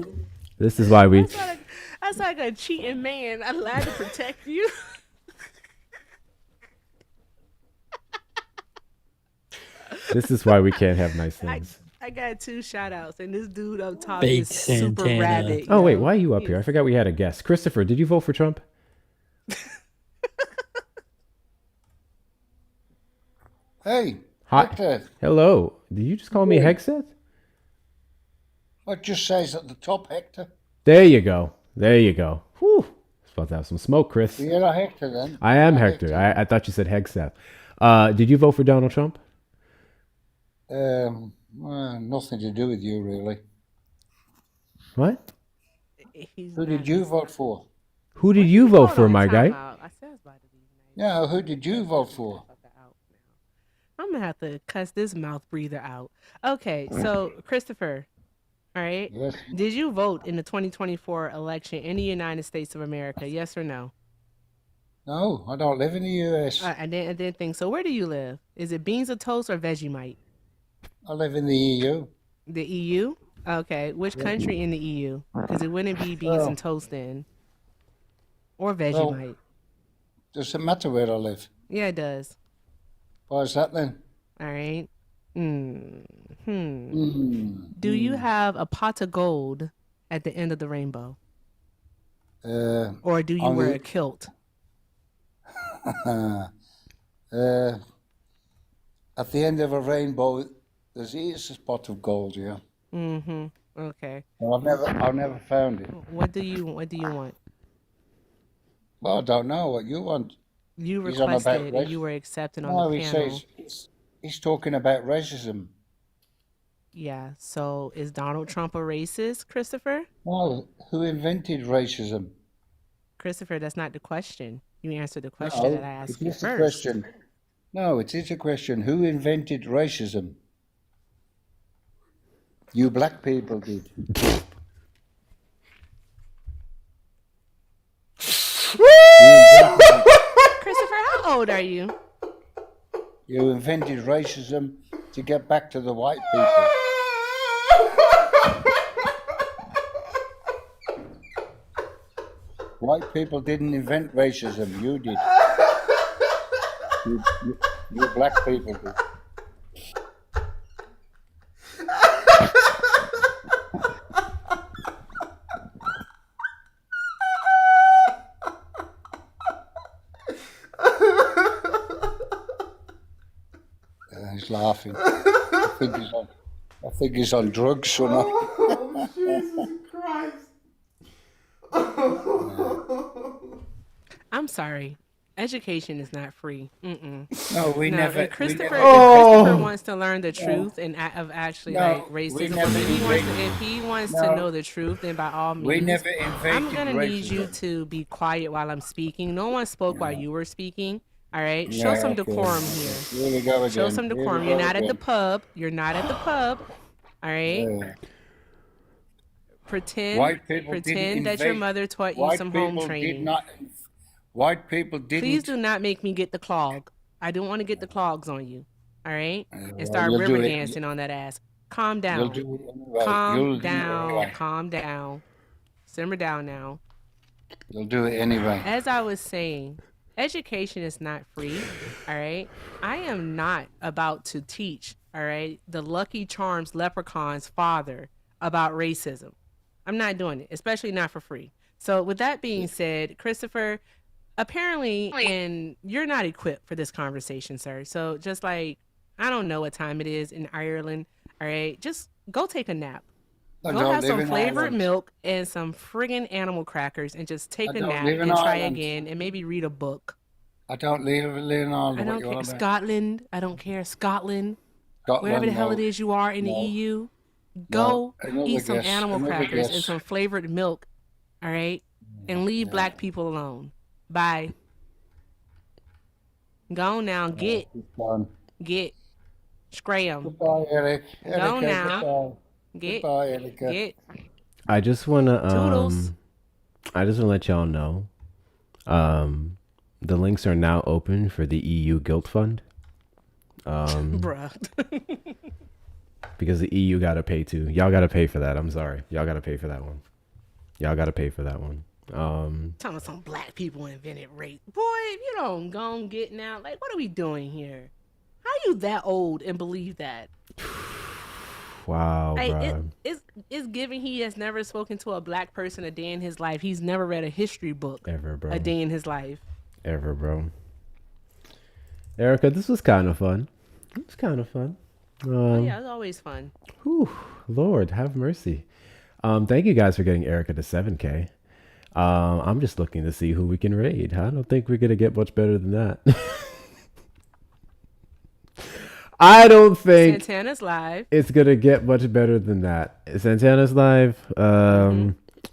This is why we. That's like a cheating man. I lied to protect you. This is why we can't have nice things. I got 2 shout outs, and this dude up top Big is super Santana. rabid. Oh, wait, why are you up here? I forgot we had a guest. Christopher, did you vote for Trump? Hey, Hi. Hector. Hello. Did you just call me Hexeth? What just says at the top, Hector? There you go. Whew. Supposed to have some smoke, Chris. You're not Hector then. I am Hector. I thought you said Hexeth. Did you vote for Donald Trump? Well, nothing to do with you, really. What? Who did you vote for? Who did you vote for, my guy? Yeah, who did you vote for? I'm gonna have to cuss this mouth breather out. Okay, so Christopher, all right. Yes. Did you vote in the 2024 election in the United States of America? Yes or no? No, I don't live in the U.S. I didn't think so. Where do you live? Is it beans or toast or Vegemite? I live in the EU. The EU? Okay. Which country in the EU? Because it wouldn't be beans and toast then. Or Vegemite. Well, does it matter where I live? Yeah, it does. Why is that then? All right. Do you have a pot of gold at the end of the rainbow? Or do you wear a kilt? At the end of a rainbow, there's a spot of gold, yeah. Mm-hmm. Okay. Well, I've never found it. What do you want? Well, I don't know what you want. You He's on about requested and you were accepted on the he panel. says he's talking about racism. Yeah. So is Donald Trump a racist, Christopher? Well, who invented racism? Christopher, that's not the question. You answered the question that No, I it asked you is a first. question. No, it is a question. Who invented racism? You black people did. Christopher, how old are you? You invented racism to get back to the white people. White people didn't invent racism. You did. You black people did. He's laughing. I think he's on drugs, so no. Oh, Jesus Christ. I'm sorry. Education is not free. No, we never. Christopher, We if Christopher wants to learn the truth and of actually like we racism, never if he wants to know the truth, then by all We means, never I'm invented gonna need you racism. to be quiet while I'm speaking. No one spoke while you were speaking. All right, show Yeah, some okay. decorum here. Here we go Show again. some Here we decorum. go You're not at the again. pub. You're not at the pub. All right. Yeah. Pretend White people didn't pretend that your invade. mother taught you White some home people did training. not. White people didn't. Please do not make me get the clog. I don't want to get the clogs on you. All right? And start you'll do river it. dancing on that ass. Calm You'll down. do it anyway. Calm You'll do it down. anyway. Calm down. Simmer down now. You'll do it anyway. As I was saying, education is not free. All right? I am not about to teach, all right, the Lucky Charms leprechaun's father about racism. I'm not doing it, especially not for free. So with that being said, Christopher, apparently, and you're not equipped for this conversation, sir. So just like, I don't know what time it is in Ireland. All right, just go take a nap. I Go don't have live some in flavored Ireland. milk and some friggin' animal crackers and just take I a don't nap live in and try Ireland. again and maybe read a book. I don't live in Ireland. I What don't you care. on about? Scotland. I don't care. Scotland. Scotland, Wherever the hell no. it is you are in the No. EU. No. Go Another eat some guess. animal Another crackers and guess. some flavored milk. All right? And leave black people alone. Bye. Go now. Get. Scram. Goodbye, Eric. Go Erica, now. goodbye. Get. Goodbye, Erica. Get. I just wanna Toodles. let y'all know. The links are now open for the EU Guilt Fund. Bruh. Because the EU gotta pay too. Y'all gotta pay for that. I'm sorry. Y'all gotta pay for that one. Y'all gotta pay for that one. Talking about some black people invented race. Boy, if you don't go and get now, like, what are we doing here? How you that old and believe that? Wow, Like, bro. it's given he has never spoken to a black person a day in his life. He's never read a history book Ever, bro. a day in his life. Ever, bro. Erica, this was kind of fun. It was kind of fun. Oh yeah, it's always fun. Whew, Lord, have mercy. Thank you guys for getting Erica to 7K. I'm just looking to see who we can raid. I don't think we're gonna get much better than that. I don't think Santana's live. it's gonna get much better than that. Santana's live.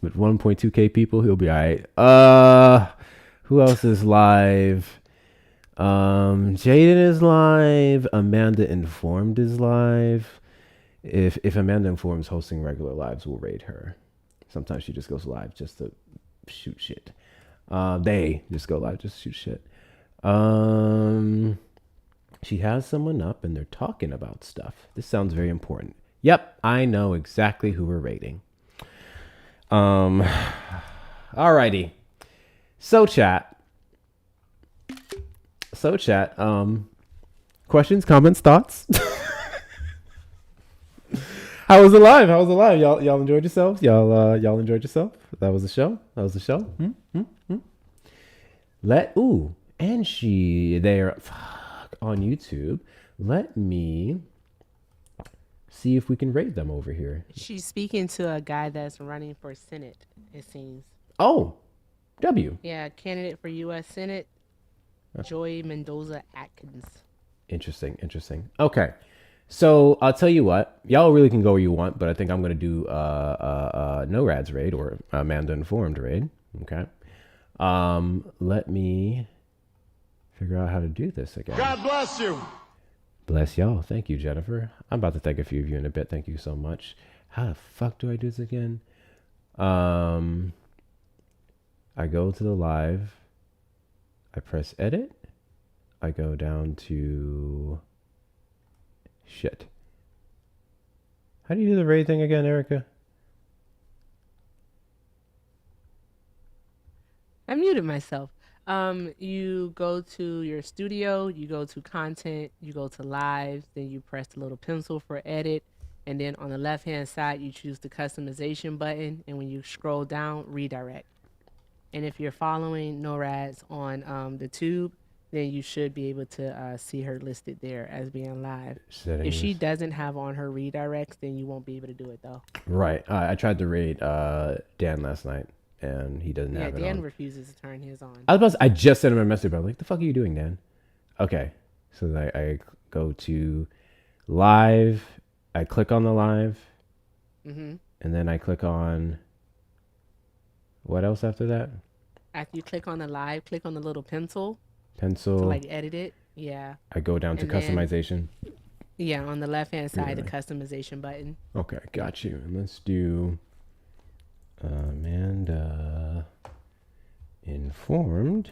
With 1.2K people, he'll be alright. Who else is live? Jaden is live. Amanda Informed is live. If Amanda Informed's hosting regular lives, we'll raid her. Sometimes she just goes live just to shoot shit. They just go live just to shoot shit. She has someone up and they're talking about stuff. This sounds very important. Yep, I know exactly who we're raiding. Alrighty. So chat. Questions, comments, thoughts? How was it live? Y'all enjoyed yourselves? Y'all enjoyed yourself? That was the show? And she there on YouTube. Let me see if we can rate them over here. She's speaking to a guy that's running for Senate, it seems. Oh, W. Yeah, candidate for U.S. Senate, Joy Mendoza Atkins. Interesting. Okay. So I'll tell you what, y'all really can go where you want, but I think I'm gonna do no Rad's raid or Amanda Informed raid. Okay. Let me figure out how to do this again. God bless you. Bless y'all. Thank you, Jennifer. I'm about to thank a few of you in a bit. Thank you so much. How the fuck do I do this again? I go to the live. I press edit. I go down to shit. How do you do the raid thing again, Erica? I muted myself. You go to your studio, you go to content, you go to live, then you press the little pencil for edit, and then on the left hand side you choose the customization button, and when you scroll down, redirect. And if you're following NORAD's on the tube, then you should be able to see her listed there as being live. Settings. If she doesn't have on her redirects, then you won't be able to do it though. Right. I tried to raid Dan last night, and he doesn't have it Dan on. refuses to turn his on. I just sent him a message, but I'm like, the fuck are you doing, Dan? Okay. So then I go to live. I click on the live. Mm-hmm. And then I click on... What else after that? After you click on the live, click on the little pencil. Pencil. To like edit it. Yeah. I go down to And then- customization. Yeah, on the left hand side, the Redirect. customization button. Okay, got you. And let's do Amanda Informed.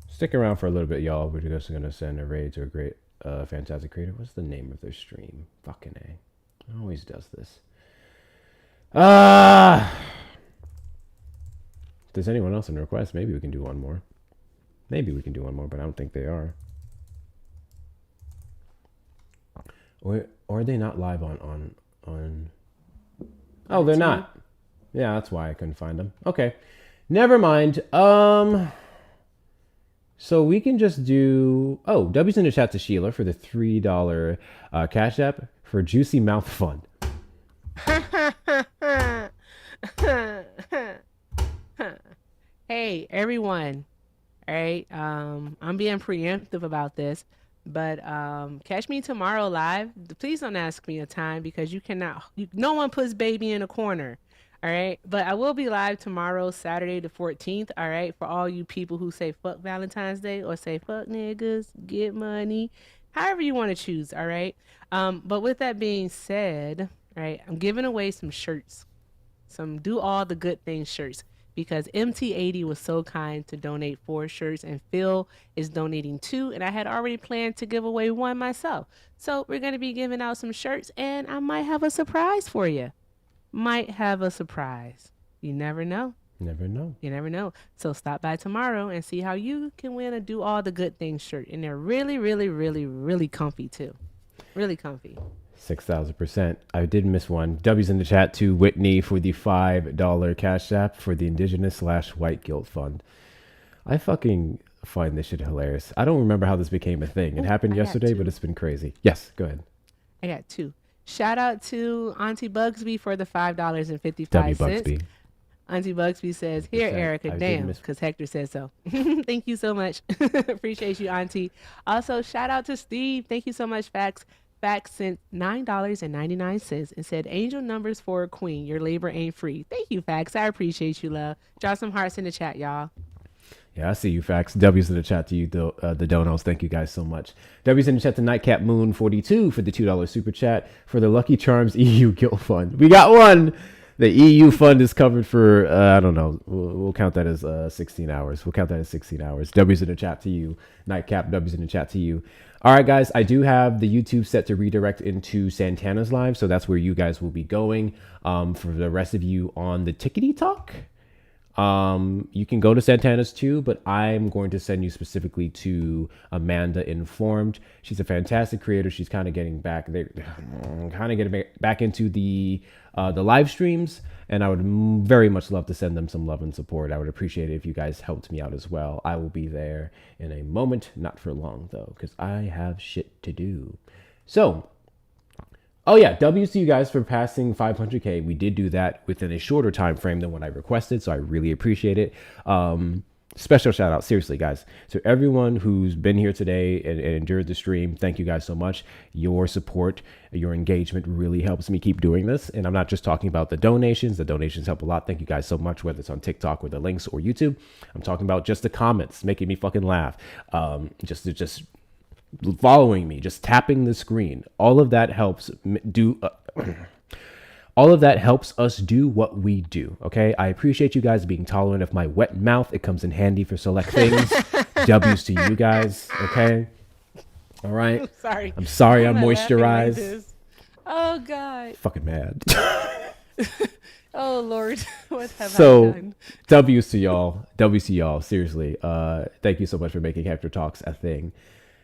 Stick around for a little bit, y'all. We're just going to send a raid to a great fantastic creator. What's the name of their stream? Fucking A. Always does this. If there's anyone else in request, maybe we can do one more. Maybe we can do one more, but I don't think they are. Or are they not live on Oh, they're not. Yeah, that's why I couldn't find them. Okay. Never mind. So we can just do... Oh, W's in the chat to Sheila for the $3 Cash App for Juicy Mouth Fund. Hey, everyone. All right. I'm being preemptive about this, but catch me tomorrow live. Please don't ask me a time because no one puts baby in a corner. All right. But I will be live tomorrow, Saturday the 14th. All right. For all you people who say fuck Valentine's Day or say fuck niggas, get money, however you want to choose. All right. But with that being said, right, I'm giving away some shirts, some do all the good things shirts, because MT80 was so kind to donate 4 shirts and Phil is donating 2, and I had already planned to give away 1 myself. So we're going to be giving out some shirts, and I might have a surprise for you. Might have a surprise. You never know. Never know. You never know. So stop by tomorrow and see how you can win a do all the good things shirt. And they're really, really, really, really comfy too. Really comfy. 6,000%. I did miss one. W's in the chat to Whitney for the $5 Cash App for the Indigenous/White Guilt Fund. I fucking find this shit hilarious. I don't remember how this became a thing. It happened yesterday, but it's been crazy. Yes, go ahead. I got 2. Shout out to Auntie Bugsby for the $5.55. W Bugsby. Auntie Bugsby says, here, Erica, damn, because Hector says so. Thank you so much. Appreciate you, Auntie. Also, shout out to Steve. Thank you so much, Fax. Fax sent $9.99 and said, angel numbers for a queen. Your labor ain't free. Thank you, Fax. I appreciate you, love. Drop some hearts in the chat, y'all. Yeah, I see you, Fax. W's in the chat to you, the donos. Thank you guys so much. W's in the chat to Nightcap Moon 42 for the $2 super chat for the Lucky Charms EU Guild Fund. We got one. The EU fund is covered for, I don't know. We'll count that as 16 hours. We'll count that as 16 hours. W's in the chat to you. Nightcap, W's in the chat to you. All right, guys. I do have the YouTube set to redirect into Santana's live. So that's where you guys will be going. For the rest of you on the Tickety Talk, you can go to Santana's too, but I'm going to send you specifically to Amanda Informed. She's a fantastic creator. She's kind of getting back into the live streams, and I would very much love to send them some love and support. I would appreciate it if you guys helped me out as well. I will be there in a moment, not for long though, because I have shit to do. So, oh yeah, W's to you guys for passing 500K. We did do that within a shorter time frame than what I requested, so I really appreciate it. special shout out, seriously, guys, to everyone who's been here today and endured the stream. Thank you guys so much. Your support, your engagement really helps me keep doing this. And I'm not just talking about the donations. The donations help a lot. Thank you guys so much, whether it's on TikTok or the links or YouTube. I'm talking about just the comments making me fucking laugh. Just following me, just tapping the screen. All of that helps do. All of that helps us do what we do, okay? I appreciate you guys being tolerant of my wet mouth. It comes in handy for select things. W's to you guys, okay? All right? I'm sorry. I'm sorry I'm not laughing like moisturized. this. Oh, God. Fucking mad. Oh, Lord. What have I So, done? W's to y'all. W's to y'all, seriously. Thank you so much for making Hector Talks a thing.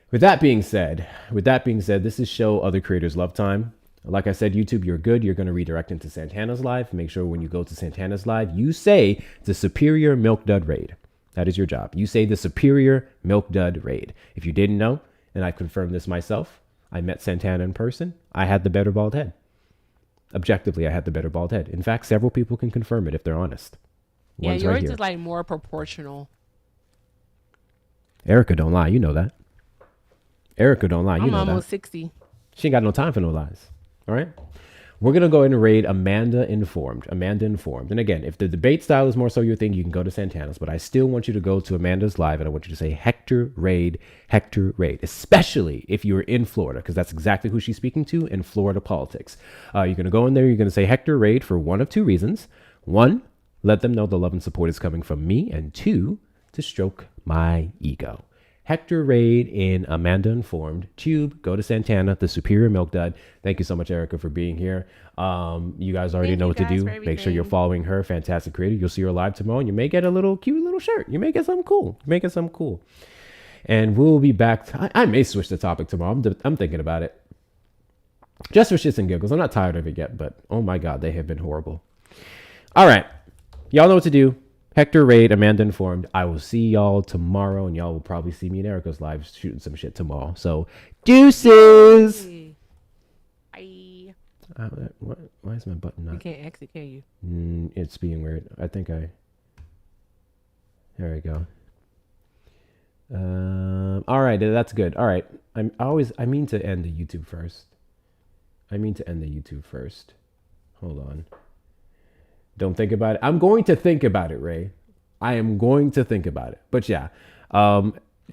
With that being said, this is show Other Creators Love Time. Like I said, YouTube, you're good. You're going to redirect into Santana's live. Make sure when you go to Santana's live, you say the Superior Milk Dud Raid. That is your job. You say the Superior Milk Dud Raid. If you didn't know, and I confirmed this myself, I met Santana in person. I had the better bald head. Objectively, I had the better bald head. In fact, several people can confirm it if they're honest. Yeah, One's yours right here. is like more proportional. Erica don't lie. You know that. Erica don't lie. You I'm know almost that. 60. She ain't got no time for no lies. All right. We're going to go ahead and raid Amanda Informed. Amanda Informed. And again, if the debate style is more so your thing, you can go to Santana's. But I still want you to go to Amanda's live and I want you to say Hector Raid, especially if you're in Florida, because that's exactly who she's speaking to in Florida politics. You're going to go in there. You're going to say Hector Raid for one of two reasons. One, let them know the love and support is coming from me. And two, to stroke my ego. Hector Raid in Amanda Informed. Tube, go to Santana, the Superior Milk Dud. Thank you so much, Erica, for being here. You guys already know what to do. Make sure you're following her. Fantastic creator. You'll see her live tomorrow, and you may get a little cute little shirt. You may get something cool. And we'll be back. I may switch the topic tomorrow. I'm thinking about it. Just for shits and giggles. I'm not tired of it yet, but oh my God, they have been horrible. All right. Y'all know what to do. Hector Raid, Amanda Informed. I will see y'all tomorrow, and y'all will probably see me in Erica's live shooting some shit tomorrow. So, deuces! Bye. Why is my button not? You can't exit, can you? It's being weird. I think I... There we go. All right, that's good. All right. I mean to end the YouTube first. Hold on. Don't think about it. I'm going to think about it, Ray. I am going to think about it. But yeah,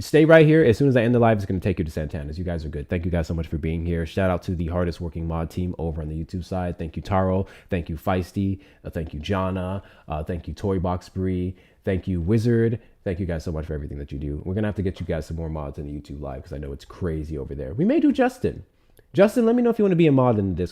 stay right here. As soon as I end the live, it's going to take you to Santana's. You guys are good. Thank you guys so much for being here. Shout out to the hardest working mod team over on the YouTube side. Thank you, Taro. Thank you, Feisty. Thank you, Jana. Thank you, Toybox Bree. Thank you, Wizard. Thank you guys so much for everything that you do. We're going to have to get you guys some more mods in the YouTube live because I know it's crazy over there. We may do Justin. Justin, let me know if you want to be a mod in the Discord.